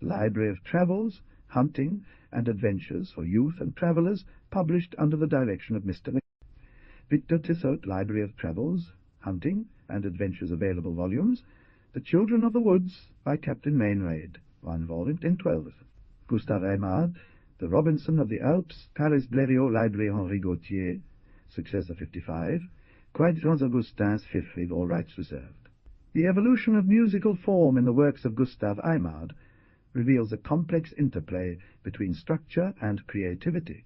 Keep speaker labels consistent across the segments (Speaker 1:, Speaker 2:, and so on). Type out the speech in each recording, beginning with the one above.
Speaker 1: Library of Travels, Hunting, and Adventures for Youth and Travellers, published under the direction of Mr. Victor Tissot, Library of Travels, Hunting, and Adventures available volumes. The Children of the Woods, by Captain Mainraid, 1 volume in 12. Gustave Aimard, The Robinson of the Alps, Paris Blériot Library Henri Gautier, successor 55, quite Jean-Augustin's fifth with all rights reserved. The evolution of musical form in the works of Gustave Aimard reveals a complex interplay between structure and creativity,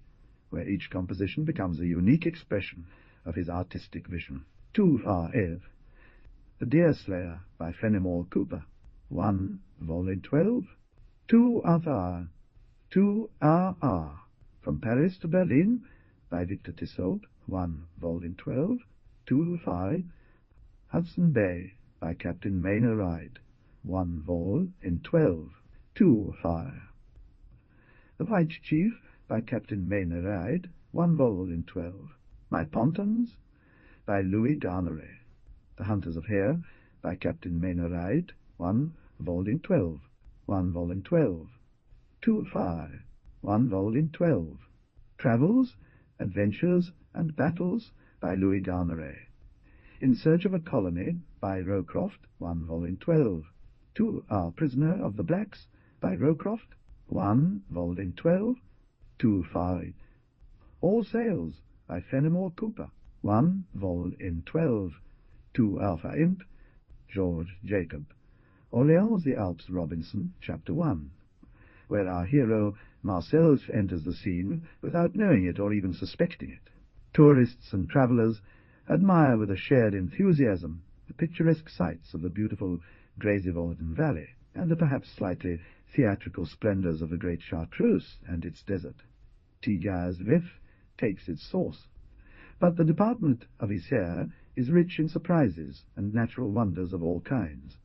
Speaker 1: where each composition becomes a unique expression of his artistic vision. 2 R.F. The Deerslayer, by Fenimore Cooper, 1 volume 12. 2 R. 2 R.R. From Paris to Berlin, by Victor Tissot, 1 volume 12. 2 5. Hudson Bay, by Captain Mainraid, 1 vol in 12. 2 5. The White Chief, by Captain Mainraid, 1 vol in 12. My Pontons, by Louis Garneret. The Hunters of Hare, by Captain Mainraid, 1 vol in 12. 1 vol in 12. 2 5. 1 vol in 12. Travels, Adventures, and Battles, by Louis Garneret. In Search of a Colony, by Rowcroft, 1 vol in 12. 2 Our Prisoner of the Blacks, by Rowcroft, 1 vol in 12. 2 5. All Sails, by Fenimore Cooper, 1 vol in 12. 2 Alpha Imp, George Jacob. Orleans the Alps Robinson, Chapter 1, where our hero Marcel enters the scene without knowing it or even suspecting it. Tourists and travellers admire with a shared enthusiasm the picturesque sights of the beautiful Grésivaudan Valley and the perhaps slightly theatrical splendours of the great Chartreuse and its desert. Tiga's Vif takes its source, but the department of Isère is rich in surprises and natural wonders of all kinds,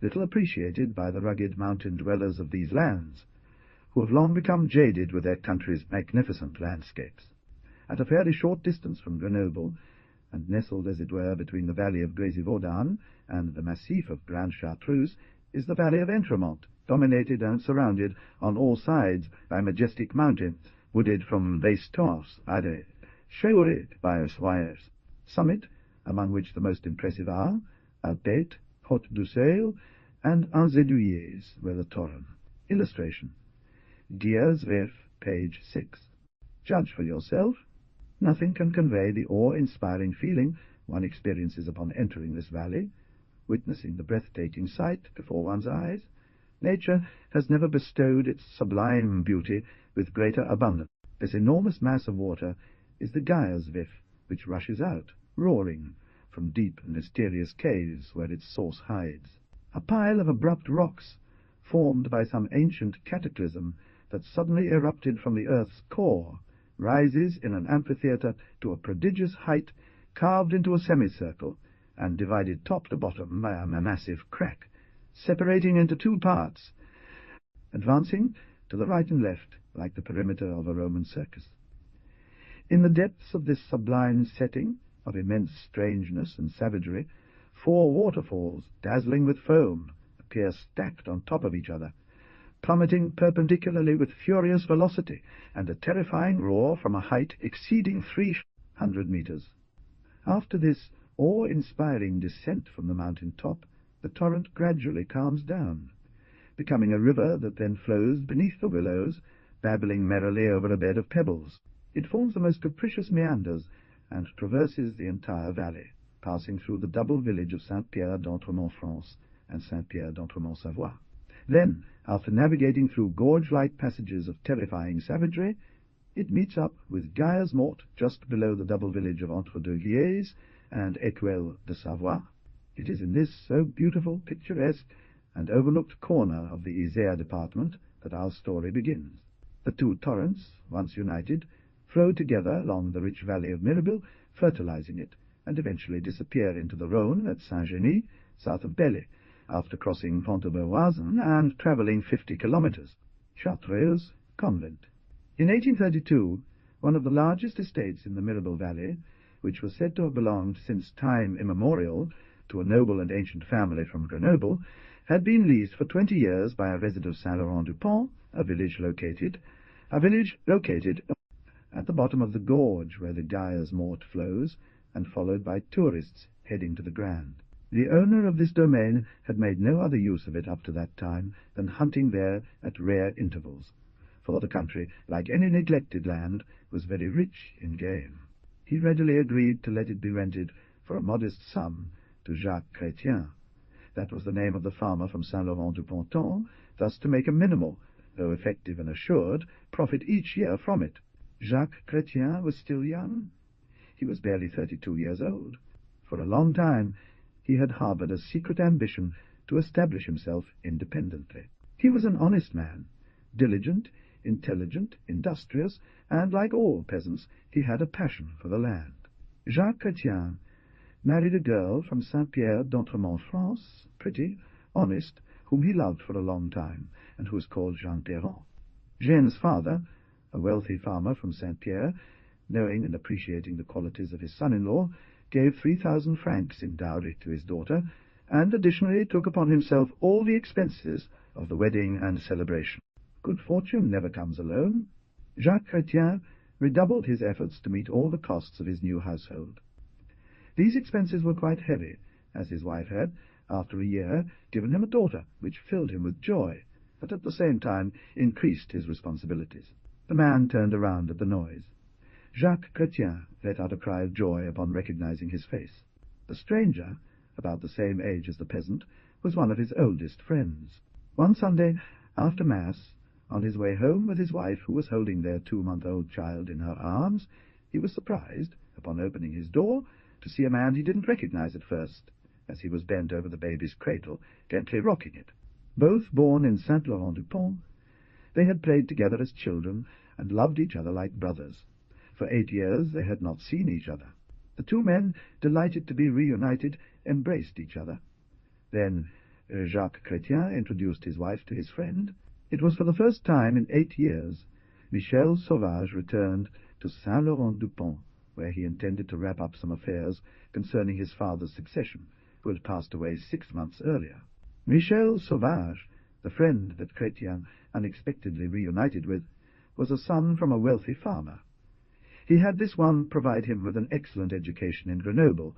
Speaker 1: little appreciated by the rugged mountain dwellers of these lands, who have long become jaded with their country's magnificent landscapes. At a fairly short distance from Grenoble, and nestled as it were between the valley of Grésivaudan and the massif of Grande Chartreuse, is the valley of Entremont, dominated and surrounded on all sides by majestic mountains, wooded from base torse by the Chauret by Soyers summit, among which the most impressive are Alpette, Haute du Seil, and Anzéduyers, where the Toron. Illustration. Diaz Vif, page 6. Judge for yourself. Nothing can convey the awe-inspiring feeling one experiences upon entering this valley, witnessing the breathtaking sight before one's eyes. Nature has never bestowed its sublime beauty with greater abundance. This enormous mass of water is the Geierswif, which rushes out, roaring, from deep and mysterious caves where its source hides. A pile of abrupt rocks, formed by some ancient cataclysm that suddenly erupted from the earth's core, rises in an amphitheatre to a prodigious height, carved into a semicircle, and divided top to bottom by a massive crack, separating into 2 parts, advancing to the right and left like the perimeter of a Roman circus. In the depths of this sublime setting of immense strangeness and savagery, 4 waterfalls, dazzling with foam, appear stacked on top of each other, plummeting perpendicularly with furious velocity and a terrifying roar from a height exceeding 300 meters. After this awe-inspiring descent from the mountain top, the torrent gradually calms down, becoming a river that then flows beneath the willows, babbling merrily over a bed of pebbles. It forms the most capricious meanders and traverses the entire valley, passing through the double village of Saint-Pierre d'Entremont-France and Saint-Pierre d'Entremont-Savoie. Then, after navigating through gorge-like passages of terrifying savagery, it meets up with Geiersmort just below the double village of Entre-deux-Lièges and Écuelle de Savoie. It is in this so beautiful, picturesque, and overlooked corner of the Isère department that our story begins. The 2 torrents, once united, flow together along the rich valley of Mirabeau, fertilizing it, and eventually disappear into the Rhône at Saint-Genis, south of Belle, after crossing Pont-de-Beauvoisin and travelling 50 kilometers. Chartreuse Convent. In 1832, one of the largest estates in the Mirabeau Valley, which was said to have belonged since time immemorial to a noble and ancient family from Grenoble, had been leased for 20 years by a resident of Saint-Laurent-du-Pont, a village located at the bottom of the gorge where the Dyer's Mort flows, and followed by tourists heading to the Grand. The owner of this domain had made no other use of it up to that time than hunting there at rare intervals, for the country, like any neglected land, was very rich in game. He readily agreed to let it be rented for a modest sum to Jacques Chrétien. That was the name of the farmer from Saint-Laurent-du-Ponton, thus to make a minimal, though effective and assured, profit each year from it. Jacques Chrétien was still young. He was barely 32 years old. For a long time he had harbored a secret ambition to establish himself independently. He was an honest man, diligent, intelligent, industrious, and, like all peasants, he had a passion for the land. Jacques Chrétien married a girl from Saint-Pierre d'Entremont, France, pretty, honest, whom he loved for a long time, and who was called Jean Perron. Jeanne's father, a wealthy farmer from Saint-Pierre, knowing and appreciating the qualities of his son-in-law, gave 3,000 francs in dowry to his daughter, and additionally took upon himself all the expenses of the wedding and celebration. Good fortune never comes alone. Jacques Chrétien redoubled his efforts to meet all the costs of his new household. These expenses were quite heavy, as his wife had, after a year, given him a daughter, which filled him with joy, but at the same time increased his responsibilities. The man turned around at the noise. Jacques Chrétien let out a cry of joy upon recognizing his face. The stranger, about the same age as the peasant, was one of his oldest friends. One Sunday, after Mass, on his way home with his wife, who was holding their 2-month-old child in her arms, he was surprised, upon opening his door, to see a man he didn't recognize at first, as he was bent over the baby's cradle, gently rocking it. Both born in Saint-Laurent-du-Pont, they had played together as children and loved each other like brothers. For 8 years they had not seen each other. The two men, delighted to be reunited, embraced each other. Then Jacques Chrétien introduced his wife to his friend. It was for the first time in 8 years Michel Sauvage returned to Saint-Laurent-du-Pont, where he intended to wrap up some affairs concerning his father's succession, who had passed away 6 months earlier. Michel Sauvage, the friend that Chrétien unexpectedly reunited with, was a son from a wealthy farmer. He had this one provide him with an excellent education in Grenoble,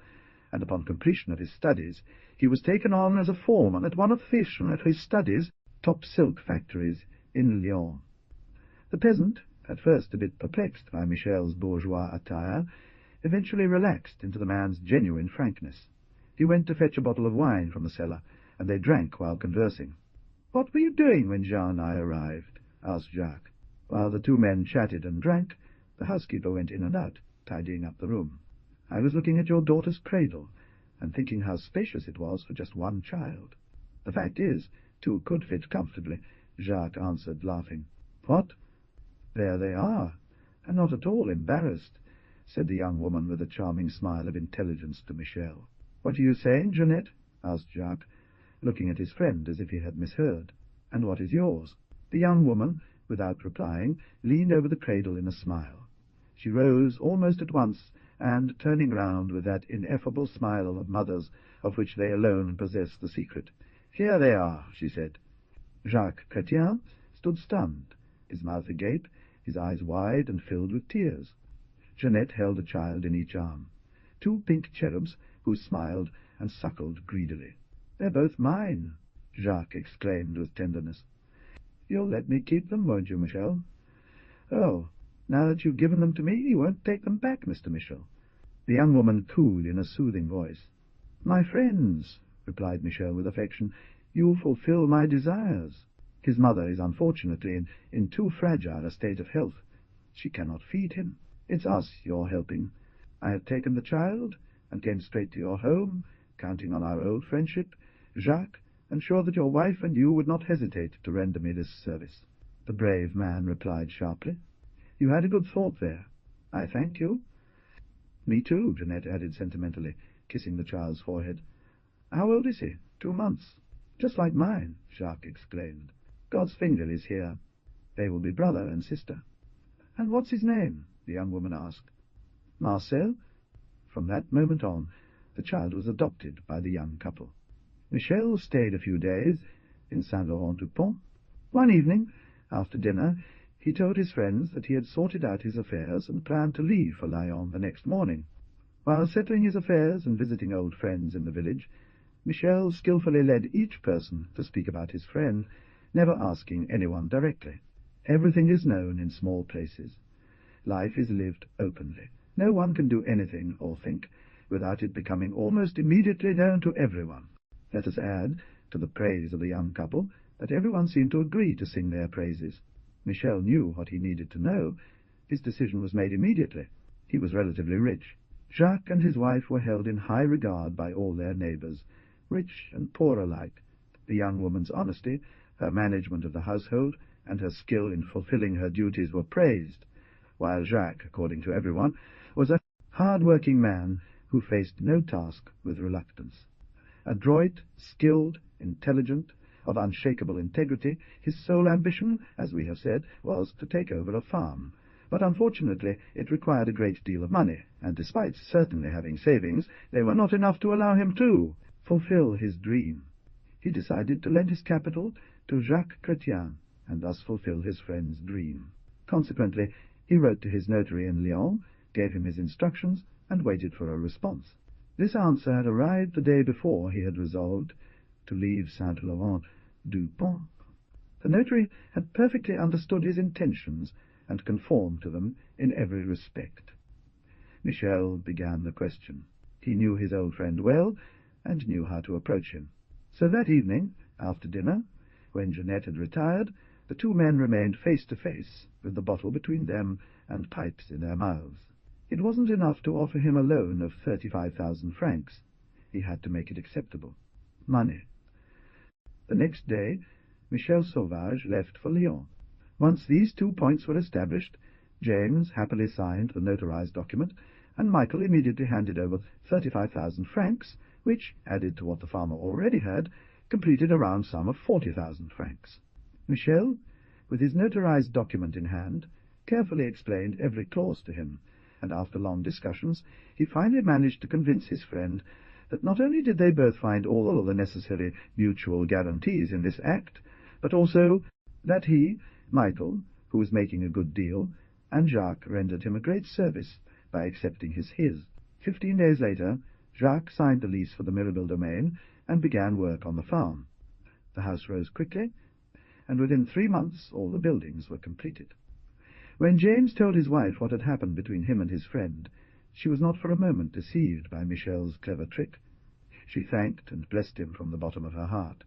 Speaker 1: and upon completion of his studies he was taken on as a foreman at one of his studies' top silk factories in Lyon. The peasant, at first a bit perplexed by Michel's bourgeois attire, eventually relaxed into the man's genuine frankness. He went to fetch a bottle of wine from the cellar, and they drank while conversing. "What were you doing when Jean and I arrived?" asked Jacques. While the two men chatted and drank, the housekeeper went in and out, tidying up the room. "I was looking at your daughter's cradle, and thinking how spacious it was for just one child. The fact is, 2 could fit comfortably," Jacques answered, laughing. "What? There they are, and not at all embarrassed," said the young woman with a charming smile of intelligence to Michel. "What are you saying, Jeanette?" asked Jacques, looking at his friend as if he had misheard. "And what is yours?" The young woman, without replying, leaned over the cradle in a smile. She rose almost at once, and, turning round with that ineffable smile of mothers of which they alone possess the secret, "Here they are," she said. Jacques Chrétien stood stunned, his mouth agape, his eyes wide and filled with tears. Jeanette held a child in each arm, 2 pink cherubs who smiled and suckled greedily. "They're both mine," Jacques exclaimed with tenderness. "You'll let me keep them, won't you, Michel?" "Oh, now that you've given them to me, you won't take them back, Mr. Michel?" The young woman cooed in a soothing voice. "My friends," replied Michel with affection, "you fulfill my desires. His mother is unfortunately in too fragile a state of health. She cannot feed him. It's us you're helping. I have taken the child, and came straight to your home, counting on our old friendship, Jacques, and sure that your wife and you would not hesitate to render me this service." The brave man replied sharply, "You had a good thought there. I thank you." "Me too," Jeanette added sentimentally, kissing the child's forehead. "How old is he?" 2 months. "Just like mine," Jacques exclaimed. "God's finger is here. They will be brother and sister." "And what's his name?" the young woman asked. "Marcel." From that moment on, the child was adopted by the young couple. Michel stayed a few days in Saint-Laurent-du-Pont. One evening, after dinner, he told his friends that he had sorted out his affairs and planned to leave for Lyon the next morning. While settling his affairs and visiting old friends in the village, Michel skilfully led each person to speak about his friend, never asking anyone directly. Everything is known in small places. Life is lived openly. No one can do anything or think without it becoming almost immediately known to everyone. Let us add, to the praise of the young couple, that everyone seemed to agree to sing their praises. Michel knew what he needed to know. His decision was made immediately. He was relatively rich. Jacques and his wife were held in high regard by all their neighbours, rich and poor alike. The young woman's honesty, her management of the household, and her skill in fulfilling her duties were praised, while Jacques, according to everyone, was a hard-working man who faced no task with reluctance. Adroit, skilled, intelligent, of unshakable integrity, his sole ambition, as we have said, was to take over a farm. But unfortunately it required a great deal of money, and despite certainly having savings, they were not enough to allow him to fulfill his dream. He decided to lend his capital to Jacques Chrétien, and thus fulfill his friend's dream. Consequently, he wrote to his notary in Lyon, gave him his instructions, and waited for a response. This answer had arrived the day before he had resolved to leave Saint-Laurent-du-Pont. The notary had perfectly understood his intentions and conformed to them in every respect. Michel began the question. He knew his old friend well, and knew how to approach him. So that evening, after dinner, when Jeanette had retired, the two men remained face to face, with the bottle between them and pipes in their mouths. It wasn't enough to offer him a loan of 35,000 francs. He had to make it acceptable. Money. The next day, Michel Sauvage left for Lyon. Once these 2 points were established, James happily signed the notarized document, and Michael immediately handed over 35,000 francs, which, added to what the farmer already had, completed a round sum of 40,000 francs. Michel, with his notarized document in hand, carefully explained every clause to him, and after long discussions he finally managed to convince his friend that not only did they both find all of the necessary mutual guarantees in this act, but also that he, Michael, who was making a good deal, and Jacques rendered him a great service by accepting his. 15 days later, Jacques signed the lease for the Mirabel domain and began work on the farm. The house rose quickly, and within 3 months all the buildings were completed. When James told his wife what had happened between him and his friend, she was not for a moment deceived by Michel's clever trick. She thanked and blessed him from the bottom of her heart,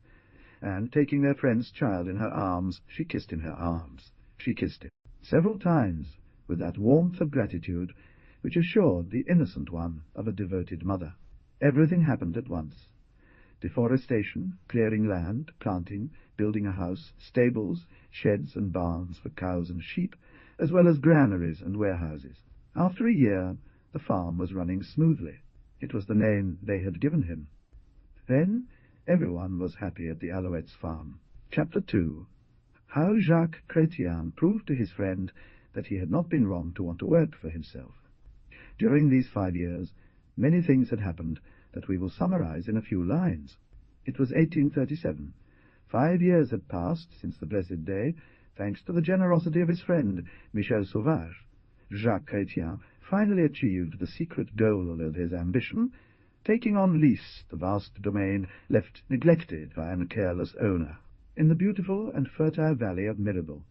Speaker 1: and, taking their friend's child in her arms, she kissed him her arms. She kissed him several times with that warmth of gratitude which assured the innocent one of a devoted mother. Everything happened at once. Deforestation, clearing land, planting, building a house, stables, sheds and barns for cows and sheep, as well as granaries and warehouses. After a year, the farm was running smoothly. It was the name they had given him. Then everyone was happy at the Alouettes' farm. Chapter 2. How Jacques Chrétien proved to his friend that he had not been wrong to want to work for himself. During these 5 years, many things had happened that we will summarize in a few lines. It was 1837. 5 years had passed since the blessed day, thanks to the generosity of his friend, Michel Sauvage. Jacques Chrétien finally achieved the secret goal of his ambition, taking on lease the vast domain left neglected by a careless owner, in the beautiful and fertile valley of Mirabel.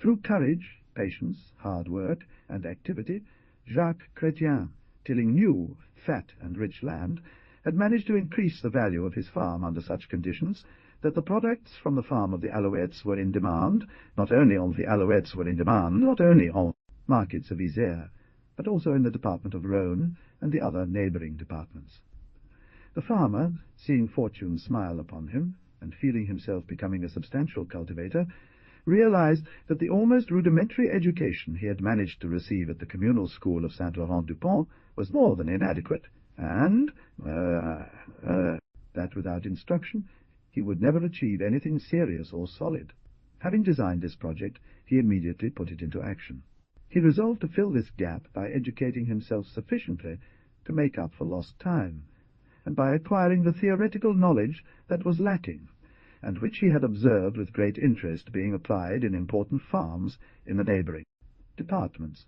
Speaker 1: Through courage, patience, hard work, and activity, Jacques Chrétien, tilling new, fat and rich land, had managed to increase the value of his farm under such conditions that the products from the farm of the Alouettes were in demand. Not only on the Alouettes were in demand, not only on markets of Isère, but also in the department of Rhône and the other neighbouring departments. The farmer, seeing fortune smile upon him, and feeling himself becoming a substantial cultivator, realized that the almost rudimentary education he had managed to receive at the communal school of Saint-Laurent-du-Pont was more than inadequate, and that without instruction he would never achieve anything serious or solid. Having designed this project, he immediately put it into action. He resolved to fill this gap by educating himself sufficiently to make up for lost time, and by acquiring the theoretical knowledge that was lacking, and which he had observed with great interest being applied in important farms in the neighbouring departments.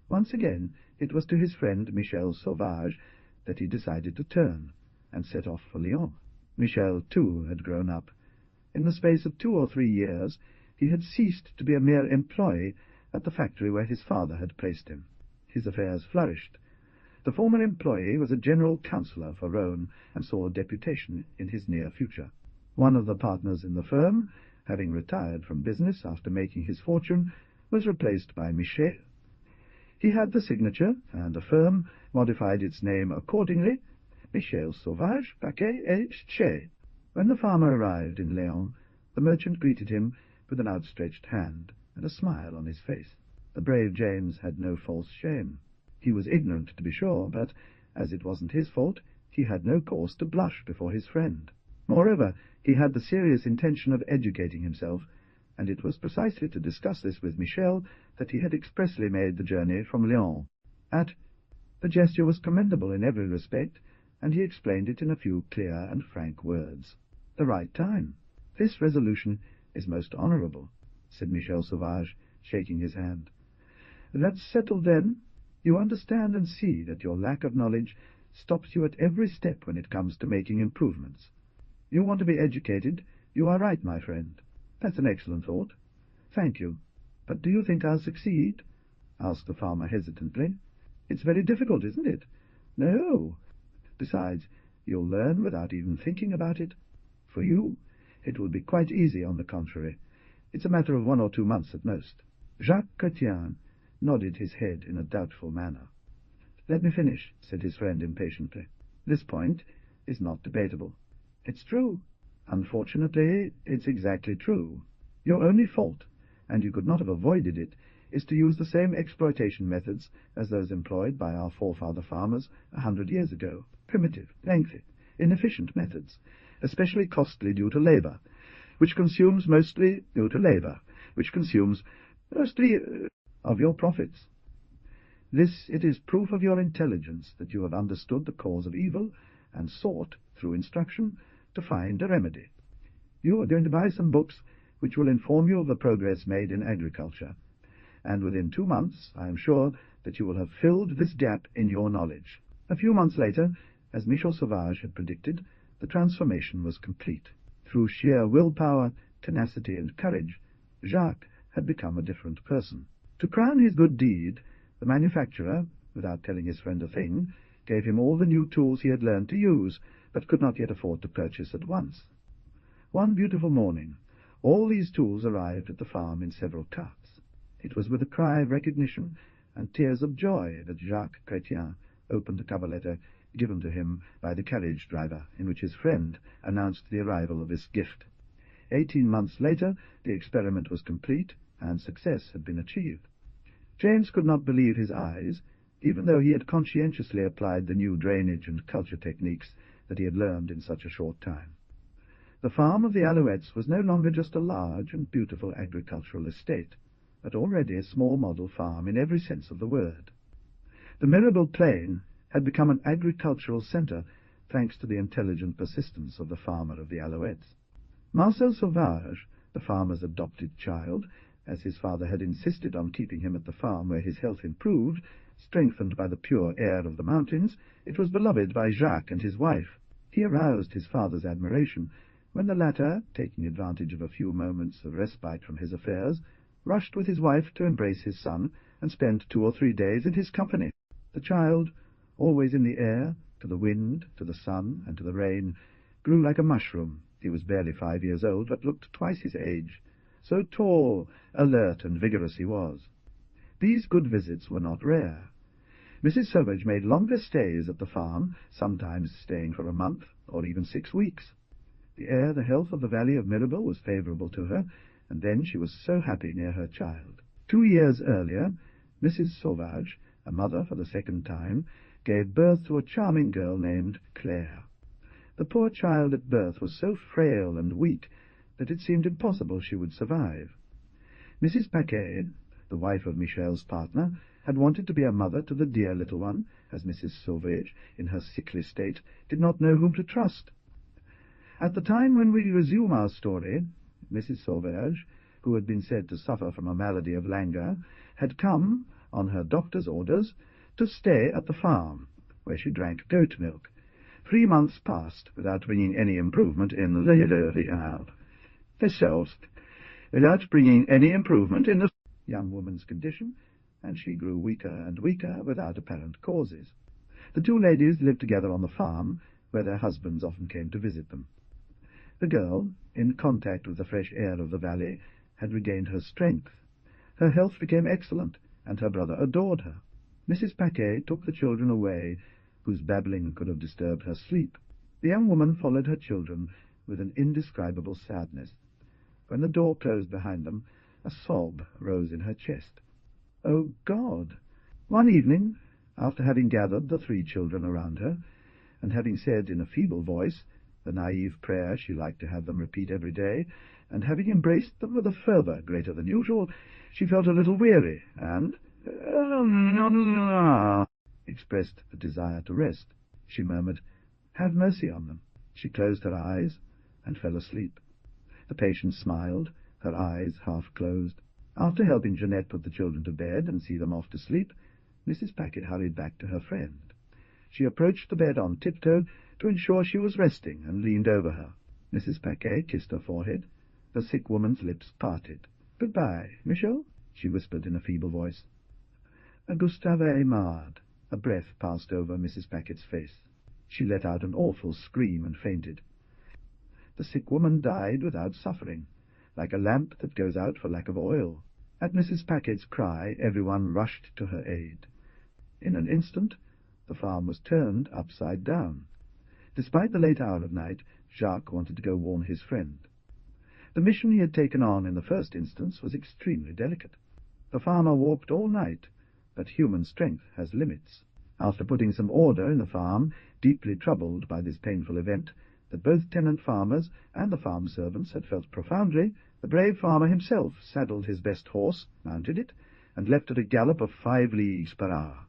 Speaker 1: Once again it was to his friend Michel Sauvage that he decided to turn, and set off for Lyon. Michel, too, had grown up. In the space of 2 or 3 years he had ceased to be a mere employee at the factory where his father had placed him. His affairs flourished. The former employee was a general counsellor for Rhône, and saw a deputation in his near future. One of the partners in the firm, having retired from business after making his fortune, was replaced by Michel. He had the signature, and the firm modified its name accordingly, Michel Sauvage, Paquet et Chez. When the farmer arrived in Léon, the merchant greeted him with an outstretched hand and a smile on his face. The brave James had no false shame. He was ignorant, to be sure, but, as it wasn't his fault, he had no cause to blush before his friend. Moreover, he had the serious intention of educating himself, and it was precisely to discuss this with Michel that he had expressly made the journey from Lyon. The gesture was commendable in every respect, and he explained it in a few clear and frank words. "The right time. This resolution is most honourable," said Michel Sauvage, shaking his hand. "That's settled, then. You understand and see that your lack of knowledge stops you at every step when it comes to making improvements. You want to be educated. You are right, my friend. That's an excellent thought. Thank you. But do you think I'll succeed?" asked the farmer hesitantly. "It's very difficult, isn't it?" "No. Besides, you'll learn without even thinking about it. For you, it will be quite easy, on the contrary. It's a matter of 1 or 2 months at most." Jacques Chrétien nodded his head in a doubtful manner. "Let me finish," said his friend impatiently. "This point is not debatable. It's true. Unfortunately, it's exactly true. Your only fault, and you could not have avoided it, is to use the same exploitation methods as those employed by our forefather farmers 100 years ago. Primitive, lengthy, inefficient methods, especially costly due to labour, which consumes mostly of your profits. This it is proof of your intelligence that you have understood the cause of evil, and sought, through instruction, to find a remedy. You are going to buy some books which will inform you of the progress made in agriculture, and within 2 months I am sure that you will have filled this gap in your knowledge." A few months later, as Michel Sauvage had predicted, the transformation was complete. Through sheer willpower, tenacity, and courage, Jacques had become a different person. To crown his good deed, the manufacturer, without telling his friend a thing, gave him all the new tools he had learned to use, but could not yet afford to purchase at once. One beautiful morning, all these tools arrived at the farm in several carts. It was with a cry of recognition and tears of joy that Jacques Chrétien opened the cover letter given to him by the carriage driver, in which his friend announced the arrival of his gift. 18 months later, the experiment was complete, and success had been achieved. James could not believe his eyes, even though he had conscientiously applied the new drainage and culture techniques that he had learned in such a short time. The farm of the Alouettes was no longer just a large and beautiful agricultural estate, but already a small model farm in every sense of the word. The Mirabel Plain had become an agricultural centre, thanks to the intelligent persistence of the farmer of the Alouettes. Marcel Sauvage, the farmer's adopted child, as his father had insisted on keeping him at the farm where his health improved, strengthened by the pure air of the mountains, it was beloved by Jacques and his wife. He aroused his father's admiration when the latter, taking advantage of a few moments of respite from his affairs, rushed with his wife to embrace his son and spend 2 or 3 days in his company. The child, always in the air, to the wind, to the sun, and to the rain, grew like a mushroom. He was barely 5 years old, but looked twice his age. So tall, alert, and vigorous he was. These good visits were not rare. Mrs. Sauvage made longer stays at the farm, sometimes staying for a month, or even 6 weeks. The air, the health of the valley of Mirabel was favourable to her, and then she was so happy near her child. 2 years earlier, Mrs. Sauvage, a mother for the 2nd time, gave birth to a charming girl named Claire. The poor child at birth was so frail and weak that it seemed impossible she would survive. Mrs. Paquet, the wife of Michel's partner, had wanted to be a mother to the dear little one, as Mrs. Sauvage, in her sickly state, did not know whom to trust. At the time when we resume our story, Mrs. Sauvage, who had been said to suffer from a malady of languor, had come, on her doctor's orders, to stay at the farm, where she drank goat milk. 3 months passed without bringing any improvement in the young woman's condition, and she grew weaker and weaker without apparent causes. The 2 ladies lived together on the farm, where their husbands often came to visit them. The girl, in contact with the fresh air of the valley, had regained her strength. Her health became excellent, and her brother adored her. Mrs. Paquet took the children away, whose babbling could have disturbed her sleep. The young woman followed her children with an indescribable sadness. When the door closed behind them, a sob rose in her chest. Oh, God! One evening, after having gathered the 3 children around her, and having said in a feeble voice the naive prayer she liked to have them repeat every day, and having embraced them with a fervour greater than usual, she felt a little weary, and expressed a desire to rest. She murmured, "Have mercy on them." She closed her eyes and fell asleep. The patient smiled, her eyes half closed. After helping Jeanette put the children to bed and see them off to sleep, Mrs. Paquet hurried back to her friend. She approached the bed on tiptoe to ensure she was resting, and leaned over her. Mrs. Paquet kissed her forehead. The sick woman's lips parted. "Good-bye, Michel," she whispered in a feeble voice. Gustave Aimard. A breath passed over Mrs. Paquet's face. She let out an awful scream and fainted. The sick woman died without suffering, like a lamp that goes out for lack of oil. At Mrs. Paquet's cry, everyone rushed to her aid. In an instant, the farm was turned upside down. Despite the late hour of night, Jacques wanted to go warn his friend. The mission he had taken on in the first instance was extremely delicate. The farmer walked all night, but human strength has limits. After putting some order in the farm, deeply troubled by this painful event, that both tenant farmers and the farm servants had felt profoundly, the brave farmer himself saddled his best horse, mounted it, and left at a gallop of 5 leagues per hour.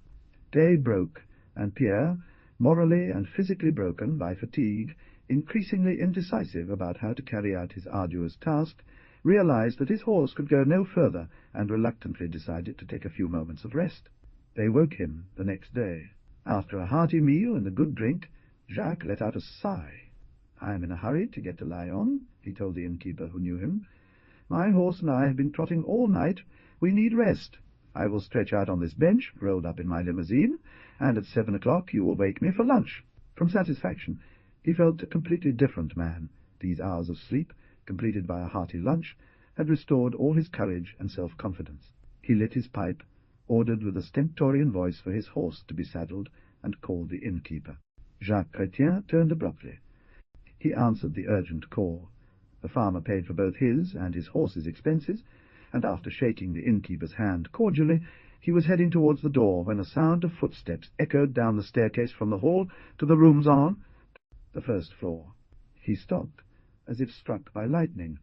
Speaker 1: Day broke, and Pierre, morally and physically broken by fatigue, increasingly indecisive about how to carry out his arduous task, realized that his horse could go no further, and reluctantly decided to take a few moments of rest. They woke him the next day. After a hearty meal and a good drink, Jacques let out a sigh. "I am in a hurry to get to Lyon," he told the innkeeper, who knew him. "My horse and I have been trotting all night. We need rest. I will stretch out on this bench, rolled up in my limousine, and at 7 o'clock you will wake me for lunch." From satisfaction, he felt a completely different man. These hours of sleep, completed by a hearty lunch, had restored all his courage and self-confidence. He lit his pipe, ordered with a stentorian voice for his horse to be saddled, and called the innkeeper. Jacques Chrétien turned abruptly. He answered the urgent call. The farmer paid for both his and his horse's expenses, and after shaking the innkeeper's hand cordially, he was heading towards the door when a sound of footsteps echoed down the staircase from the hall to the rooms on the first floor. He stopped, as if struck by lightning,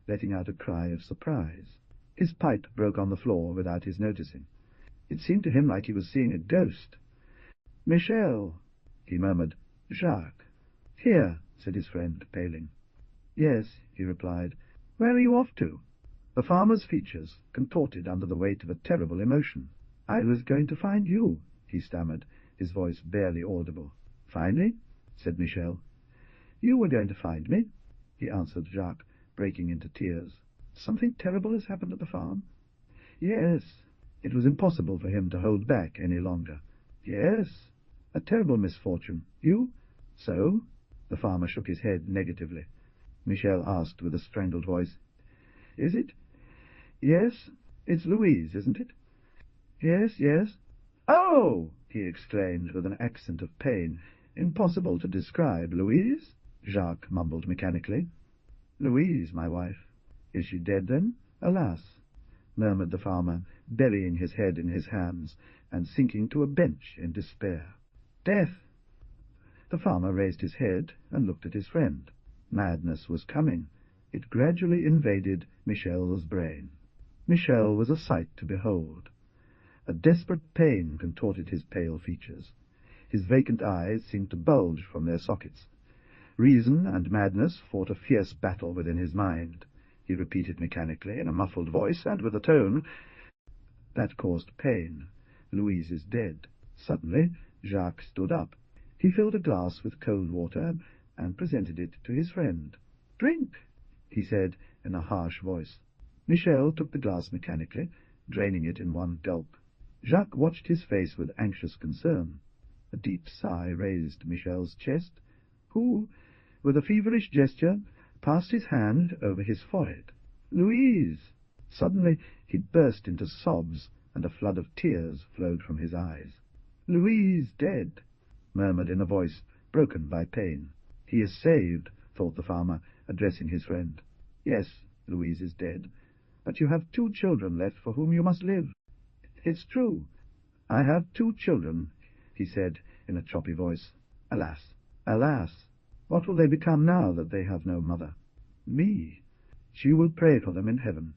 Speaker 1: letting out a cry of surprise. His pipe broke on the floor without his noticing. It seemed to him like he was seeing a ghost. "Michel," he murmured. "Jacques." "Here," said his friend, paling. "Yes," he replied. "Where are you off to?" The farmer's features contorted under the weight of a terrible emotion. "I was going to find you," he stammered, his voice barely audible. "Find me?" said Michel. "You were going to find me," he answered Jacques, breaking into tears. "Something terrible has happened at the farm?" "Yes." It was impossible for him to hold back any longer. "Yes, a terrible misfortune. You?" "So?" The farmer shook his head negatively. Michel asked with a strangled voice, "Is it?" "Yes, it's Louise, isn't it?" "Yes, yes." "Oh!" he exclaimed with an accent of pain. "Impossible to describe. Louise?" Jacques mumbled mechanically. "Louise, my wife." "Is she dead, then?" "Alas!" murmured the farmer, burying his head in his hands and sinking to a bench in despair. "Death!" The farmer raised his head and looked at his friend. Madness was coming. It gradually invaded Michel's brain. Michel was a sight to behold. A desperate pain contorted his pale features. His vacant eyes seemed to bulge from their sockets. Reason and madness fought a fierce battle within his mind. He repeated mechanically, in a muffled voice, and with a tone that caused pain, "Louise is dead." Suddenly Jacques stood up. He filled a glass with cold water and presented it to his friend. "Drink," he said in a harsh voice. Michel took the glass mechanically, draining it in one gulp. Jacques watched his face with anxious concern. A deep sigh raised Michel's chest, who, with a feverish gesture, passed his hand over his forehead. "Louise!" Suddenly he burst into sobs, and a flood of tears flowed from his eyes. "Louise dead," murmured in a voice broken by pain. "He is saved," thought the farmer, addressing his friend. "Yes, Louise is dead, but you have 2 children left for whom you must live." "It's true. I have 2 children," he said in a choppy voice. "Alas, alas! What will they become now that they have no mother?" "Me! She will pray for them in heaven,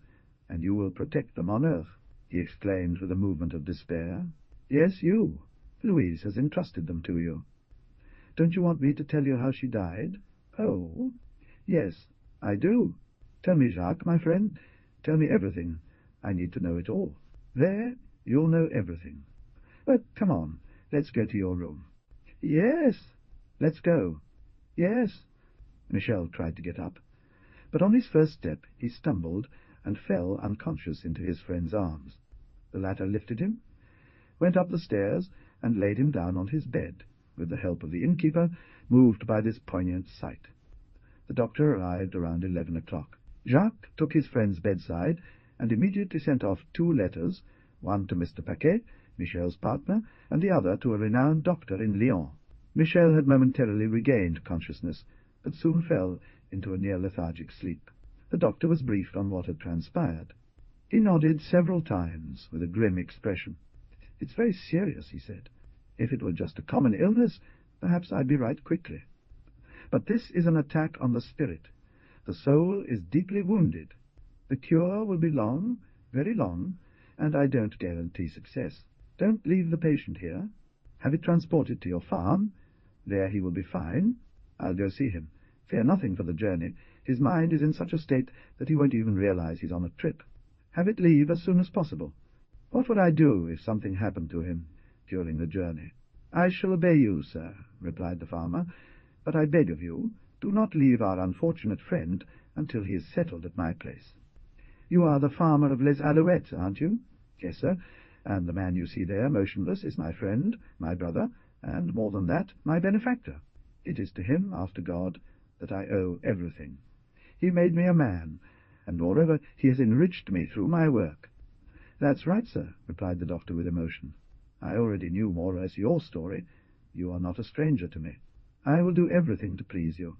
Speaker 1: and you will protect them on earth," he exclaimed with a movement of despair. "Yes, you. Louise has entrusted them to you. Don't you want me to tell you how she died?" "Oh, yes, I do. Tell me, Jacques, my friend. Tell me everything. I need to know it all." "There, you'll know everything. But come on, let's go to your room." "Yes." "Let's go." "Yes." Michel tried to get up, but on his first step he stumbled and fell unconscious into his friend's arms. The latter lifted him, went up the stairs, and laid him down on his bed, with the help of the innkeeper, moved by this poignant sight. The doctor arrived around 11 o'clock. Jacques took his friend's bedside and immediately sent off 2 letters, one to Mr. Paquet, Michel's partner, and the other to a renowned doctor in Lyon. Michel had momentarily regained consciousness, but soon fell into a near-lethargic sleep. The doctor was briefed on what had transpired. He nodded several times with a grim expression. "It's very serious," he said. "If it were just a common illness, perhaps I'd be right quickly. But this is an attack on the spirit. The soul is deeply wounded. The cure will be long, very long, and I don't guarantee success. Don't leave the patient here. Have it transported to your farm. There he will be fine. I'll go see him. Fear nothing for the journey. His mind is in such a state that he won't even realize he's on a trip. Have it leave as soon as possible. What would I do if something happened to him during the journey?" "I shall obey you, sir," replied the farmer, "but I beg of you, do not leave our unfortunate friend until he is settled at my place. You are the farmer of Les Alouettes, aren't you?" "Yes, sir, and the man you see there, motionless, is my friend, my brother, and, more than that, my benefactor. It is to him, after God, that I owe everything. He made me a man, and, moreover, he has enriched me through my work." "That's right, sir," replied the doctor with emotion. "I already knew more or less your story. You are not a stranger to me. I will do everything to please you."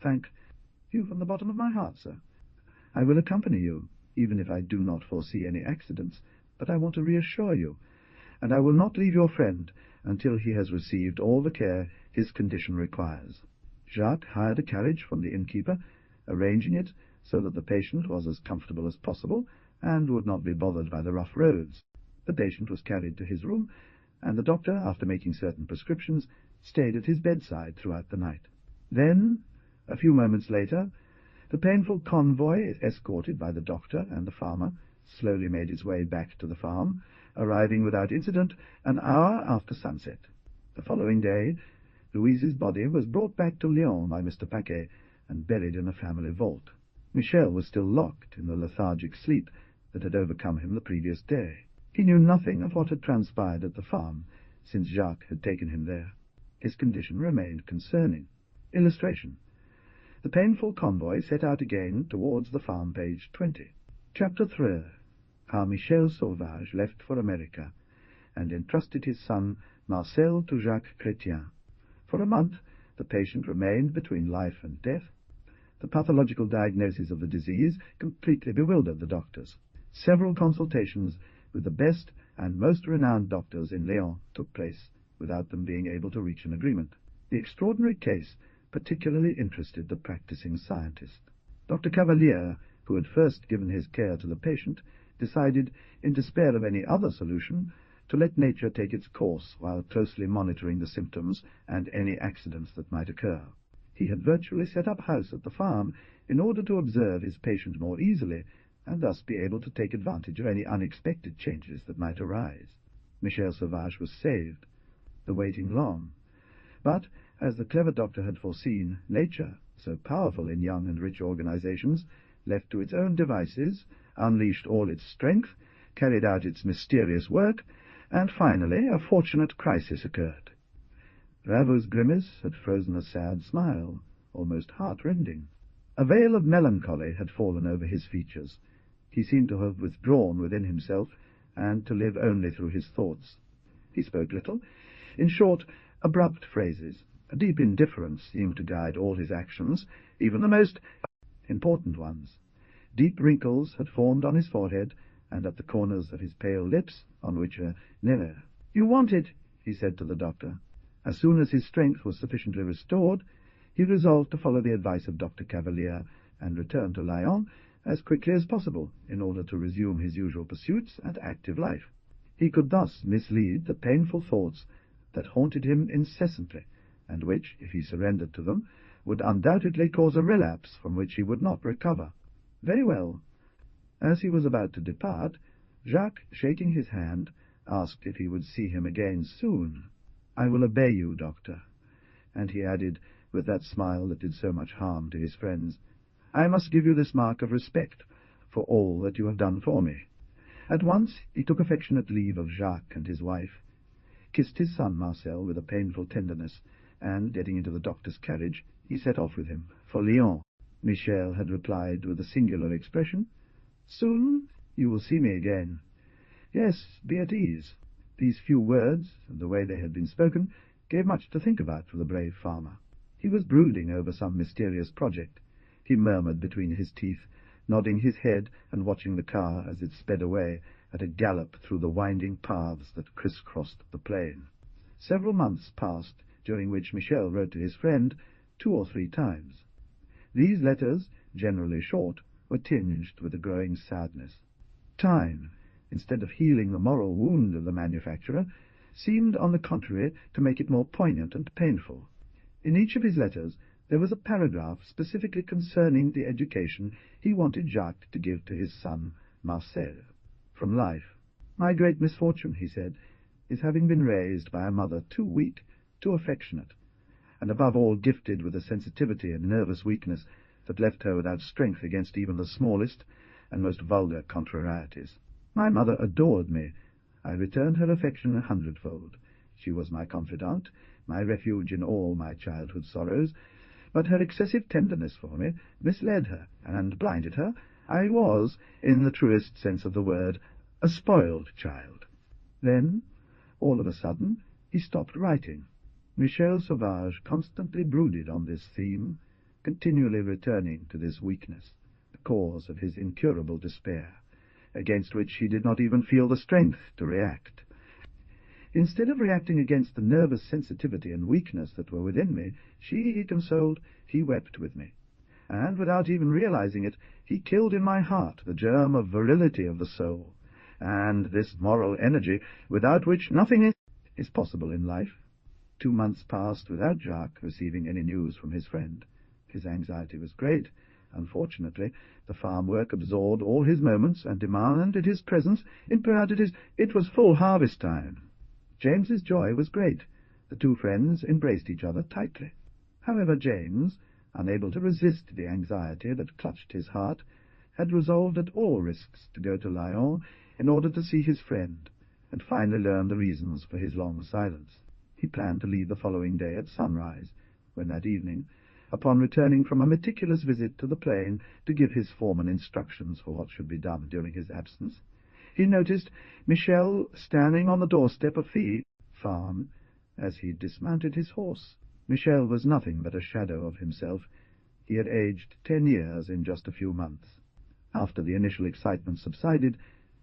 Speaker 1: "Thank you from the bottom of my heart, sir. I will accompany you, even if I do not foresee any accidents, but I want to reassure you, and I will not leave your friend until he has received all the care his condition requires." Jacques hired a carriage from the innkeeper, arranging it so that the patient was as comfortable as possible and would not be bothered by the rough roads. The patient was carried to his room, and the doctor, after making certain prescriptions, stayed at his bedside throughout the night. Then, a few moments later, the painful convoy, escorted by the doctor and the farmer, slowly made its way back to the farm, arriving without incident an hour after sunset. The following day, Louise's body was brought back to Lyon by Mr. Paquet and buried in a family vault. Michel was still locked in the lethargic sleep that had overcome him the previous day. He knew nothing of what had transpired at the farm since Jacques had taken him there. His condition remained concerning. Illustration. The painful convoy set out again towards the farm, page 20. Chapter 3. How Michel Sauvage left for America, and entrusted his son Marcel to Jacques Chrétien. For a month the patient remained between life and death. The pathological diagnosis of the disease completely bewildered the doctors. Several consultations with the best and most renowned doctors in Lyon took place without them being able to reach an agreement. The extraordinary case particularly interested the practicing scientist. Dr. Cavalier, who had first given his care to the patient, decided, in despair of any other solution, to let nature take its course while closely monitoring the symptoms and any accidents that might occur. He had virtually set up house at the farm in order to observe his patient more easily, and thus be able to take advantage of any unexpected changes that might arise. Michel Sauvage was saved. The waiting long. But, as the clever doctor had foreseen, nature, so powerful in young and rich organizations, left to its own devices, unleashed all its strength, carried out its mysterious work, and finally a fortunate crisis occurred. Ravoux's grimace had frozen a sad smile, almost heart-rending. A veil of melancholy had fallen over his features. He seemed to have withdrawn within himself, and to live only through his thoughts. He spoke little. In short, abrupt phrases. A deep indifference seemed to guide all his actions, even the most important ones. Deep wrinkles had formed on his forehead, and at the corners of his pale lips, on which a never. "You want it," he said to the doctor. As soon as his strength was sufficiently restored, he resolved to follow the advice of Dr. Cavalier, and return to Lyons as quickly as possible, in order to resume his usual pursuits and active life. He could thus mislead the painful thoughts that haunted him incessantly, and which, if he surrendered to them, would undoubtedly cause a relapse from which he would not recover. Very well. As he was about to depart, Jacques, shaking his hand, asked if he would see him again soon. "I will obey you, doctor." And he added, with that smile that did so much harm to his friends, "I must give you this mark of respect for all that you have done for me." At once he took affectionate leave of Jacques and his wife, kissed his son Marcel with a painful tenderness, and, getting into the doctor's carriage, he set off with him for Lyons. Michel had replied with a singular expression, "Soon you will see me again." Yes, be at ease. These few words, and the way they had been spoken, gave much to think about for the brave farmer. He was brooding over some mysterious project. He murmured between his teeth, nodding his head and watching the car as it sped away at a gallop through the winding paths that criss-crossed the plain. Several months passed, during which Michel wrote to his friend 2 or 3 times. These letters, generally short, were tinged with a growing sadness. Time, instead of healing the moral wound of the manufacturer, seemed, on the contrary, to make it more poignant and painful. In each of his letters there was a paragraph specifically concerning the education he wanted Jacques to give to his son Marcel. From life. "My great misfortune," he said, "is having been raised by a mother too weak, too affectionate, and above all gifted with a sensitivity and nervous weakness that left her without strength against even the smallest and most vulgar contrarieties. My mother adored me. I returned her affection 100-fold. She was my confidant, my refuge in all my childhood sorrows, but her excessive tenderness for me misled her and blinded her. I was, in the truest sense of the word, a spoiled child." Then, all of a sudden, he stopped writing. Michel Sauvage constantly brooded on this theme, continually returning to this weakness, the cause of his incurable despair, against which he did not even feel the strength to react. Instead of reacting against the nervous sensitivity and weakness that were within me, he consoled, he wept with me. And, without even realizing it, he killed in my heart the germ of virility of the soul, and this moral energy without which nothing is possible in life. 2 months passed without Jacques receiving any news from his friend. His anxiety was great. Unfortunately, the farm work absorbed all his moments and demanded his presence. It was full harvest time. James's joy was great. The 2 friends embraced each other tightly. However, James, unable to resist the anxiety that clutched his heart, had resolved at all risks to go to Lyons in order to see his friend, and finally learn the reasons for his long silence. He planned to leave the following day at sunrise, when that evening, upon returning from a meticulous visit to the plain to give his foreman instructions for what should be done during his absence, he noticed Michel standing on the doorstep of the farm as he dismounted his horse. Michel was nothing but a shadow of himself. He had aged 10 years in just a few months. After the initial excitement subsided,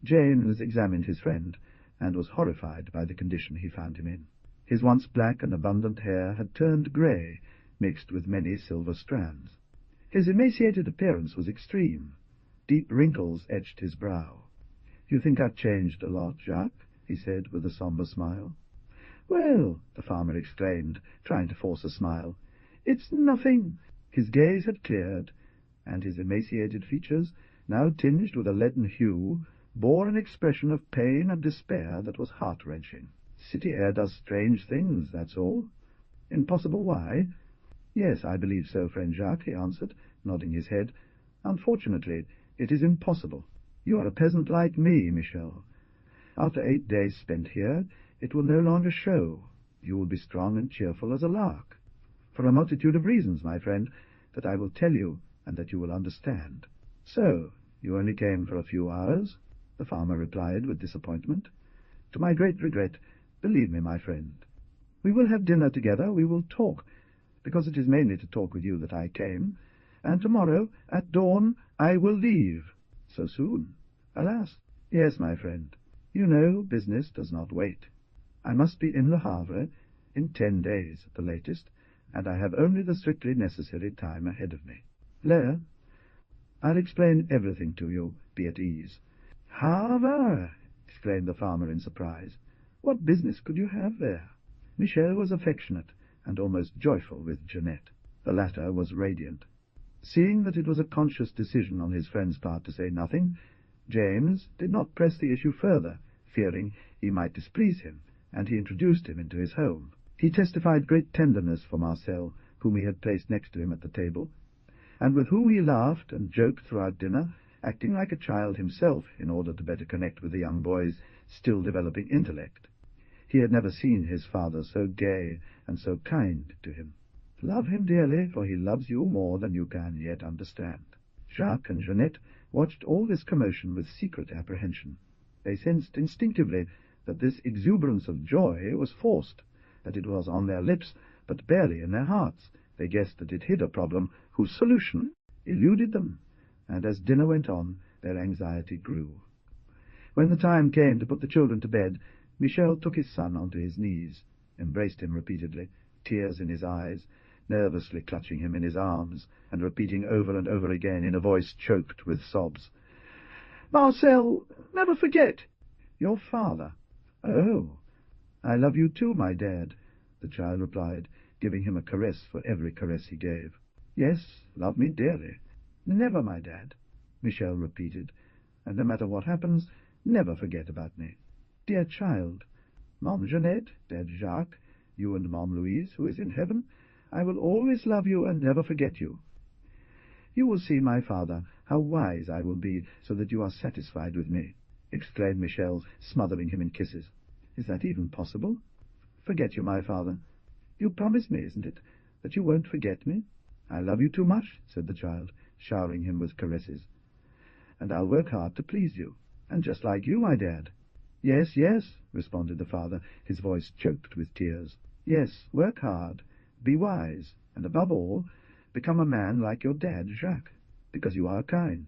Speaker 1: James examined his friend, and was horrified by the condition he found him in. His once black and abundant hair had turned grey, mixed with many silver strands. His emaciated appearance was extreme. Deep wrinkles etched his brow. "You think I've changed a lot, Jacques?" he said with a sombre smile. "Well," the farmer exclaimed, trying to force a smile, "it's nothing." His gaze had cleared, and his emaciated features, now tinged with a leaden hue, bore an expression of pain and despair that was heart-wrenching. "City air does strange things, that's all." "Impossible why?" "Yes, I believe so, friend Jacques," he answered, nodding his head. "Unfortunately, it is impossible. You are a peasant like me, Michel. After 8 days spent here, it will no longer show. You will be strong and cheerful as a lark. For a multitude of reasons, my friend, that I will tell you and that you will understand." "So, you only came for a few hours?" the farmer replied with disappointment. "To my great regret, believe me, my friend. We will have dinner together, we will talk, because it is mainly to talk with you that I came, and tomorrow, at dawn, I will leave." "So soon?" "Alas, yes, my friend. You know, business does not wait. I must be in Le Havre in 10 days at the latest, and I have only the strictly necessary time ahead of me. There, I'll explain everything to you. Be at ease." "Havre!" exclaimed the farmer in surprise. "What business could you have there?" Michel was affectionate and almost joyful with Jeanette. The latter was radiant. Seeing that it was a conscious decision on his friend's part to say nothing, James did not press the issue further, fearing he might displease him, and he introduced him into his home. He testified great tenderness for Marcel, whom he had placed next to him at the table, and with whom he laughed and joked throughout dinner, acting like a child himself in order to better connect with the young boy's still developing intellect. He had never seen his father so gay and so kind to him. Love him dearly, for he loves you more than you can yet understand. Jacques and Jeanette watched all this commotion with secret apprehension. They sensed instinctively that this exuberance of joy was forced, that it was on their lips, but barely in their hearts. They guessed that it hid a problem whose solution eluded them, and as dinner went on, their anxiety grew. When the time came to put the children to bed, Michel took his son onto his knees, embraced him repeatedly, tears in his eyes, nervously clutching him in his arms, and repeating over and over again in a voice choked with sobs, "Marcel, never forget your father." "Oh, I love you too, my dad," the child replied, giving him a caress for every caress he gave. "Yes, love me dearly." "Never, my dad," Michel repeated, "and no matter what happens, never forget about me." "Dear child, Mom Jeanette, Dad Jacques, you and Mom Louise, who is in heaven, I will always love you and never forget you. You will see, my father, how wise I will be, so that you are satisfied with me," exclaimed Michel, smothering him in kisses. "Is that even possible? Forget you, my father? You promise me, isn't it, that you won't forget me?" "I love you too much," said the child, showering him with caresses. "And I'll work hard to please you, and just like you, my dad." "Yes, yes," responded the father, his voice choked with tears. "Yes, work hard, be wise, and above all, become a man like your dad, Jacques, because you are kind.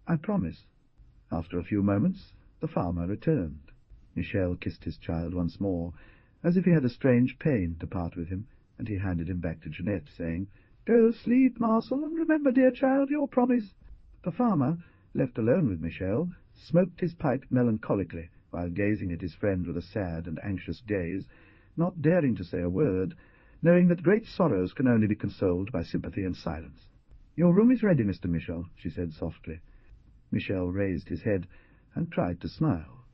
Speaker 1: I promise." After a few moments, the farmer returned. Michel kissed his child once more, as if he had a strange pain to part with him, and he handed him back to Jeanette, saying, "Go to sleep, Marcel, and remember, dear child, your promise." The farmer, left alone with Michel, smoked his pipe melancholically, while gazing at his friend with a sad and anxious gaze, not daring to say a word, knowing that great sorrows can only be consoled by sympathy and silence. "Your room is ready, Mr. Michel," she said softly. Michel raised his head and tried to smile.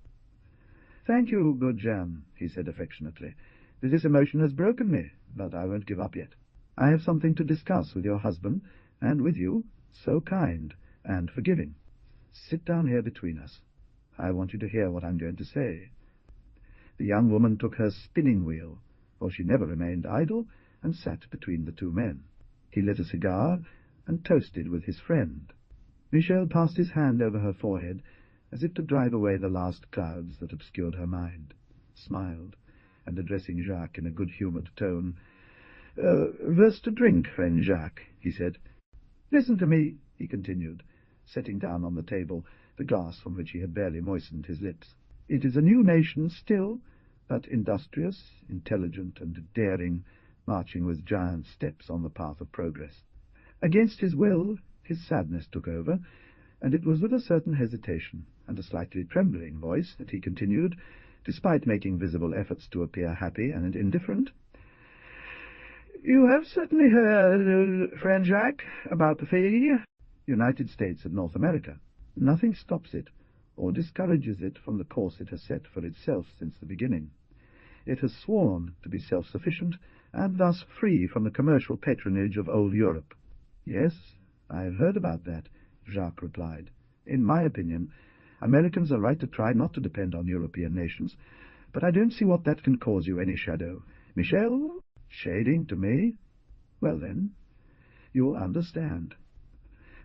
Speaker 1: "Thank you, good Jeanne," he said affectionately. "This emotion has broken me, but I won't give up yet. I have something to discuss with your husband, and with you, so kind and forgiving. Sit down here between us. I want you to hear what I'm going to say." The young woman took her spinning-wheel, for she never remained idle, and sat between the two men. He lit a cigar and toasted with his friend. Michel passed his hand over her forehead, as if to drive away the last clouds that obscured her mind, smiled, and addressing Jacques in a good-humoured tone, "Verse to drink, friend Jacques," he said. "Listen to me," he continued, setting down on the table the glass from which he had barely moistened his lips. "It is a new nation still, but industrious, intelligent, and daring, marching with giant steps on the path of progress. Against his will, his sadness took over, and it was with a certain hesitation and a slightly trembling voice that he continued, despite making visible efforts to appear happy and indifferent. "You have certainly heard, friend Jacques, about the United States of North America. Nothing stops it or discourages it from the course it has set for itself since the beginning. It has sworn to be self-sufficient, and thus free from the commercial patronage of old Europe." "Yes, I have heard about that," Jacques replied. "In my opinion, Americans are right to try not to depend on European nations, but I don't see what that can cause you any shadow. Michel? Shading to me? Well then, you'll understand.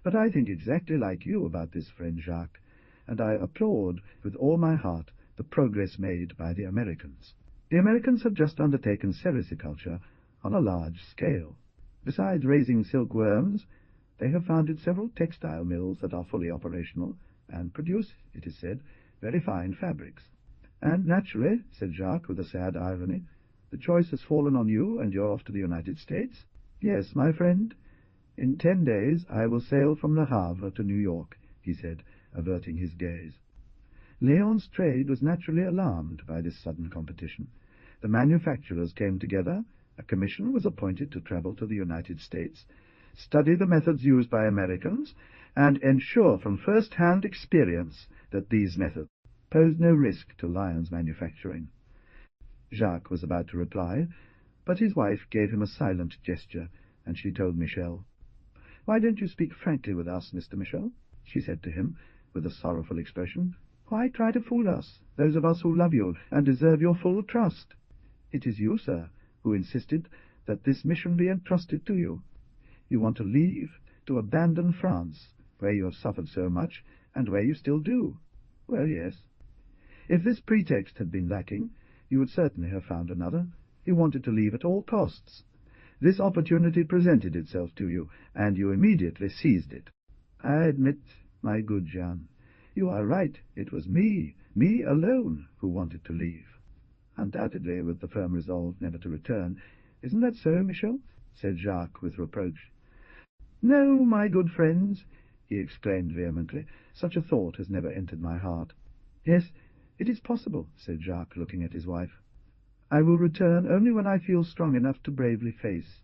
Speaker 1: But I think exactly like you about this, friend Jacques, and I applaud with all my heart the progress made by the Americans. The Americans have just undertaken sericulture on a large scale. Besides raising silkworms, they have founded several textile mills that are fully operational, and produce, it is said, very fine fabrics. And naturally, said Jacques with a sad irony, the choice has fallen on you, and you're off to the United States. Yes, my friend, in 10 days I will sail from Le Havre to New York, he said, averting his gaze. Léon's trade was naturally alarmed by this sudden competition. The manufacturers came together, a commission was appointed to travel to the United States, study the methods used by Americans, and ensure from first-hand experience that these methods posed no risk to Lyon's manufacturing. Jacques was about to reply, but his wife gave him a silent gesture, and she told Michel. "Why don't you speak frankly with us, Mr. Michel?" she said to him, with a sorrowful expression. "Why try to fool us, those of us who love you and deserve your full trust? It is you, sir, who insisted that this mission be entrusted to you. You want to leave, to abandon France, where you have suffered so much, and where you still do. Well, yes. If this pretext had been lacking, you would certainly have found another. You wanted to leave at all costs. This opportunity presented itself to you, and you immediately seized it. I admit, my good Jean, you are right. It was me alone, who wanted to leave." "Undoubtedly with the firm resolve never to return. Isn't that so, Michel?" said Jacques with reproach. "No, my good friends," he exclaimed vehemently, "such a thought has never entered my heart." "Yes, it is possible," said Jacques, looking at his wife. "I will return only when I feel strong enough to bravely face,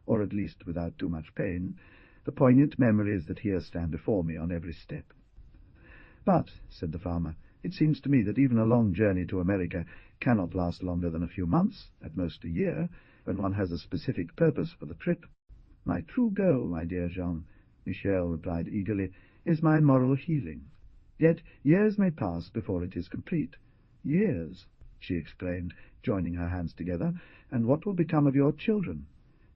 Speaker 1: or at least without too much pain, the poignant memories that here stand before me on every step." "But," said the farmer, "it seems to me that even a long journey to America cannot last longer than a few months, at most a year, when one has a specific purpose for the trip." "My true goal, my dear Jean," Michel replied eagerly, "is my moral healing. Yet years may pass before it is complete." "Years!" she exclaimed, joining her hands together. "And what will become of your children?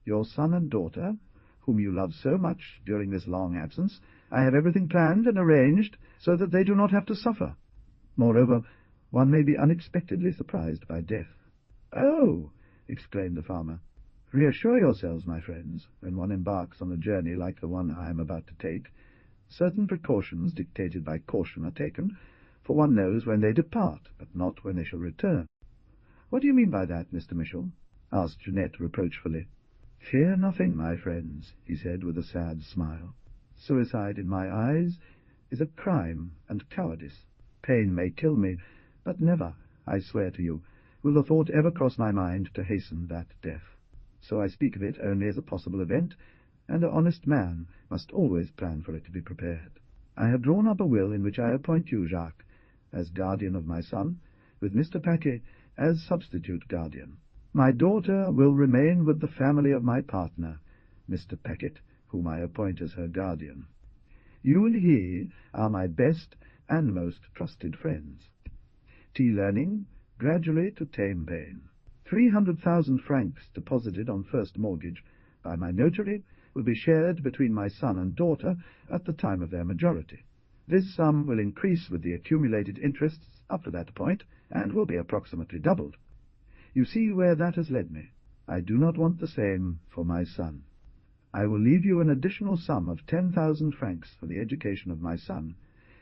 Speaker 1: Your son and daughter, whom you love so much during this long absence? I have everything planned and arranged so that they do not have to suffer. Moreover, one may be unexpectedly surprised by death." "Oh!" exclaimed the farmer. "Reassure yourselves, my friends, when one embarks on a journey like the one I am about to take. Certain precautions dictated by caution are taken, for one knows when they depart, but not when they shall return." "What do you mean by that, Mr. Michel?" asked Jeanette reproachfully. "Fear nothing, my friends," he said with a sad smile. "Suicide, in my eyes, is a crime and cowardice. Pain may kill me, but never, I swear to you, will the thought ever cross my mind to hasten that death. So I speak of it only as a possible event, and an honest man must always plan for it to be prepared. I have drawn up a will in which I appoint you, Jacques, as guardian of my son, with Mr. Paquet as substitute guardian. My daughter will remain with the family of my partner, Mr. Paquet, whom I appoint as her guardian. You and he are my best and most trusted friends. Tea-learning, gradually to tame pain. 300,000 francs deposited on first mortgage by my notary will be shared between my son and daughter at the time of their majority. This sum will increase with the accumulated interests up to that point, and will be approximately doubled. You see where that has led me. I do not want the same for my son. I will leave you an additional sum of 10,000 francs for the education of my son,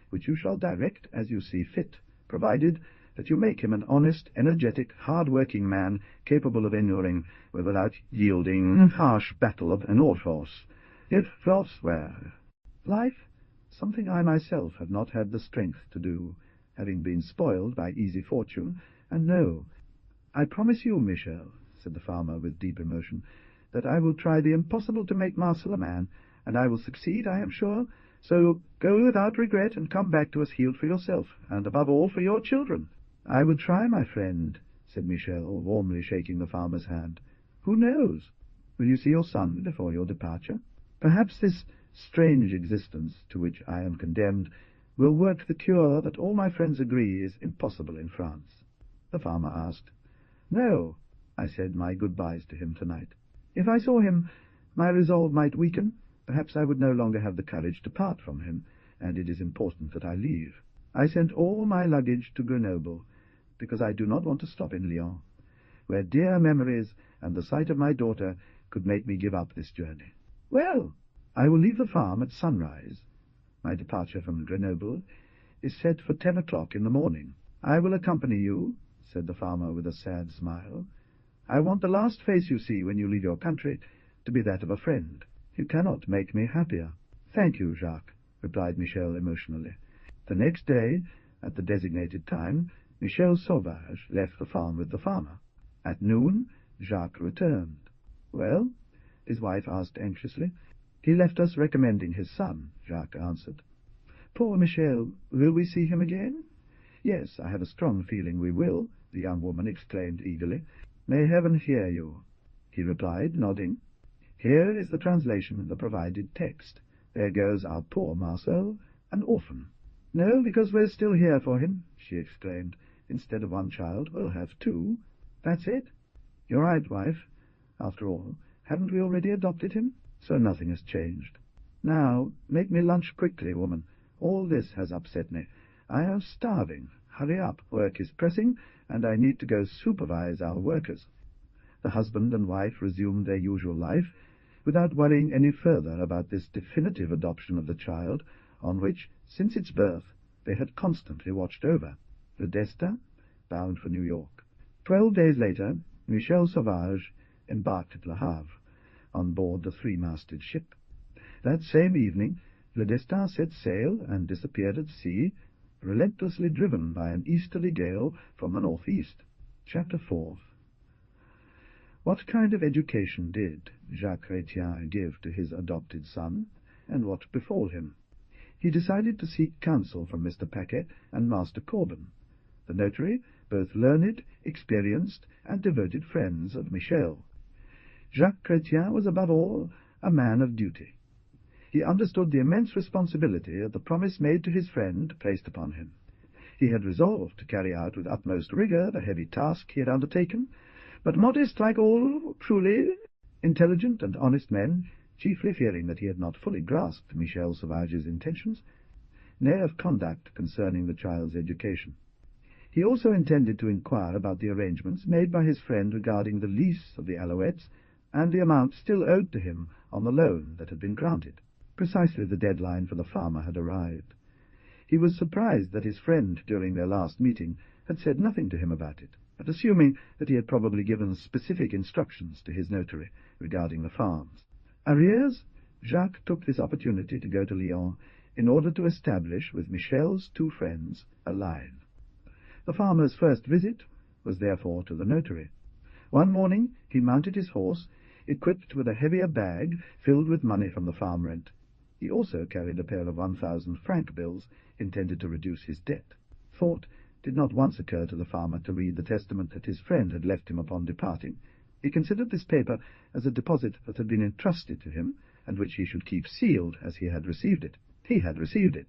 Speaker 1: which you shall direct as you see fit, provided that you make him an honest, energetic, hard-working man, capable of enduring, without yielding, harsh battle of an old horse, if elsewhere. Life something I myself have not had the strength to do, having been spoiled by easy fortune. And no, I promise you, Michel, said the farmer with deep emotion, that I will try the impossible to make Marcel a man, and I will succeed, I am sure. So go without regret, and come back to us healed for yourself, and above all for your children. I will try, my friend, said Michel, warmly shaking the farmer's hand. Who knows? Will you see your son before your departure? Perhaps this strange existence to which I am condemned will work the cure that all my friends agree is impossible in France. The farmer asked. No, I said my goodbyes to him tonight. If I saw him, my resolve might weaken. Perhaps I would no longer have the courage to part from him, and it is important that I leave. I sent all my luggage to Grenoble, because I do not want to stop in Lyon, where dear memories and the sight of my daughter could make me give up this journey. Well, I will leave the farm at sunrise. My departure from Grenoble is set for 10 o'clock in the morning. I will accompany you, said the farmer with a sad smile. I want the last face you see when you leave your country to be that of a friend. You cannot make me happier. Thank you, Jacques, replied Michel emotionally. The next day, at the designated time, Michel Sauvage left the farm with the farmer. At noon, Jacques returned. Well? His wife asked anxiously. He left us recommending his son, Jacques answered. Poor Michel, will we see him again? Yes, I have a strong feeling we will, the young woman exclaimed eagerly. May heaven hear you, he replied, nodding. Here is the translation of the provided text. There goes our poor Marcel, an orphan. No, because we're still here for him, she exclaimed. Instead of one child, we'll have 2. That's it. You're right, wife. After all, haven't we already adopted him? So nothing has changed. Now, make me lunch quickly, woman. All this has upset me. I am starving. Hurry up. Work is pressing, and I need to go supervise our workers. The husband and wife resumed their usual life, without worrying any further about this definitive adoption of the child, on which, since its birth, they had constantly watched over. Le Destin, bound for New York. 12 days later, Michel Sauvage embarked at Le Havre, on board the 3-masted ship. That same evening, Le Destin set sail and disappeared at sea, relentlessly driven by an easterly gale from the northeast. Chapter 4. What kind of education did Jacques Chrétien give to his adopted son, and what befall him? He decided to seek counsel from Mr. Paquet and Master Corbin, the notary, both learned, experienced, and devoted friends of Michel. Jacques Chrétien was above all a man of duty. He understood the immense responsibility that the promise made to his friend placed upon him. He had resolved to carry out with utmost rigour the heavy task he had undertaken, but modest like all truly intelligent and honest men, chiefly fearing that he had not fully grasped Michel Sauvage's intentions, nay, of conduct concerning the child's education. He also intended to inquire about the arrangements made by his friend regarding the lease of the Alouettes and the amount still owed to him on the loan that had been granted. Precisely the deadline for the farmer had arrived. He was surprised that his friend, during their last meeting, had said nothing to him about it, but assuming that he had probably given specific instructions to his notary regarding the farms. Arrears, Jacques took this opportunity to go to Lyon in order to establish with Michel's 2 friends a line. The farmer's first visit was therefore to the notary. One morning he mounted his horse, equipped with a heavier bag filled with money from the farm rent. He also carried a pair of 1,000-franc bills intended to reduce his debt. Thought did not once occur to the farmer to read the testament that his friend had left him upon departing. He considered this paper as a deposit that had been entrusted to him, and which he should keep sealed as he had received it. He had received it.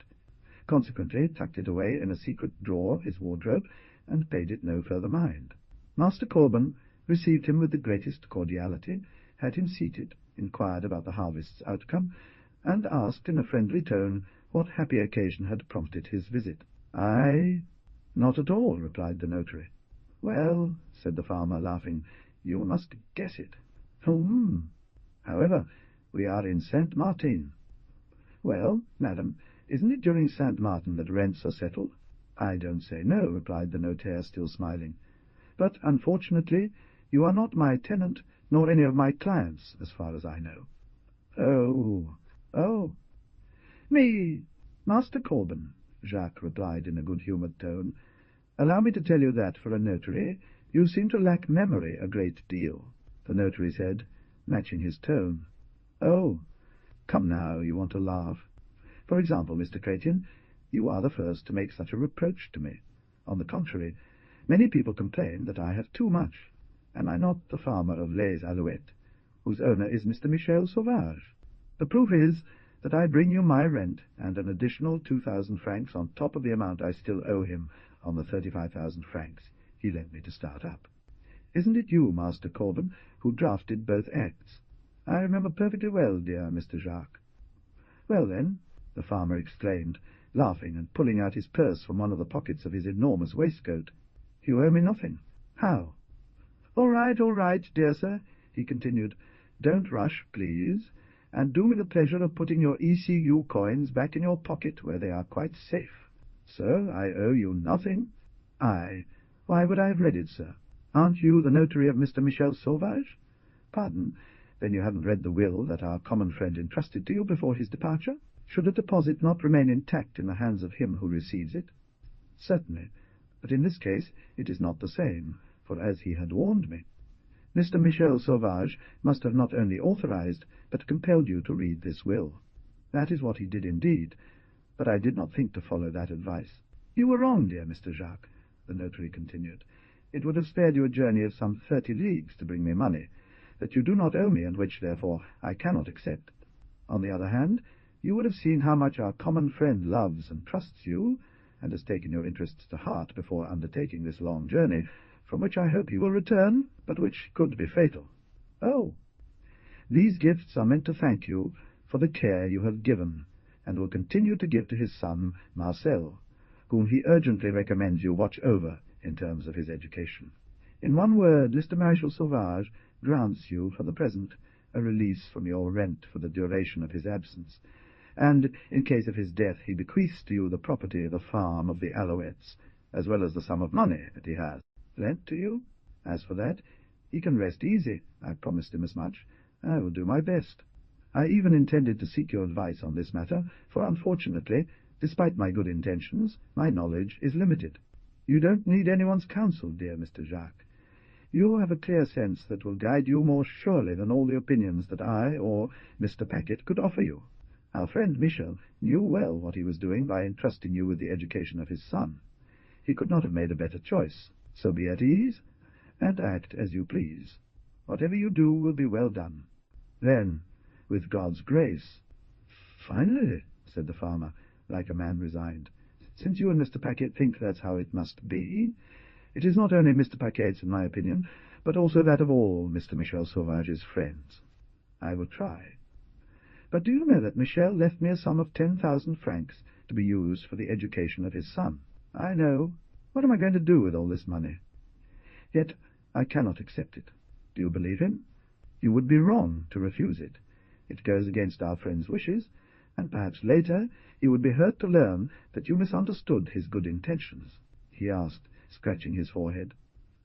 Speaker 1: Consequently, tucked it away in a secret drawer of his wardrobe, and paid it no further mind. Master Corbin received him with the greatest cordiality, had him seated, inquired about the harvest's outcome, and asked in a friendly tone what happy occasion had prompted his visit. "I? Not at all," replied the notary. "Well," said the farmer, laughing, "you must guess it." However, we are in Saint-Martin." "Well, madam, isn't it during Saint-Martin that rents are settled?" "I don't say no," replied the notaire, still smiling. "But, unfortunately, you are not my tenant, nor any of my clients, as far as I know." Oh, me! "Master Corban," Jacques replied in a good-humoured tone, "allow me to tell you that, for a notary, you seem to lack memory a great deal." The notary said, matching his tone, "Oh, come now, you want to laugh. For example, Mr. Chrétien, you are the first to make such a reproach to me. On the contrary, many people complain that I have too much. Am I not the farmer of Les Alouettes, whose owner is Mr. Michel Sauvage? The proof is that I bring you my rent and an additional 2,000 francs on top of the amount I still owe him on the 35,000 francs he lent me to start up. Isn't it you, Master Corban, who drafted both acts? I remember perfectly well, dear Mr. Jacques." "Well, then," the farmer exclaimed, laughing and pulling out his purse from one of the pockets of his enormous waistcoat, "you owe me nothing." "How?" All right, dear sir," he continued. "Don't rush, please, and do me the pleasure of putting your ECU coins back in your pocket where they are quite safe. Sir, I owe you nothing." "I? Why would I have read it, sir? Aren't you the notary of Mr. Michel Sauvage? Pardon, then you haven't read the will that our common friend entrusted to you before his departure? Should a deposit not remain intact in the hands of him who receives it?" "Certainly, but in this case it is not the same, for, as he had warned me, Mr. Michel Sauvage must have not only authorized, but compelled you to read this will. That is what he did indeed, but I did not think to follow that advice." "You were wrong, dear Mr. Jacques," the notary continued. "It would have spared you a journey of some 30 leagues to bring me money that you do not owe me, and which, therefore, I cannot accept. On the other hand, you would have seen how much our common friend loves and trusts you, and has taken your interests to heart before undertaking this long journey, from which I hope he will return, but which could be fatal. Oh, these gifts are meant to thank you for the care you have given, and will continue to give to his son, Marcel, whom he urgently recommends you watch over in terms of his education. In one word, Mr. Michel Sauvage grants you, for the present, a release from your rent for the duration of his absence, and, in case of his death, he bequeaths to you the property of the farm of the Alouettes, as well as the sum of money that he has lent to you. As for that, he can rest easy. I promised him as much. I will do my best. I even intended to seek your advice on this matter, for unfortunately, despite my good intentions, my knowledge is limited. You don't need anyone's counsel, dear Mr. Jacques. You have a clear sense that will guide you more surely than all the opinions that I or Mr. Packet could offer you. Our friend Michel knew well what he was doing by entrusting you with the education of his son. He could not have made a better choice. So be at ease, and act as you please. Whatever you do will be well done. Then, with God's grace—" "Finally," said the farmer, like a man resigned, "since you and Mr. Packet think that's how it must be, it is not only Mr. Paquet's, in my opinion, but also that of all Mr. Michel Sauvage's friends. I will try. But do you know that Michel left me a sum of 10,000 francs to be used for the education of his son? I know. What am I going to do with all this money? Yet I cannot accept it. Do you believe him? You would be wrong to refuse it. It goes against our friend's wishes, and perhaps later he would be hurt to learn that you misunderstood his good intentions," he asked, scratching his forehead.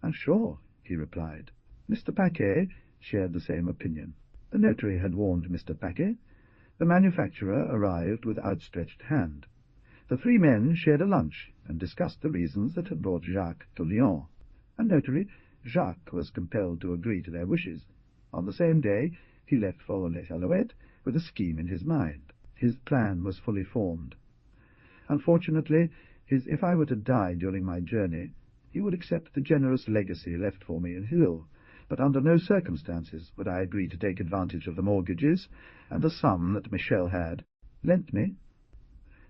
Speaker 1: "I'm sure," he replied. Mr. Paquet shared the same opinion. The notary had warned Mr. Paquet. The manufacturer arrived with outstretched hand. The three men shared a lunch and discussed the reasons that had brought Jacques to Lyons. A notary, Jacques was compelled to agree to their wishes. On the same day he left for Les Alouettes with a scheme in his mind. His plan was fully formed. Unfortunately, if I were to die during my journey, he would accept the generous legacy left for me in his will, but under no circumstances would I agree to take advantage of the mortgages and the sum that Michel had lent me.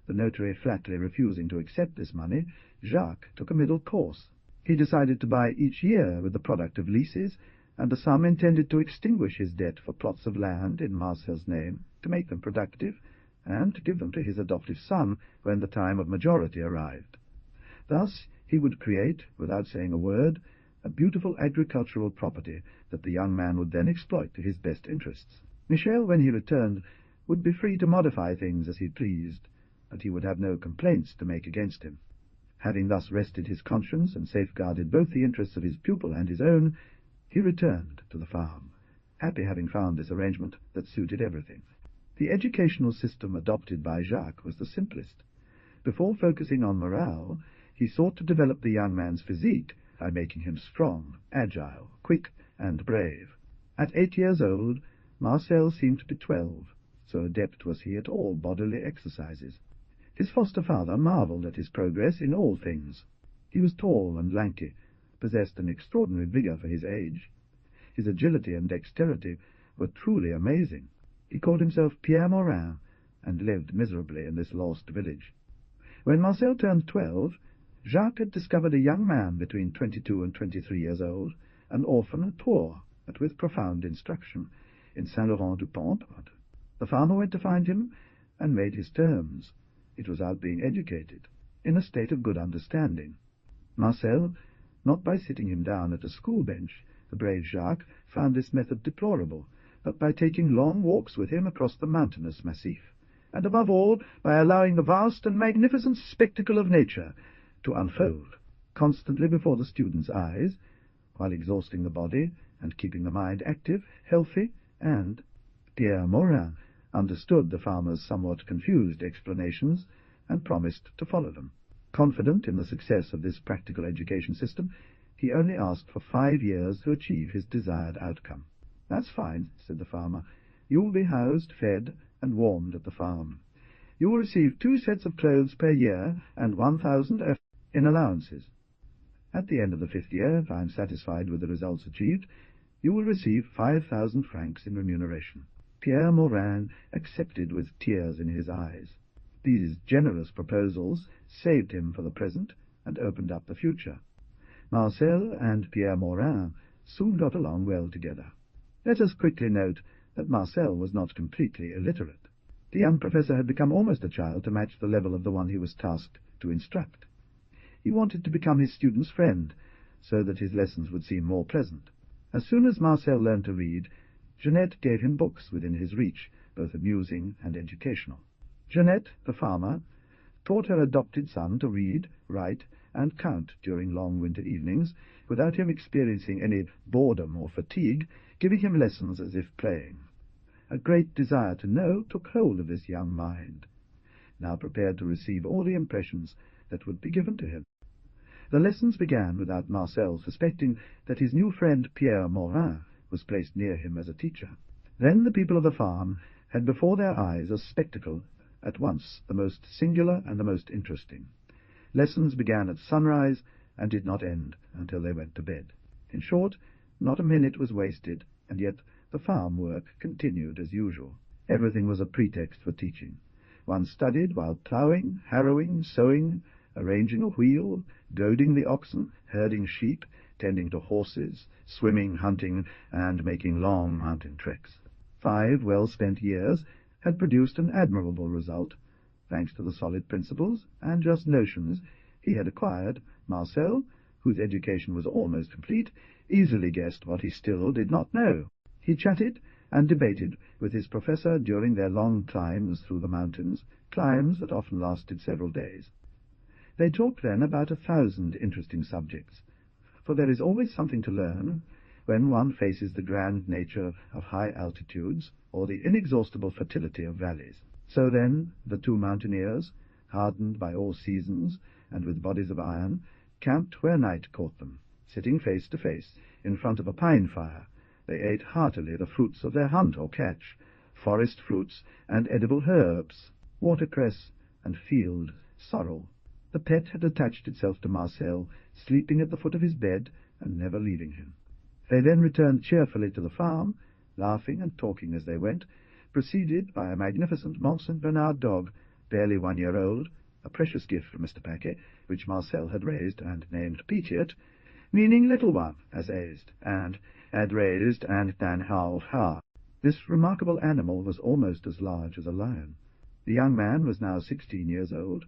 Speaker 1: The notary flatly refusing to accept this money, Jacques took a middle course. He decided to buy each year with the product of leases, and the sum intended to extinguish his debt for plots of land in Marcel's name, to make them productive, and to give them to his adoptive son when the time of majority arrived. Thus he would create, without saying a word, a beautiful agricultural property that the young man would then exploit to his best interests. Michel, when he returned, would be free to modify things as he pleased, but he would have no complaints to make against him. Having thus rested his conscience and safeguarded both the interests of his pupil and his own, he returned to the farm, happy having found this arrangement that suited everything. The educational system adopted by Jacques was the simplest. Before focusing on morale, he sought to develop the young man's physique by making him strong, agile, quick, and brave. At 8 years old, Marcel seemed to be 12, so adept was he at all bodily exercises. His foster father marvelled at his progress in all things. He was tall and lanky, possessed an extraordinary vigour for his age. His agility and dexterity were truly amazing. He called himself Pierre Morin, and lived miserably in this lost village. When Marcel turned 12, Jacques had discovered a young man between 22 and 23 years old, an orphan and poor, but with profound instruction, in Saint-Laurent-du-Pont. The farmer went to find him, and made his terms. It was out being educated, in a state of good understanding. Marcel, not by sitting him down at a school bench, the brave Jacques found this method deplorable, but by taking long walks with him across the mountainous massif, and above all by allowing the vast and magnificent spectacle of nature to unfold constantly before the student's eyes, while exhausting the body and keeping the mind active, healthy, and Pierre Morin understood the farmer's somewhat confused explanations and promised to follow them. Confident in the success of this practical education system, he only asked for 5 years to achieve his desired outcome. "That's fine," said the farmer. "You will be housed, fed, and warmed at the farm. You will receive 2 sets of clothes per year and 1,000 in allowances. At the end of the 5th year, if I am satisfied with the results achieved, you will receive 5,000 francs in remuneration." Pierre Morin accepted with tears in his eyes. These generous proposals saved him for the present and opened up the future. Marcel and Pierre Morin soon got along well together. Let us quickly note that Marcel was not completely illiterate. The young professor had become almost a child to match the level of the one he was tasked to instruct. He wanted to become his student's friend, so that his lessons would seem more pleasant. As soon as Marcel learned to read, Jeanette gave him books within his reach, both amusing and educational. Jeanette, the farmer, taught her adopted son to read, write, and count during long winter evenings, without him experiencing any boredom or fatigue, giving him lessons as if playing. A great desire to know took hold of this young mind, now prepared to receive all the impressions that would be given to him. The lessons began without Marcel suspecting that his new friend Pierre Morin was placed near him as a teacher. Then the people of the farm had before their eyes a spectacle at once the most singular and the most interesting. Lessons began at sunrise and did not end until they went to bed. In short, not a minute was wasted, and yet the farm work continued as usual. Everything was a pretext for teaching. One studied while ploughing, harrowing, sowing, arranging a wheel, goading the oxen, herding sheep, tending to horses, swimming, hunting, and making long mountain treks. 5 well-spent years had produced an admirable result. Thanks to the solid principles and just notions he had acquired, Marcel, whose education was almost complete, easily guessed what he still did not know. He chatted and debated with his professor during their long climbs through the mountains, climbs that often lasted several days. They talked then about 1,000 interesting subjects, for there is always something to learn when one faces the grand nature of high altitudes or the inexhaustible fertility of valleys. So then the 2 mountaineers, hardened by all seasons and with bodies of iron, camped where night caught them. Sitting face to face in front of a pine fire, they ate heartily the fruits of their hunt or catch, forest fruits and edible herbs, watercress and field sorrel. The pet had attached itself to Marcel, sleeping at the foot of his bed and never leaving him. They then returned cheerfully to the farm, laughing and talking as they went, preceded by a magnificent Mont St. Bernard dog, barely 1 year old, a precious gift from Mr. Paquet, which Marcel had raised and named Peachiot, meaning little one, as aised, and had raised and dan half. This remarkable animal was almost as large as a lion. The young man was now 16 years old.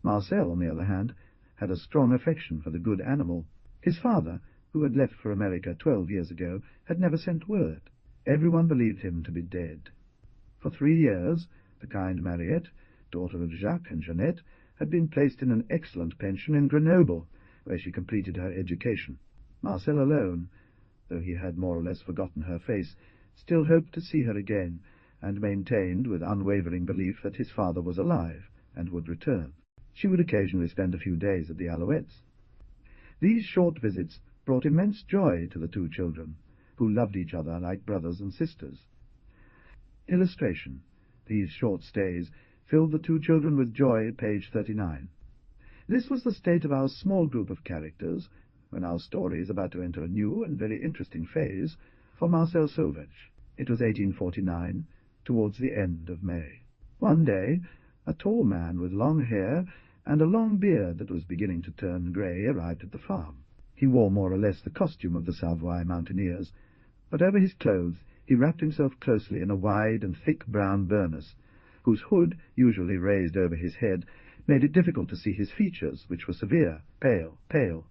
Speaker 1: Marcel, on the other hand, had a strong affection for the good animal. His father, who had left for America 12 years ago, had never sent word. Everyone believed him to be dead. For 3 years, the kind Mariette, daughter of Jacques and Jeanette, had been placed in an excellent pension in Grenoble, where she completed her education. Marcel alone, though he had more or less forgotten her face, still hoped to see her again, and maintained with unwavering belief that his father was alive and would return. She would occasionally spend a few days at the Alouettes. These short visits brought immense joy to the two children, who loved each other like brothers and sisters. Illustration. These short stays filled the two children with joy at page 39. This was the state of our small group of characters when our story is about to enter a new and very interesting phase for Marcel Sauvage. It was 1849, towards the end of May. One day, a tall man with long hair and a long beard that was beginning to turn grey arrived at the farm. He wore more or less the costume of the Savoy mountaineers, but over his clothes he wrapped himself closely in a wide and thick brown burnous, whose hood, usually raised over his head, made it difficult to see his features, which were severe, pale,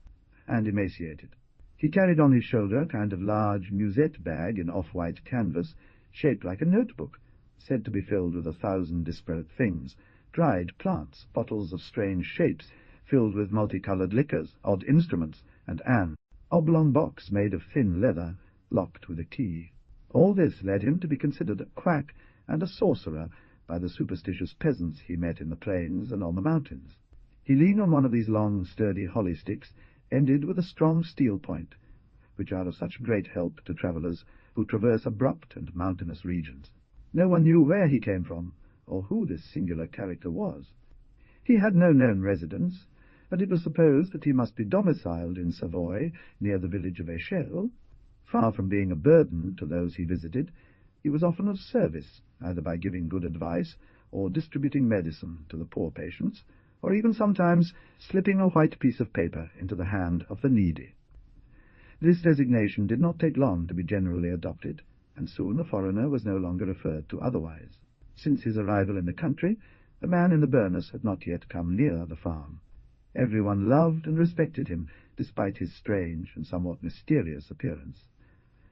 Speaker 1: and emaciated. He carried on his shoulder a kind of large musette bag in off-white canvas, shaped like a notebook, said to be filled with 1,000 disparate things, dried plants, bottles of strange shapes, filled with multicolored liquors, odd instruments, and an oblong box made of thin leather, locked with a key. All this led him to be considered a quack and a sorcerer by the superstitious peasants he met in the plains and on the mountains. He leaned on one of these long, sturdy holly sticks, ended with a strong steel point, which are of such great help to travellers who traverse abrupt and mountainous regions. No one knew where he came from, or who this singular character was. He had no known residence, but it was supposed that he must be domiciled in Savoy, near the village of Échelle. Far from being a burden to those he visited, he was often of service, either by giving good advice or distributing medicine to the poor patients, or even sometimes slipping a white piece of paper into the hand of the needy. This designation did not take long to be generally adopted, and soon the foreigner was no longer referred to otherwise. Since his arrival in the country, the man in the burnous had not yet come near the farm. Everyone loved and respected him, despite his strange and somewhat mysterious appearance.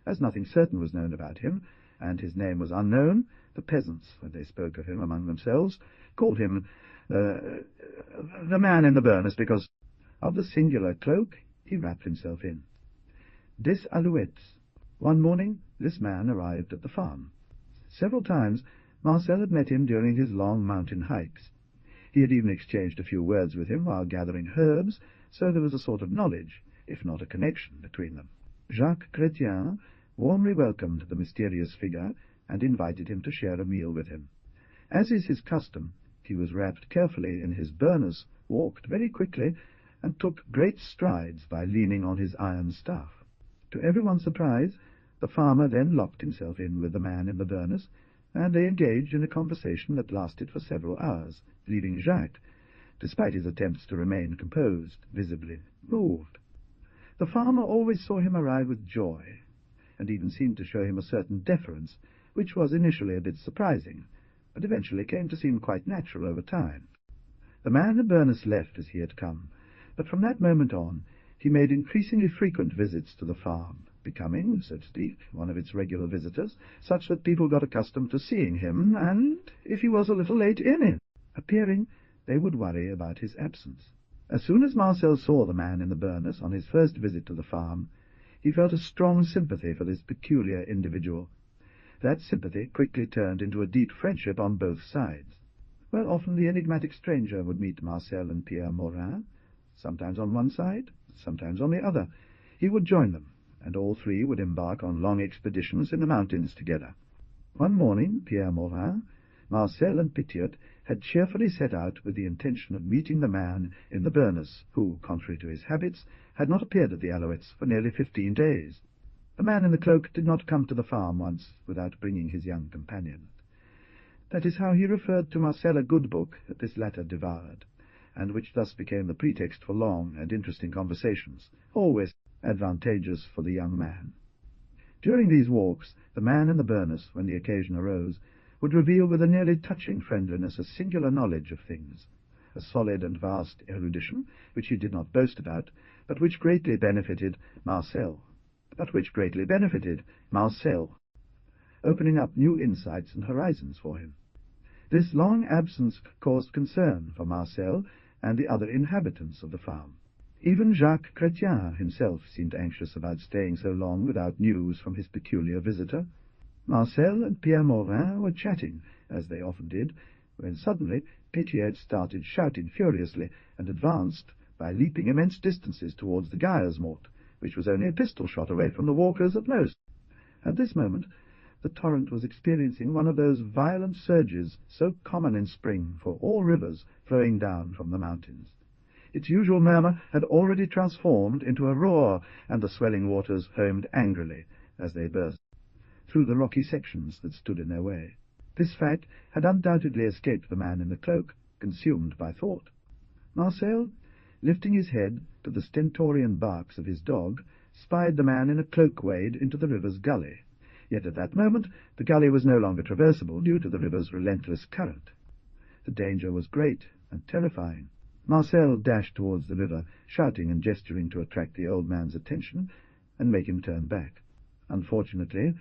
Speaker 1: As nothing certain was known about him, and his name was unknown, the peasants, when they spoke of him among themselves, called him the man in the burnous, because of the singular cloak he wrapped himself in. Des Alouettes. One morning this man arrived at the farm. Several times Marcel had met him during his long mountain hikes. He had even exchanged a few words with him while gathering herbs, so there was a sort of knowledge, if not a connection, between them. Jacques Chrétien warmly welcomed the mysterious figure and invited him to share a meal with him. As is his custom, he was wrapped carefully in his burnous, walked very quickly, and took great strides by leaning on his iron staff. To everyone's surprise, the farmer then locked himself in with the man in the burnous, and they engaged in a conversation that lasted for several hours, leaving Jacques, despite his attempts to remain composed, visibly moved. The farmer always saw him arrive with joy, and even seemed to show him a certain deference, which was initially a bit surprising, but eventually came to seem quite natural over time. The man in the burnous left as he had come, but from that moment on he made increasingly frequent visits to the farm, becoming, so to speak, one of its regular visitors, such that people got accustomed to seeing him, and, if he was a little late in appearing, they would worry about his absence. As soon as Marcel saw the man in the burnous on his first visit to the farm, he felt a strong sympathy for this peculiar individual. That sympathy quickly turned into a deep friendship on both sides. Well, often the enigmatic stranger would meet Marcel and Pierre Morin, sometimes on one side, sometimes on the other. He would join them, and all three would embark on long expeditions in the mountains together. One morning, Pierre Morin, Marcel, and Petiot had cheerfully set out with the intention of meeting the man in the burnous, who, contrary to his habits, had not appeared at the Alouettes for nearly 15 days. The man in the cloak did not come to the farm once without bringing his young companion. That is how he referred to Marcel a good book that this latter devoured, and which thus became the pretext for long and interesting conversations, always advantageous for the young man. During these walks, the man in the burnous, when the occasion arose, would reveal with a nearly touching friendliness a singular knowledge of things, a solid and vast erudition, which he did not boast about, but which greatly benefited Marcel, opening up new insights and horizons for him. This long absence caused concern for Marcel and the other inhabitants of the farm. Even Jacques Chrétien himself seemed anxious about staying so long without news from his peculiar visitor. Marcel and Pierre Morin were chatting, as they often did, when suddenly Pétiette started shouting furiously and advanced by leaping immense distances towards the Geiersmoort, which was only a pistol-shot away from the walkers at most. At this moment the torrent was experiencing one of those violent surges so common in spring for all rivers flowing down from the mountains. Its usual murmur had already transformed into a roar, and the swelling waters foamed angrily as they burst through the rocky sections that stood in their way. This fact had undoubtedly escaped the man in the cloak, consumed by thought. Marcel, lifting his head to the stentorian barks of his dog, spied the man in a cloak wade into the river's gully. Yet at that moment the gully was no longer traversable due to the river's relentless current. The danger was great and terrifying. Marcel dashed towards the river, shouting and gesturing to attract the old man's attention and make him turn back. Unfortunately,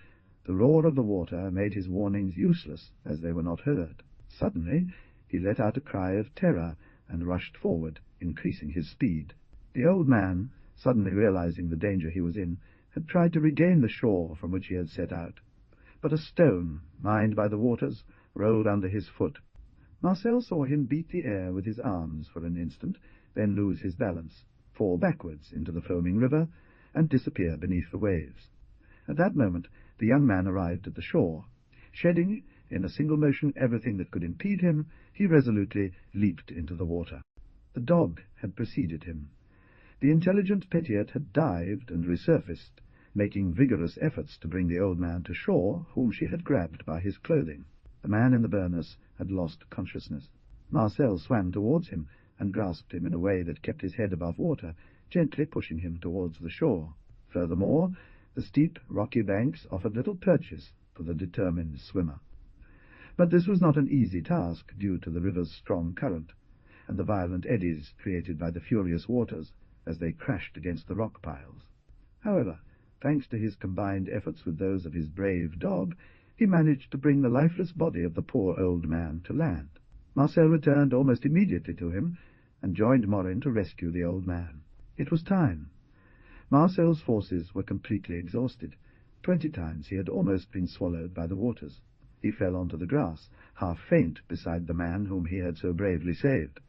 Speaker 1: the roar of the water made his warnings useless, as they were not heard. Suddenly he let out a cry of terror and rushed forward, increasing his speed. The old man, suddenly realizing the danger he was in, had tried to regain the shore from which he had set out, but a stone, mined by the waters, rolled under his foot. Marcel saw him beat the air with his arms for an instant, then lose his balance, fall backwards into the foaming river, and disappear beneath the waves. At that moment the young man arrived at the shore. Shedding in a single motion everything that could impede him, he resolutely leaped into the water. The dog had preceded him. The intelligent Pétiette had dived and resurfaced, making vigorous efforts to bring the old man to shore, whom she had grabbed by his clothing. The man in the burnous had lost consciousness. Marcel swam towards him and grasped him in a way that kept his head above water, gently pushing him towards the shore. Furthermore, the steep, rocky banks offered little purchase for the determined swimmer. But this was not an easy task, due to the river's strong current, and the violent eddies created by the furious waters as they crashed against the rock piles. However, thanks to his combined efforts with those of his brave dog, he managed to bring the lifeless body of the poor old man to land. Marcel returned almost immediately to him, and joined Morin to rescue the old man. It was time. Marcel's forces were completely exhausted. 20 times he had almost been swallowed by the waters. He fell onto the grass, half faint beside the man whom he had so bravely saved.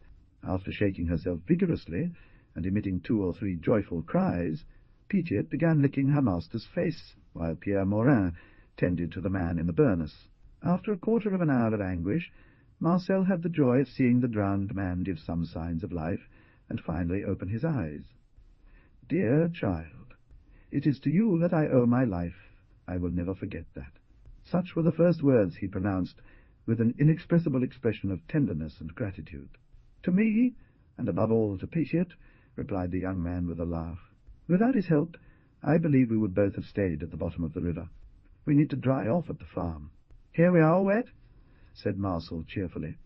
Speaker 1: After shaking herself vigorously, and emitting 2 or 3 joyful cries, Pétiette began licking her master's face, while Pierre Morin tended to the man in the burnous. After a quarter of an hour of anguish, Marcel had the joy of seeing the drowned man give some signs of life, and finally open his eyes. "Dear child, it is to you that I owe my life. I will never forget that." Such were the first words he pronounced, with an inexpressible expression of tenderness and gratitude. "To me, and above all to Pétiette," replied the young man with a laugh. "Without his help, I believe we would both have stayed at the bottom of the river. We need to dry off at the farm." "Here we are wet," said Marcel cheerfully.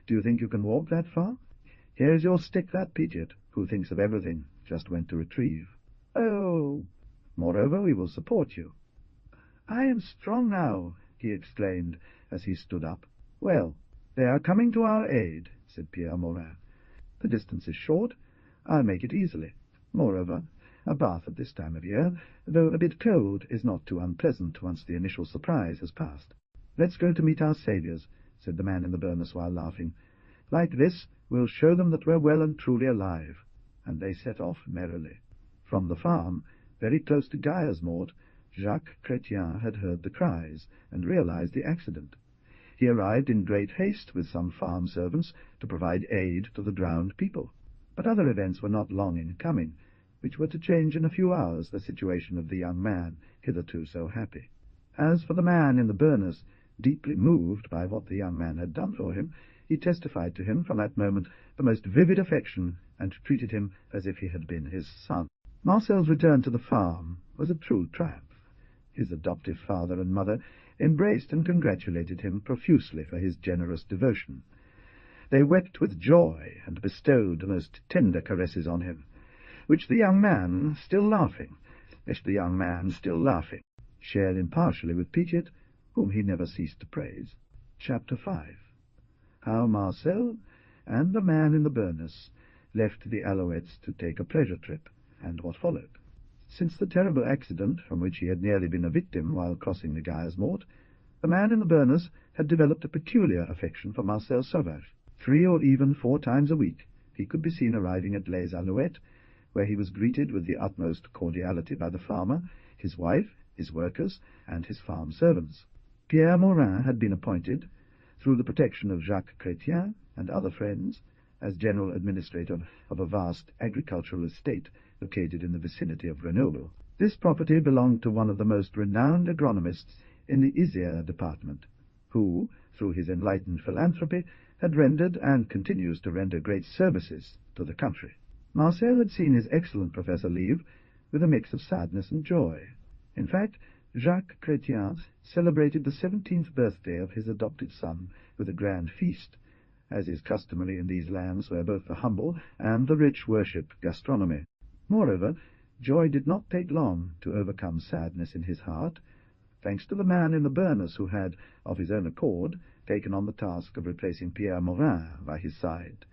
Speaker 1: "Do you think you can walk that far? Here is your stick that Pétiette, who thinks of everything, just went to retrieve." "Oh!" "Moreover, we will support you." "I am strong now," he exclaimed as he stood up. "Well, they are coming to our aid," said Pierre Morin. "The distance is short. I'll make it easily. Moreover, a bath at this time of year, though a bit cold, is not too unpleasant once the initial surprise has passed." "Let's go to meet our saviours," said the man in the burnous while laughing. "Like this, we'll show them that we're well and truly alive." And they set off merrily. From the farm, very close to Geiersmoort, Jacques Chrétien had heard the cries, and realized the accident. He arrived in great haste with some farm servants to provide aid to the drowned people. But other events were not long in coming, which were to change in a few hours the situation of the young man, hitherto so happy. As for the man in the burnous, deeply moved by what the young man had done for him, he testified to him from that moment the most vivid affection, and treated him as if he had been his son. Marcel's return to the farm was a true triumph. His adoptive father and mother embraced and congratulated him profusely for his generous devotion. They wept with joy and bestowed the most tender caresses on him, which the young man, still laughing, shared impartially with Pétiette, whom he never ceased to praise. Chapter 5. How Marcel and the man in the burnous left the Alouettes to take a pleasure trip, and what followed. Since the terrible accident from which he had nearly been a victim while crossing the Gairsmort, the man in the burnous had developed a peculiar affection for Marcel Sauvage. 3 or even 4 times a week he could be seen arriving at Les Alouettes, where he was greeted with the utmost cordiality by the farmer, his wife, his workers, and his farm servants. Pierre Morin had been appointed, through the protection of Jacques Chrétien and other friends, as general administrator of a vast agricultural estate located in the vicinity of Grenoble. This property belonged to one of the most renowned agronomists in the Isère department, who, through his enlightened philanthropy, had rendered and continues to render great services to the country. Marcel had seen his excellent professor leave with a mix of sadness and joy. In fact, Jacques Chrétien celebrated the 17th birthday of his adopted son with a grand feast, as is customary in these lands where both the humble and the rich worship gastronomy. Moreover, joy did not take long to overcome sadness in his heart, thanks to the man in the burnous who had, of his own accord, taken on the task of replacing Pierre Morin by his side,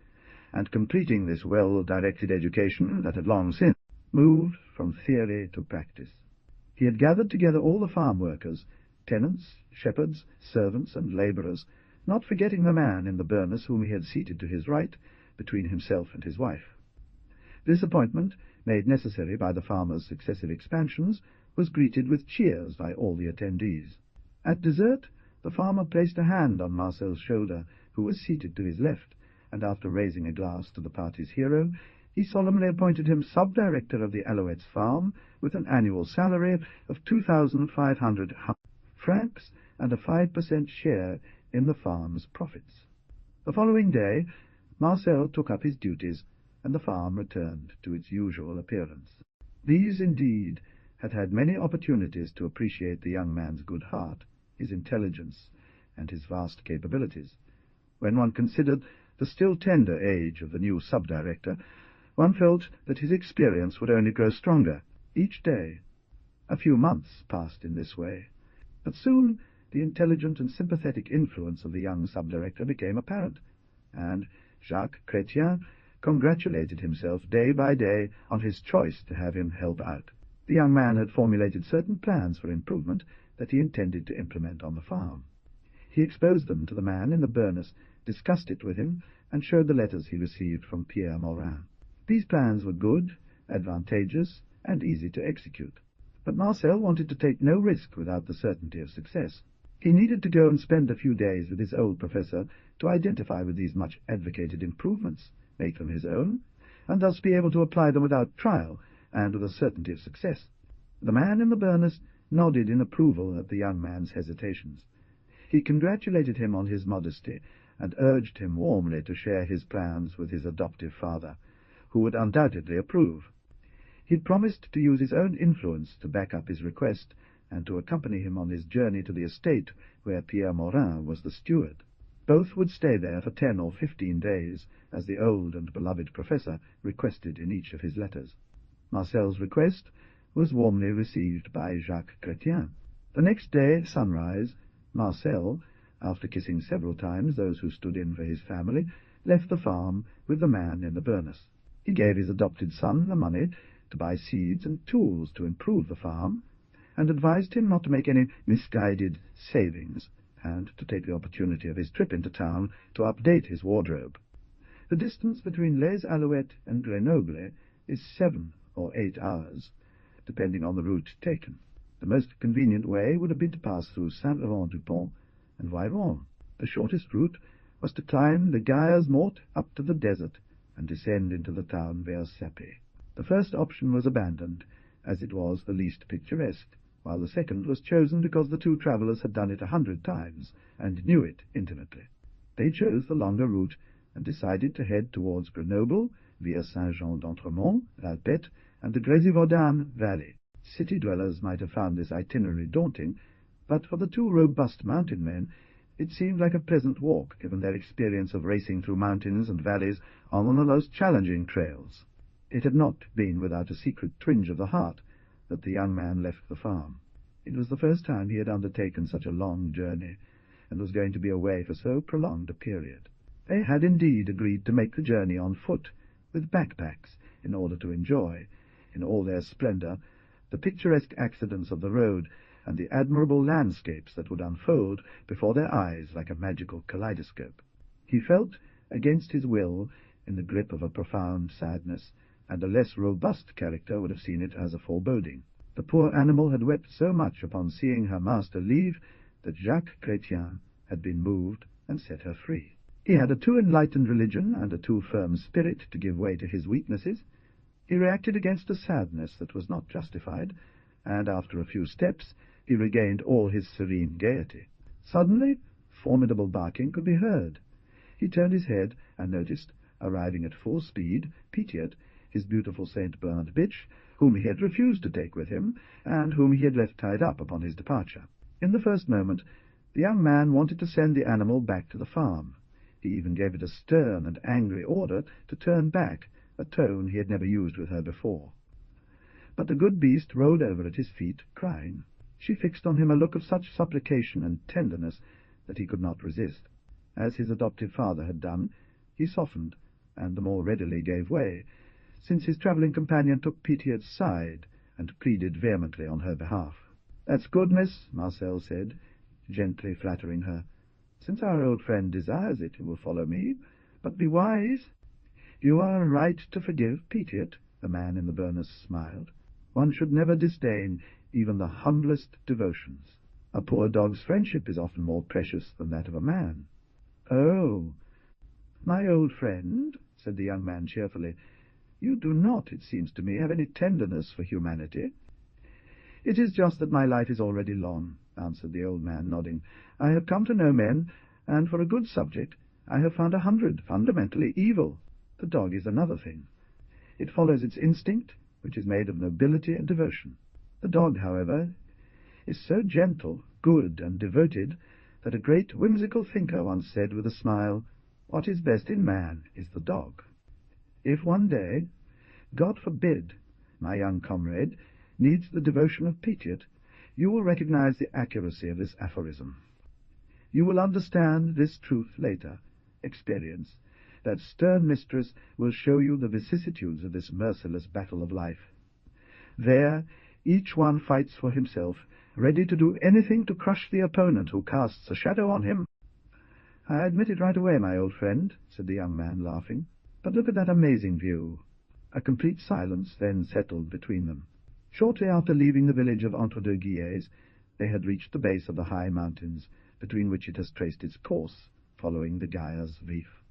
Speaker 1: and completing this well-directed education that had long since moved from theory to practice. He had gathered together all the farm workers, tenants, shepherds, servants, and labourers, not forgetting the man in the burnous whom he had seated to his right, between himself and his wife. This appointment, made necessary by the farmer's successive expansions, was greeted with cheers by all the attendees. At dessert, the farmer placed a hand on Marcel's shoulder, who was seated to his left, and after raising a glass to the party's hero, he solemnly appointed him sub-director of the Alouettes farm, with an annual salary of 2,500 francs and a 5% share in the farm's profits. The following day, Marcel took up his duties, and the farm returned to its usual appearance. These, indeed, had had many opportunities to appreciate the young man's good heart, his intelligence, and his vast capabilities. When one considered the still tender age of the new sub-director, one felt that his experience would only grow stronger each day. A few months passed in this way, but soon the intelligent and sympathetic influence of the young sub-director became apparent, and Jacques Chrétien congratulated himself day by day on his choice to have him help out. The young man had formulated certain plans for improvement that he intended to implement on the farm. He exposed them to the man in the burnous, discussed it with him, and showed the letters he received from Pierre Morin. These plans were good, advantageous, and easy to execute. But Marcel wanted to take no risk without the certainty of success. He needed to go and spend a few days with his old professor to identify with these much advocated improvements, make them his own, and thus be able to apply them without trial and with a certainty of success. The man in the burnous nodded in approval at the young man's hesitations. He congratulated him on his modesty, and urged him warmly to share his plans with his adoptive father, who would undoubtedly approve. He had promised to use his own influence to back up his request, and to accompany him on his journey to the estate where Pierre Morin was the steward. Both would stay there for 10 or 15 days, as the old and beloved professor requested in each of his letters. Marcel's request was warmly received by Jacques Chrétien. The next day, at sunrise, Marcel, after kissing several times those who stood in for his family, left the farm with the man in the burnous. He gave his adopted son the money to buy seeds and tools to improve the farm, and advised him not to make any misguided savings, and to take the opportunity of his trip into town to update his wardrobe. The distance between Les Alouettes and Grenoble is 7 or 8 hours, depending on the route taken. The most convenient way would have been to pass through Saint-Laurent-du-Pont and Voiron. The shortest route was to climb the Gairsmort up to the desert and descend into the town via Sapé. The first option was abandoned, as it was the least picturesque, while the second was chosen because the two travellers had done it 100 times and knew it intimately. They chose the longer route and decided to head towards Grenoble via Saint-Jean-d'Entremont, l'Alpette, and the Grésivaudan valley. City dwellers might have found this itinerary daunting, but for the two robust mountain men it seemed like a pleasant walk, given their experience of racing through mountains and valleys on one of the most challenging trails. It had not been without a secret twinge of the heart that the young man left the farm. It was the first time he had undertaken such a long journey, and was going to be away for so prolonged a period. They had indeed agreed to make the journey on foot, with backpacks, in order to enjoy, in all their splendour, the picturesque accidents of the road, and the admirable landscapes that would unfold before their eyes like a magical kaleidoscope. He felt, against his will, in the grip of a profound sadness, and a less robust character would have seen it as a foreboding. The poor animal had wept so much upon seeing her master leave that Jacques Chrétien had been moved and set her free. He had a too enlightened religion and a too firm spirit to give way to his weaknesses. He reacted against a sadness that was not justified, and after a few steps he regained all his serene gaiety. Suddenly, formidable barking could be heard. He turned his head and noticed, arriving at full speed, Petiot, his beautiful St. Bernard bitch, whom he had refused to take with him, and whom he had left tied up upon his departure. In the first moment, the young man wanted to send the animal back to the farm. He even gave it a stern and angry order to turn back, a tone he had never used with her before. But the good beast rolled over at his feet, crying. She fixed on him a look of such supplication and tenderness that he could not resist. As his adoptive father had done, he softened, and the more readily gave way, since his travelling companion took Petiot's side and pleaded vehemently on her behalf. "That's good, miss," Marcel said, gently flattering her. "Since our old friend desires it, he will follow me. But be wise." "You are right to forgive Petiot," the man in the burnous smiled. "One should never disdain even the humblest devotions. A poor dog's friendship is often more precious than that of a man." "Oh, my old friend," said the young man cheerfully, "you do not, it seems to me, have any tenderness for humanity." "It is just that my life is already long," answered the old man, nodding. "I have come to know men, and for a good subject I have found 100 fundamentally evil. The dog is another thing. It follows its instinct, which is made of nobility and devotion. The dog, however, is so gentle, good, and devoted that a great whimsical thinker once said with a smile, 'What is best in man is the dog.' If one day, God forbid, my young comrade needs the devotion of Petiot, you will recognize the accuracy of this aphorism. You will understand this truth later. Experience, that stern mistress, will show you the vicissitudes of this merciless battle of life. There, each one fights for himself, ready to do anything to crush the opponent who casts a shadow on him." "I admit it right away, my old friend," said the young man, laughing. "But look at that amazing view." A complete silence then settled between them. Shortly after leaving the village of Entre-deux-Guillets, they had reached the base of the high mountains, between which it has traced its course, following the Gaia's reef.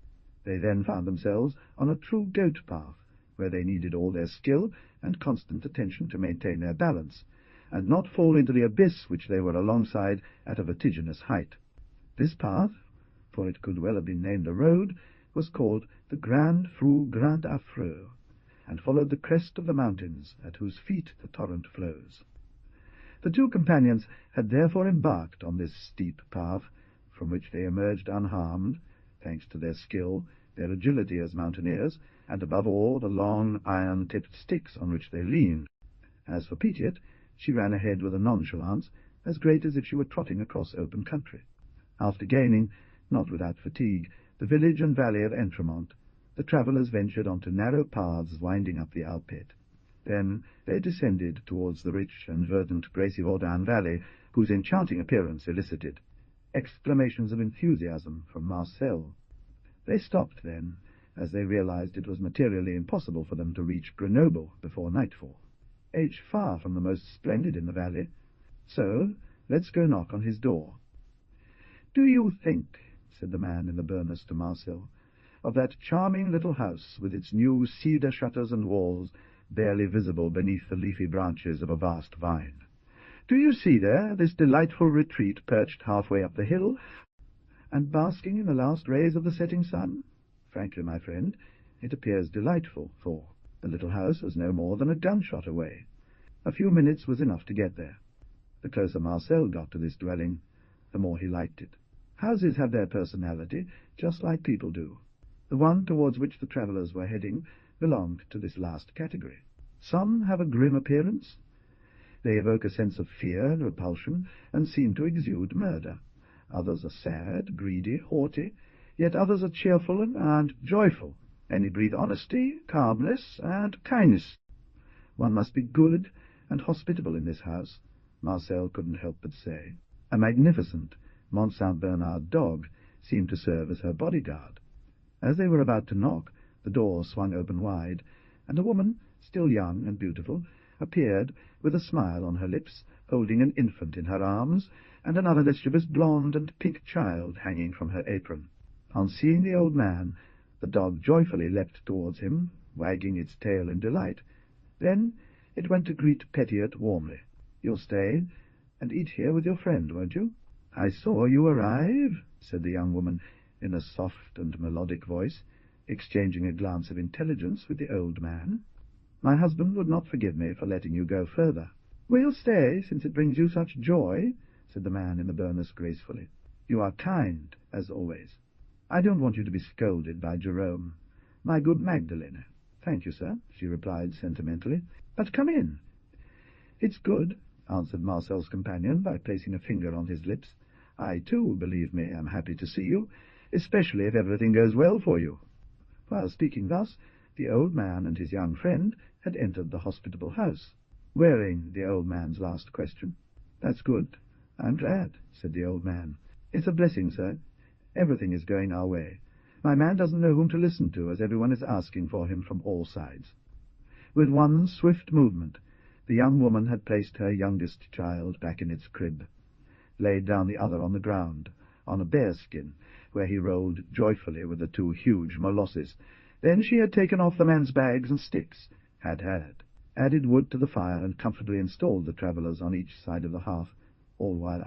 Speaker 1: They then found themselves on a true goat path, where they needed all their skill and constant attention to maintain their balance, and not fall into the abyss which they were alongside at a vertiginous height. This path, for it could well have been named a road, was called the Grand Fru Grand Affreux, and followed the crest of the mountains at whose feet the torrent flows. The two companions had therefore embarked on this steep path, from which they emerged unharmed, thanks to their skill, their agility as mountaineers, and above all the long iron-tipped sticks on which they leaned. As for Petiot, she ran ahead with a nonchalance as great as if she were trotting across open country. After gaining, not without fatigue, the village and valley of Entremont, the travellers ventured onto narrow paths winding up the Alpette. Then they descended towards the rich and verdant Gracy-Vaudin valley, whose enchanting appearance elicited exclamations of enthusiasm from Marcel. They stopped then, as they realized it was materially impossible for them to reach Grenoble before nightfall. H far from the most splendid in the valley. So let's go knock on his door. "Do you think," said the man in the burnous to Marcel, "of that charming little house with its new cedar shutters and walls, barely visible beneath the leafy branches of a vast vine? Do you see there this delightful retreat perched halfway up the hill, and basking in the last rays of the setting sun? Frankly, my friend, it appears delightful, for the little house was no more than a gunshot away. A few minutes was enough to get there. The closer Marcel got to this dwelling, the more he liked it. Houses have their personality, just like people do. The one towards which the travellers were heading belonged to this last category. Some have a grim appearance. They evoke a sense of fear and repulsion, and seem to exude murder. Others are sad, greedy, haughty, yet others are cheerful and joyful. Many breathe honesty, calmness, and kindness. One must be good and hospitable in this house, Marcel couldn't help but say. A magnificent Mont Saint Bernard dog seemed to serve as her bodyguard. As they were about to knock, the door swung open wide, and a woman, still young and beautiful, appeared with a smile on her lips, holding an infant in her arms, and another mischievous blonde and pink child hanging from her apron. On seeing the old man, the dog joyfully leapt towards him, wagging its tail in delight. Then it went to greet Petiot warmly. "You'll stay and eat here with your friend, won't you?" "I saw you arrive," said the young woman in a soft and melodic voice, exchanging a glance of intelligence with the old man. "My husband would not forgive me for letting you go further." "We'll stay, since it brings you such joy," said the man in the burnous gracefully. "You are kind, as always. I don't want you to be scolded by Jerome. My good Magdalene." "Thank you, sir," she replied sentimentally. "But come in." "It's good," answered Marcel's companion by placing a finger on his lips. "I, too, believe me, am happy to see you, especially if everything goes well for you." While speaking thus, the old man and his young friend had entered the hospitable house, wearing the old man's last question. "That's good. I'm glad," said the old man. "It's a blessing, sir. Everything is going our way. My man doesn't know whom to listen to, as everyone is asking for him from all sides." With one swift movement, the young woman had placed her youngest child back in its crib, laid down the other on the ground, on a bearskin, where he rolled joyfully with the two huge molosses. Then she had taken off the man's bags and sticks, added wood to the fire, and comfortably installed the travellers on each side of the hearth, all while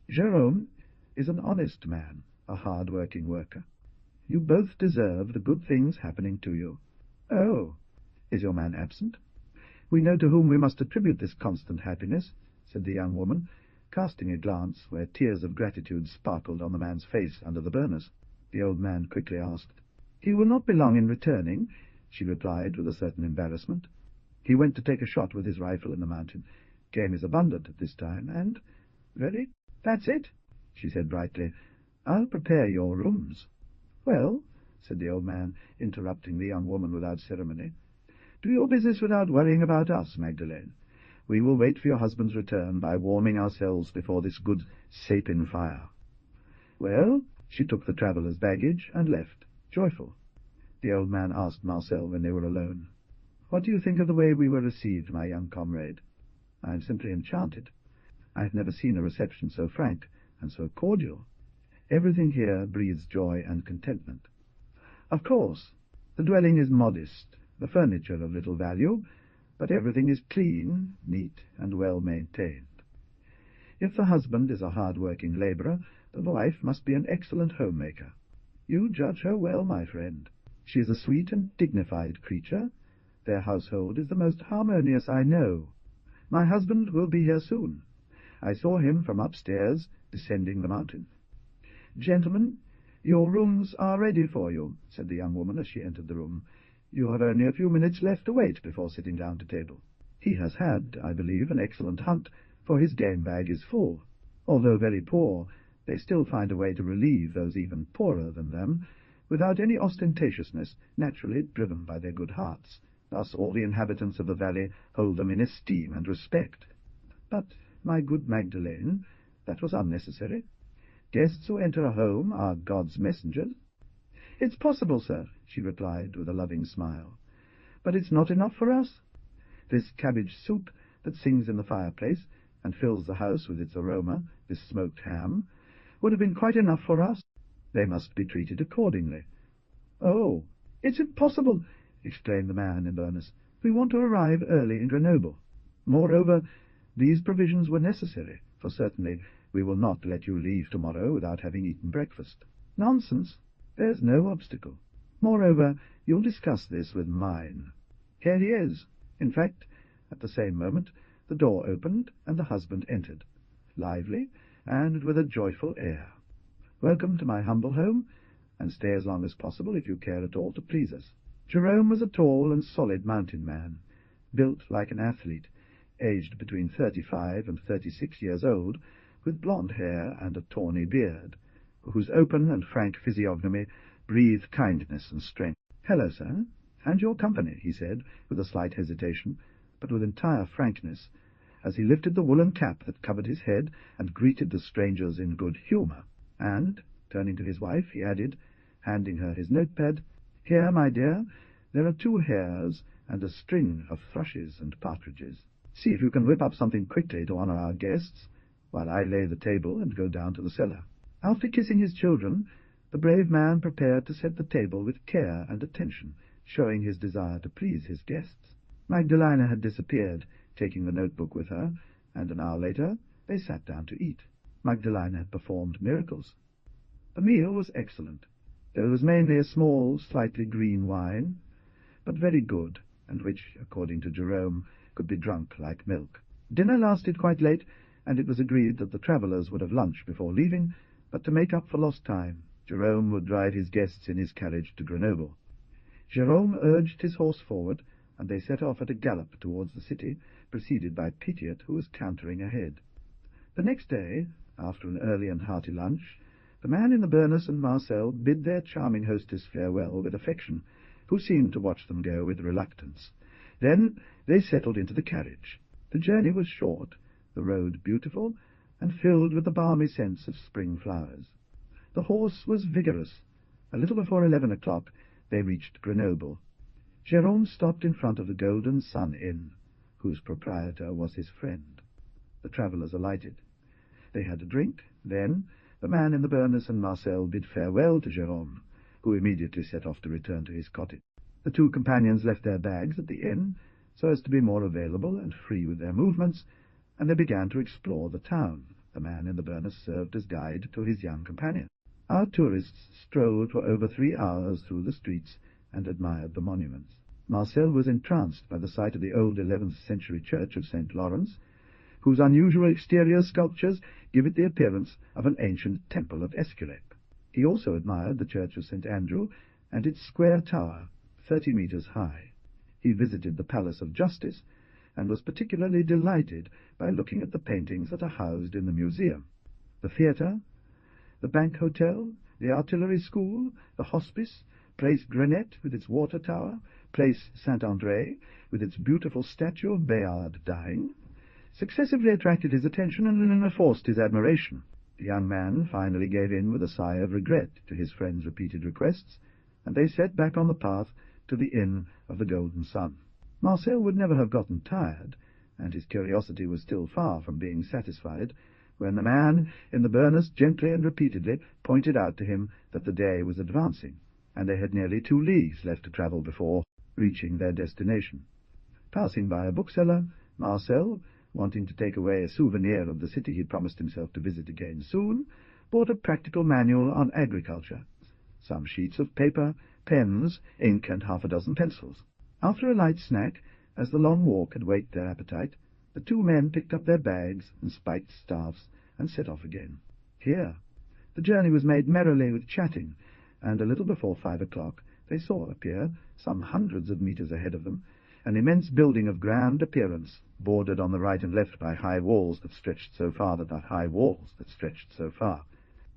Speaker 1: Jerome is an honest man, a hard-working worker. You both deserve the good things happening to you." "Oh, is your man absent?" "We know to whom we must attribute this constant happiness," said the young woman, casting a glance where tears of gratitude sparkled on the man's face under the burnous. The old man quickly asked. "He will not be long in returning," she replied with a certain embarrassment. "He went to take a shot with his rifle in the mountain. Game is abundant at this time, and—" "Really? That's it," she said brightly. "I'll prepare your rooms." "Well," said the old man, interrupting the young woman without ceremony, "do your business without worrying about us, Magdalene. We will wait for your husband's return by warming ourselves before this good sapin fire." Well, she took the traveller's baggage and left, joyful. The old man asked Marcel when they were alone, "What do you think of the way we were received, my young comrade?" "I am simply enchanted. I have never seen a reception so frank and so cordial. Everything here breathes joy and contentment. Of course, the dwelling is modest, the furniture of little value, but everything is clean, neat, and well maintained. If the husband is a hard-working labourer, the wife must be an excellent homemaker. You judge her well, my friend. She is a sweet and dignified creature. Their household is the most harmonious I know. My husband will be here soon. I saw him from upstairs, descending the mountain." "Gentlemen, your rooms are ready for you," said the young woman as she entered the room. "You have only a few minutes left to wait before sitting down to table. He has had, I believe, an excellent hunt, for his game bag is full. Although very poor, they still find a way to relieve those even poorer than them, without any ostentatiousness, naturally driven by their good hearts. Thus all the inhabitants of the valley hold them in esteem and respect. But, my good Magdalene, that was unnecessary. Guests who enter a home are God's messengers." "It's possible, sir," she replied with a loving smile. "But it's not enough for us. This cabbage soup that sings in the fireplace and fills the house with its aroma, this smoked ham, would have been quite enough for us. They must be treated accordingly." "Oh, it's impossible!" exclaimed the man in earnest. "We want to arrive early in Grenoble. Moreover, these provisions were necessary, for certainly we will not let you leave tomorrow without having eaten breakfast." "Nonsense! There's no obstacle. Moreover, you'll discuss this with mine. Here he is." In fact, at the same moment the door opened and the husband entered, lively and with a joyful air. "Welcome to my humble home, and stay as long as possible if you care at all to please us." Jerome was a tall and solid mountain man, built like an athlete, aged between 35 and 36 years old, with blond hair and a tawny beard, whose open and frank physiognomy breathed kindness and strength. "Hello, sir, and your company," he said, with a slight hesitation, but with entire frankness, as he lifted the woolen cap that covered his head and greeted the strangers in good humour. And, turning to his wife, he added, handing her his notepad, "Here, my dear, there are 2 hares and a string of thrushes and partridges. See if you can whip up something quickly to honour our guests, while I lay the table and go down to the cellar." After kissing his children, the brave man prepared to set the table with care and attention, showing his desire to please his guests. Magdalena had disappeared, taking the notebook with her, and an hour later they sat down to eat. Magdalena had performed miracles. The meal was excellent. There was mainly a small, slightly green wine, but very good, and which, according to Jerome, could be drunk like milk. Dinner lasted quite late, and it was agreed that the travellers would have lunch before leaving, but to make up for lost time, Jerome would drive his guests in his carriage to Grenoble. Jerome urged his horse forward, and they set off at a gallop towards the city, preceded by Petiot, who was cantering ahead. The next day, after an early and hearty lunch, the man in the burnous and Marcel bid their charming hostess farewell with affection, who seemed to watch them go with reluctance. Then they settled into the carriage. The journey was short, the road beautiful, and filled with the balmy sense of spring flowers. The horse was vigorous. A little before 11 o'clock they reached Grenoble. Jerome stopped in front of the Golden Sun Inn, whose proprietor was his friend. The travellers alighted. They had a drink. Then the man in the burnous and Marcel bid farewell to Jerome, who immediately set off to return to his cottage. The 2 companions left their bags at the inn, so as to be more available and free with their movements, and they began to explore the town. The man in the burnous served as guide to his young companion. Our tourists strolled for over 3 hours through the streets and admired the monuments. Marcel was entranced by the sight of the old 11th-century church of St. Lawrence, whose unusual exterior sculptures give it the appearance of an ancient temple of Esculape. He also admired the church of St. Andrew and its square tower, 30 metres high. He visited the Palace of Justice, and was particularly delighted by looking at the paintings that are housed in the museum. The theatre, the Bank Hotel, the Artillery School, the Hospice, Place Grenette with its water tower, Place Saint-André with its beautiful statue of Bayard dying, successively attracted his attention and enforced his admiration. The young man finally gave in with a sigh of regret to his friend's repeated requests, and they set back on the path to the Inn of the Golden Sun. Marcel would never have gotten tired, and his curiosity was still far from being satisfied, when the man in the burnous gently and repeatedly pointed out to him that the day was advancing, and they had nearly 2 leagues left to travel before reaching their destination. Passing by a bookseller, Marcel, wanting to take away a souvenir of the city he had promised himself to visit again soon, bought a practical manual on agriculture, some sheets of paper, pens, ink, and 6 pencils. After a light snack, as the long walk had waked their appetite, the 2 men picked up their bags and spiked staffs and set off again. Here the journey was made merrily with chatting, and a little before 5 o'clock they saw appear, some hundreds of meters ahead of them, an immense building of grand appearance, bordered on the right and left by high walls that stretched so far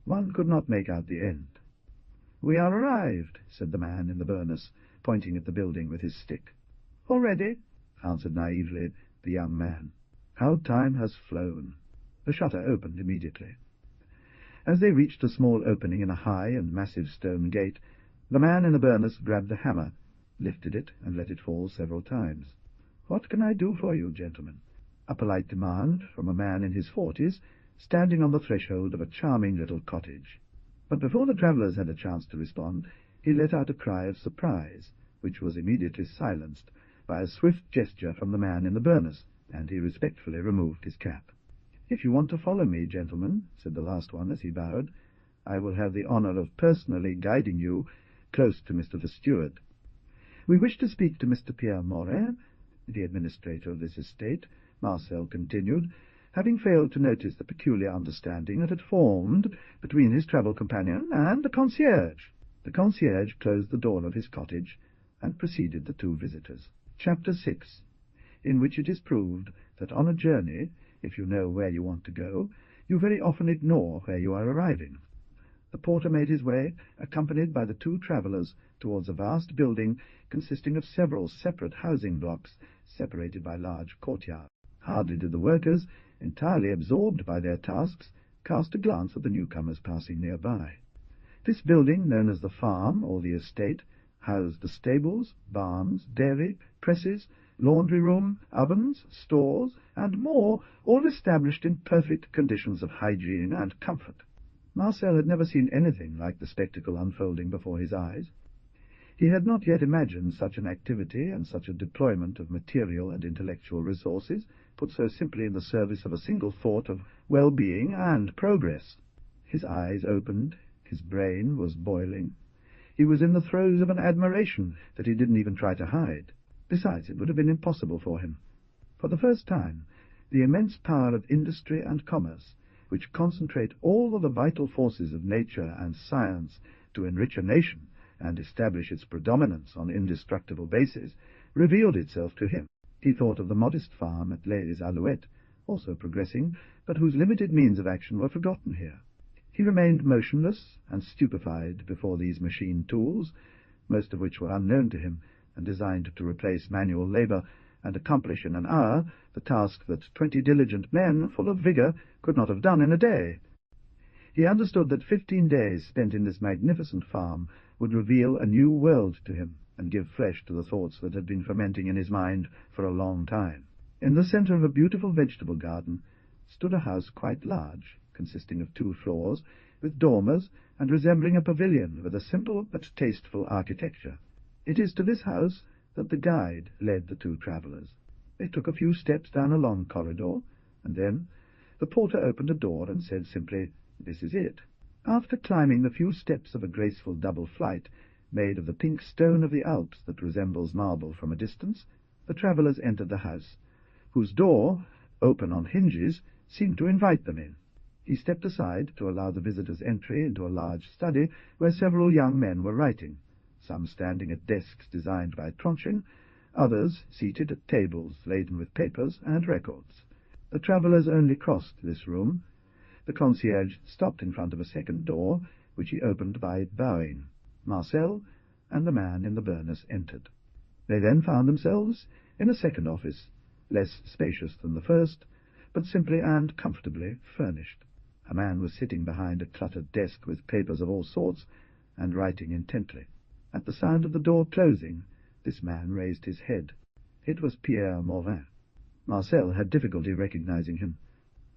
Speaker 1: one could not make out the end. "We are arrived," said the man in the burnous, pointing at the building with his stick. "Already?" answered naively the young man. "How time has flown!" The shutter opened immediately. As they reached a small opening in a high and massive stone gate, the man in the burnous grabbed the hammer, lifted it, and let it fall several times. "What can I do for you, gentlemen?" A polite demand from a man in his 40s, standing on the threshold of a charming little cottage. But before the travellers had a chance to respond, he let out a cry of surprise, which was immediately silenced by a swift gesture from the man in the burnous, and he respectfully removed his cap. "If you want to follow me, gentlemen," said the last one as he bowed, "I will have the honour of personally guiding you close to Mr. the Steward. We wish to speak to Mr. Pierre Moret, the administrator of this estate," Marcel continued, having failed to notice the peculiar understanding that had formed between his travel companion and the concierge. The concierge closed the door of his cottage and preceded the 2 visitors. Chapter 6, in which it is proved that on a journey, if you know where you want to go, you very often ignore where you are arriving. The porter made his way, accompanied by the 2 travellers, towards a vast building consisting of several separate housing blocks, separated by large courtyards. Hardly did the workers, entirely absorbed by their tasks, cast a glance at the newcomers passing nearby. This building, known as the farm or the estate, housed the stables, barns, dairy, presses, laundry room, ovens, stores, and more, all established in perfect conditions of hygiene and comfort. Marcel had never seen anything like the spectacle unfolding before his eyes. He had not yet imagined such an activity and such a deployment of material and intellectual resources put so simply in the service of a single thought of well-being and progress. His eyes opened, his brain was boiling. He was in the throes of an admiration that he didn't even try to hide. Besides, it would have been impossible for him. For the first time, the immense power of industry and commerce, which concentrate all of the vital forces of nature and science to enrich a nation and establish its predominance on indestructible bases, revealed itself to him. He thought of the modest farm at Les Alouettes, also progressing, but whose limited means of action were forgotten here. He remained motionless and stupefied before these machine tools, most of which were unknown to him and designed to replace manual labor and accomplish in an hour the task that 20 diligent men, full of vigor, could not have done in a day. He understood that 15 days spent in this magnificent farm would reveal a new world to him and give flesh to the thoughts that had been fermenting in his mind for a long time. In the center of a beautiful vegetable garden stood a house quite large, consisting of 2 floors, with dormers, and resembling a pavilion with a simple but tasteful architecture. It is to this house that the guide led the 2 travellers. They took a few steps down a long corridor, and then the porter opened a door and said simply, "This is it." After climbing the few steps of a graceful double flight, made of the pink stone of the Alps that resembles marble from a distance, the travellers entered the house, whose door, open on hinges, seemed to invite them in. He stepped aside to allow the visitors' entry into a large study where several young men were writing, some standing at desks designed by Tronchin, others seated at tables laden with papers and records. The travellers only crossed this room. The concierge stopped in front of a second door, which he opened by bowing. Marcel and the man in the burnous entered. They then found themselves in a second office, less spacious than the first, but simply and comfortably furnished. A man was sitting behind a cluttered desk with papers of all sorts, and writing intently. At the sound of the door closing, this man raised his head. It was Pierre Morin. Marcel had difficulty recognizing him.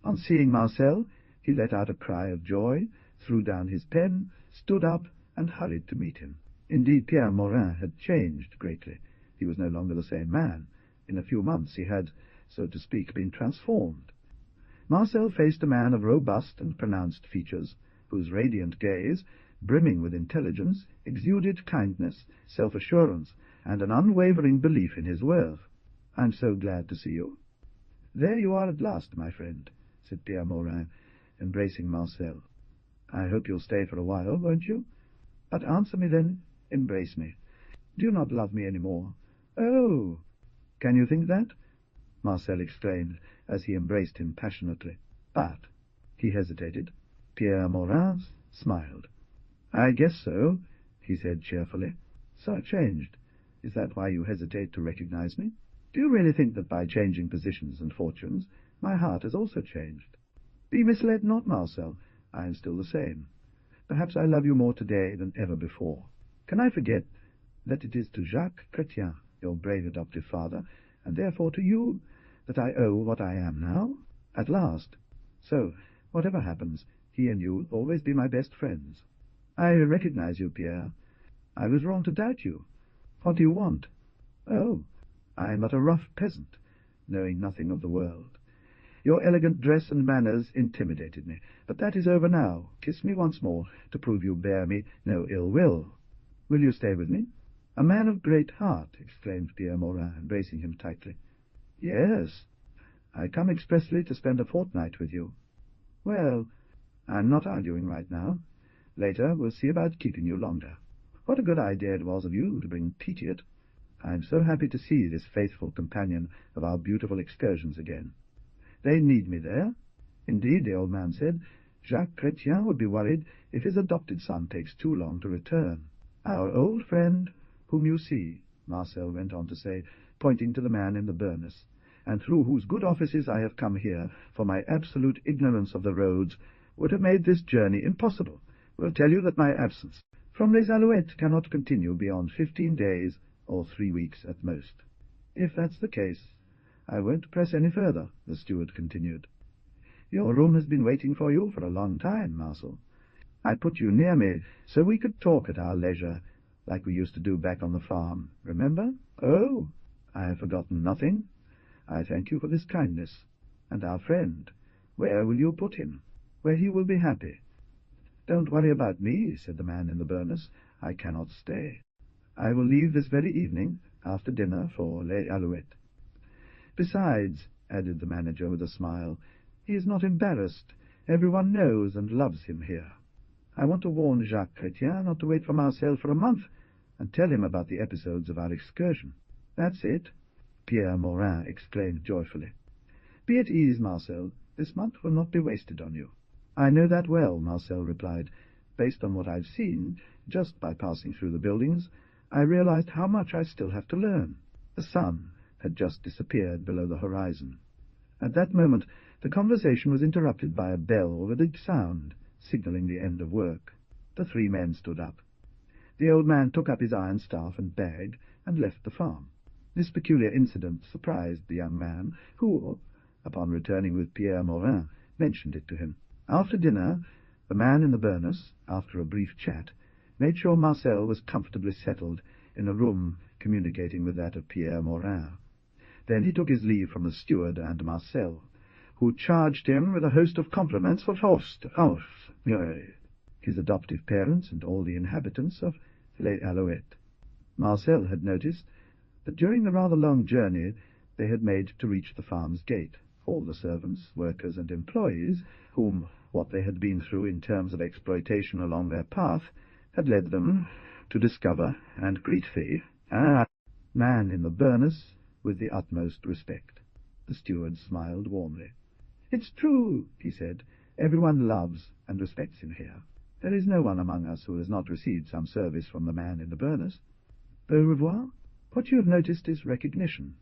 Speaker 1: On seeing Marcel, he let out a cry of joy, threw down his pen, stood up, and hurried to meet him. Indeed, Pierre Morin had changed greatly. He was no longer the same man. In a few months he had, so to speak, been transformed. Marcel faced a man of robust and pronounced features, whose radiant gaze, brimming with intelligence, exuded kindness, self-assurance, and an unwavering belief in his worth. "I'm so glad to see you." "There you are at last, my friend," said Pierre Morin, embracing Marcel. "I hope you'll stay for a while, won't you? But answer me then, embrace me. Do you not love me any more?" "Oh, can you think that?" Marcel exclaimed, as he embraced him passionately. "But—" He hesitated. Pierre Morin smiled. "I guess so," he said cheerfully. "So changed. Is that why you hesitate to recognize me? Do you really think that by changing positions and fortunes, my heart has also changed? Be misled not, Marcel. I am still the same. Perhaps I love you more today than ever before. Can I forget that it is to Jacques Chrétien, your brave adoptive father, and therefore to you, that I owe what I am now? At last. So, whatever happens, he and you will always be my best friends. I recognize you, Pierre. I was wrong to doubt you. What do you want? Oh, I am but a rough peasant, knowing nothing of the world. Your elegant dress and manners intimidated me, but that is over now. Kiss me once more, to prove you bear me no ill will. Will you stay with me?" "A man of great heart," exclaimed Pierre Morin, embracing him tightly. "Yes. I come expressly to spend a fortnight with you." "Well, I'm not arguing right now. Later we'll see about keeping you longer. What a good idea it was of you to bring Petiot. I'm so happy to see this faithful companion of our beautiful excursions again. They need me there. Indeed, the old man said, Jacques Chrétien would be worried if his adopted son takes too long to return. Our old friend, whom you see," Marcel went on to say, pointing to the man in the burnous, and through whose good offices I have come here, for my absolute ignorance of the roads would have made this journey impossible, will tell you that my absence from Les Alouettes cannot continue beyond 15 days or 3 weeks at most. If that's the case, I won't press any further, the steward continued. Your room has been waiting for you for a long time, Marcel. I put you near me so we could talk at our leisure, like we used to do back on the farm. Remember? Oh, I have forgotten nothing. I thank you for this kindness. And our friend, where will you put him? Where he will be happy. Don't worry about me, said the man in the burnous. I cannot stay. I will leave this very evening, after dinner, for Les Alouettes. Besides, added the manager with a smile, he is not embarrassed. Everyone knows and loves him here. I want to warn Jacques Chrétien not to wait for Marcel for a month, and tell him about the episodes of our excursion. That's it, Pierre Morin exclaimed joyfully. Be at ease, Marcel. This month will not be wasted on you. I know that well, Marcel replied. Based on what I've seen, just by passing through the buildings, I realized how much I still have to learn. The sun had just disappeared below the horizon. At that moment, the conversation was interrupted by a bell with a sound, signalling the end of work. The 3 men stood up. The old man took up his iron staff and bag and left the farm. This peculiar incident surprised the young man, who, upon returning with Pierre Morin, mentioned it to him. After dinner, the man in the burnous, after a brief chat, made sure Marcel was comfortably settled in a room communicating with that of Pierre Morin. Then he took his leave from the steward and Marcel, who charged him with a host of compliments for Faust, his adoptive parents, and all the inhabitants of Les Alouettes. Marcel had noticed that during the rather long journey they had made to reach the farm's gate, all the servants, workers, and employees, whom what they had been through in terms of exploitation along their path had led them to discover and greet the man in the burnous with the utmost respect. The steward smiled warmly. It's true, he said. Everyone loves and respects him here. There is no one among us who has not received some service from the man in the burnous. Au revoir? What you have noticed is recognition.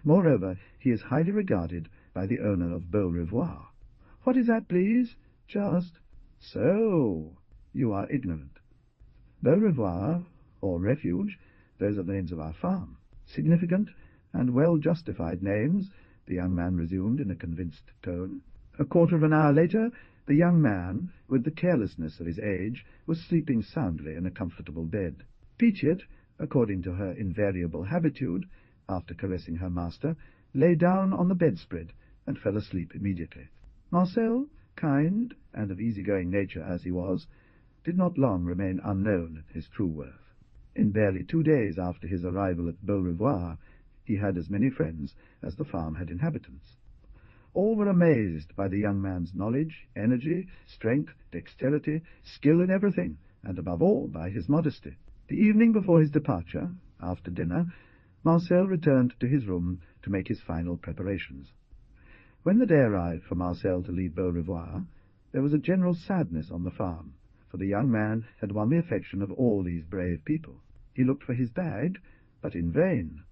Speaker 1: Moreover, he is highly regarded by the owner of Beau Revoir. What is that, please? Just so. You are ignorant. Beau Revoir, or Refuge, those are the names of our farm. Significant and well-justified names, the young man resumed in a convinced tone. A quarter of an hour later, the young man, with the carelessness of his age, was sleeping soundly in a comfortable bed. Peachiet, according to her invariable habitude, after caressing her master, lay down on the bedspread and fell asleep immediately. Marcel, kind and of easy-going nature as he was, did not long remain unknown his true worth. In barely 2 days after his arrival at Beau Revoir, he had as many friends as the farm had inhabitants. All were amazed by the young man's knowledge, energy, strength, dexterity, skill in everything, and above all by his modesty. The evening before his departure, after dinner, Marcel returned to his room to make his final preparations. When the day arrived for Marcel to leave Beau Revoir, there was a general sadness on the farm, for the young man had won the affection of all these brave people. He looked for his bag, but in vain.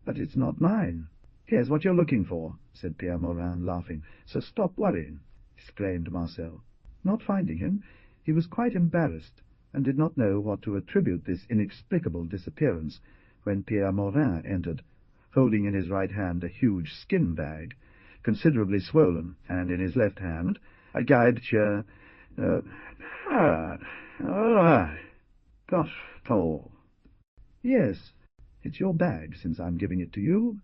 Speaker 1: But it's not mine. Here's what you're looking for, said Pierre Morin, laughing. So stop worrying, exclaimed Marcel. Not finding him, he was quite embarrassed, and did not know what to attribute this inexplicable disappearance, when Pierre Morin entered, holding in his right hand a huge skin bag, considerably swollen, and in his left hand a guide chair. Gosh, Paul. Yes, it's your bag, since I'm giving it to you.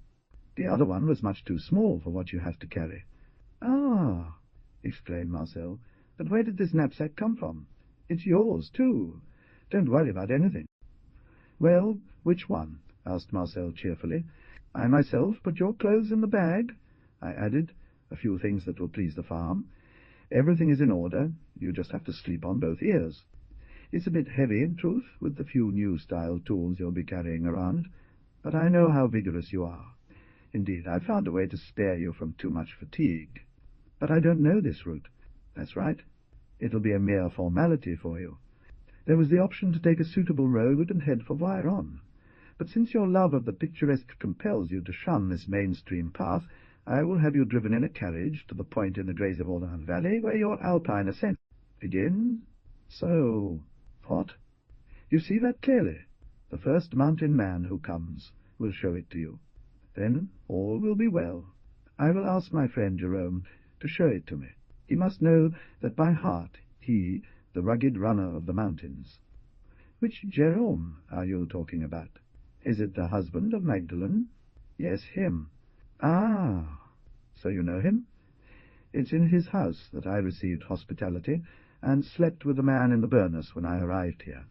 Speaker 1: The other one was much too small for what you have to carry. Ah, exclaimed Marcel, but where did this knapsack come from? It's yours, too. Don't worry about anything. Well, which one? Asked Marcel cheerfully. I myself put your clothes in the bag. I added, a few things that will please the farm. Everything is in order. You just have to sleep on both ears. It's a bit heavy, in truth, with the few new-style tools you'll be carrying around, but I know how vigorous you are. Indeed, I've found a way to spare you from too much fatigue. But I don't know this route. That's right. It'll be a mere formality for you. There was the option to take a suitable road and head for Voiron. But since your love of the picturesque compels you to shun this mainstream path, I will have you driven in a carriage to the point in the Grèze-Orlan valley where your alpine ascent begins. So, what? You see that clearly. The first mountain man who comes will show it to you. Then all will be well. I will ask my friend Jerome to show it to me. He must know that by heart he, the rugged runner of the mountains. Which Jerome are you talking about? Is it the husband of Magdalene? Yes, him. Ah, so you know him? It's in his house that I received hospitality, and slept with the man in the burnous when I arrived here.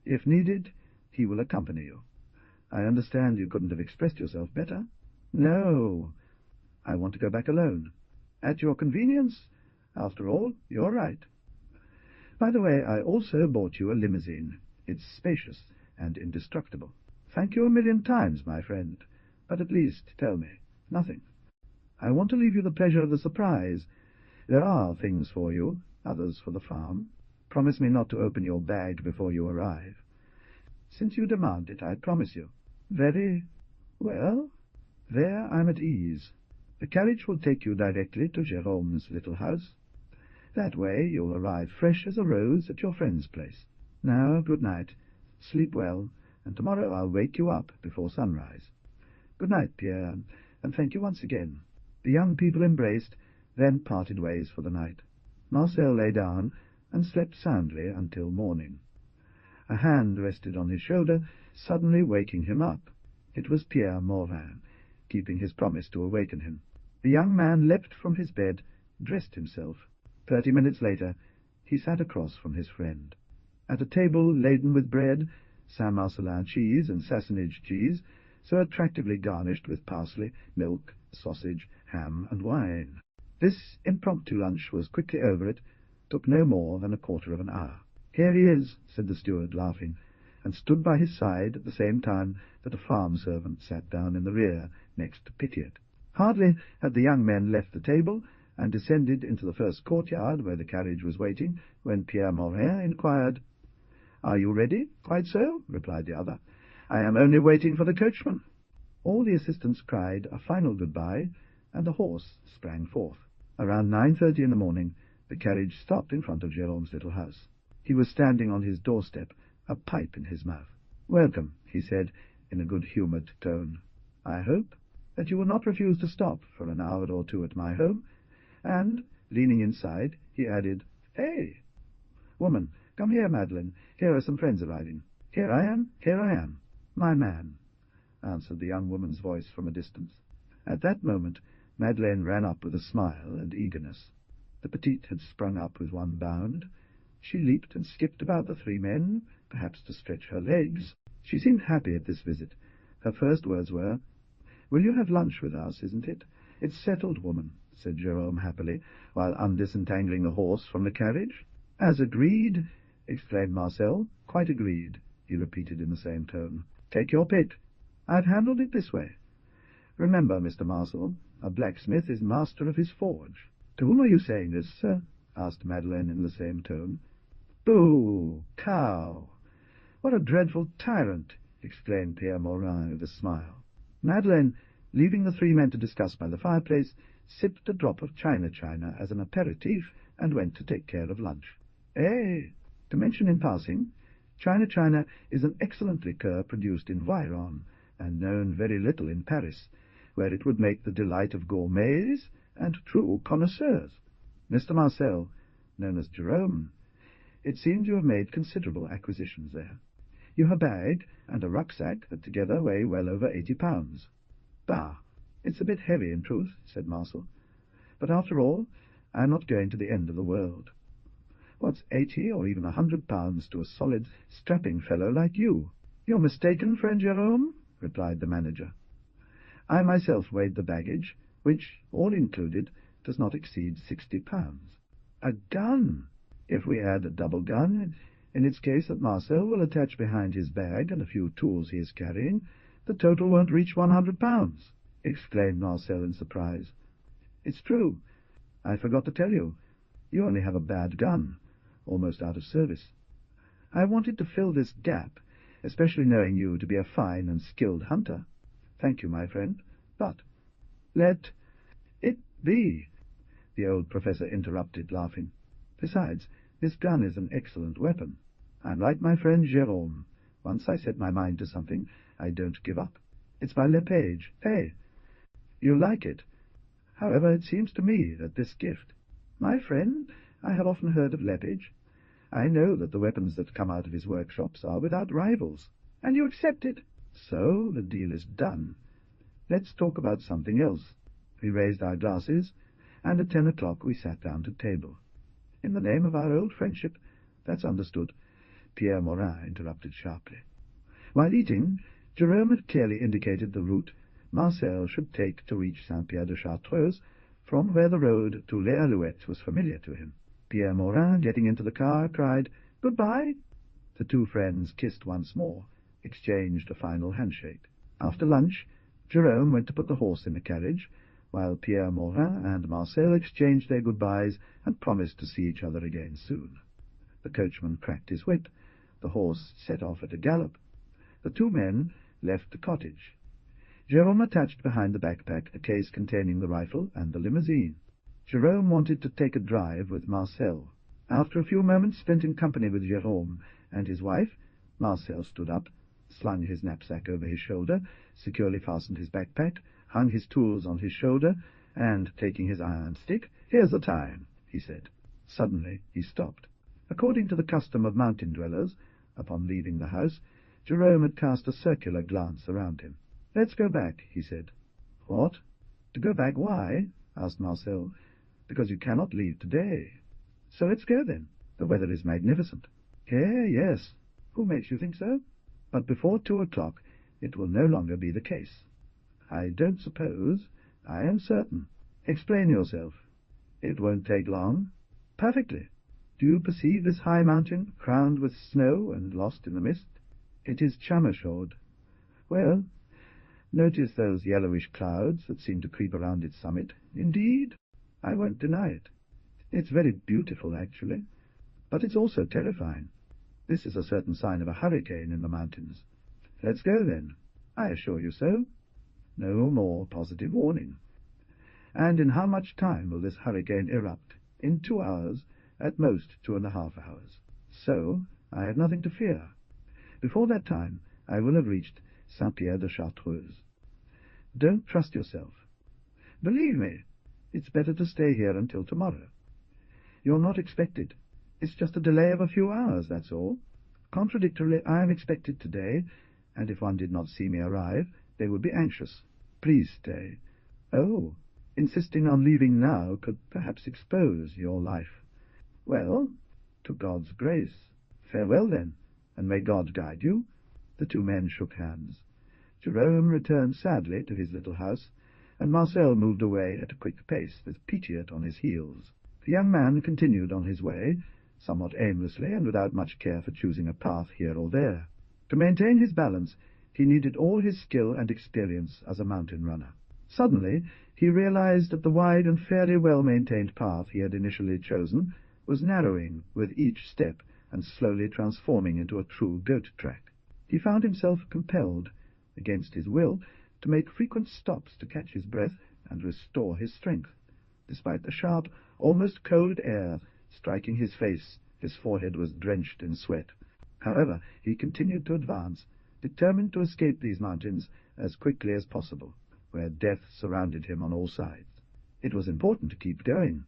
Speaker 1: If needed, he will accompany you. I understand you couldn't have expressed yourself better. No, I want to go back alone. At your convenience. After all, you're right. By the way, I also bought you a limousine. It's spacious and indestructible. Thank you a million times, my friend. But at least tell me nothing. I want to leave you the pleasure of the surprise. There are things for you, others for the farm. Promise me not to open your bag before you arrive. Since you demand it, I promise you. Very well. There I'm at ease. The carriage will take you directly to Jérôme's little house. That way you'll arrive fresh as a rose at your friend's place. Now, good night. Sleep well, and tomorrow I'll wake you up before sunrise. Good night, Pierre, and thank you once again. The young people embraced, then parted ways for the night. Marcel lay down and slept soundly until morning. A hand rested on his shoulder, suddenly waking him up. It was Pierre Morin, keeping his promise to awaken him. The young man leapt from his bed, dressed himself. 30 minutes later, he sat across from his friend. At a table laden with bread, Saint-Marcellin cheese and Sassenage cheese, so attractively garnished with parsley, milk, sausage, ham, and wine. This impromptu lunch was quickly over. It took no more than a quarter of an hour. "Here he is," said the steward, laughing, and stood by his side at the same time that a farm servant sat down in the rear, next to Pitiot. Hardly had the young men left the table and descended into the first courtyard where the carriage was waiting, when Pierre Morin inquired. "Are you ready?" "Quite so," replied the other. "I am only waiting for the coachman." All the assistants cried a final goodbye, and the horse sprang forth. Around 9:30 in the morning, the carriage stopped in front of Jérôme's little house. He was standing on his doorstep, a pipe in his mouth. "Welcome," he said, in a good-humoured tone. "I hope that you will not refuse to stop for an hour or two at my home." And, leaning inside, he added, "Hey, woman, come here, Madeleine. Here are some friends arriving." "Here I am, here I am, my man," answered the young woman's voice from a distance. At that moment, Madeleine ran up with a smile and eagerness. The petite had sprung up with one bound. She leaped and skipped about the three men, perhaps to stretch her legs. She seemed happy at this visit. Her first words were, "Will you have lunch with us, isn't it?" "It's settled, woman," said Jérôme happily, while undisentangling the horse from the carriage. "As agreed," exclaimed Marcel. "Quite agreed," he repeated in the same tone. "Take your pick. I've handled it this way. Remember, Mr. Marcel, a blacksmith is master of his forge." "To whom are you saying this, sir?" asked Madeleine in the same tone. "Boo! Cow! What a dreadful tyrant!" exclaimed Pierre Morin with a smile. Madeleine, leaving the three men to discuss by the fireplace, sipped a drop of china as an aperitif, and went to take care of lunch. To mention in passing, china is an excellent liqueur produced in Voiron, and known very little in Paris, where it would make the delight of gourmets and true connoisseurs. Mr. Marcel, known as Jérôme, it seems you have made considerable acquisitions there. You have a bag and a rucksack that together weigh well over 80 pounds. "Bah! It's a bit heavy, in truth," said Marcel. "But after all, I am not going to the end of the world. What's 80 or even 100 pounds to a solid, strapping fellow like you?" "You're mistaken, friend Jérôme," replied the manager. "I myself weighed the baggage, which, all included, does not exceed 60 pounds. A gun! If we add a double gun, in its case that Marcel will attach behind his bag and a few tools he is carrying, the total won't reach 100 pounds, exclaimed Marcel in surprise. "It's true. I forgot to tell you. You only have a bad gun, almost out of service. I wanted to fill this gap, especially knowing you to be a fine and skilled hunter. Thank you, my friend, but let it be, the old professor interrupted, laughing. Besides, this gun is an excellent weapon. I'm like my friend Jérôme. Once I set my mind to something, I don't give up. It's by Lepage. Hey, you like it? However, it seems to me that this gift— My friend, I have often heard of Lepage. I know that the weapons that come out of his workshops are without rivals. And you accept it? So the deal is done. Let's talk about something else. We raised our glasses, and at 10 o'clock we sat down to table. In the name of our old friendship— That's understood, Pierre Morin interrupted sharply. While eating, Jérôme had clearly indicated the route Marcel should take to reach Saint-Pierre-de-Chartreuse, from where the road to Les Alouettes was familiar to him. Pierre Morin, getting into the car, cried, "Goodbye." The two friends kissed once more, exchanged a final handshake. After lunch, Jérôme went to put the horse in the carriage, while Pierre Morin and Marcel exchanged their goodbyes and promised to see each other again soon. The coachman cracked his whip. The horse set off at a gallop. The two men left the cottage. Jérôme attached behind the backpack a case containing the rifle and the limousine. Jérôme wanted to take a drive with Marcel. After a few moments spent in company with Jérôme and his wife, Marcel stood up, slung his knapsack over his shoulder, securely fastened his backpack, hung his tools on his shoulder, and, taking his iron stick, "Here's the time," he said. Suddenly he stopped. According to the custom of mountain-dwellers, upon leaving the house, Jérôme had cast a circular glance around him. "Let's go back," he said. "What? To go back? Why?" asked Marcel. "Because you cannot leave today." "So let's go, then. The weather is magnificent." Yes. Who makes you think so?" "But before 2 o'clock it will no longer be the case." "I don't suppose." "I am certain." "Explain yourself." "It won't take long." "Perfectly. Do you perceive this high mountain, crowned with snow and lost in the mist? It is Chammershord. Well, notice those yellowish clouds that seem to creep around its summit. Indeed, I won't deny it. It's very beautiful, actually, but it's also terrifying. This is a certain sign of a hurricane in the mountains." "Let's go, then." "I assure you so." "No more positive warning." "And in how much time will this hurricane erupt?" "In 2 hours, at most 2.5 hours. So I have nothing to fear. Before that time I will have reached Saint-Pierre-de-Chartreuse. Don't trust yourself. Believe me, it's better to stay here until tomorrow. You're not expected. It's just a delay of a few hours, that's all. Contradictorily, I am expected today, and if one did not see me arrive, they would be anxious. Please stay." "Oh, insisting on leaving now could perhaps expose your life." "Well, to God's grace. Farewell, then, and may God guide you." The two men shook hands. Jérôme returned sadly to his little house, and Marcel moved away at a quick pace, with Petiot on his heels. The young man continued on his way, somewhat aimlessly and without much care for choosing a path here or there. To maintain his balance, he needed all his skill and experience as a mountain runner. Suddenly he realized that the wide and fairly well-maintained path he had initially chosen was narrowing with each step and slowly transforming into a true goat-track. He found himself compelled, against his will, to make frequent stops to catch his breath and restore his strength. Despite the sharp, almost cold air striking his face, his forehead was drenched in sweat. However, he continued to advance, determined to escape these mountains as quickly as possible, where death surrounded him on all sides. It was important to keep going.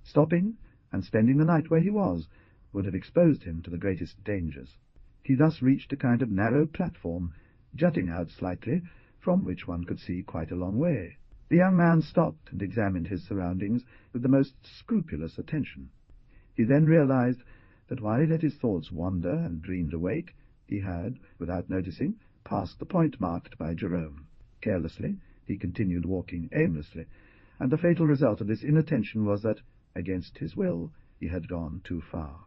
Speaker 1: Stopping and spending the night where he was would have exposed him to the greatest dangers. He thus reached a kind of narrow platform, jutting out slightly, from which one could see quite a long way. The young man stopped and examined his surroundings with the most scrupulous attention. He then realized that while he let his thoughts wander and dreamed awake, he had, without noticing, passed the point marked by Jérôme. Carelessly, he continued walking aimlessly, and the fatal result of this inattention was that, against his will, he had gone too far.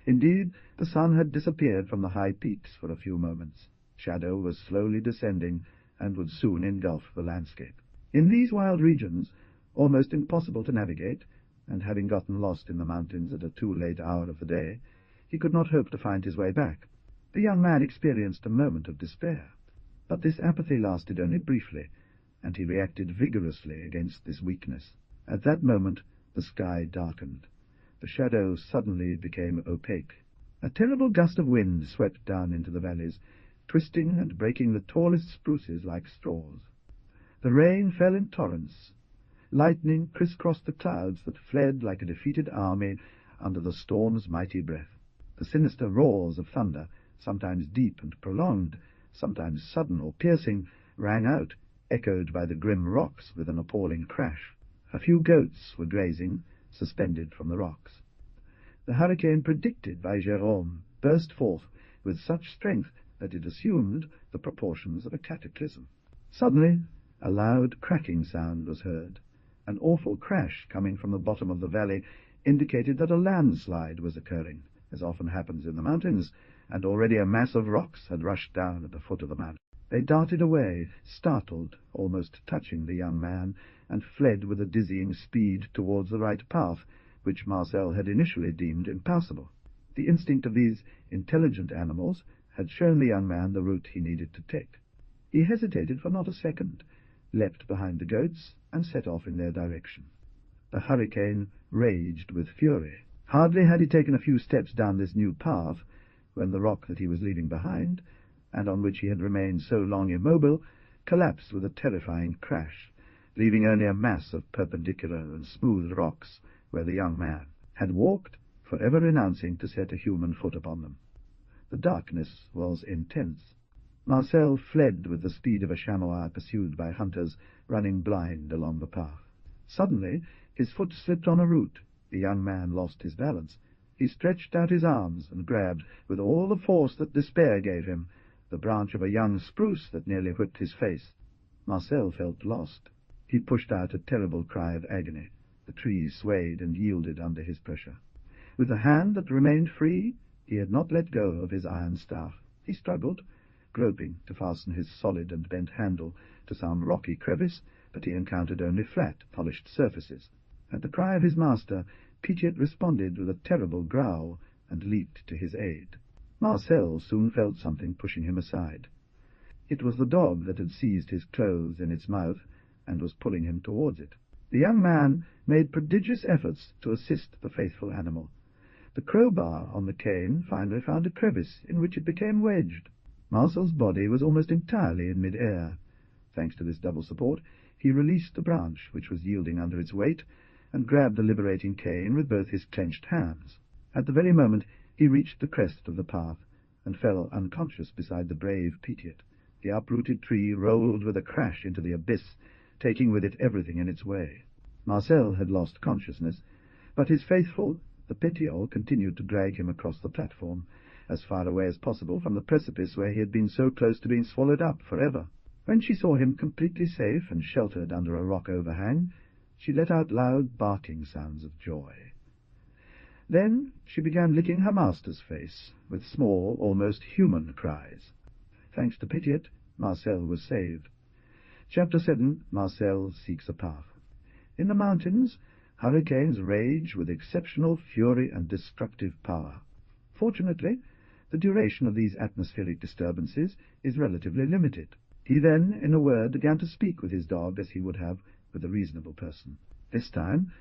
Speaker 1: Indeed, the sun had disappeared from the high peaks for a few moments. Shadow was slowly descending, and would soon engulf the landscape. In these wild regions, almost impossible to navigate, and having gotten lost in the mountains at a too late hour of the day, he could not hope to find his way back. The young man experienced a moment of despair, but this apathy lasted only briefly, and he reacted vigorously against this weakness. At that moment the sky darkened. The shadows suddenly became opaque. A terrible gust of wind swept down into the valleys, twisting and breaking the tallest spruces like straws. The rain fell in torrents. Lightning crisscrossed the clouds that fled like a defeated army under the storm's mighty breath. The sinister roars of thunder, sometimes deep and prolonged, sometimes sudden or piercing, rang out, echoed by the grim rocks with an appalling crash. A few goats were grazing, suspended from the rocks. The hurricane predicted by Jérôme burst forth with such strength that it assumed the proportions of a cataclysm. Suddenly a loud cracking sound was heard. An awful crash coming from the bottom of the valley indicated that a landslide was occurring, as often happens in the mountains, and already a mass of rocks had rushed down at the foot of the mountain. They darted away, startled, almost touching the young man, and fled with a dizzying speed towards the right path, which Marcel had initially deemed impassable. The instinct of these intelligent animals had shown the young man the route he needed to take. He hesitated for not a second, leapt behind the goats, and set off in their direction. The hurricane raged with fury. Hardly had he taken a few steps down this new path, when the rock that he was leaving behind, and on which he had remained so long immobile, collapsed with a terrifying crash, leaving only a mass of perpendicular and smooth rocks where the young man had walked, forever renouncing to set a human foot upon them. The darkness was intense. Marcel fled with the speed of a chamois pursued by hunters, running blind along the path. Suddenly his foot slipped on a root. The young man lost his balance. He stretched out his arms and grabbed, with all the force that despair gave him, the branch of a young spruce that nearly whipped his face. Marcel felt lost. He pushed out a terrible cry of agony. The tree swayed and yielded under his pressure. With the hand that remained free, he had not let go of his iron staff. He struggled, groping to fasten his solid and bent handle to some rocky crevice, but he encountered only flat, polished surfaces. At the cry of his master, Pichette responded with a terrible growl and leaped to his aid. Marcel soon felt something pushing him aside. It was the dog that had seized his clothes in its mouth and was pulling him towards it. The young man made prodigious efforts to assist the faithful animal. The crowbar on the cane finally found a crevice in which it became wedged. Marcel's body was almost entirely in mid-air. Thanks to this double support, he released the branch which was yielding under its weight, and grabbed the liberating cane with both his clenched hands. At the very moment he reached the crest of the path, and fell unconscious beside the brave Pichette. The uprooted tree rolled with a crash into the abyss, taking with it everything in its way. Marcel had lost consciousness, but his faithful, the Pétiole, continued to drag him across the platform, as far away as possible from the precipice where he had been so close to being swallowed up forever. When she saw him completely safe and sheltered under a rock overhang, she let out loud barking sounds of joy. Then she began licking her master's face, with small, almost human cries. Thanks to Pichette, Marcel was saved. Chapter 7. Marcel seeks a path. In the mountains, hurricanes rage with exceptional fury and destructive power. Fortunately, the duration of these atmospheric disturbances is relatively limited. He then, in a word, began to speak with his dog as he would have with a reasonable person. This time,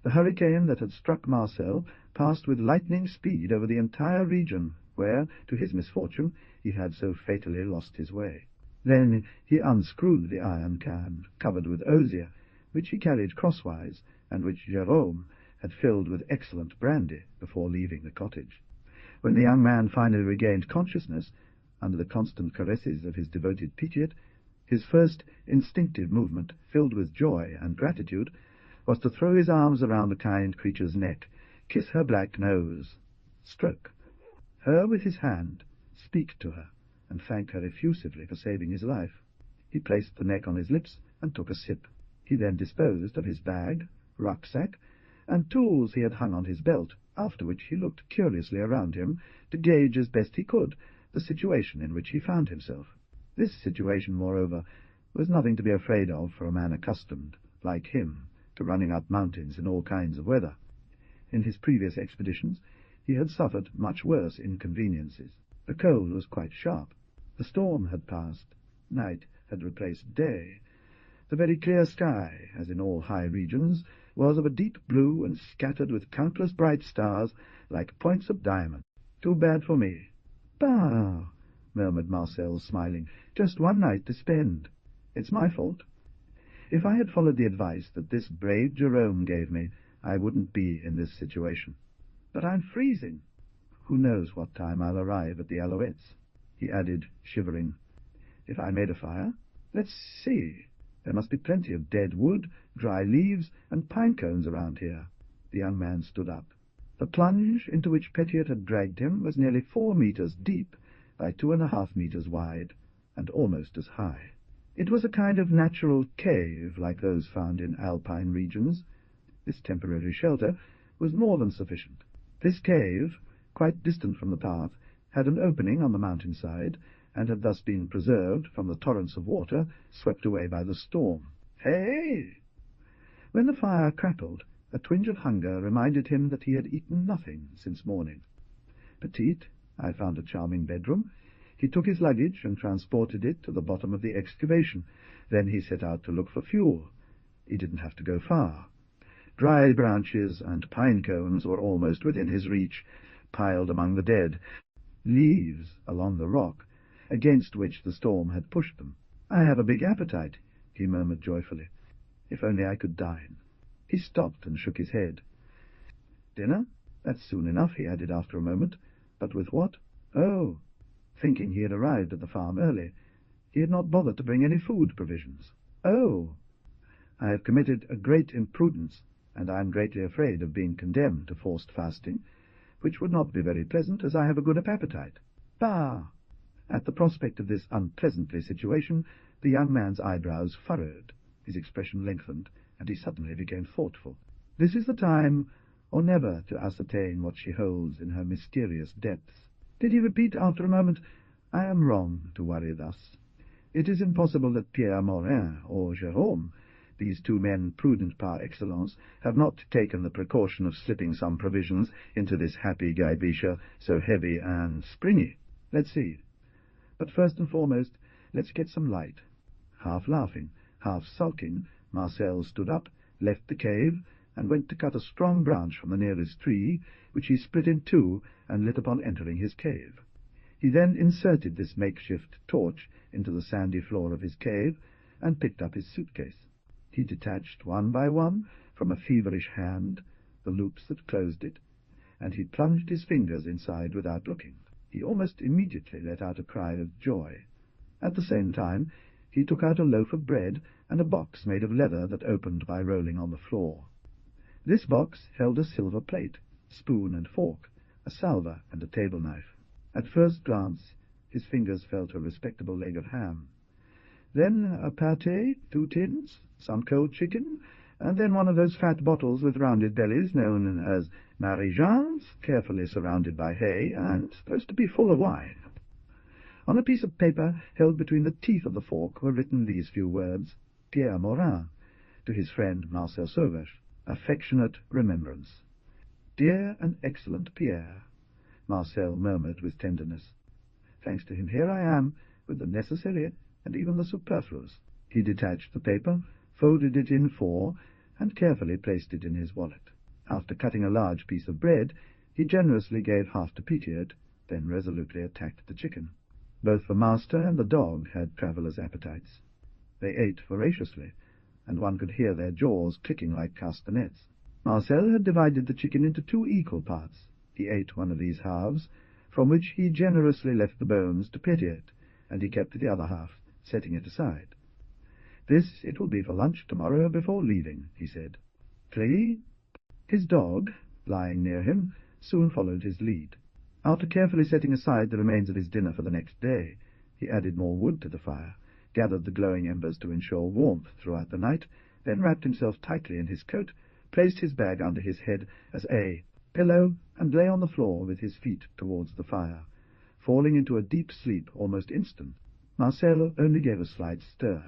Speaker 1: the hurricane that had struck Marcel passed with lightning speed over the entire region, where, to his misfortune, he had so fatally lost his way. Then he unscrewed the iron can, covered with osier, which he carried crosswise, and which Jérôme had filled with excellent brandy before leaving the cottage. When the young man finally regained consciousness, under the constant caresses of his devoted Pichette, his first instinctive movement, filled with joy and gratitude, was to throw his arms around the kind creature's neck, kiss her black nose, stroke her with his hand, speak to her, and thank her effusively for saving his life. He placed the neck on his lips and took a sip. He then disposed of his bag, rucksack, and tools he had hung on his belt, after which he looked curiously around him to gauge as best he could the situation in which he found himself. This situation, moreover, was nothing to be afraid of for a man accustomed, like him, to running up mountains in all kinds of weather. In his previous expeditions he had suffered much worse inconveniences. The cold was quite sharp. The storm had passed. Night had replaced day. The very clear sky, as in all high regions, was of a deep blue and scattered with countless bright stars like points of diamond. "Too bad for me." "Bah!" murmured Marcel, smiling. "Just one night to spend. It's my fault. If I had followed the advice that this brave Jerome gave me, I wouldn't be in this situation. But I'm freezing. Who knows what time I'll arrive at the Alouettes?" he added, shivering. "If I made a fire? Let's see. There must be plenty of dead wood, dry leaves, and pine cones around here." The young man stood up. The plunge into which Petiot had dragged him was nearly 4 meters deep by 2.5 meters wide, and almost as high. It was a kind of natural cave, like those found in alpine regions. This temporary shelter was more than sufficient. This cave, quite distant from the path, had an opening on the mountainside, and had thus been preserved from the torrents of water swept away by the storm. Hey! When the fire crackled, a twinge of hunger reminded him that he had eaten nothing since morning. Petite, I found a charming bedroom. He took his luggage and transported it to the bottom of the excavation. Then he set out to look for fuel. He didn't have to go far. Dry branches and pine cones were almost within his reach, piled among the dead. Leaves along the rock, against which the storm had pushed them. "I have a big appetite," he murmured joyfully. "If only I could dine." He stopped and shook his head. "Dinner? That's soon enough," he added after a moment. "But with what? Oh!" Thinking he had arrived at the farm early, he had not bothered to bring any food provisions. "Oh! I have committed a great imprudence, and I am greatly afraid of being condemned to forced fasting, which would not be very pleasant, as I have a good appetite." "Bah!" At the prospect of this unpleasantly situation, the young man's eyebrows furrowed, his expression lengthened, and he suddenly became thoughtful. This is the time or never to ascertain what she holds in her mysterious depths. Did he repeat after a moment, "I am wrong to worry thus. It is impossible that Pierre Morin or Jerome, these 2 men prudent par excellence, have not taken the precaution of slipping some provisions into this happy geibisha, so heavy and springy. Let's see. But first and foremost, let's get some light." Half laughing, half sulking, Marcel stood up, left the cave, and went to cut a strong branch from the nearest tree, which he split in 2 and lit upon entering his cave. He then inserted this makeshift torch into the sandy floor of his cave, and picked up his suitcase. He detached one by one from a feverish hand the loops that closed it, and he plunged his fingers inside without looking. He almost immediately let out a cry of joy. At the same time he took out a loaf of bread and a box made of leather that opened by rolling on the floor. This box held a silver plate, spoon and fork, a salver and a table-knife. At first glance his fingers fell to a respectable leg of ham. Then a pâté, 2 tins, some cold chicken, and then one of those fat bottles with rounded bellies known as Marie-Jean's, carefully surrounded by hay, and supposed to be full of wine. On a piece of paper held between the teeth of the fork were written these few words: "Pierre Morin, to his friend Marcel Sauvage, affectionate remembrance." "Dear and excellent Pierre," Marcel murmured with tenderness. "Thanks to him, here I am, with the necessary and even the superfluous." He detached the paper, folded it in 4, and carefully placed it in his wallet. After cutting a large piece of bread, he generously gave half to Petiot, then resolutely attacked the chicken. Both the master and the dog had travellers' appetites. They ate voraciously, and one could hear their jaws clicking like castanets. Marcel had divided the chicken into 2 equal parts. He ate one of these halves, from which he generously left the bones to Petiot, and he kept the other half, setting it aside. "This it will be for lunch tomorrow before leaving," he said. "Clélie?" His dog, lying near him, soon followed his lead. After carefully setting aside the remains of his dinner for the next day, he added more wood to the fire, gathered the glowing embers to ensure warmth throughout the night, then wrapped himself tightly in his coat, placed his bag under his head as a pillow, and lay on the floor with his feet towards the fire, falling into a deep sleep almost instant. Marcel only gave a slight stir.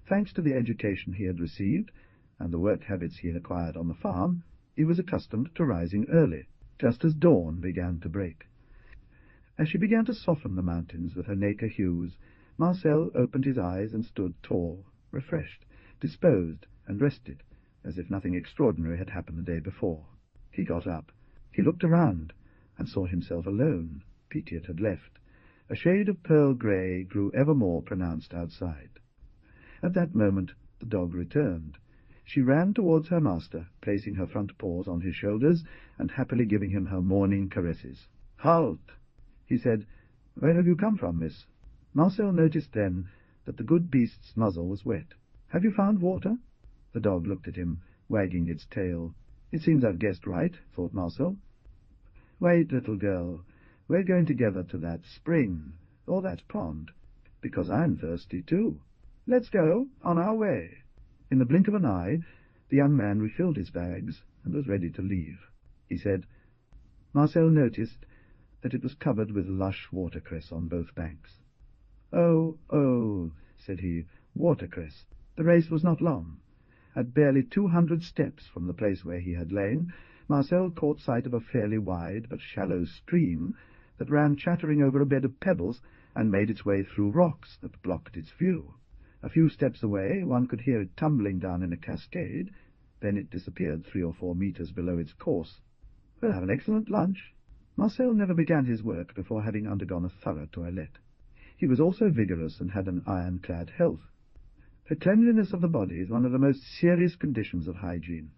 Speaker 1: Thanks to the education he had received, and the work habits he had acquired on the farm, he was accustomed to rising early, just as dawn began to break. As she began to soften the mountains with her nacre hues, Marcel opened his eyes and stood tall, refreshed, disposed, and rested, as if nothing extraordinary had happened the day before. He got up. He looked around, and saw himself alone. Petiot had left. A shade of pearl grey grew ever more pronounced outside. At that moment the dog returned. She ran towards her master, placing her front paws on his shoulders, and happily giving him her morning caresses. "Halt!" he said. "Where have you come from, miss?" Marcel noticed then that the good beast's muzzle was wet. "Have you found water?" The dog looked at him, wagging its tail. "It seems I've guessed right," thought Marcel. "Wait, little girl. We're going together to that spring, or that pond, because I'm thirsty too. Let's go on our way." In the blink of an eye, the young man refilled his bags and was ready to leave. He said, Marcel noticed that it was covered with lush watercress on both banks. "Oh, oh," said he, "watercress." The race was not long. At barely 200 steps from the place where he had lain, Marcel caught sight of a fairly wide but shallow stream that ran chattering over a bed of pebbles and made its way through rocks that blocked its view. A few steps away one could hear it tumbling down in a cascade. Then it disappeared 3 or 4 meters below its course. "We'll have an excellent lunch." Marcel never began his work before having undergone a thorough toilette. He was also vigorous and had an iron-clad health. The cleanliness of the body is one of the most serious conditions of hygiene.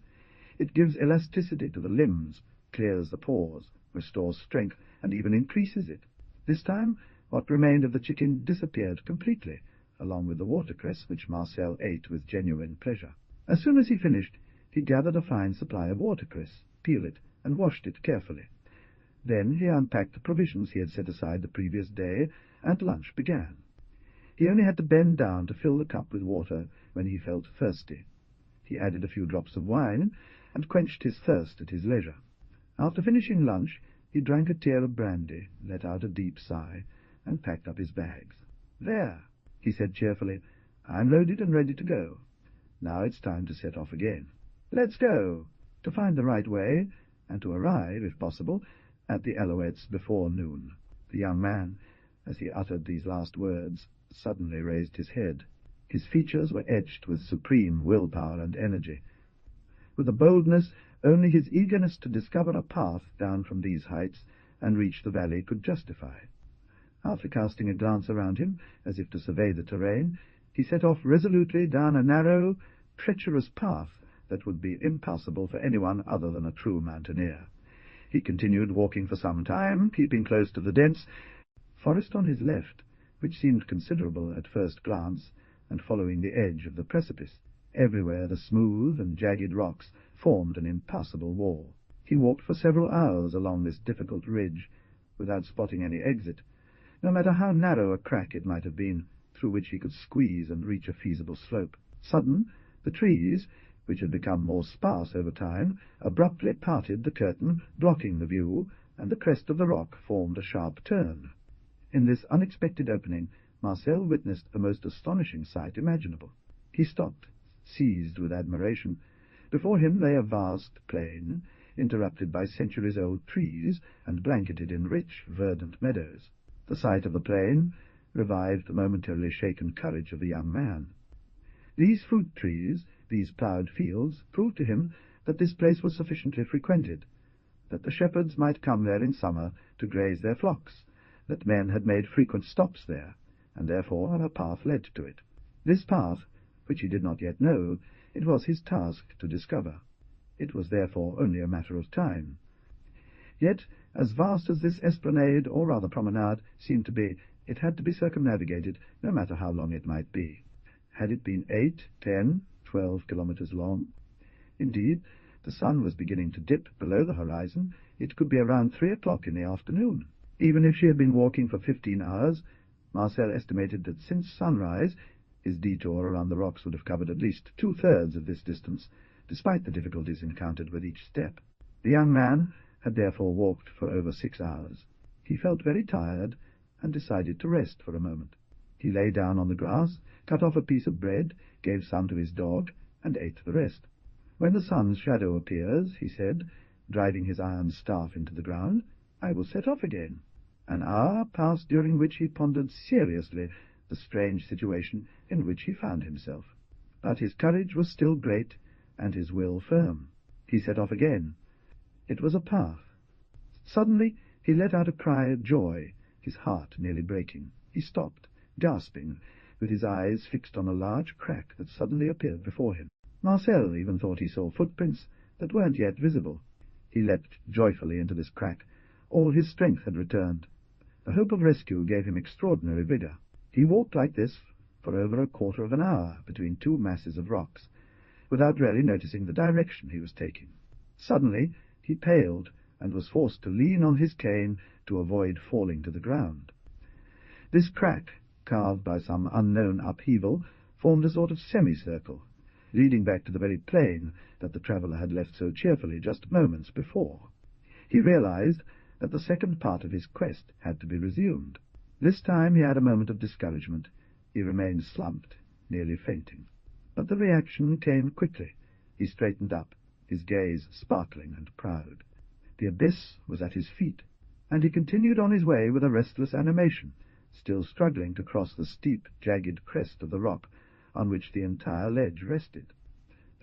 Speaker 1: It gives elasticity to the limbs, clears the pores, restores strength, and even increases it. This time, what remained of the chicken disappeared completely, along with the watercress, which Marcel ate with genuine pleasure. As soon as he finished, he gathered a fine supply of watercress, peeled it, and washed it carefully. Then he unpacked the provisions he had set aside the previous day, and lunch began. He only had to bend down to fill the cup with water when he felt thirsty. He added a few drops of wine, and quenched his thirst at his leisure. After finishing lunch, he drank a tear of brandy, let out a deep sigh, and packed up his bags. "There," he said cheerfully, "I'm loaded and ready to go. Now it's time to set off again. Let's go, to find the right way, and to arrive, if possible, at the Alouettes before noon." The young man, as he uttered these last words, suddenly raised his head. His features were etched with supreme willpower and energy. With a boldness only his eagerness to discover a path down from these heights and reach the valley could justify. After casting a glance around him, as if to survey the terrain, he set off resolutely down a narrow, treacherous path that would be impassable for anyone other than a true mountaineer. He continued walking for some time, keeping close to the dense forest on his left, which seemed considerable at first glance, and following the edge of the precipice. Everywhere the smooth and jagged rocks formed an impassable wall. He walked for several hours along this difficult ridge, without spotting any exit, no matter how narrow a crack it might have been, through which he could squeeze and reach a feasible slope. Sudden, the trees, which had become more sparse over time, abruptly parted the curtain, blocking the view, and the crest of the rock formed a sharp turn. In this unexpected opening, Marcel witnessed the most astonishing sight imaginable. He stopped, seized with admiration. Before him lay a vast plain, interrupted by centuries-old trees and blanketed in rich, verdant meadows. The sight of the plain revived the momentarily shaken courage of the young man. These fruit trees, these ploughed fields, proved to him that this place was sufficiently frequented, that the shepherds might come there in summer to graze their flocks, that men had made frequent stops there, and therefore a path led to it. This path, which he did not yet know, it was his task to discover. It was therefore only a matter of time. Yet, as vast as this esplanade, or rather promenade, seemed to be, it had to be circumnavigated, no matter how long it might be. Had it been 8, 10, 12 kilometers long? Indeed, the sun was beginning to dip below the horizon. It could be around 3 o'clock in the afternoon. Even if she had been walking for 15 hours, Marcel estimated that since sunrise his detour around the rocks would have covered at least 2/3 of this distance, despite the difficulties encountered with each step. The young man had therefore walked for over 6 hours. He felt very tired, and decided to rest for a moment. He lay down on the grass, cut off a piece of bread, gave some to his dog, and ate the rest. "When the sun's shadow appears," he said, driving his iron staff into the ground, "I will set off again." An hour passed during which he pondered seriously the strange situation in which he found himself. But his courage was still great, and his will firm. He set off again. It was a path. Suddenly he let out a cry of joy, his heart nearly breaking. He stopped, gasping, with his eyes fixed on a large crack that suddenly appeared before him. Marcel even thought he saw footprints that weren't yet visible. He leapt joyfully into this crack. All his strength had returned. The hope of rescue gave him extraordinary vigour. He walked like this for over a quarter of an hour between two masses of rocks, without really noticing the direction he was taking. Suddenly he paled, and was forced to lean on his cane to avoid falling to the ground. This crack, carved by some unknown upheaval, formed a sort of semicircle, leading back to the very plain that the traveller had left so cheerfully just moments before. He realized that the second part of his quest had to be resumed. This time he had a moment of discouragement. He remained slumped, nearly fainting. But the reaction came quickly. He straightened up, his gaze sparkling and proud. The abyss was at his feet, and he continued on his way with a restless animation, still struggling to cross the steep, jagged crest of the rock on which the entire ledge rested.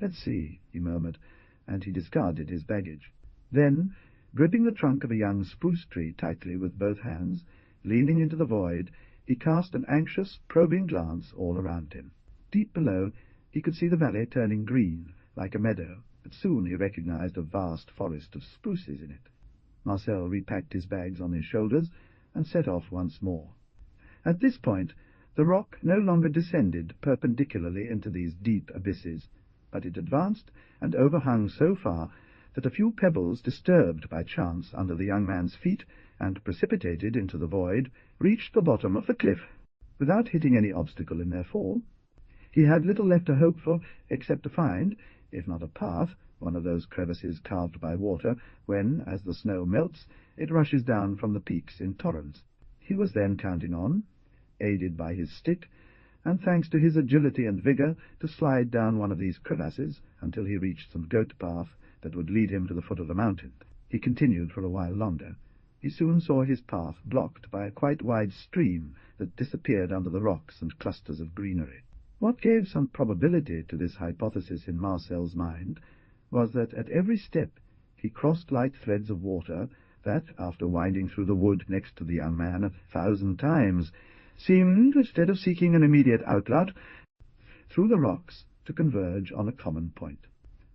Speaker 1: "Let's see," he murmured, and he discarded his baggage. Then, gripping the trunk of a young spruce tree tightly with both hands, leaning into the void, he cast an anxious, probing glance all around him. Deep below, he could see the valley turning green, like a meadow, but soon he recognized a vast forest of spruces in it. Marcel repacked his bags on his shoulders and set off once more. At this point, the rock no longer descended perpendicularly into these deep abysses, but it advanced and overhung so far that a few pebbles disturbed by chance under the young man's feet and precipitated into the void reached the bottom of the cliff without hitting any obstacle in their fall. He had little left to hope for except to find, if not a path, one of those crevices carved by water when, as the snow melts, it rushes down from the peaks in torrents. He was then counting on, aided by his stick, and thanks to his agility and vigour, to slide down one of these crevasses until he reached some goat path that would lead him to the foot of the mountain. He continued for a while longer. He soon saw his path blocked by a quite wide stream that disappeared under the rocks and clusters of greenery. What gave some probability to this hypothesis in Marcel's mind was that at every step he crossed light threads of water that, after winding through the wood next to the young man 1,000 times, seemed, instead of seeking an immediate outlet, through the rocks to converge on a common point.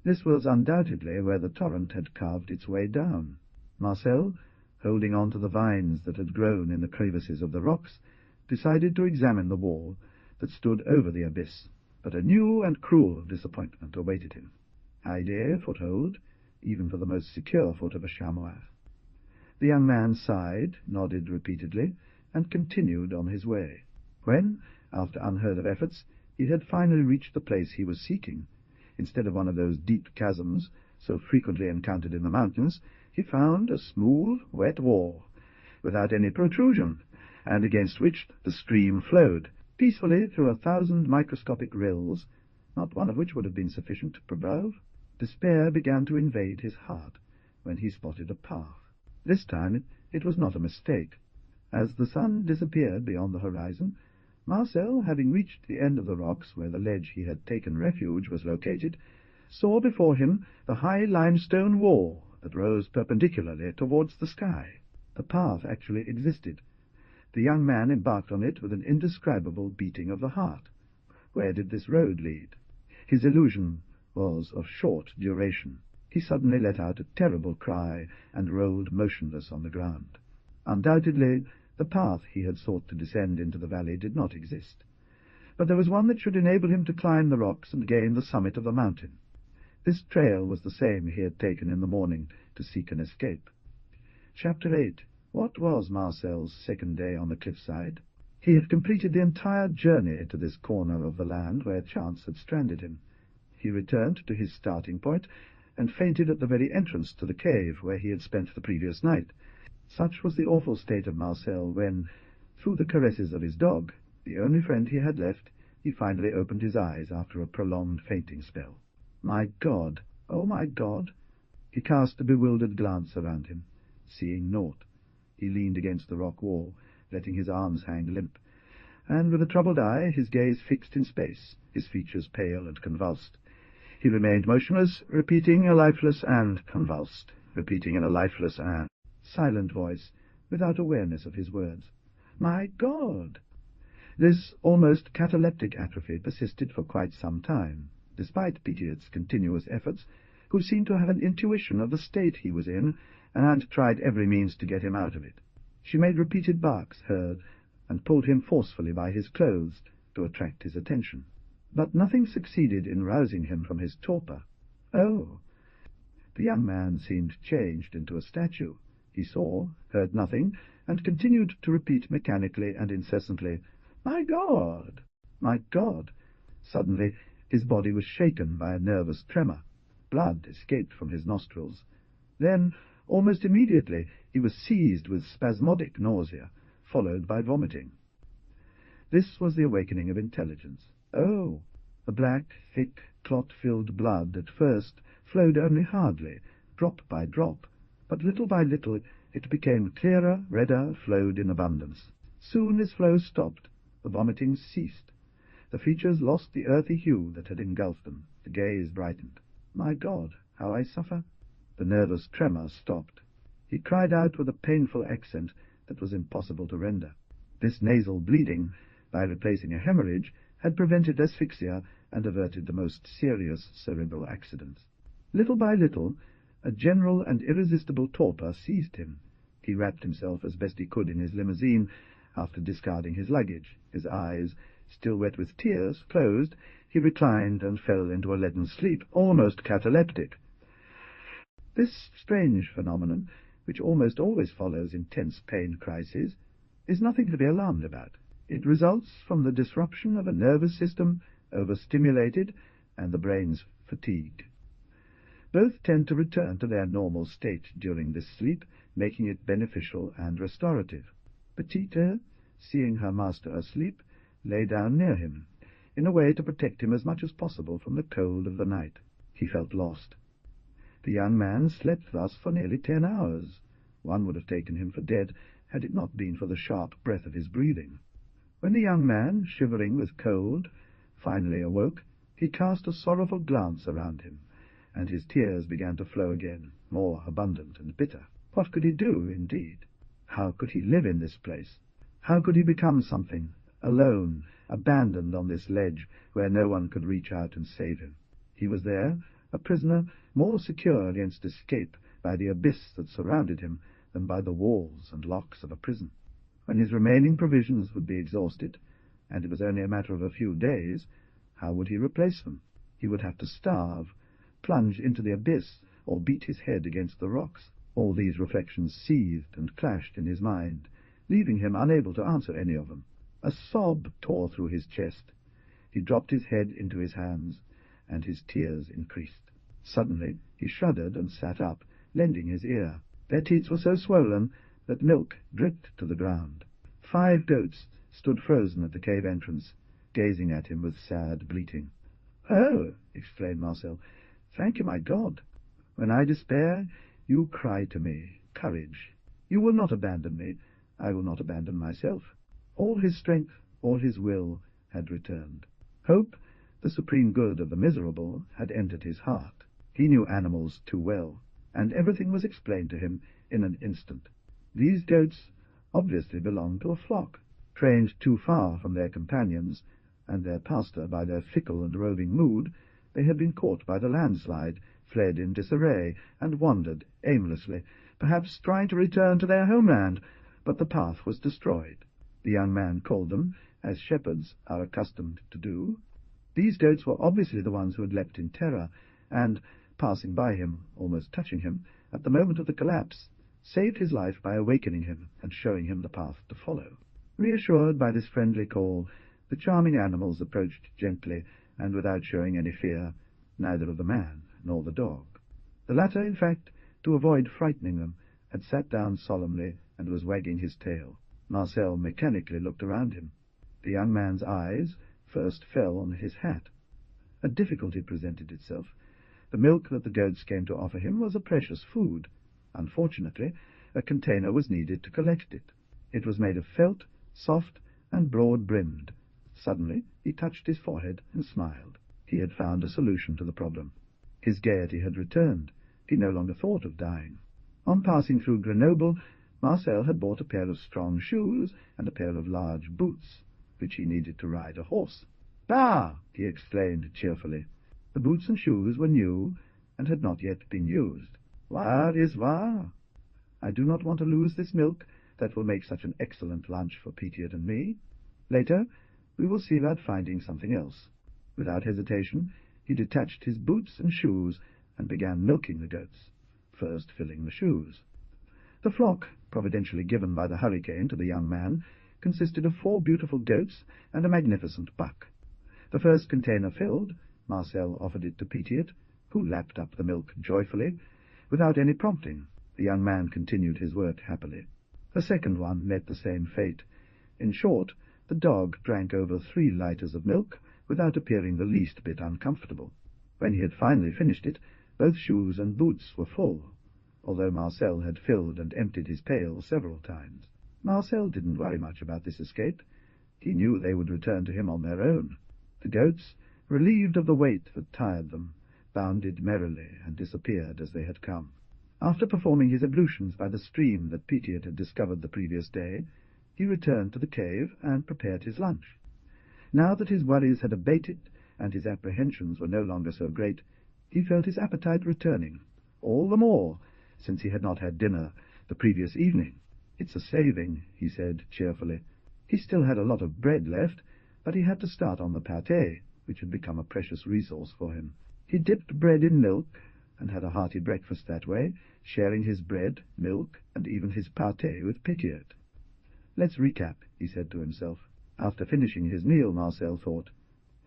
Speaker 1: This was undoubtedly where the torrent had carved its way down. Marcel, holding on to the vines that had grown in the crevices of the rocks, decided to examine the wall that stood over the abyss, but a new and cruel disappointment awaited him. Idea foothold, even for the most secure foot of a chamois. The young man sighed, nodded repeatedly, and continued on his way. When, after unheard of efforts, he had finally reached the place he was seeking, instead of one of those deep chasms so frequently encountered in the mountains, he found a smooth, wet wall, without any protrusion, and against which the stream flowed peacefully through 1,000 microscopic rills, not one of which would have been sufficient to preserve. Despair began to invade his heart when he spotted a path. This time it was not a mistake. As the sun disappeared beyond the horizon, Marcel, having reached the end of the rocks where the ledge he had taken refuge was located, saw before him the high limestone wall that rose perpendicularly towards the sky. The path actually existed. The young man embarked on it with an indescribable beating of the heart. Where did this road lead? His illusion was of short duration. He suddenly let out a terrible cry and rolled motionless on the ground. Undoubtedly, the path he had sought to descend into the valley did not exist, but there was one that should enable him to climb the rocks and gain the summit of the mountain. This trail was the same he had taken in the morning to seek an escape. Chapter 8. What was Marcel's second day on the cliffside? He had completed the entire journey to this corner of the land where chance had stranded him. He returned to his starting point and fainted at the very entrance to the cave where he had spent the previous night. Such was the awful state of Marcel when, through the caresses of his dog, the only friend he had left, he finally opened his eyes after a prolonged fainting spell. My God! Oh, my God! He cast a bewildered glance around him, seeing naught. He leaned against the rock wall, letting his arms hang limp, and with a troubled eye, his gaze fixed in space, his features pale and convulsed. He remained motionless, repeating a lifeless and convulsed, repeating in a lifeless and silent voice, without awareness of his words. "My God!" This almost cataleptic atrophy persisted for quite some time, despite Petio's continuous efforts, who seemed to have an intuition of the state he was in, and tried every means to get him out of it. She made repeated barks heard, and pulled him forcefully by his clothes to attract his attention. But nothing succeeded in rousing him from his torpor. Oh! The young man seemed changed into a statue. He saw, heard nothing, and continued to repeat mechanically and incessantly, "My God! My God!" Suddenly his body was shaken by a nervous tremor. Blood escaped from his nostrils. Then, almost immediately, he was seized with spasmodic nausea, followed by vomiting. This was the awakening of intelligence. Oh! The black, thick, clot-filled blood at first flowed only hardly, drop by drop, but little by little it became clearer, redder, flowed in abundance. Soon his flow stopped, the vomiting ceased. The features lost the earthy hue that had engulfed them, the gaze brightened. "My God, how I suffer!" The nervous tremor stopped. He cried out with a painful accent that was impossible to render. This nasal bleeding, by replacing a hemorrhage, had prevented asphyxia and averted the most serious cerebral accidents. Little by little, a general and irresistible torpor seized him. He wrapped himself as best he could in his limousine, after discarding his luggage. His eyes, still wet with tears, closed, he reclined and fell into a leaden sleep, almost cataleptic. This strange phenomenon, which almost always follows intense pain crises, is nothing to be alarmed about. It results from the disruption of a nervous system overstimulated and the brain's fatigue. Both tend to return to their normal state during this sleep, making it beneficial and restorative. Petite, seeing her master asleep, lay down near him, in a way to protect him as much as possible from the cold of the night. He felt lost. The young man slept thus for nearly 10 hours. One would have taken him for dead had it not been for the sharp breath of his breathing. When the young man, shivering with cold, finally awoke, he cast a sorrowful glance around him, and his tears began to flow again, more abundant and bitter. What could he do, indeed? How could he live in this place? How could he become something, alone, abandoned on this ledge where no one could reach out and save him? He was there, a prisoner, more secure against escape by the abyss that surrounded him than by the walls and locks of a prison. When his remaining provisions would be exhausted, and it was only a matter of a few days, how would he replace them? He would have to starve, plunge into the abyss, or beat his head against the rocks. All these reflections seethed and clashed in his mind, leaving him unable to answer any of them. A sob tore through his chest. He dropped his head into his hands, and his tears increased. Suddenly he shuddered and sat up, lending his ear. Their teats were so swollen that milk dripped to the ground. 5 goats stood frozen at the cave entrance, gazing at him with sad bleating. "Oh!" exclaimed Marcel. "Thank you, my God! When I despair, you cry to me, 'Courage! You will not abandon me. I will not abandon myself.'" All his strength, all his will had returned. Hope, the supreme good of the miserable, had entered his heart. He knew animals too well, and everything was explained to him in an instant. These goats obviously belonged to a flock. Trained too far from their companions and their pastor by their fickle and roving mood, they had been caught by the landslide, fled in disarray, and wandered aimlessly, perhaps trying to return to their homeland, but the path was destroyed. The young man called them, as shepherds are accustomed to do. These goats were obviously the ones who had leapt in terror, and, passing by him, almost touching him, at the moment of the collapse, saved his life by awakening him and showing him the path to follow. Reassured by this friendly call, the charming animals approached gently and without showing any fear, neither of the man nor the dog. The latter, in fact, to avoid frightening them, had sat down solemnly and was wagging his tail. Marcel mechanically looked around him. The young man's eyes first fell on his hat. A difficulty presented itself. The milk that the goats came to offer him was a precious food. Unfortunately, a container was needed to collect it. It was made of felt, soft, and broad-brimmed. Suddenly he touched his forehead and smiled. He had found a solution to the problem. His gaiety had returned. He no longer thought of dying. On passing through Grenoble, Marcel had bought a pair of strong shoes and a pair of large boots, which he needed to ride a horse. "Bah!" he exclaimed cheerfully. The boots and shoes were new, and had not yet been used. "War is war. I do not want to lose this milk that will make such an excellent lunch for Petiot and me. Later we will see about finding something else." Without hesitation he detached his boots and shoes and began milking the goats, first filling the shoes. The flock, providentially given by the hurricane to the young man, consisted of 4 beautiful goats and a magnificent buck. The first container filled, Marcel offered it to Petiot, who lapped up the milk joyfully. Without any prompting, the young man continued his work happily. The second one met the same fate. In short, the dog drank over 3 liters of milk without appearing the least bit uncomfortable. When he had finally finished it, both shoes and boots were full, although Marcel had filled and emptied his pail several times. Marcel didn't worry much about this escape. He knew they would return to him on their own. The goats, relieved of the weight that tired them, bounded merrily and disappeared as they had come. After performing his ablutions by the stream that Petiot had discovered the previous day, he returned to the cave and prepared his lunch. Now that his worries had abated and his apprehensions were no longer so great, he felt his appetite returning, all the more since he had not had dinner the previous evening. "It's a saving," he said cheerfully. He still had a lot of bread left, but he had to start on the pâté, which had become a precious resource for him. He dipped bread in milk and had a hearty breakfast that way, sharing his bread, milk, and even his pâté with Petiot. "Let's recap," he said to himself. After finishing his meal, Marcel thought,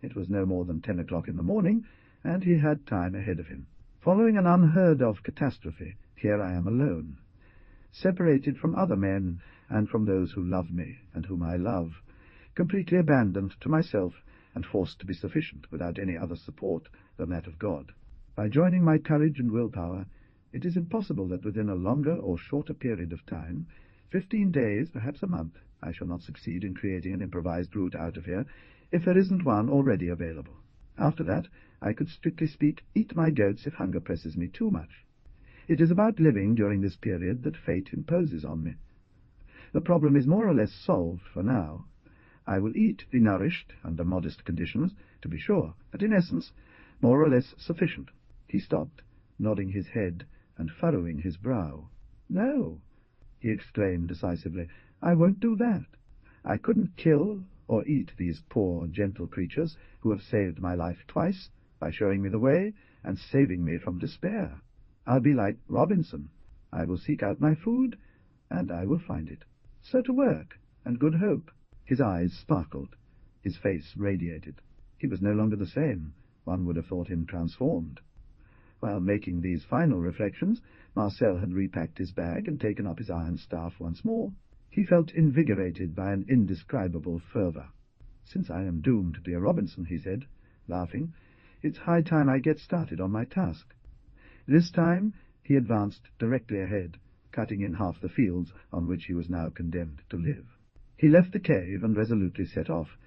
Speaker 1: it was no more than 10 o'clock in the morning, and he had time ahead of him. Following an unheard-of catastrophe, here I am alone, separated from other men and from those who love me and whom I love, completely abandoned to myself and forced to be sufficient without any other support than that of God. By joining my courage and willpower, it is impossible that within a longer or shorter period of time, 15 days, perhaps a month, I shall not succeed in creating an improvised route out of here, if there isn't one already available. After that, I could strictly speak eat my goats if hunger presses me too much. It is about living during this period that fate imposes on me. The problem is more or less solved for now. I will eat the nourished, under modest conditions, to be sure, but in essence, more or less sufficient. He stopped, nodding his head and furrowing his brow. "No," he exclaimed decisively, "I won't do that. I couldn't kill or eat these poor, gentle creatures who have saved my life twice by showing me the way and saving me from despair. I'll be like Robinson. I will seek out my food, and I will find it. So to work, and good hope." His eyes sparkled. His face radiated. He was no longer the same. One would have thought him transformed. While making these final reflections, Marcel had repacked his bag and taken up his iron staff once more. He felt invigorated by an indescribable fervour. "Since I am doomed to be a Robinson," he said, laughing, "it's high time I get started on my task." This time he advanced directly ahead, cutting in half the fields on which he was now condemned to live. He left the cave and resolutely set off,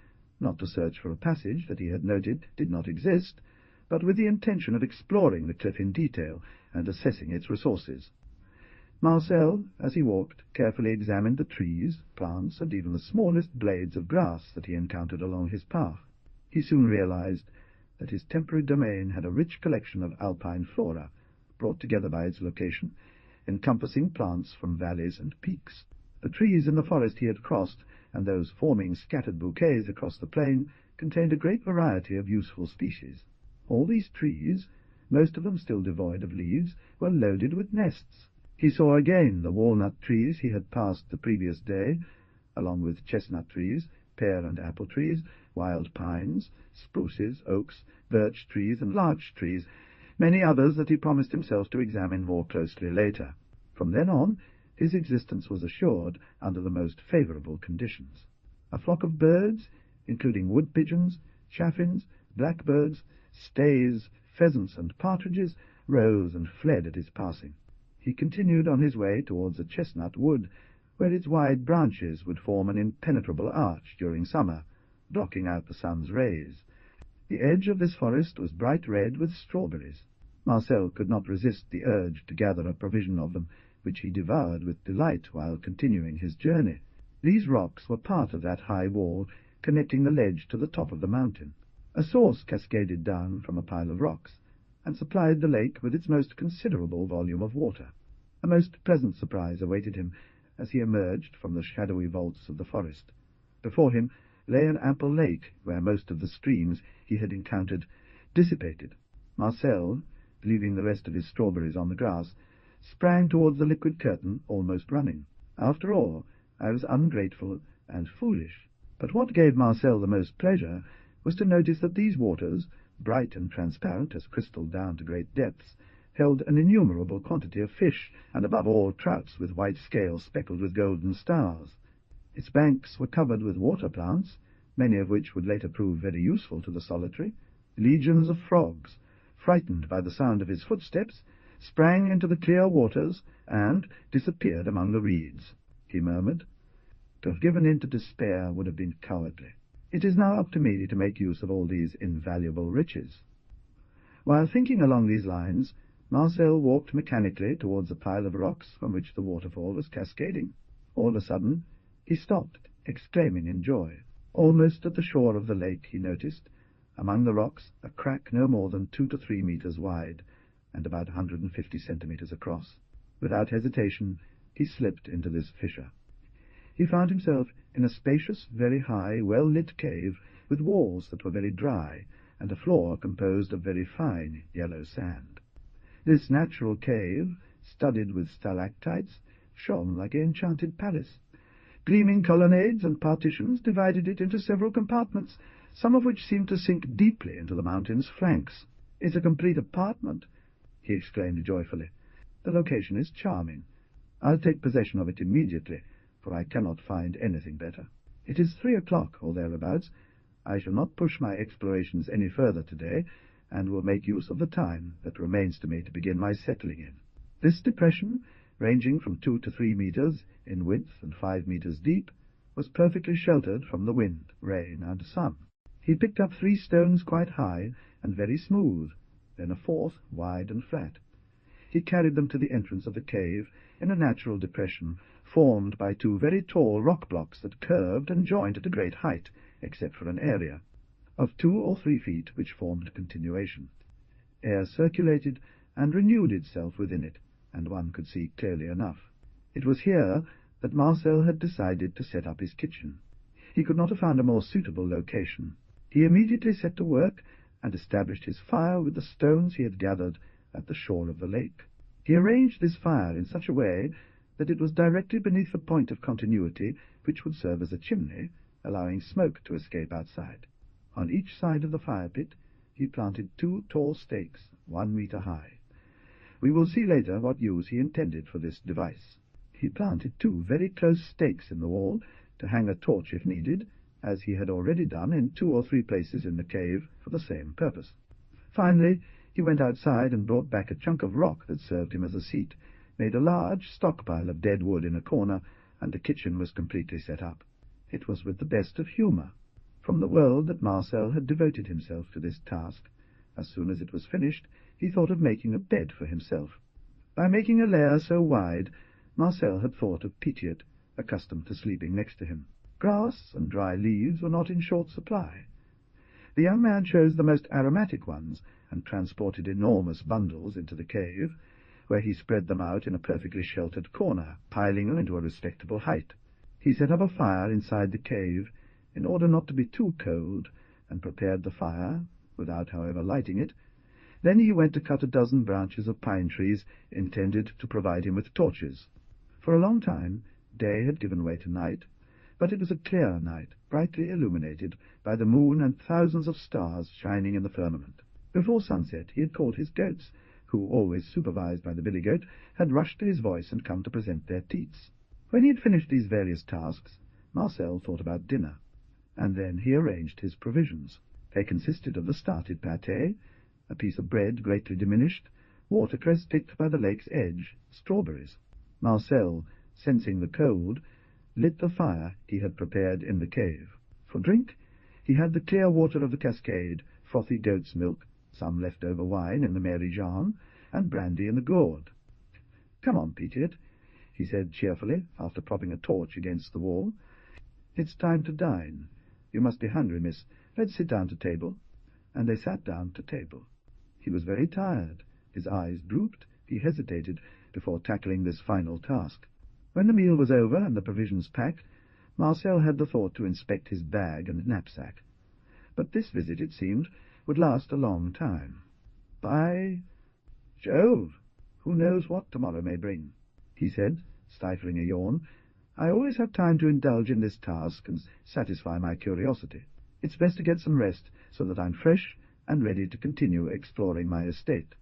Speaker 1: not to search for a passage that he had noted did not exist, but with the intention of exploring the cliff in detail and assessing its resources. Marcel, as he walked, carefully examined the trees, plants, and even the smallest blades of grass that he encountered along his path. He soon realized that his temporary domain had a rich collection of alpine flora, brought together by its location, encompassing plants from valleys and peaks. The trees in the forest he had crossed, and those forming scattered bouquets across the plain, contained a great variety of useful species. All these trees, most of them still devoid of leaves, were loaded with nests. He saw again the walnut trees he had passed the previous day, along with chestnut trees, pear and apple trees, wild pines, spruces, oaks, birch trees, and larch trees, many others that he promised himself to examine more closely later. From then on, his existence was assured under the most favourable conditions. A flock of birds, including wood-pigeons, chaffinch, blackbirds, stays, pheasants, and partridges, rose and fled at his passing. He continued on his way towards a chestnut wood, where its wide branches would form an impenetrable arch during summer, blocking out the sun's rays. The edge of this forest was bright red with strawberries. Marcel could not resist the urge to gather a provision of them, which he devoured with delight while continuing his journey. These rocks were part of that high wall connecting the ledge to the top of the mountain. A source cascaded down from a pile of rocks, and supplied the lake with its most considerable volume of water. A most pleasant surprise awaited him as he emerged from the shadowy vaults of the forest. Before him lay an ample lake, where most of the streams he had encountered dissipated. Marcel, leaving the rest of his strawberries on the grass, sprang towards the liquid curtain, almost running. After all, I was ungrateful and foolish. But what gave Marcel the most pleasure was to notice that these waters, bright and transparent as crystal down to great depths, held an innumerable quantity of fish, and above all trouts with white scales speckled with golden stars. Its banks were covered with water plants, many of which would later prove very useful to the solitary. Legions of frogs, frightened by the sound of his footsteps, sprang into the clear waters and disappeared among the reeds. He murmured, "To have given in to despair would have been cowardly. It is now up to me to make use of all these invaluable riches." While thinking along these lines, Marcel walked mechanically towards a pile of rocks from which the waterfall was cascading. All of a sudden he stopped, exclaiming in joy. Almost at the shore of the lake he noticed, among the rocks, a crack no more than 2 to 3 meters wide, and about 150 centimeters across. Without hesitation he slipped into this fissure. He found himself in a spacious, very high, well-lit cave, with walls that were very dry, and a floor composed of very fine yellow sand. This natural cave, studded with stalactites, shone like an enchanted palace. Gleaming colonnades and partitions divided it into several compartments, some of which seemed to sink deeply into the mountain's flanks. "It's a complete apartment," he exclaimed joyfully. "The location is charming. I'll take possession of it immediately, for I cannot find anything better. It is 3 o'clock or thereabouts. I shall not push my explorations any further today, and will make use of the time that remains to me to begin my settling in." This depression, ranging from 2 to 3 meters in width and 5 meters deep, was perfectly sheltered from the wind, rain, and sun. He picked up 3 stones quite high and very smooth, then a 4th, wide and flat. He carried them to the entrance of the cave, in a natural depression formed by 2 very tall rock blocks that curved and joined at a great height, except for an area of 2 or 3 feet which formed continuation. Air circulated and renewed itself within it, and one could see clearly enough. It was here that Marcel had decided to set up his kitchen. He could not have found a more suitable location. He immediately set to work and established his fire with the stones he had gathered at the shore of the lake. He arranged this fire in such a way that it was directly beneath the point of continuity which would serve as a chimney, allowing smoke to escape outside. On each side of the fire-pit he planted 2 tall stakes, 1 meter high. We will see later what use he intended for this device. He planted 2 very close stakes in the wall to hang a torch if needed, as he had already done in 2 or 3 places in the cave for the same purpose. Finally, he went outside and brought back a chunk of rock that served him as a seat, made a large stockpile of dead wood in a corner, and the kitchen was completely set up. It was with the best of humour from the world that Marcel had devoted himself to this task. As soon as it was finished, he thought of making a bed for himself. By making a layer so wide, Marcel had thought of Petiot, accustomed to sleeping next to him. Grass and dry leaves were not in short supply. The young man chose the most aromatic ones, and transported enormous bundles into the cave, where he spread them out in a perfectly sheltered corner, piling them into a respectable height. He set up a fire inside the cave, in order not to be too cold, and prepared the fire, without, however, lighting it. Then he went to cut a dozen branches of pine trees, intended to provide him with torches. For a long time day had given way to night, but it was a clear night, brightly illuminated by the moon and thousands of stars shining in the firmament. Before sunset he had called his goats, who, always supervised by the billy goat, had rushed to his voice and come to present their teats. When he had finished these various tasks, Marcel thought about dinner, and then he arranged his provisions. They consisted of the started pâté, a piece of bread greatly diminished, watercress picked by the lake's edge, strawberries. Marcel, sensing the cold, lit the fire he had prepared in the cave. For drink, he had the clear water of the cascade, frothy goat's milk, some left-over wine in the Mary Jeanne, and brandy in the gourd. "Come on, Petiot," he said cheerfully, after propping a torch against the wall. "It's time to dine. You must be hungry, miss. Let's sit down to table." And they sat down to table. He was very tired. His eyes drooped. He hesitated before tackling this final task. When the meal was over and the provisions packed, Marcel had the thought to inspect his bag and knapsack. But this visit, it seemed, would last a long time. "By Jove, who knows what tomorrow may bring?" he said, stifling a yawn. "I always have time to indulge in this task and satisfy my curiosity. It's best to get some rest so that I'm fresh and ready to continue exploring my estate."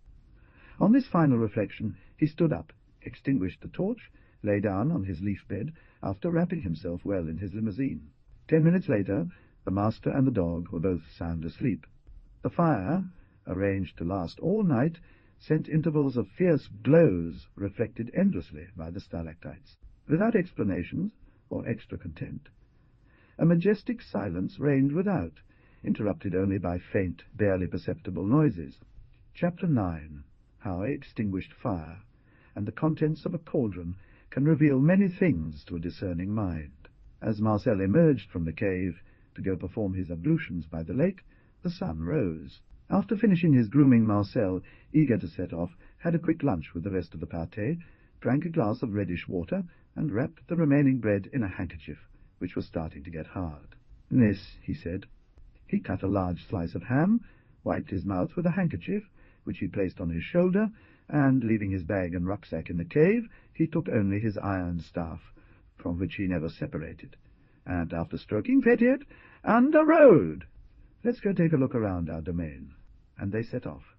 Speaker 1: On this final reflection he stood up, extinguished the torch, lay down on his leaf bed, after wrapping himself well in his limousine. 10 minutes later, the master and the dog were both sound asleep. The fire, arranged to last all night, sent intervals of fierce glows reflected endlessly by the stalactites. Without explanations or extra content, a majestic silence reigned without, interrupted only by faint, barely perceptible noises. Chapter 9. How extinguished fire and the contents of a cauldron can reveal many things to a discerning mind. As Marcel emerged from the cave to go perform his ablutions by the lake, the sun rose. After finishing his grooming, Marcel, eager to set off, had a quick lunch with the rest of the party, drank a glass of reddish water, and wrapped the remaining bread in a handkerchief, which was starting to get hard. "This," he said. He cut a large slice of ham, wiped his mouth with a handkerchief, which he placed on his shoulder, and, leaving his bag and rucksack in the cave, he took only his iron staff, from which he never separated, and, after stroking Petiot, "And a road! Let's go take a look around our domain." And they set off.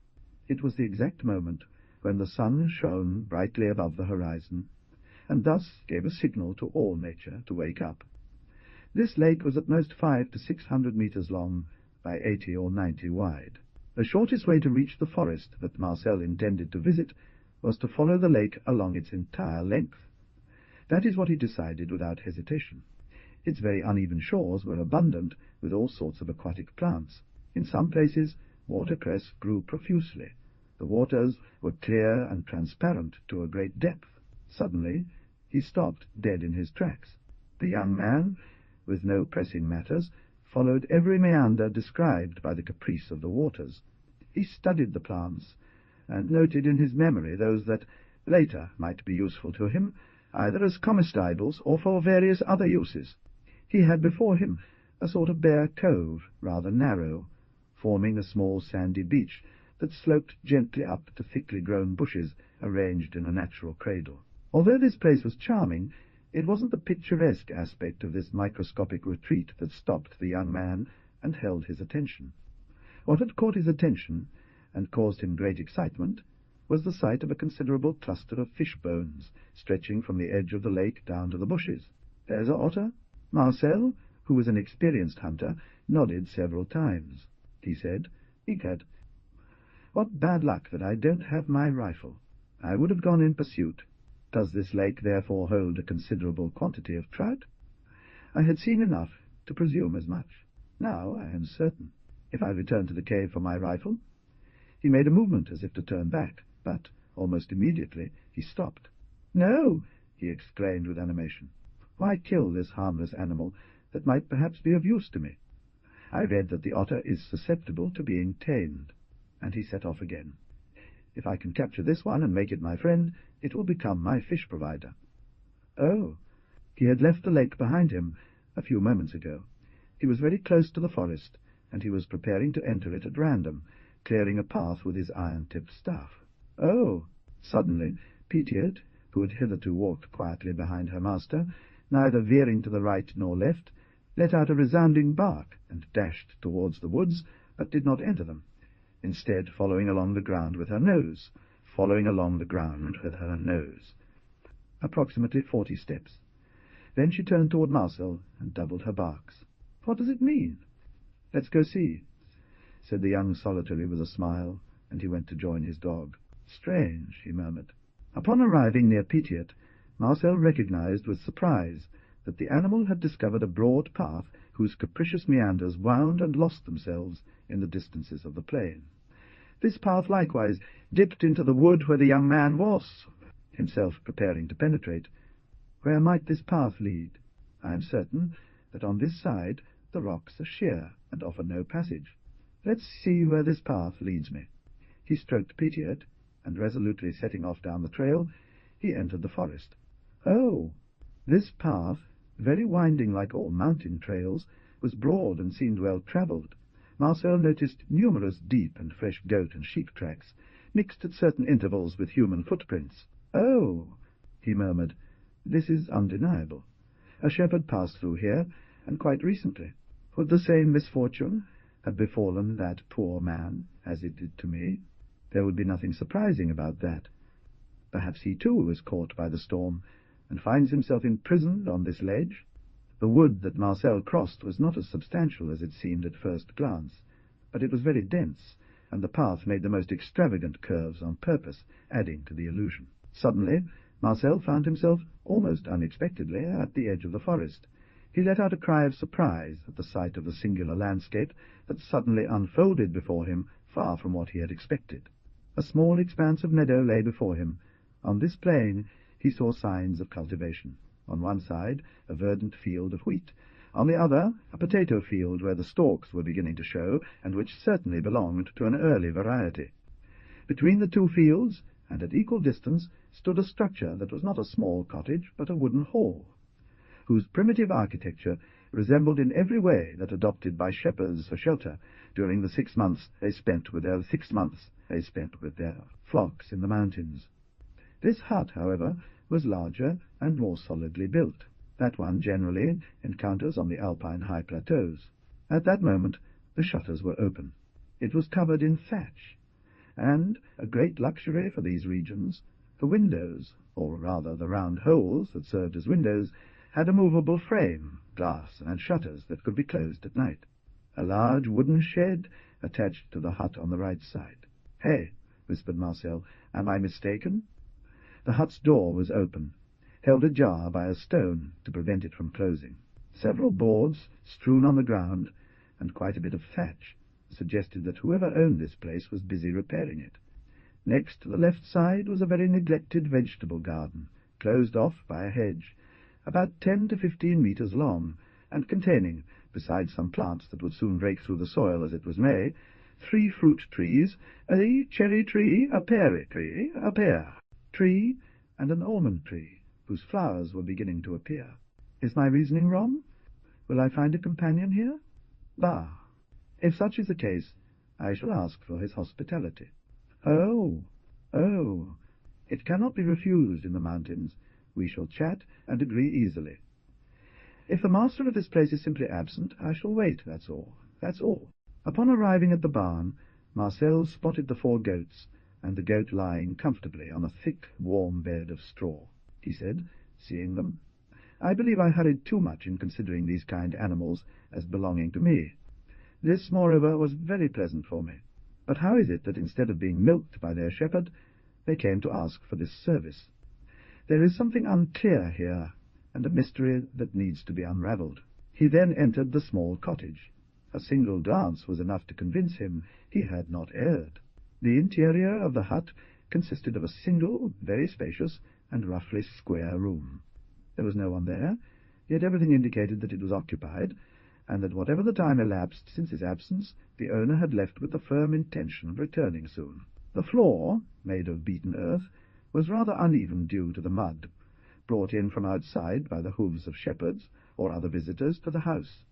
Speaker 1: It was the exact moment when the sun shone brightly above the horizon, and thus gave a signal to all nature to wake up. This lake was at most 500 to 600 meters long by 80 or 90 wide. The shortest way to reach the forest that Marcel intended to visit was to follow the lake along its entire length. That is what he decided without hesitation. Its very uneven shores were abundant with all sorts of aquatic plants. In some places watercress grew profusely. The waters were clear and transparent to a great depth. Suddenly he stopped dead in his tracks. The young man, with no pressing matters, followed every meander described by the caprice of the waters. He studied the plants, and noted in his memory those that later might be useful to him, either as comestibles or for various other uses. He had before him a sort of bare cove, rather narrow, forming a small sandy beach that sloped gently up to thickly grown bushes arranged in a natural cradle. Although this place was charming, it wasn't the picturesque aspect of this microscopic retreat that stopped the young man and held his attention. What had caught his attention, and caused him great excitement, was the sight of a considerable cluster of fish bones stretching from the edge of the lake down to the bushes. "There's a otter." Marcel, who was an experienced hunter, nodded several times. He said, "Egad, what bad luck that I don't have my rifle. I would have gone in pursuit. Does this lake therefore hold a considerable quantity of trout?" I had seen enough to presume as much. Now I am certain. If I return to the cave for my rifle— He made a movement as if to turn back, but almost immediately he stopped. "No!" he exclaimed with animation. "Why kill this harmless animal that might perhaps be of use to me? I read that the otter is susceptible to being tamed." And he set off again. "If I can capture this one and make it my friend, it will become my fish provider." Oh! He had left the lake behind him a few moments ago. He was very close to the forest, and he was preparing to enter it at random, clearing a path with his iron-tipped staff. Oh! Suddenly Petiot, who had hitherto walked quietly behind her master, neither veering to the right nor left, let out a resounding bark and dashed towards the woods, but did not enter them, instead following along the ground with her nose, approximately 40 steps. Then she turned toward Marcel and doubled her barks. "What does it mean?" "Let's go see," said the young solitary with a smile, and he went to join his dog. Strange, he murmured. Upon arriving near Petiot, Marcel recognized with surprise that the animal had discovered a broad path whose capricious meanders wound and lost themselves in the distances of the plain. This path likewise dipped into the wood where the young man was, himself preparing to penetrate. Where might this path lead? I am certain that on this side the rocks are sheer and offer no passage. Let's see where this path leads me. He stroked Petiot, and resolutely setting off down the trail, he entered the forest. Oh! This path, very winding like all mountain trails, was broad and seemed well travelled. Marcel noticed numerous deep and fresh goat and sheep tracks, mixed at certain intervals with human footprints. Oh! He murmured, this is undeniable. A shepherd passed through here, and quite recently. Would the same misfortune have befallen that poor man as it did to me? There would be nothing surprising about that. Perhaps he too was caught by the storm, and finds himself imprisoned on this ledge. The wood that Marcel crossed was not as substantial as it seemed at first glance, but it was very dense, and the path made the most extravagant curves on purpose, adding to the illusion. Suddenly Marcel found himself, almost unexpectedly, at the edge of the forest. He let out a cry of surprise at the sight of the singular landscape that suddenly unfolded before him, far from what he had expected. A small expanse of meadow lay before him. On this plain he saw signs of cultivation. On one side a verdant field of wheat, on the other a potato field where the stalks were beginning to show, and which certainly belonged to an early variety. Between the two fields, and at equal distance, stood a structure that was not a small cottage, but a wooden hall, whose primitive architecture resembled in every way that adopted by shepherds for shelter during the 6 months they spent with their flocks in the mountains. This hut, however, was larger and more solidly built. That one generally encounters on the alpine high plateaus. At that moment the shutters were open. It was covered in thatch, and, a great luxury for these regions, the windows, or rather the round holes that served as windows, had a movable frame, glass, and shutters that could be closed at night. A large wooden shed attached to the hut on the right side. "Hey," whispered Marcel, "am I mistaken?" The hut's door was open, held ajar by a stone to prevent it from closing. Several boards strewn on the ground, and quite a bit of thatch, suggested that whoever owned this place was busy repairing it. Next to the left side was a very neglected vegetable garden, closed off by a hedge, about 10 to 15 meters long, and containing, besides some plants that would soon break through the soil as it was May, 3 fruit trees, a cherry tree, a pear tree, a pear tree, and an almond tree, whose flowers were beginning to appear. Is my reasoning wrong? Will I find a companion here? Bah! If such is the case, I shall ask for his hospitality. Oh! It cannot be refused in the mountains. We shall chat and agree easily. If the master of this place is simply absent, I shall wait, that's all. Upon arriving at the barn, Marcel spotted the 4 goats, and the goat lying comfortably on a thick, warm bed of straw. He said, seeing them, "I believe I hurried too much in considering these kind animals as belonging to me. This, moreover, was very pleasant for me. But how is it that instead of being milked by their shepherd, they came to ask for this service? There is something unclear here, and a mystery that needs to be unravelled." He then entered the small cottage. A single glance was enough to convince him he had not erred. The interior of the hut consisted of a single, very spacious, and roughly square room. There was no one there, yet everything indicated that it was occupied, and that whatever the time elapsed since his absence, the owner had left with the firm intention of returning soon. The floor, made of beaten earth, was rather uneven due to the mud, brought in from outside by the hoofs of shepherds or other visitors to the house.